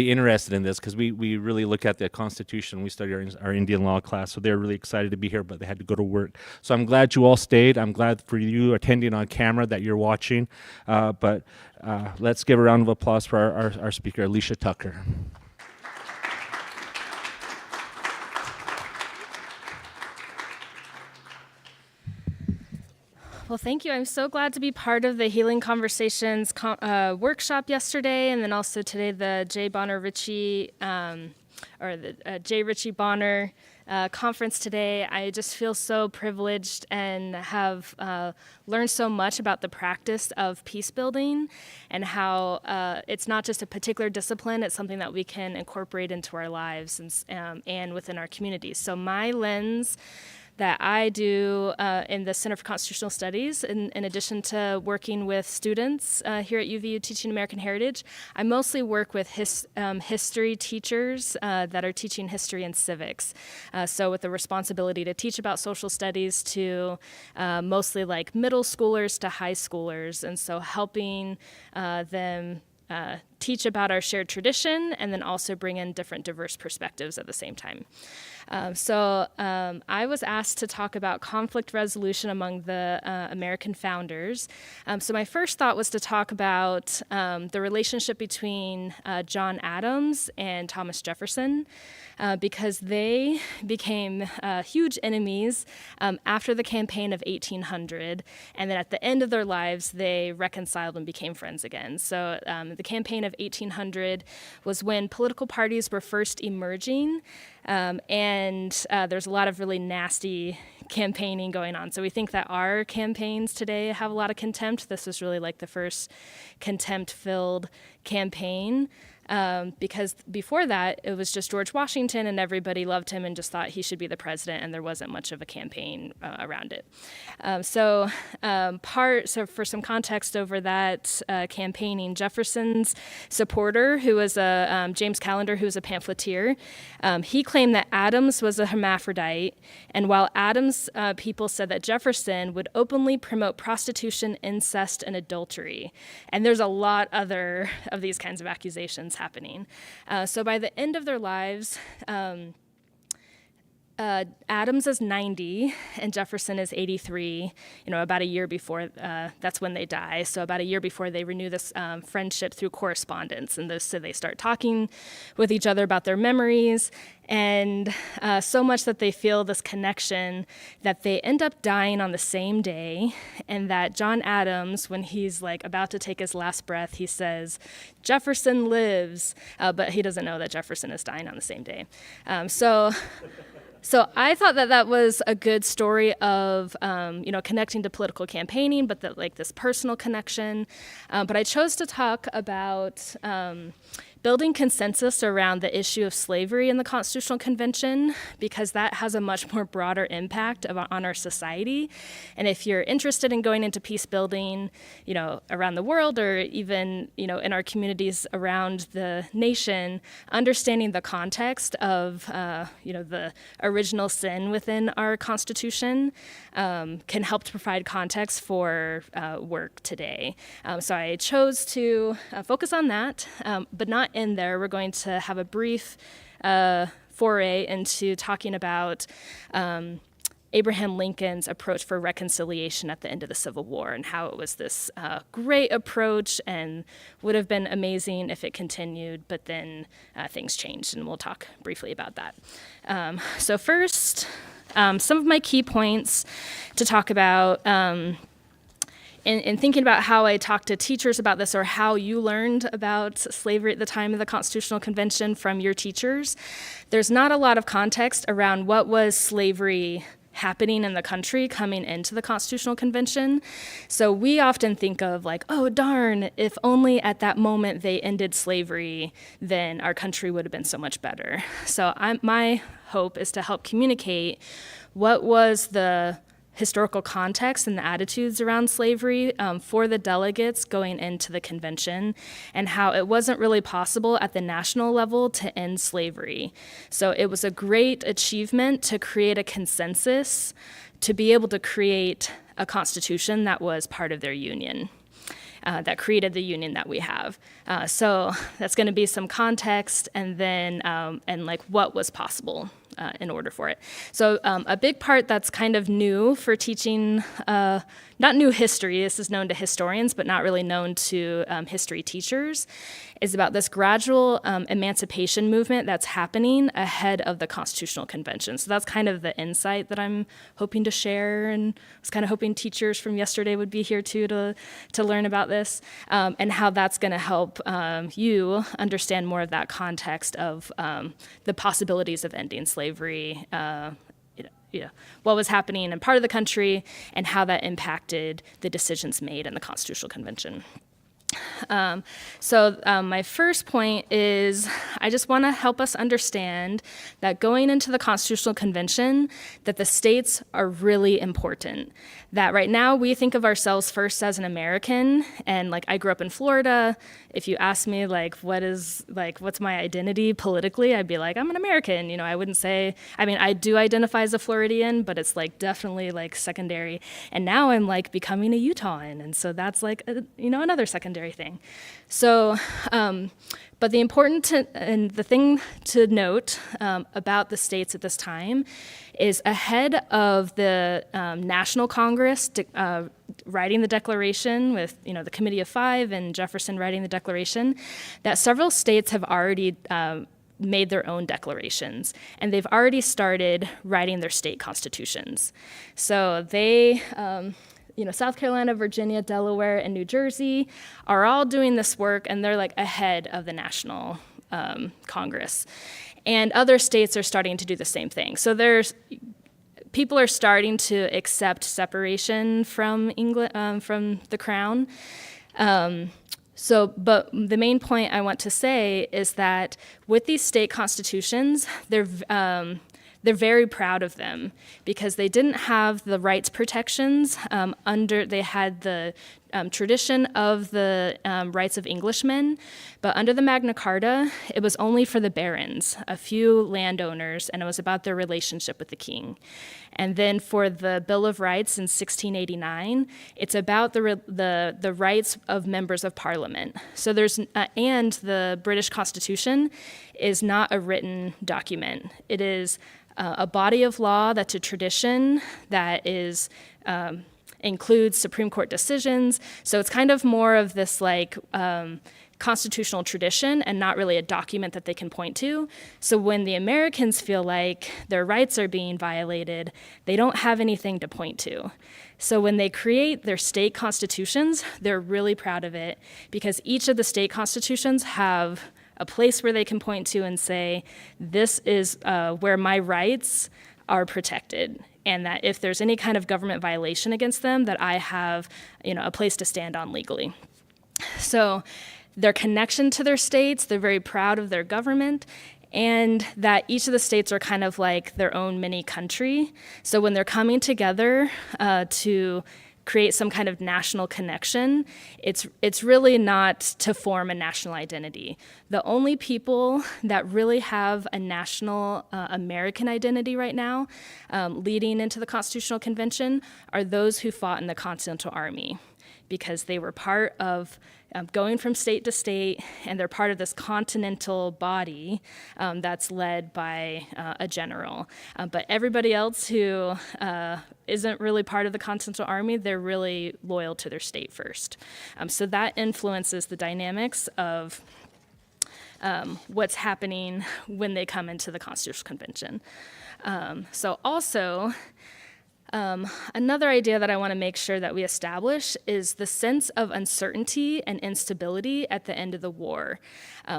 interested in this because we really look at the Constitution. We study our Indian law class, so they're really excited to be here, but they had to go to work. So I'm glad you all stayed. I'm glad for you attending on camera that you're watching. But let's give a round of applause for our speaker, Eleesha Tucker. Well, thank you. I'm so glad to be part of the Healing Conversations workshop yesterday, and then also today the J. Ritchie J. Ritchie Bonner conference today. I just feel so privileged and have learned so much about the practice of peace building and how it's not just a particular discipline, it's something that we can incorporate into our lives and within our communities. So my lens that I do in the Center for Constitutional Studies, in addition to working with students here at UVU teaching American Heritage, I mostly work with history teachers that are teaching history and civics. So with the responsibility to teach about social studies to mostly like middle schoolers to high schoolers, and so helping them teach about our shared tradition and then also bring in different diverse perspectives at the same time. So I was asked to talk about conflict resolution among the American founders. So my first thought was to talk about the relationship between John Adams and Thomas Jefferson, because they became huge enemies after the campaign of 1800, and then at the end of their lives, they reconciled and became friends again. So the campaign of 1800 was when political parties were first emerging, and there's a lot of really nasty campaigning going on. So we think that our campaigns today have a lot of contempt. This was really like the first contempt-filled campaign. Because before that, it was just George Washington and everybody loved him and just thought he should be the president, and there wasn't much of a campaign around it. So for some context over that campaigning, Jefferson's supporter, who was James Callender, who was a pamphleteer, he claimed that Adams was a hermaphrodite, and while Adams' people said that Jefferson would openly promote prostitution, incest, and adultery. And there's a lot other of these kinds of accusations happening. So by the end of their lives, Adams is 90 and Jefferson is 83, about a year before, that's when they die. So about a year before they renew this friendship through correspondence. And so they start talking with each other about their memories, and so much that they feel this connection that they end up dying on the same day, and that John Adams, when he's like about to take his last breath, he says, "Jefferson lives," but he doesn't know that Jefferson is dying on the same day. So I thought that was a good story of, connecting to political campaigning, but this personal connection. But I chose to talk about building consensus around the issue of slavery in the Constitutional Convention, because that has a much more broader impact on our society. And if you're interested in going into peace building, around the world, or even, in our communities around the nation, understanding the context of, the original sin within our Constitution can help to provide context for work today. So I chose to focus on that, but not in there. We're going to have a brief foray into talking about Abraham Lincoln's approach for reconciliation at the end of the Civil War, and how it was this great approach and would have been amazing if it continued, but then things changed, and we'll talk briefly about that. So first, Some of my key points to talk about in thinking about how I talked to teachers about this, or how you learned about slavery at the time of the Constitutional Convention from your teachers, there's not a lot of context around what was slavery happening in the country coming into the Constitutional Convention. So we often think of like, oh darn, if only at that moment they ended slavery, then our country would have been so much better. So my hope is to help communicate what was the historical context and the attitudes around slavery for the delegates going into the convention, and how it wasn't really possible at the national level to end slavery. So it was a great achievement to create a consensus, to be able to create a constitution that was part of their union, that created the union that we have. So that's going to be some context, and then and like what was possible in order for it. So a big part that's kind of new for teaching, not new history, this is known to historians, but not really known to history teachers, is about this gradual emancipation movement that's happening ahead of the Constitutional Convention. So that's kind of the insight that I'm hoping to share, and I was kind of hoping teachers from yesterday would be here too to learn about this, and how that's going to help you understand more of that context of the possibilities of ending slavery, what was happening in part of the country, and how that impacted the decisions made in the Constitutional Convention. So my first point is I just want to help us understand that going into the Constitutional Convention, that the states are really important. That right now we think of ourselves first as an American, and like I grew up in Florida. If you ask me like what's my identity politically, I'd be like, I'm an American. I wouldn't say, I do identify as a Floridian, but it's like definitely like secondary. And now I'm like becoming a Utahan, and so that's like another secondary thing. So but the the thing to note about the states at this time is ahead of the National Congress writing the Declaration with the Committee of Five and Jefferson writing the Declaration, that several states have already made their own declarations, and they've already started writing their state constitutions. So they South Carolina, Virginia, Delaware, and New Jersey are all doing this work, and they're like ahead of the National Congress. And other states are starting to do the same thing. So people are starting to accept separation from England, from the crown. But the main point I want to say is that with these state constitutions, they're very proud of them because they didn't have the rights protections they had the tradition of the rights of Englishmen, but under the Magna Carta, it was only for the barons, a few landowners, and it was about their relationship with the king. And then for the Bill of Rights in 1689, it's about the rights of members of Parliament. So and the British Constitution is not a written document. It is a body of law that's a tradition that includes Supreme Court decisions. So it's kind of more of this constitutional tradition and not really a document that they can point to. So when the Americans feel like their rights are being violated, they don't have anything to point to. So when they create their state constitutions, they're really proud of it because each of the state constitutions have a place where they can point to and say, this is where my rights are protected, and that if there's any kind of government violation against them, that I have a place to stand on legally. So their connection to their states, they're very proud of their government, and that each of the states are kind of like their own mini country. So when they're coming together to create some kind of national connection, it's really not to form a national identity. The only people that really have a national American identity right now, leading into the Constitutional Convention, are those who fought in the Continental Army, because they were part of going from state to state, and they're part of this continental body that's led by a general. But everybody else who isn't really part of the Continental Army, they're really loyal to their state first. So that influences the dynamics of what's happening when they come into the Constitutional Convention. So also, another idea that I want to make sure that we establish is the sense of uncertainty and instability at the end of the war.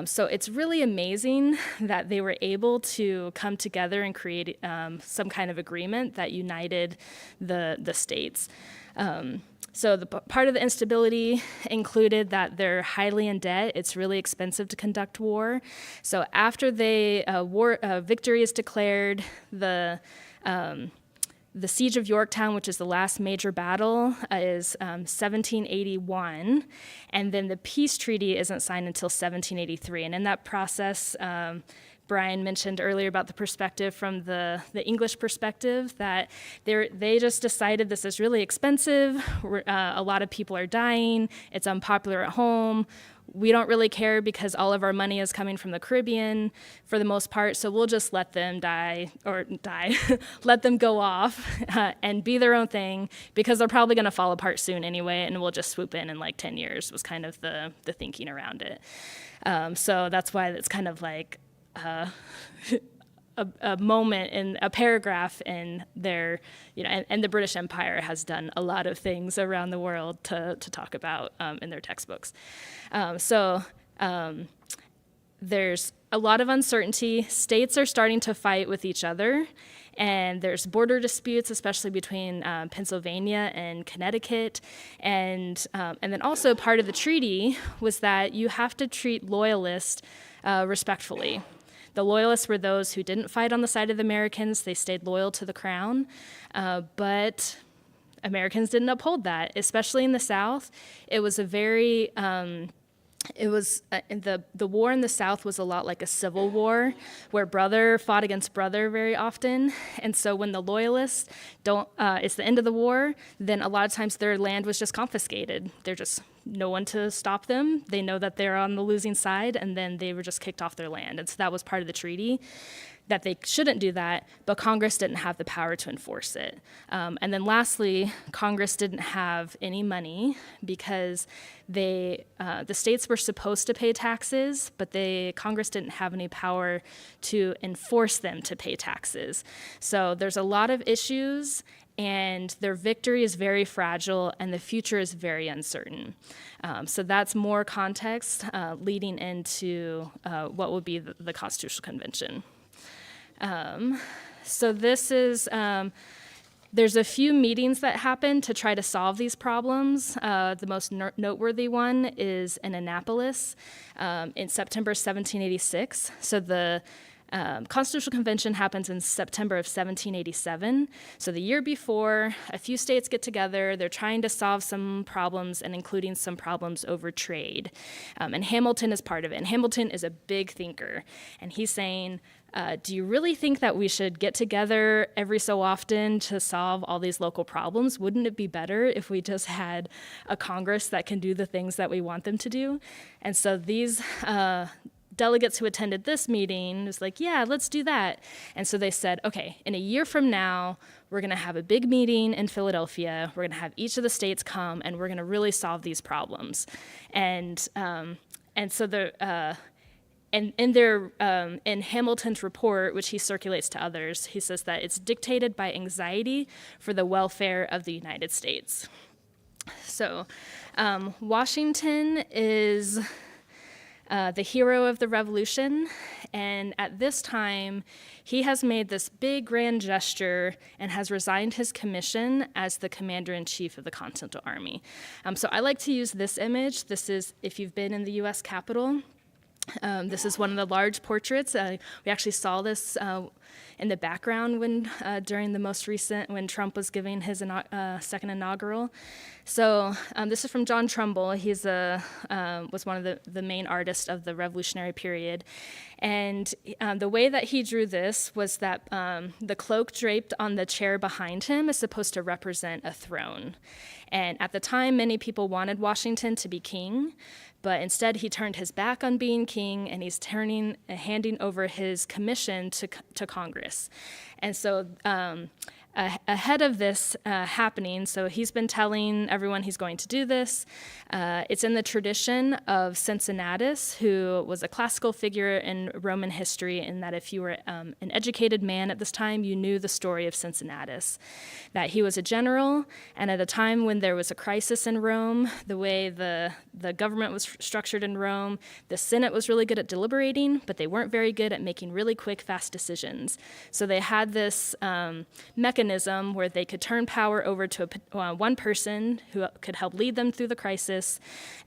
So it's really amazing that they were able to come together and create some kind of agreement that united the states. So the part of the instability included that they're highly in debt. It's really expensive to conduct war. So after victory is declared, the Siege of Yorktown, which is the last major battle, is 1781, and then the peace treaty isn't signed until 1783. And in that process, Bryan mentioned earlier about the perspective from the English perspective, that they just decided this is really expensive, a lot of people are dying, it's unpopular at home, we don't really care because all of our money is coming from the Caribbean for the most part, so we'll just let them let them go off and be their own thing because they're probably going to fall apart soon anyway, and we'll just swoop in like 10 years was kind of the thinking around it. So that's why it's kind of like a moment in a paragraph in their, and the British Empire has done a lot of things around the world to talk about in their textbooks. So there's a lot of uncertainty. States are starting to fight with each other, and there's border disputes, especially between Pennsylvania and Connecticut. And then also part of the treaty was that you have to treat loyalists respectfully. The loyalists were those who didn't fight on the side of the Americans. They stayed loyal to the crown, but Americans didn't uphold that, especially in the South. It was a very, the war in the South was a lot like a civil war where brother fought against brother very often. And so when the loyalists it's the end of the war, then a lot of times their land was just confiscated. They're just no one to stop them. They know that they're on the losing side, and then they were just kicked off their land. And so that was part of the treaty, that they shouldn't do that, but Congress didn't have the power to enforce it. And then lastly, Congress didn't have any money because the states were supposed to pay taxes, but Congress didn't have any power to enforce them to pay taxes. So there's a lot of issues, and their victory is very fragile, and the future is very uncertain. So that's more context leading into what would be the Constitutional Convention. So this is, there's a few meetings that happen to try to solve these problems. The most noteworthy one is in Annapolis in September 1786. So the Constitutional Convention happens in September of 1787. So the year before, a few states get together. They're trying to solve some problems, and including some problems over trade. And Hamilton is part of it. And Hamilton is a big thinker. And he's saying, do you really think that we should get together every so often to solve all these local problems? Wouldn't it be better if we just had a Congress that can do the things that we want them to do? And so these delegates who attended this meeting was like, yeah, let's do that. And so they said, okay, in a year from now, we're going to have a big meeting in Philadelphia. We're going to have each of the states come, and we're going to really solve these problems. And so and in Hamilton's report, which he circulates to others, he says that it's dictated by anxiety for the welfare of the United States. So Washington is the hero of the Revolution, and at this time, he has made this big grand gesture and has resigned his commission as the commander-in-chief of the Continental Army. So I like to use this image. This is, if you've been in the U.S. Capitol, this is one of the large portraits. We actually saw this in the background during the most recent, when Trump was giving his second inaugural. So this is from John Trumbull. He's was one of the main artists of the Revolutionary period. And the way that he drew this was that the cloak draped on the chair behind him is supposed to represent a throne. And at the time, many people wanted Washington to be king, but instead he turned his back on being king, and he's handing over his commission to Congress. And so ahead of this happening, so he's been telling everyone he's going to do this. It's in the tradition of Cincinnatus, who was a classical figure in Roman history, in that if you were an educated man at this time, you knew the story of Cincinnatus. That he was a general, and at a time when there was a crisis in Rome, the way the government was structured in Rome, the Senate was really good at deliberating, but they weren't very good at making really quick, fast decisions. So they had this mechanism where they could turn power over to one person who could help lead them through the crisis,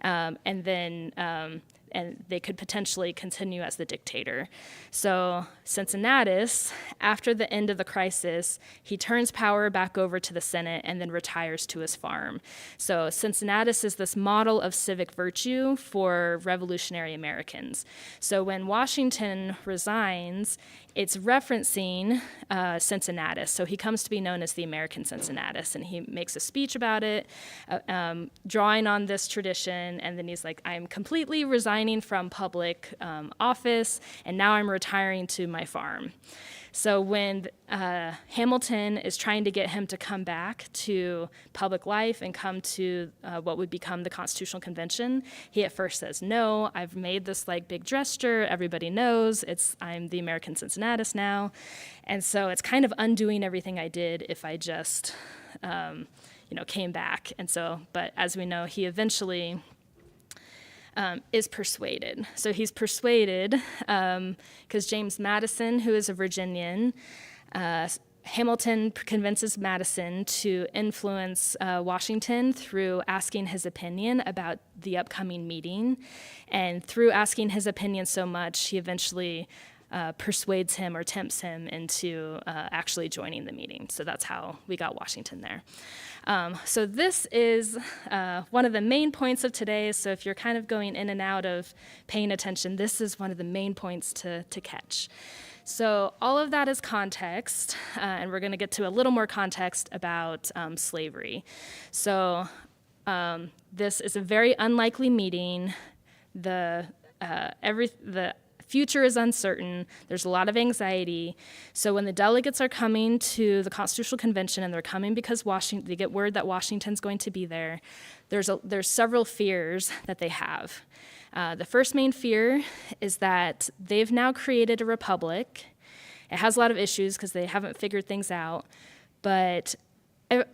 and they could potentially continue as the dictator. So Cincinnatus, after the end of the crisis, he turns power back over to the Senate and then retires to his farm. So Cincinnatus is this model of civic virtue for revolutionary Americans. So when Washington resigns, it's referencing Cincinnatus. So he comes to be known as the American Cincinnatus, and he makes a speech about it, drawing on this tradition, and then he's like, I'm completely resigning from public office, and now I'm retiring to my farm. So when Hamilton is trying to get him to come back to public life and come to what would become the Constitutional Convention, he at first says, no, I've made this like big gesture, everybody knows, I'm the American Cincinnatus now. And so it's kind of undoing everything I did if I just came back. And so, but as we know, he eventually is persuaded. So he's persuaded because James Madison, who is a Virginian, Hamilton convinces Madison to influence Washington through asking his opinion about the upcoming meeting. And through asking his opinion so much, he eventually persuades him or tempts him into actually joining the meeting. So that's how we got Washington there. So this is one of the main points of today. So if you're kind of going in and out of paying attention, this is one of the main points to catch. So all of that is context, and we're going to get to a little more context about slavery. So this is a very unlikely meeting. The future is uncertain. There's a lot of anxiety. So when the delegates are coming to the Constitutional Convention, and they're coming because they get word that Washington's going to be there, there's several fears that they have. The first main fear is that they've now created a republic. It has a lot of issues because they haven't figured things out, but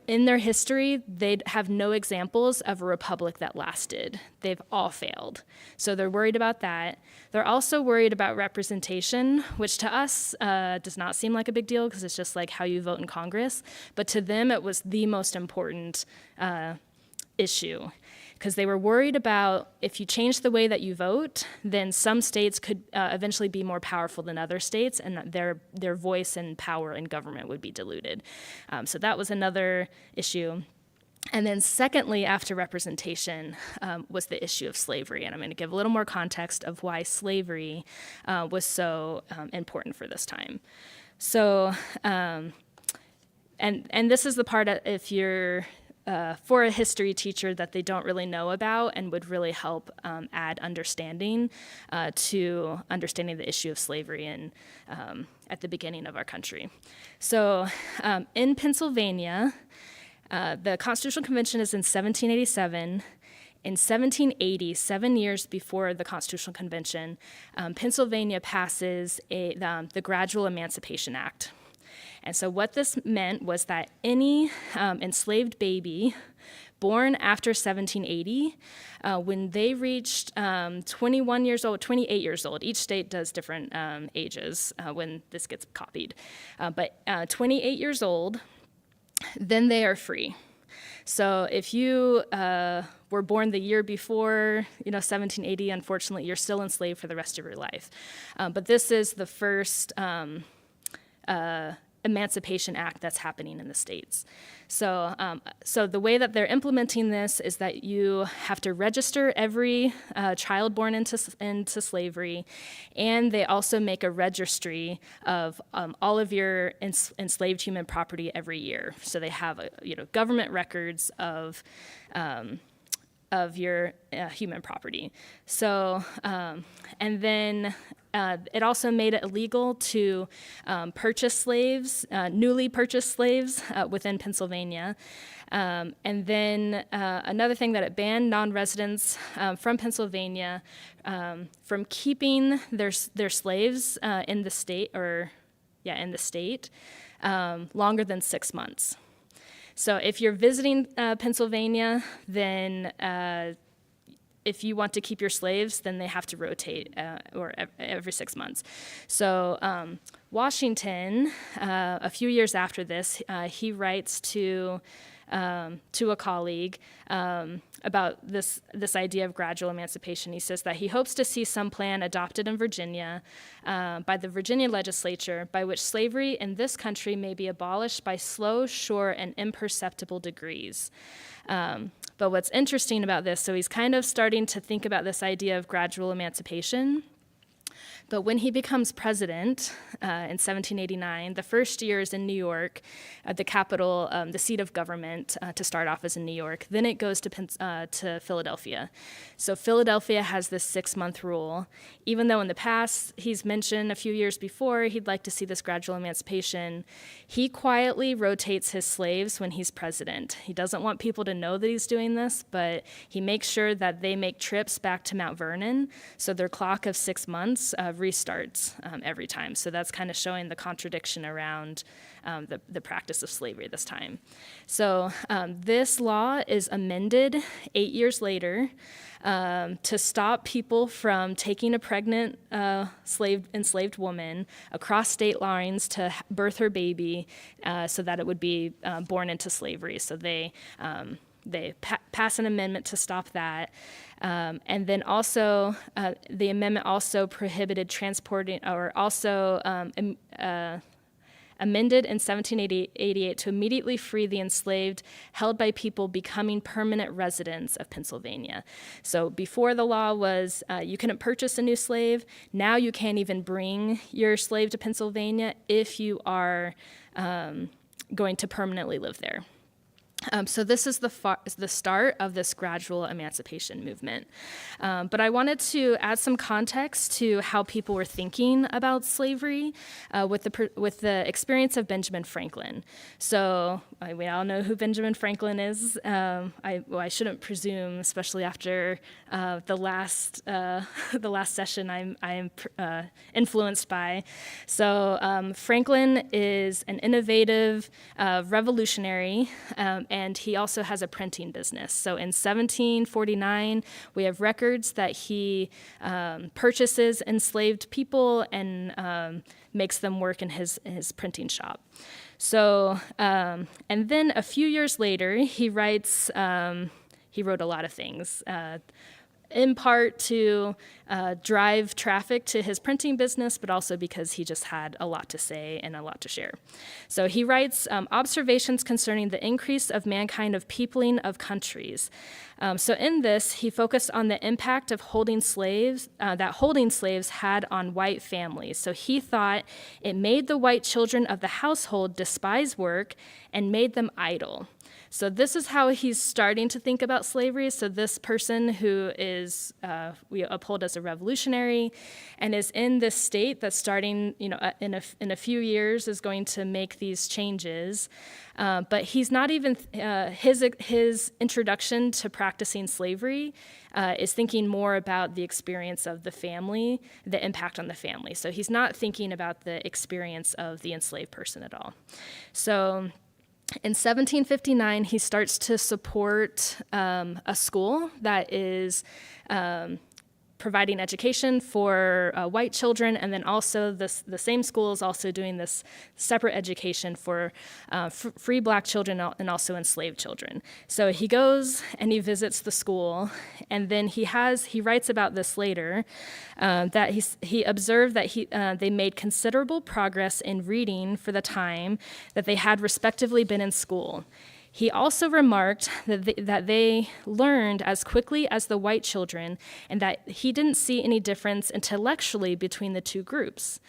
in their history, they have no examples of a republic that lasted. They've all failed. So they're worried about that. They're also worried about representation, which to us does not seem like a big deal because it's just like how you vote in Congress. But to them, it was the most important issue, because they were worried about if you change the way that you vote, then some states could eventually be more powerful than other states, and their voice and power in government would be diluted. So that was another issue. And then secondly, after representation, was the issue of slavery. And I'm going to give a little more context of why slavery was so important for this time. So, and this is the part, if you're for a history teacher, that they don't really know about and would really help add understanding to understanding the issue of slavery at the beginning of our country. So in Pennsylvania, the Constitutional Convention is in 1787. In 1780, 7 years before the Constitutional Convention, Pennsylvania passes the Gradual Emancipation Act. And so what this meant was that any enslaved baby born after 1780, when they reached 21 years old, 28 years old, each state does different ages when this gets copied, but 28 years old, then they are free. So if you were born the year before, 1780, unfortunately, you're still enslaved for the rest of your life. But this is the first Emancipation Act that's happening in the states. So the way that they're implementing this is that you have to register every child born into slavery, and they also make a registry of all of your enslaved human property every year. So they have government records of of your human property. So, and then it also made it illegal to purchase slaves, newly purchased slaves within Pennsylvania. And then another thing that it banned non-residents from Pennsylvania from keeping their slaves in the state, longer than 6 months. So if you're visiting Pennsylvania, then if you want to keep your slaves, then they have to rotate every 6 months. So Washington, a few years after this, he writes to a colleague about this idea of gradual emancipation. He says that he hopes to see some plan adopted in Virginia by the Virginia legislature by which slavery in this country may be abolished by slow, sure, and imperceptible degrees. But what's interesting about this, so he's kind of starting to think about this idea of gradual emancipation. But when he becomes president in 1789, the first year is in New York, the capital, the seat of government, to start off as in New York. Then it goes to Philadelphia. So Philadelphia has this 6-month rule. Even though in the past, he's mentioned a few years before, he'd like to see this gradual emancipation, he quietly rotates his slaves when he's president. He doesn't want people to know that he's doing this, but he makes sure that they make trips back to Mount Vernon, so their clock of 6 months restarts every time. So that's kind of showing the contradiction around the practice of slavery this time. So this law is amended 8 years later to stop people from taking a pregnant enslaved woman across state lines to birth her baby so that it would be born into slavery. So they pass an amendment to stop that. And then also, the amendment also prohibited transporting, or also amended in 1788 to immediately free the enslaved held by people becoming permanent residents of Pennsylvania. So before the law was you couldn't purchase a new slave. Now you can't even bring your slave to Pennsylvania if you are going to permanently live there. So this is the start of this gradual emancipation movement. But I wanted to add some context to how people were thinking about slavery with the experience of Benjamin Franklin. So we all know who Benjamin Franklin is. I shouldn't presume, especially after the last session I'm influenced by. So Franklin is an innovative revolutionary. And he also has a printing business. So in 1749, we have records that he purchases enslaved people and makes them work in his printing shop. So, and then a few years later, he wrote a lot of things. In part to drive traffic to his printing business, but also because he just had a lot to say and a lot to share. So he writes observations concerning the increase of mankind of peopling of countries. So in this, he focused on the impact of holding slaves had on white families. So he thought it made the white children of the household despise work and made them idle. So this is how he's starting to think about slavery. So this person who is, we uphold as a revolutionary and is in this state that's starting, in a few years is going to make these changes. But he's not even, his introduction to practicing slavery is thinking more about the experience of the family, the impact on the family. So he's not thinking about the experience of the enslaved person at all. So in 1759, he starts to support a school that is providing education for white children, and then also the same school is also doing this separate education for free black children and also enslaved children. So he goes and he visits the school, and then he writes about this later, that he observed that they made considerable progress in reading for the time that they had respectively been in school. He also remarked that they learned as quickly as the white children, and that he didn't see any difference intellectually between the two groups.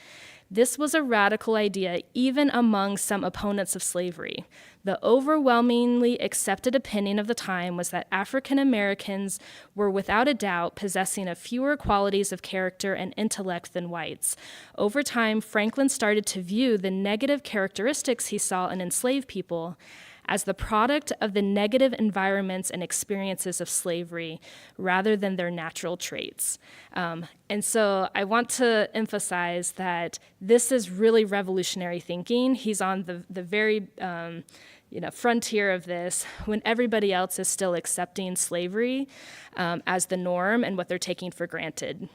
This was a radical idea even among some opponents of slavery. The overwhelmingly accepted opinion of the time was that African Americans were without a doubt possessing of fewer qualities of character and intellect than whites. Over time, Franklin started to view the negative characteristics he saw in enslaved people as the product of the negative environments and experiences of slavery rather than their natural traits. And so I want to emphasize that this is really revolutionary thinking. He's on the very frontier of this when everybody else is still accepting slavery as the norm and what they're taking for granted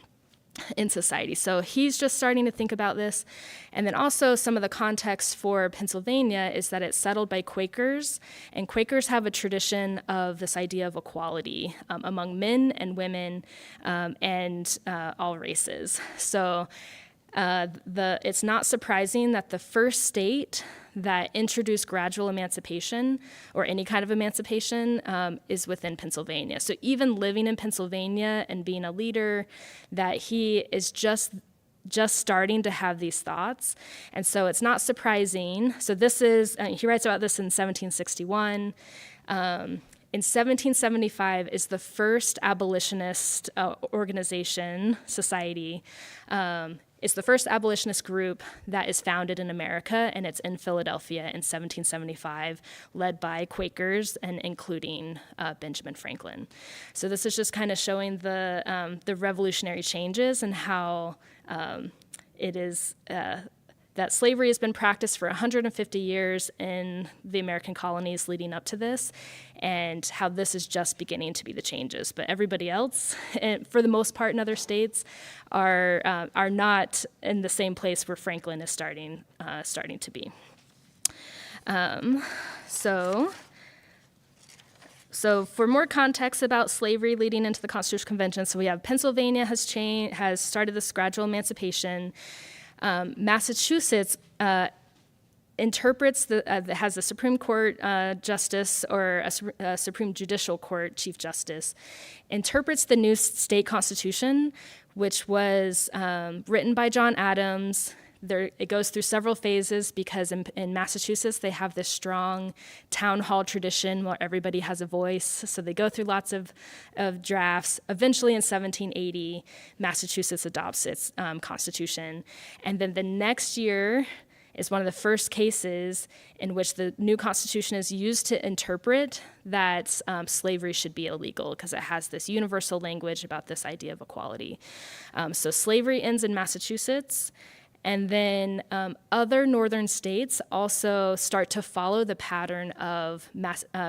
in society. So he's just starting to think about this. And then also some of the context for Pennsylvania is that it's settled by Quakers, and Quakers have a tradition of this idea of equality among men and women and all races. So it's not surprising that the first state that introduced gradual emancipation or any kind of emancipation is within Pennsylvania. So even living in Pennsylvania and being a leader, that he is just starting to have these thoughts. And so it's not surprising. So this is, he writes about this in 1761. In 1775 is the first abolitionist organization, society. It's the first abolitionist group that is founded in America, and it's in Philadelphia in 1775, led by Quakers and including Benjamin Franklin. So this is just kind of showing the revolutionary changes and how it is that slavery has been practiced for 150 years in the American colonies leading up to this, and how this is just beginning to be the changes. But everybody else, and for the most part in other states, are not in the same place where Franklin is starting to be. So for more context about slavery leading into the Constitutional Convention, so we have Pennsylvania has started this gradual emancipation. Massachusetts interprets has a Supreme Court justice or a Supreme Judicial Court Chief Justice, interprets the new state constitution, which was written by John Adams. It goes through several phases because in Massachusetts, they have this strong town hall tradition where everybody has a voice. So they go through lots of drafts. Eventually in 1780, Massachusetts adopts its constitution. And then the next year is one of the first cases in which the new constitution is used to interpret that slavery should be illegal because it has this universal language about this idea of equality. So slavery ends in Massachusetts. And then other northern states also start to follow the pattern of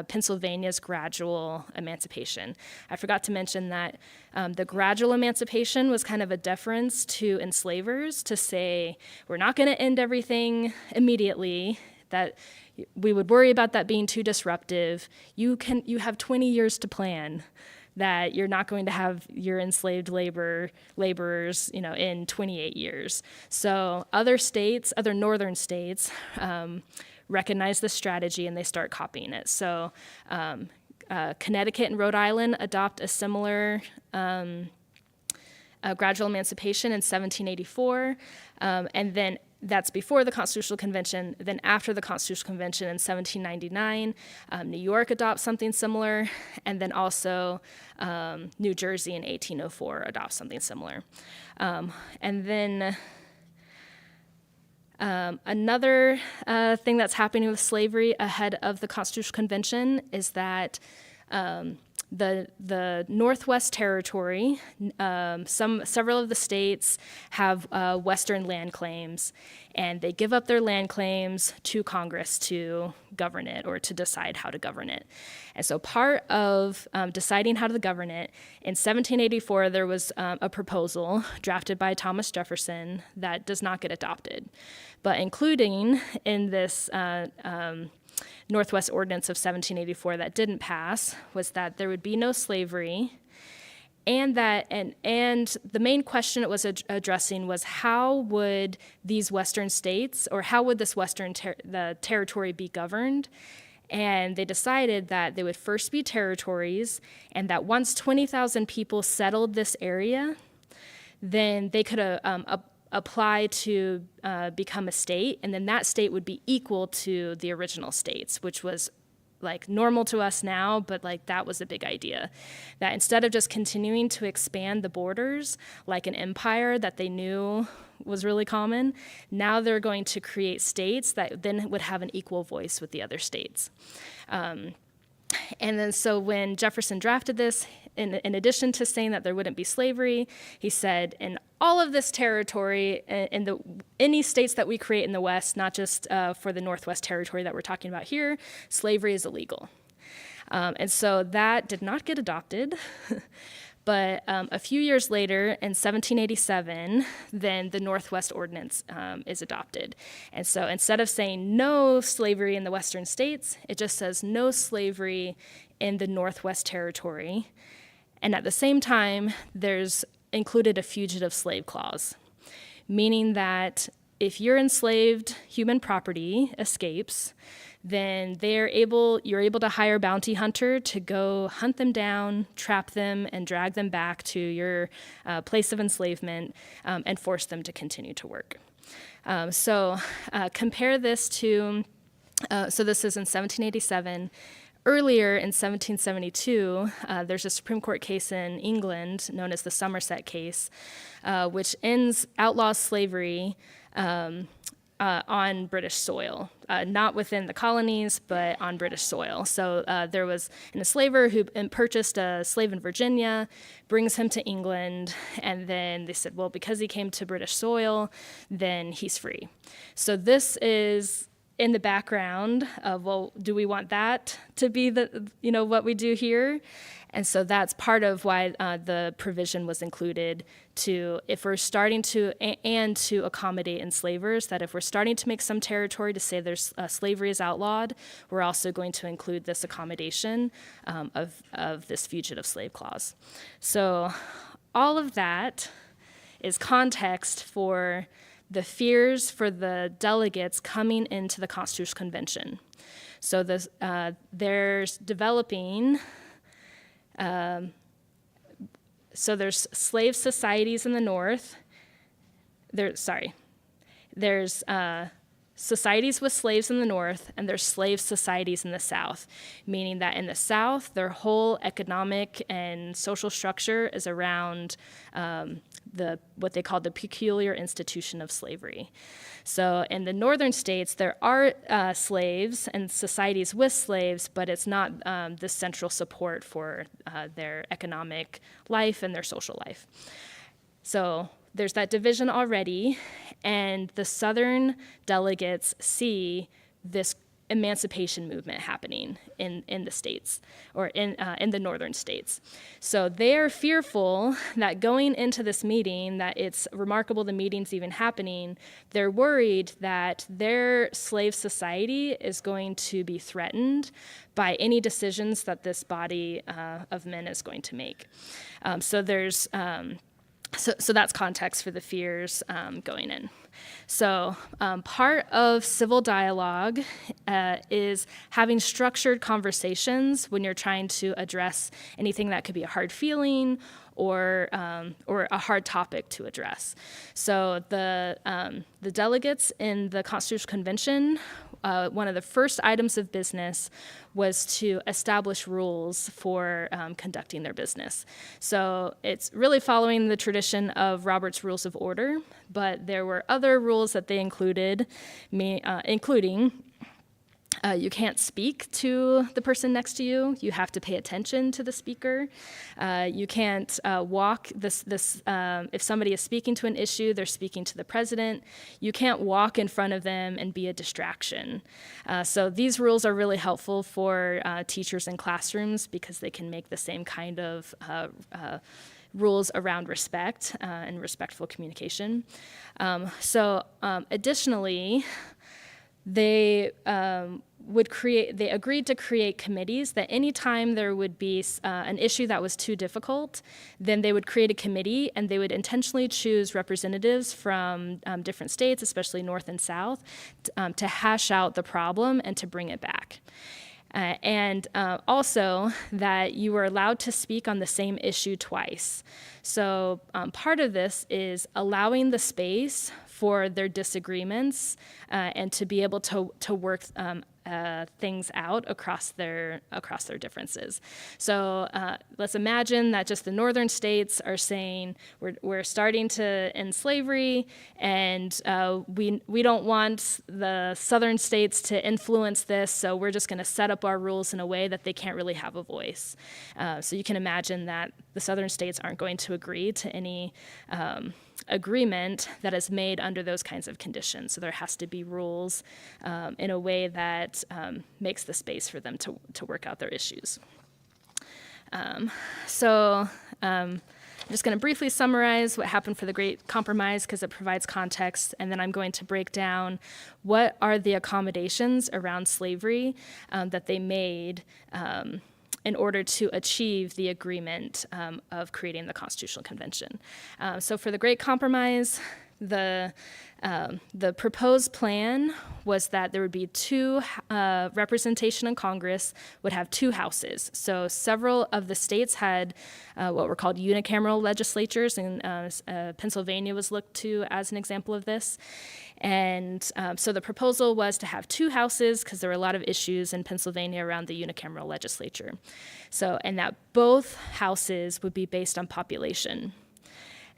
Pennsylvania's gradual emancipation. I forgot to mention that the gradual emancipation was kind of a deference to enslavers to say, we're not going to end everything immediately, that we would worry about that being too disruptive. You have 20 years to plan, that you're not going to have your enslaved laborers, in 28 years. So other northern states, recognize this strategy and they start copying it. So Connecticut and Rhode Island adopt a similar gradual emancipation in 1784, and then that's before the Constitutional Convention. Then after the Constitutional Convention in 1799, New York adopts something similar, and then also New Jersey in 1804 adopts something similar. And then another thing that's happening with slavery ahead of the Constitutional Convention is that the Northwest Territory, several of the states have Western land claims, and they give up their land claims to Congress to govern it or to decide how to govern it. And so part of deciding how to govern it, in 1784, there was a proposal drafted by Thomas Jefferson that does not get adopted. But including in this Northwest Ordinance of 1784 that didn't pass was that there would be no slavery, and the main question it was addressing was how would these Western states, or how would this Western the territory be governed? And they decided that they would first be territories, and that once 20,000 people settled this area, then they could apply to become a state, and then that state would be equal to the original states, which was like normal to us now, but like that was a big idea. That instead of just continuing to expand the borders like an empire that they knew was really common, now they're going to create states that then would have an equal voice with the other states. And then so when Jefferson drafted this, in addition to saying that there wouldn't be slavery, he said in all of this territory, in any states that we create in the West, not just for the Northwest Territory that we're talking about here, slavery is illegal. And so that did not get adopted. But a few years later, in 1787, then the Northwest Ordinance is adopted. And so instead of saying no slavery in the Western states, it just says no slavery in the Northwest Territory. And at the same time, there's included a fugitive slave clause, meaning that if your enslaved human property escapes, then you're able to hire a bounty hunter to go hunt them down, trap them, and drag them back to your place of enslavement and force them to continue to work. So compare this to, so this is in 1787. Earlier in 1772, there's a Supreme Court case in England known as the Somerset case, which outlaws slavery on British soil, not within the colonies, but on British soil. So there was an enslaver who purchased a slave in Virginia, brings him to England, and then they said, well, because he came to British soil, then he's free. So this is in the background of, well, do we want that to be what we do here? And so that's part of why the provision was included if we're starting to, and to accommodate enslavers, that if we're starting to make some territory to say there's slavery is outlawed, we're also going to include this accommodation of this fugitive slave clause. So all of that is context for the fears for the delegates coming into the Constitutional Convention. So there's developing, so there's slave societies in the North. There's societies with slaves in the North, and there's slave societies in the South, meaning that in the South, their whole economic and social structure is around what they call the peculiar institution of slavery. So in the northern states, there are slaves and societies with slaves, but it's not the central support for their economic life and their social life. So there's that division already, and the Southern delegates see this emancipation movement happening in the states, or in the northern states. So they're fearful that going into this meeting, that it's remarkable the meeting's even happening, they're worried that their slave society is going to be threatened by any decisions that this body of men is going to make. So there's So that's context for the fears going in. So part of civil dialogue is having structured conversations when you're trying to address anything that could be a hard feeling or a hard topic to address. So the delegates in the Constitutional Convention, one of the first items of business was to establish rules for conducting their business. So it's really following the tradition of Robert's Rules of Order, but there were other rules that they included, including you can't speak to the person next to you. You have to pay attention to the speaker. You can't walk if somebody is speaking to an issue, they're speaking to the president. You can't walk in front of them and be a distraction. So these rules are really helpful for teachers in classrooms because they can make the same kind of rules around respect and respectful communication. Additionally, they agreed to create committees that anytime there would be an issue that was too difficult, then they would create a committee and they would intentionally choose representatives from different states, especially North and South, to hash out the problem and to bring it back. and also that you were allowed to speak on the same issue twice. So part of this is allowing the space for their disagreements and to be able to work things out across their differences. So let's imagine that just the northern states are saying we're starting to end slavery, and we don't want the southern states to influence this, so we're just going to set up our rules in a way that they can't really have a voice. So you can imagine that the southern states aren't going to agree to any agreement that is made under those kinds of conditions. So there has to be rules in a way that makes the space for them to work out their issues. I'm just going to briefly summarize what happened for the Great Compromise because it provides context, and then I'm going to break down what are the accommodations around slavery that they made in order to achieve the agreement of creating the Constitutional Convention. So for the Great Compromise, the proposed plan was that there would be two representation in Congress would have two houses. So several of the states had what were called unicameral legislatures, and Pennsylvania was looked to as an example of this. And so the proposal was to have two houses because there were a lot of issues in Pennsylvania around the unicameral legislature. So, and that both houses would be based on population.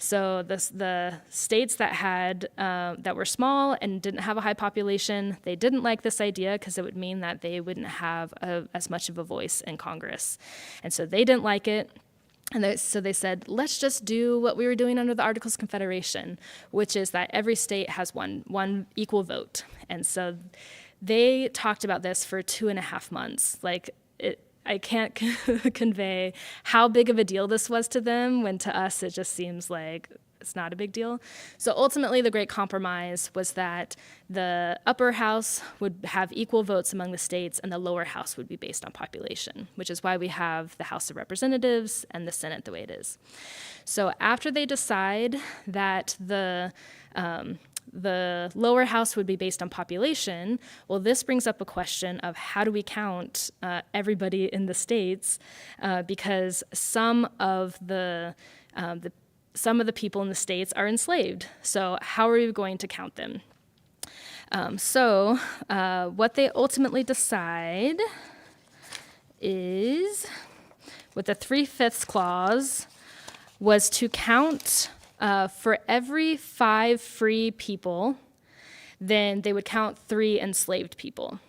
So the states that had that were small and didn't have a high population, they didn't like this idea because it would mean that they wouldn't have as much of a voice in Congress. And so they didn't like it. And so they said, let's just do what we were doing under the Articles of Confederation, which is that every state has one equal vote. And so they talked about this for 2.5 months. I can't convey how big of a deal this was to them, when to us it just seems like it's not a big deal. So ultimately, the Great Compromise was that the upper house would have equal votes among the states and the lower house would be based on population, which is why we have the House of Representatives and the Senate the way it is. So after they decide that the lower house would be based on population, well, this brings up a question of how do we count everybody in the states, because some of the people in the states are enslaved. So how are we going to count them? What they ultimately decide is, with the 3/5 clause, was to count for every 5 free people, then they would count 3 enslaved people.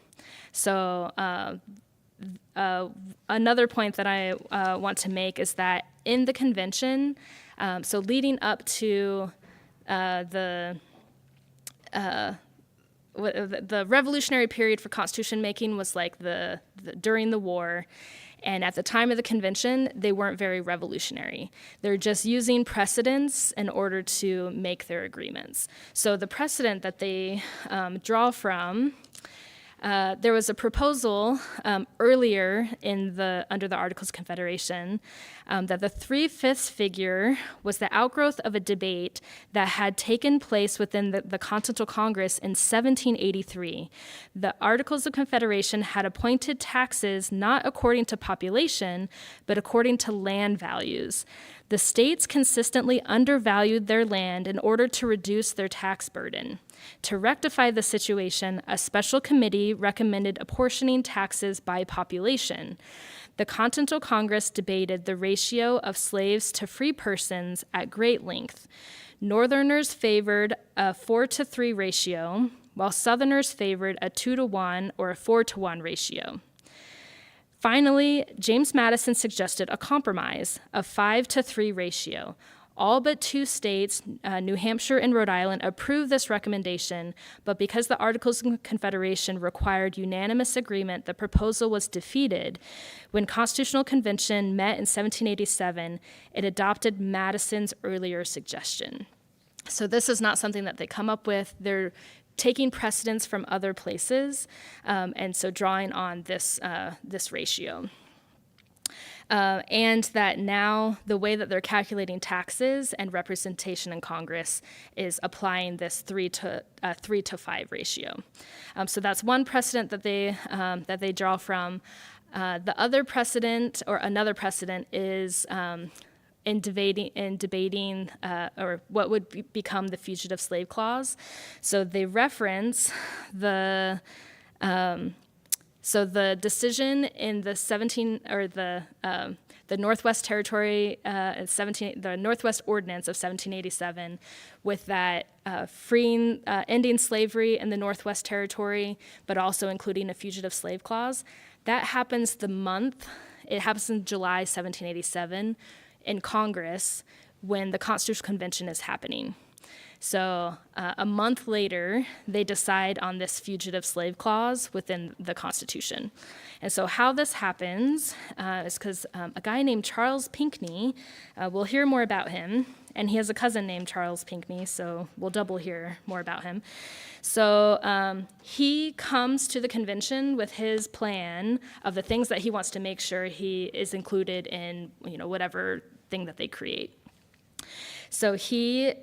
So another point that I want to make is that in the convention, so leading up to the revolutionary period for constitution making was like the during the war. And at the time of the convention, they weren't very revolutionary. They're just using precedents in order to make their agreements. So the precedent that they draw from, there was a proposal earlier under the Articles of Confederation that the 3/5 figure was the outgrowth of a debate that had taken place within the Continental Congress in 1783. The Articles of Confederation had appointed taxes not according to population, but according to land values. The states consistently undervalued their land in order to reduce their tax burden. To rectify the situation, a special committee recommended apportioning taxes by population. The Continental Congress debated the ratio of slaves to free persons at great length. Northerners favored a 4-to-3 ratio, while Southerners favored a 2-to-1 or a 4-to-1 ratio. Finally, James Madison suggested a compromise, a 5-to-3 ratio. All but 2 states, New Hampshire and Rhode Island, approved this recommendation, but because the Articles of Confederation required unanimous agreement, the proposal was defeated. When Constitutional Convention met in 1787, it adopted Madison's earlier suggestion. So this is not something that they come up with. They're taking precedents from other places, and so drawing on this ratio. and that now the way that they're calculating taxes and representation in Congress is applying this 3 to 5 ratio. So that's one precedent that they draw from. The other precedent, or another precedent, is in debating or what would become the fugitive slave clause. So they reference the decision in the Northwest Territory, the Northwest Ordinance of 1787, with that ending slavery in the Northwest Territory, but also including a fugitive slave clause. That happens it happens in July 1787 in Congress when the Constitutional Convention is happening. So a month later, they decide on this fugitive slave clause within the Constitution. And so how this happens is because a guy named Charles Pinckney, we'll hear more about him, and he has a cousin named Charles Pinckney, so we'll double hear more about him. So he comes to the convention with his plan of the things that he wants to make sure he is included in, whatever thing that they create. So he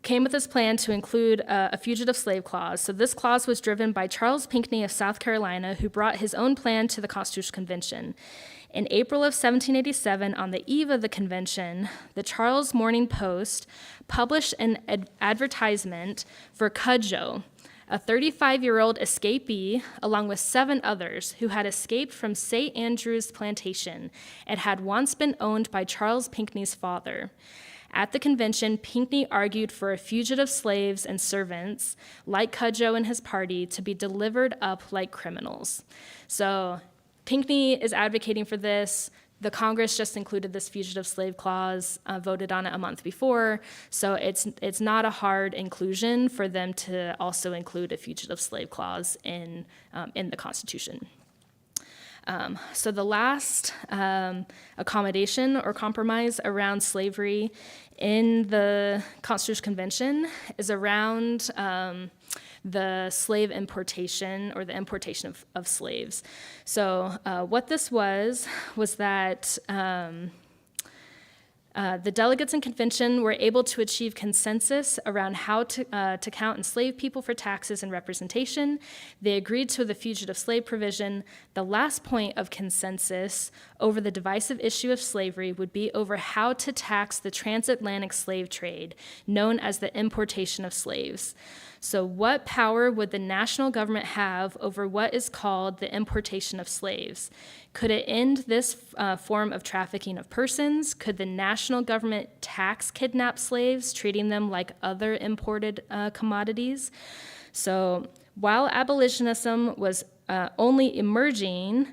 came with this plan to include a fugitive slave clause. So this clause was driven by Charles Pinckney of South Carolina, who brought his own plan to the Constitutional Convention. In April of 1787, on the eve of the convention, the Charles Morning Post published an advertisement for Cudjoe, a 35-year-old escapee, along with 7 others who had escaped from St. Andrew's Plantation and had once been owned by Charles Pinckney's father. At the convention, Pinckney argued for fugitive slaves and servants, like Cudjoe and his party, to be delivered up like criminals. So Pinckney is advocating for this. The Congress just included this fugitive slave clause, voted on it a month before, so it's not a hard inclusion for them to also include a fugitive slave clause in the Constitution. So the last accommodation or compromise around slavery in the Constitutional Convention is around the slave importation, or the importation of slaves. So what this was that the delegates in convention were able to achieve consensus around how to count enslaved people for taxes and representation. They agreed to the fugitive slave provision. The last point of consensus over the divisive issue of slavery would be over how to tax the transatlantic slave trade, known as the importation of slaves. So what power would the national government have over what is called the importation of slaves? Could it end this form of trafficking of persons? Could the national government tax kidnapped slaves, treating them like other imported commodities? So while abolitionism was only emerging,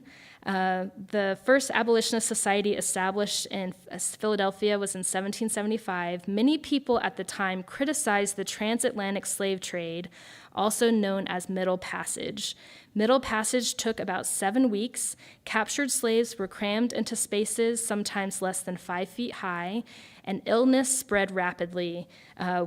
the first abolitionist society established in Philadelphia was in 1775. Many people at the time criticized the transatlantic slave trade, also known as Middle Passage. Middle Passage took about 7 weeks. Captured slaves were crammed into spaces sometimes less than 5 feet high, and illness spread rapidly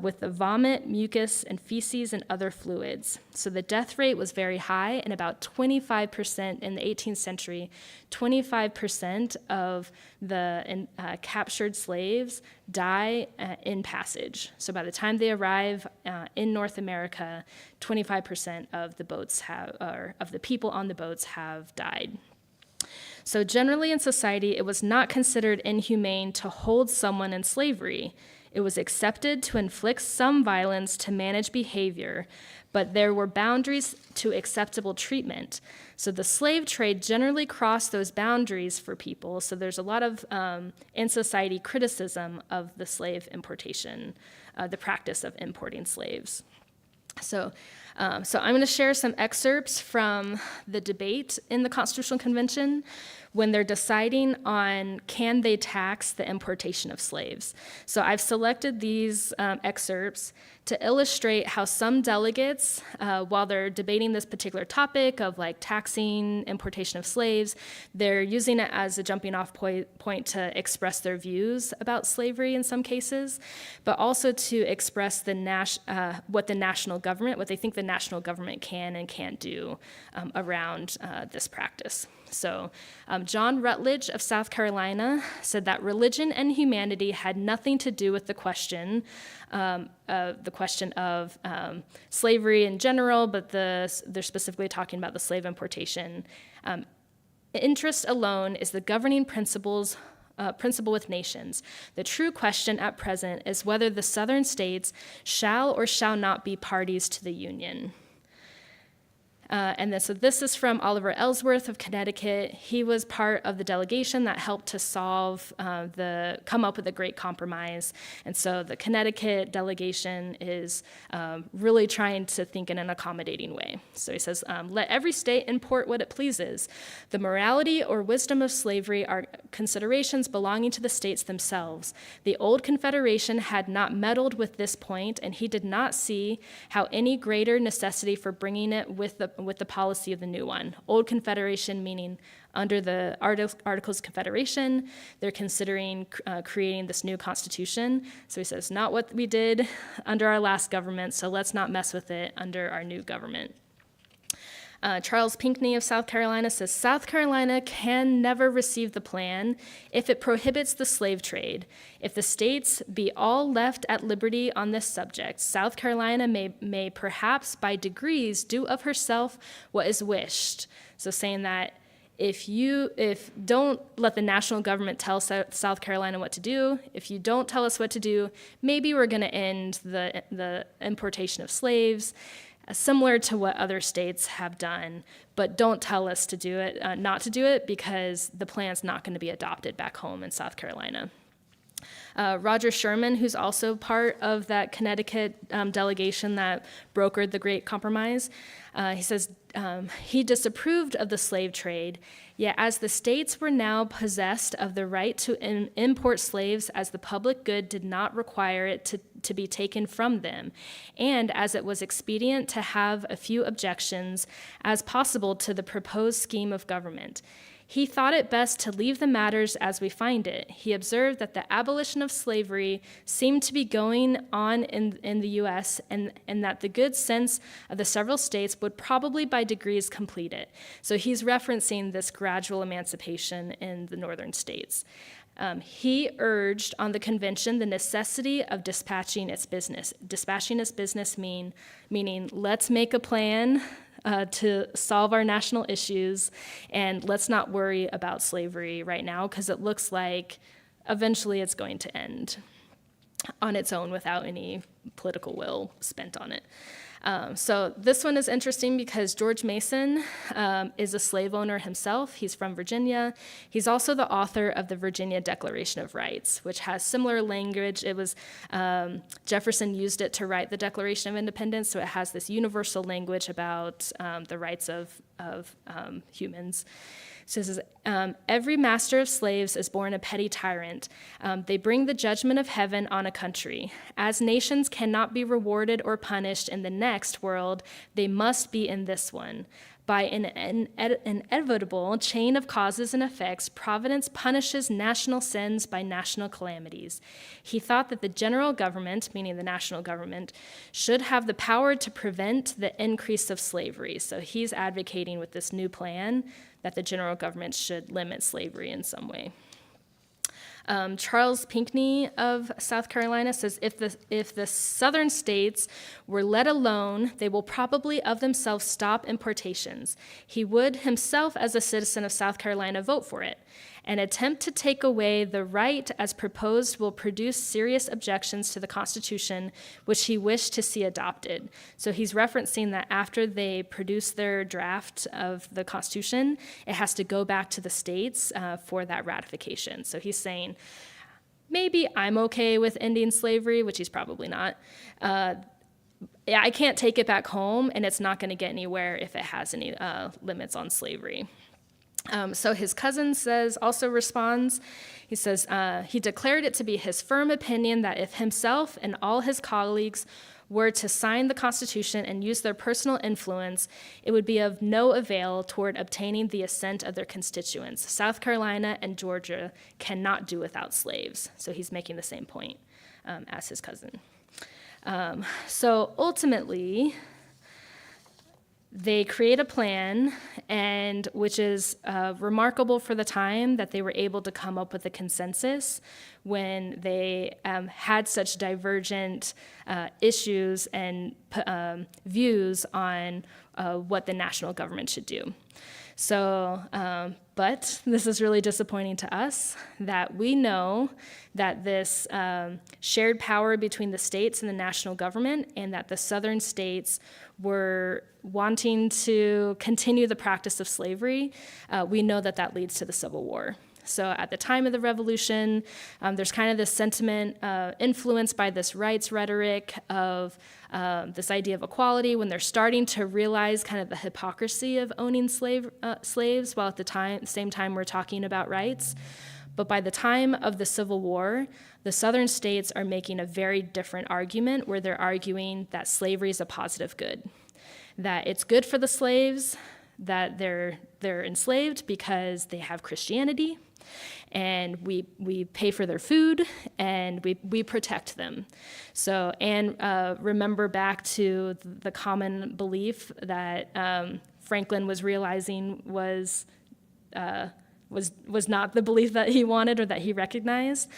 with the vomit, mucus, and feces and other fluids. So the death rate was very high, and about 25% in the 18th century, 25% of the captured slaves die in passage. So by the time they arrive in North America, 25% of the boats of the people on the boats have died. So generally in society, it was not considered inhumane to hold someone in slavery. It was accepted to inflict some violence to manage behavior, but there were boundaries to acceptable treatment. So the slave trade generally crossed those boundaries for people. So there's a lot of, in society, criticism of the slave importation, the practice of importing slaves. So I'm going to share some excerpts from the debate in the Constitutional Convention when they're deciding on can they tax the importation of slaves. So I've selected these excerpts to illustrate how some delegates, while they're debating this particular topic of like taxing importation of slaves, they're using it as a jumping off point to express their views about slavery in some cases, but also to express what the national government, what they think the national government can and can't do around this practice. So John Rutledge of South Carolina said that religion and humanity had nothing to do with the question of slavery in general, but they're specifically talking about the slave importation. Interest alone is the governing principle with nations. The true question at present is whether the Southern states shall or shall not be parties to the Union. So this is from Oliver Ellsworth of Connecticut. He was part of the delegation that helped to come up with a great compromise. And so the Connecticut delegation is really trying to think in an accommodating way. So he says, let every state import what it pleases. The morality or wisdom of slavery are considerations belonging to the states themselves. The old Confederation had not meddled with this point, and he did not see how any greater necessity for bringing it with the policy of the new one. Old Confederation meaning under the Articles of Confederation, they're considering creating this new constitution. So he says, not what we did under our last government, so let's not mess with it under our new government. Charles Pinckney of South Carolina says, South Carolina can never receive the plan if it prohibits the slave trade. If the states be all left at liberty on this subject, South Carolina may perhaps by degrees do of herself what is wished. So saying that if don't let the national government tell South Carolina what to do, if you don't tell us what to do, maybe we're going to end the importation of slaves, similar to what other states have done, but don't tell us to do it, not to do it, because the plan's not going to be adopted back home in South Carolina. Roger Sherman, who's also part of that Connecticut delegation that brokered the Great Compromise, he says he disapproved of the slave trade, yet as the states were now possessed of the right to import slaves as the public good did not require it to be taken from them, and as it was expedient to have a few objections as possible to the proposed scheme of government, he thought it best to leave the matters as we find it. He observed that the abolition of slavery seemed to be going on in the U.S. and that the good sense of the several states would probably by degrees complete it. So he's referencing this gradual emancipation in the northern states. He urged on the convention the necessity of dispatching its business. Dispatching its business meaning let's make a plan to solve our national issues, and let's not worry about slavery right now because it looks like eventually it's going to end on its own without any political will spent on it. So this one is interesting because George Mason is a slave owner himself. He's from Virginia. He's also the author of the Virginia Declaration of Rights, which has similar language. It was Jefferson used it to write the Declaration of Independence, so it has this universal language about the rights of humans. So it says, every master of slaves is born a petty tyrant. They bring the judgment of heaven on a country. As nations cannot be rewarded or punished in the next world, they must be in this one. By an inevitable chain of causes and effects, Providence punishes national sins by national calamities. He thought that the general government, meaning the national government, should have the power to prevent the increase of slavery. So he's advocating with this new plan that the general government should limit slavery in some way. Charles Pinckney of South Carolina says, if the southern states were let alone, they will probably of themselves stop importations. He would himself, as a citizen of South Carolina, vote for it. An attempt to take away the right as proposed will produce serious objections to the Constitution, which he wished to see adopted. So he's referencing that after they produce their draft of the Constitution, it has to go back to the states for that ratification. So he's saying, maybe I'm okay with ending slavery, which he's probably not. I can't take it back home, and it's not going to get anywhere if it has any limits on slavery. So his cousin also responds, he says, he declared it to be his firm opinion that if himself and all his colleagues were to sign the Constitution and use their personal influence, it would be of no avail toward obtaining the assent of their constituents. South Carolina and Georgia cannot do without slaves. So he's making the same point as his cousin. So ultimately, they create a plan, and which is remarkable for the time that they were able to come up with a consensus when they had such divergent issues and views on what the national government should do. So, but this is really disappointing to us that we know that this shared power between the states and the national government, and that the southern states were wanting to continue the practice of slavery. We know that that leads to the Civil War. So at the time of the Revolution, there's kind of this sentiment influenced by this rights rhetoric of this idea of equality, when they're starting to realize kind of the hypocrisy of owning slaves, while at the same time we're talking about rights. But by the time of the Civil War, the southern states are making a very different argument, where they're arguing that slavery is a positive good, that it's good for the slaves, that they're enslaved because they have Christianity, and we pay for their food, and we protect them. So, and remember back to the common belief that Franklin was realizing was not the belief that he wanted or that he recognized,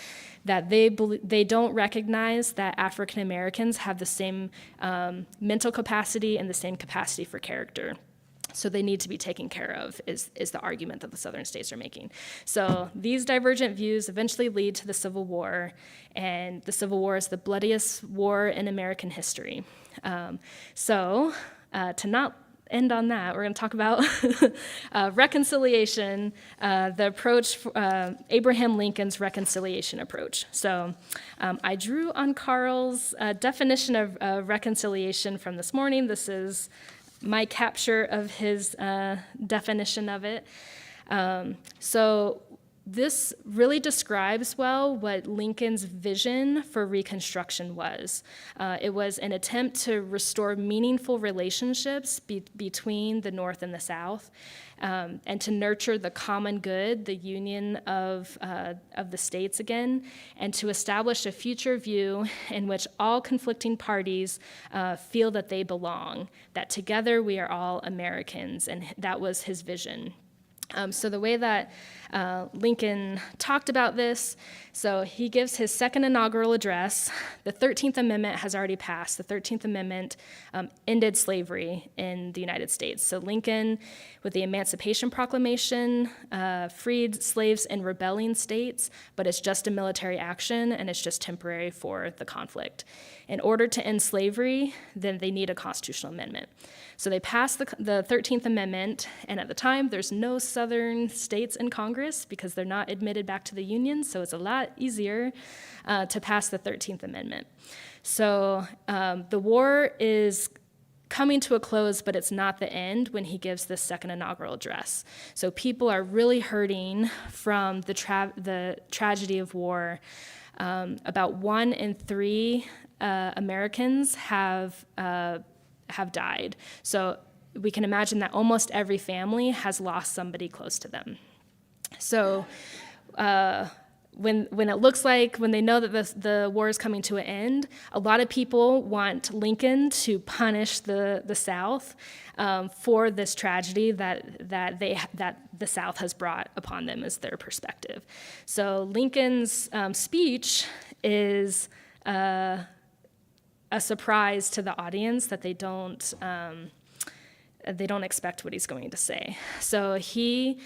that they don't recognize that African Americans have the same mental capacity and the same capacity for character. So they need to be taken care of, is the argument that the southern states are making. So these divergent views eventually lead to the Civil War, and the Civil War is the bloodiest war in American history. To not end on that, we're going to talk about reconciliation, the approach, Abraham Lincoln's reconciliation approach. So I drew on Carl's definition of reconciliation from this morning. This is my capture of his definition of it. So this really describes well what Lincoln's vision for Reconstruction was. It was an attempt to restore meaningful relationships between the North and the South, and to nurture the common good, the union of the states again, and to establish a future view in which all conflicting parties feel that they belong, that together we are all Americans, and that was his vision. So the way that Lincoln talked about this, so he gives his second inaugural address. The 13th Amendment has already passed. The 13th Amendment ended slavery in the United States. So Lincoln, with the Emancipation Proclamation, freed slaves in rebelling states, but it's just a military action, and it's just temporary for the conflict. In order to end slavery, then they need a constitutional amendment. So they passed the 13th Amendment, and at the time, there's no southern states in Congress because they're not admitted back to the Union, so it's a lot easier to pass the 13th Amendment. So the war is coming to a close, but it's not the end when he gives this second inaugural address. So people are really hurting from the tragedy of war. About 1 in 3 Americans have died. So we can imagine that almost every family has lost somebody close to them. So when it looks like, when they know that the war is coming to an end, a lot of people want Lincoln to punish the South for this tragedy that the South has brought upon them, as their perspective. So Lincoln's speech is a surprise to the audience, that they don't expect what he's going to say. So he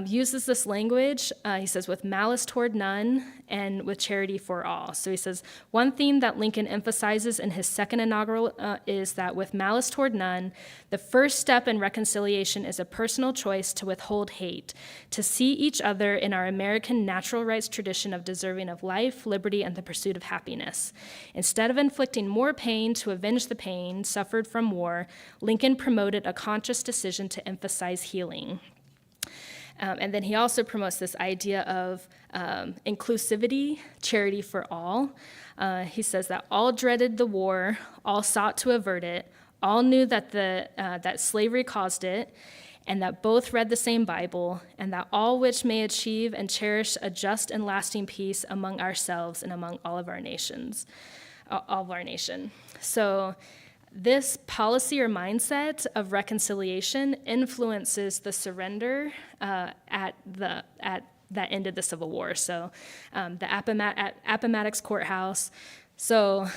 uses this language. He says, with malice toward none and with charity for all. So he says, one theme that Lincoln emphasizes in his second inaugural is that with malice toward none, the first step in reconciliation is a personal choice to withhold hate, to see each other in our American natural rights tradition of deserving of life, liberty, and the pursuit of happiness. Instead of inflicting more pain to avenge the pain suffered from war, Lincoln promoted a conscious decision to emphasize healing. And then he also promotes this idea of inclusivity, charity for all. He says that all dreaded the war, all sought to avert it, all knew that that slavery caused it, and that both read the same Bible, and that all which may achieve and cherish a just and lasting peace among ourselves and among all of our nations, all of our nation. So This policy or mindset of reconciliation influences the surrender at that ended the Civil War. So at Appomattox Courthouse. So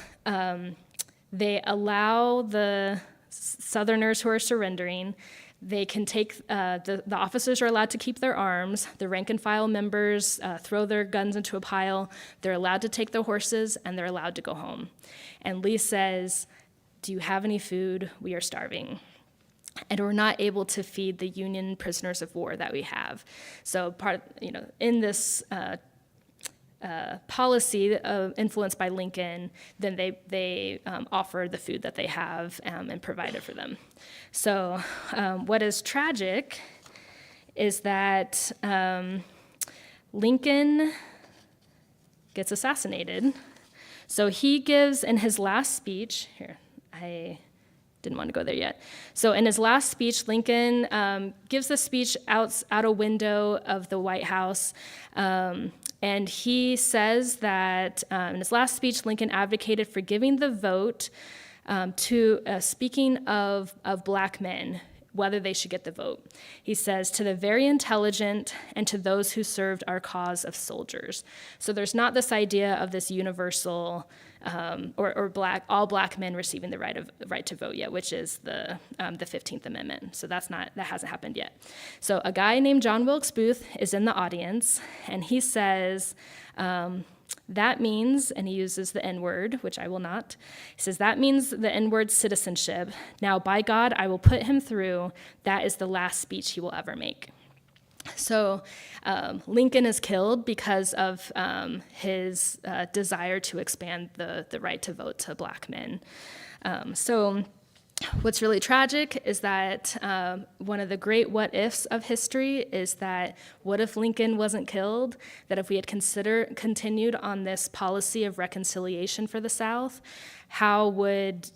they allow the Southerners who are surrendering, they can take, the officers are allowed to keep their arms, the rank and file members throw their guns into a pile, they're allowed to take their horses, and they're allowed to go home. And Lee says, "Do you have any food? We are starving." And we're not able to feed the Union prisoners of war that we have. So in this policy influenced by Lincoln, then they offer the food that they have and provide it for them. So what is tragic is that Lincoln gets assassinated. So he gives in his last speech, here, I didn't want to go there yet. So in his last speech, Lincoln gives the speech out a window of the White House. And he says that in his last speech, Lincoln advocated for giving the vote to, speaking of black men, whether they should get the vote. He says, "to the very intelligent and to those who served our cause of soldiers." So there's not this idea of this universal or all black men receiving the right to vote yet, which is the 15th Amendment. So that hasn't happened yet. So a guy named John Wilkes Booth is in the audience, and he says, that means, and he uses the N-word, which I will not. He says, "that means the N-word citizenship. Now, by God, I will put him through. That is the last speech he will ever make." So Lincoln is killed because of his desire to expand the right to vote to black men. So what's really tragic is that one of the great what-ifs of history is that what if Lincoln wasn't killed? That if we had continued on this policy of reconciliation for the South, how would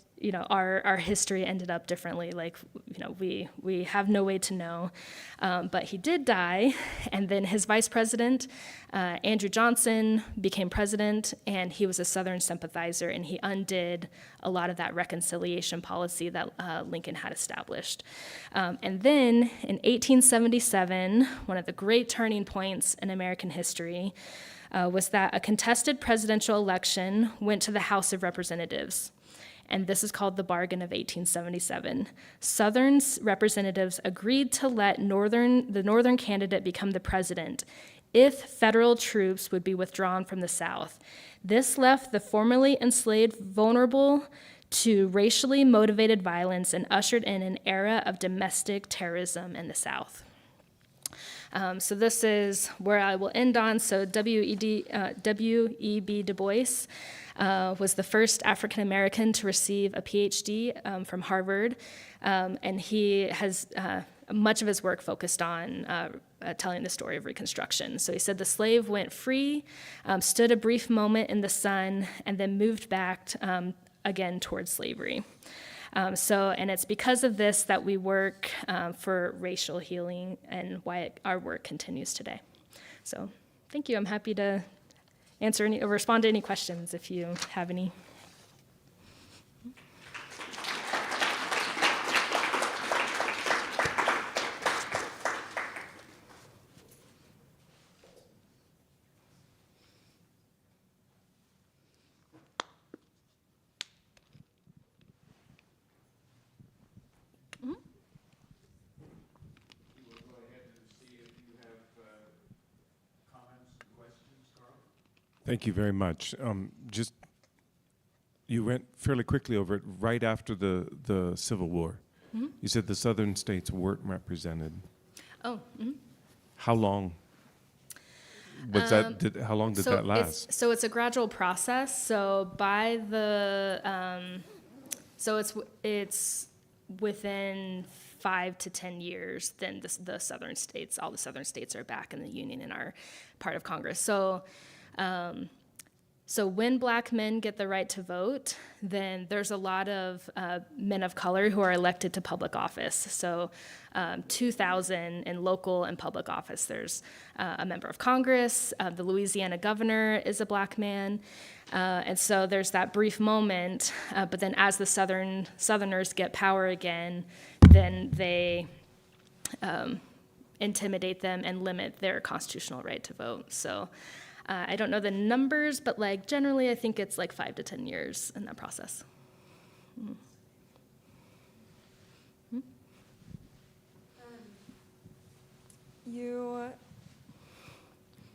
our history ended up differently? We have no way to know. But he did die, and then his vice president, Andrew Johnson, became president, and he was a Southern sympathizer, and he undid a lot of that reconciliation policy that Lincoln had established. And then in 1877, one of the great turning points in American history was that a contested presidential election went to the House of Representatives. And this is called the Bargain of 1877. Southern representatives agreed to let the Northern candidate become the president if federal troops would be withdrawn from the South. This left the formerly enslaved vulnerable to racially motivated violence and ushered in an era of domestic terrorism in the South. So this is where I will end on. So W.E.B. Du Bois was the first African American to receive a PhD from Harvard, and he has much of his work focused on telling the story of Reconstruction. So he said the slave went free, stood a brief moment in the sun, and then moved back again towards slavery. And it's because of this that we work for racial healing and why our work continues today. So thank you. I'm happy to answer or respond to any questions if you have any. Thank you very much. You went fairly quickly over it right after the Civil War. Mm-hmm. You said the Southern states weren't represented. Oh. Mm-hmm. How long was that? How long did that last? It's a gradual process. So by the it's within 5 to 10 years, then the Southern states, all the Southern states are back in the Union and are part of Congress. So So when Black men get the right to vote, then there's a lot of men of color who are elected to public office. So 2,000 in local and public office. There's a member of Congress. The Louisiana governor is a Black man. And so there's that brief moment. But then as the Southerners get power again, then they intimidate them and limit their constitutional right to vote. So I don't know the numbers, but like generally I think it's like 5 to 10 years in that process.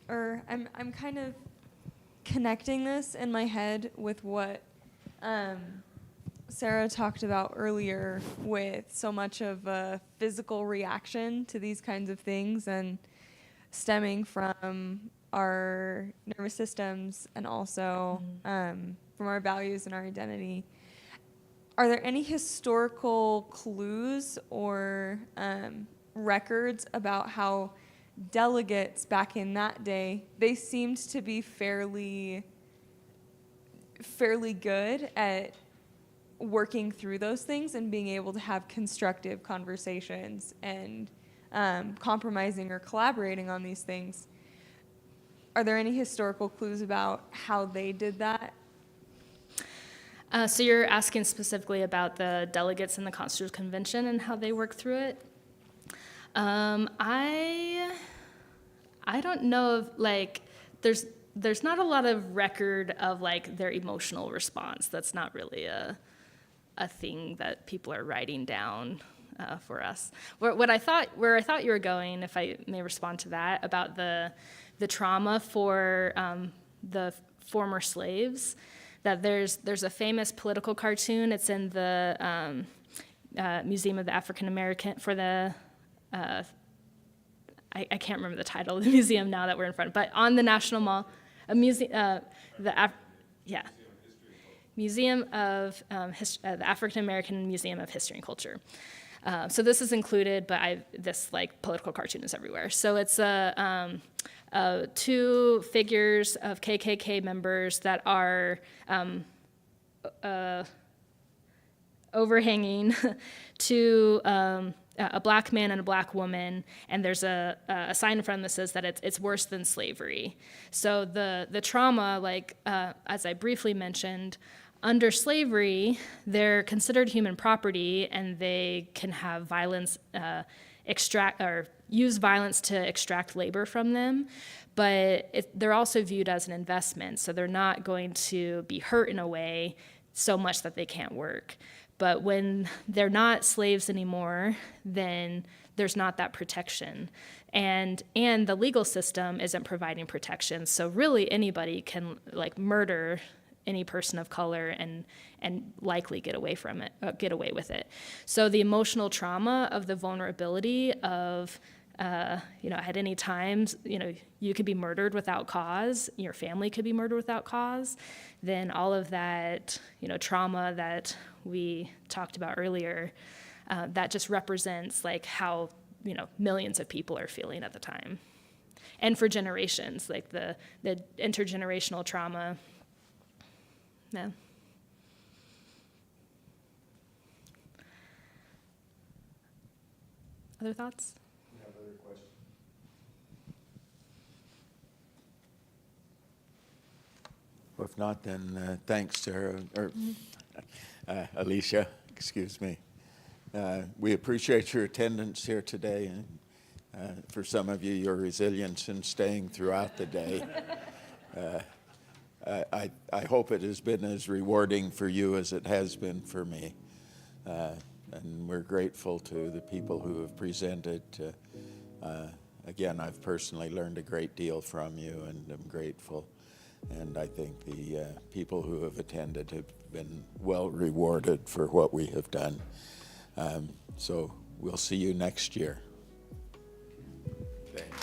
I'm kind of connecting this in my head with what Sara talked about earlier, with so much of a physical reaction to these kinds of things and stemming from our nervous systems and also from our values and our identity. Are there any historical clues or records about how delegates back in that day, they seemed to be fairly good at working through those things and being able to have constructive conversations and compromising or collaborating on these things? Are there any historical clues about how they did that? So you're asking specifically about the delegates in the Constitutional Convention and how they work through it? I don't know if, like, there's not a lot of record of like their emotional response. That's not really a thing that people are writing down for us. Where I thought you were going, if I may respond to that, about the trauma for the former slaves. That there's a famous political cartoon. It's in the Museum of the African American for the. I can't remember the title of the museum now that we're in front, but on the National Mall, Museum of the African American Museum of History and Culture. So this is included, but this like political cartoon is everywhere. So it's two figures of KKK members that are overhanging to a Black man and a Black woman, and there's a sign in front of them that says that it's worse than slavery. So the trauma, like as I briefly mentioned, under slavery, they're considered human property, and they can have violence, use violence to extract labor from them. But they're also viewed as an investment, so they're not going to be hurt in a way so much that they can't work. But when they're not slaves anymore, then there's not that protection. And the legal system isn't providing protection. So really anybody can like murder any person of color and likely get away with it. So the emotional trauma of the vulnerability of at any time, you could be murdered without cause, your family could be murdered without cause, then all of that, trauma that we talked about earlier, that just represents like how, millions of people are feeling at the time. And for generations, like the intergenerational trauma. Yeah. Other thoughts? Well, if not, then thanks, Sara, or Eleesha, excuse me. We appreciate your attendance here today, and for some of you, your resilience in staying throughout the day. I hope it has been as rewarding for you as it has been for me. And we're grateful to the people who have presented. Again, I've personally learned a great deal from you, and I'm grateful. And I think the people who have attended have been well rewarded for what we have done. So we'll see you next year. Thanks.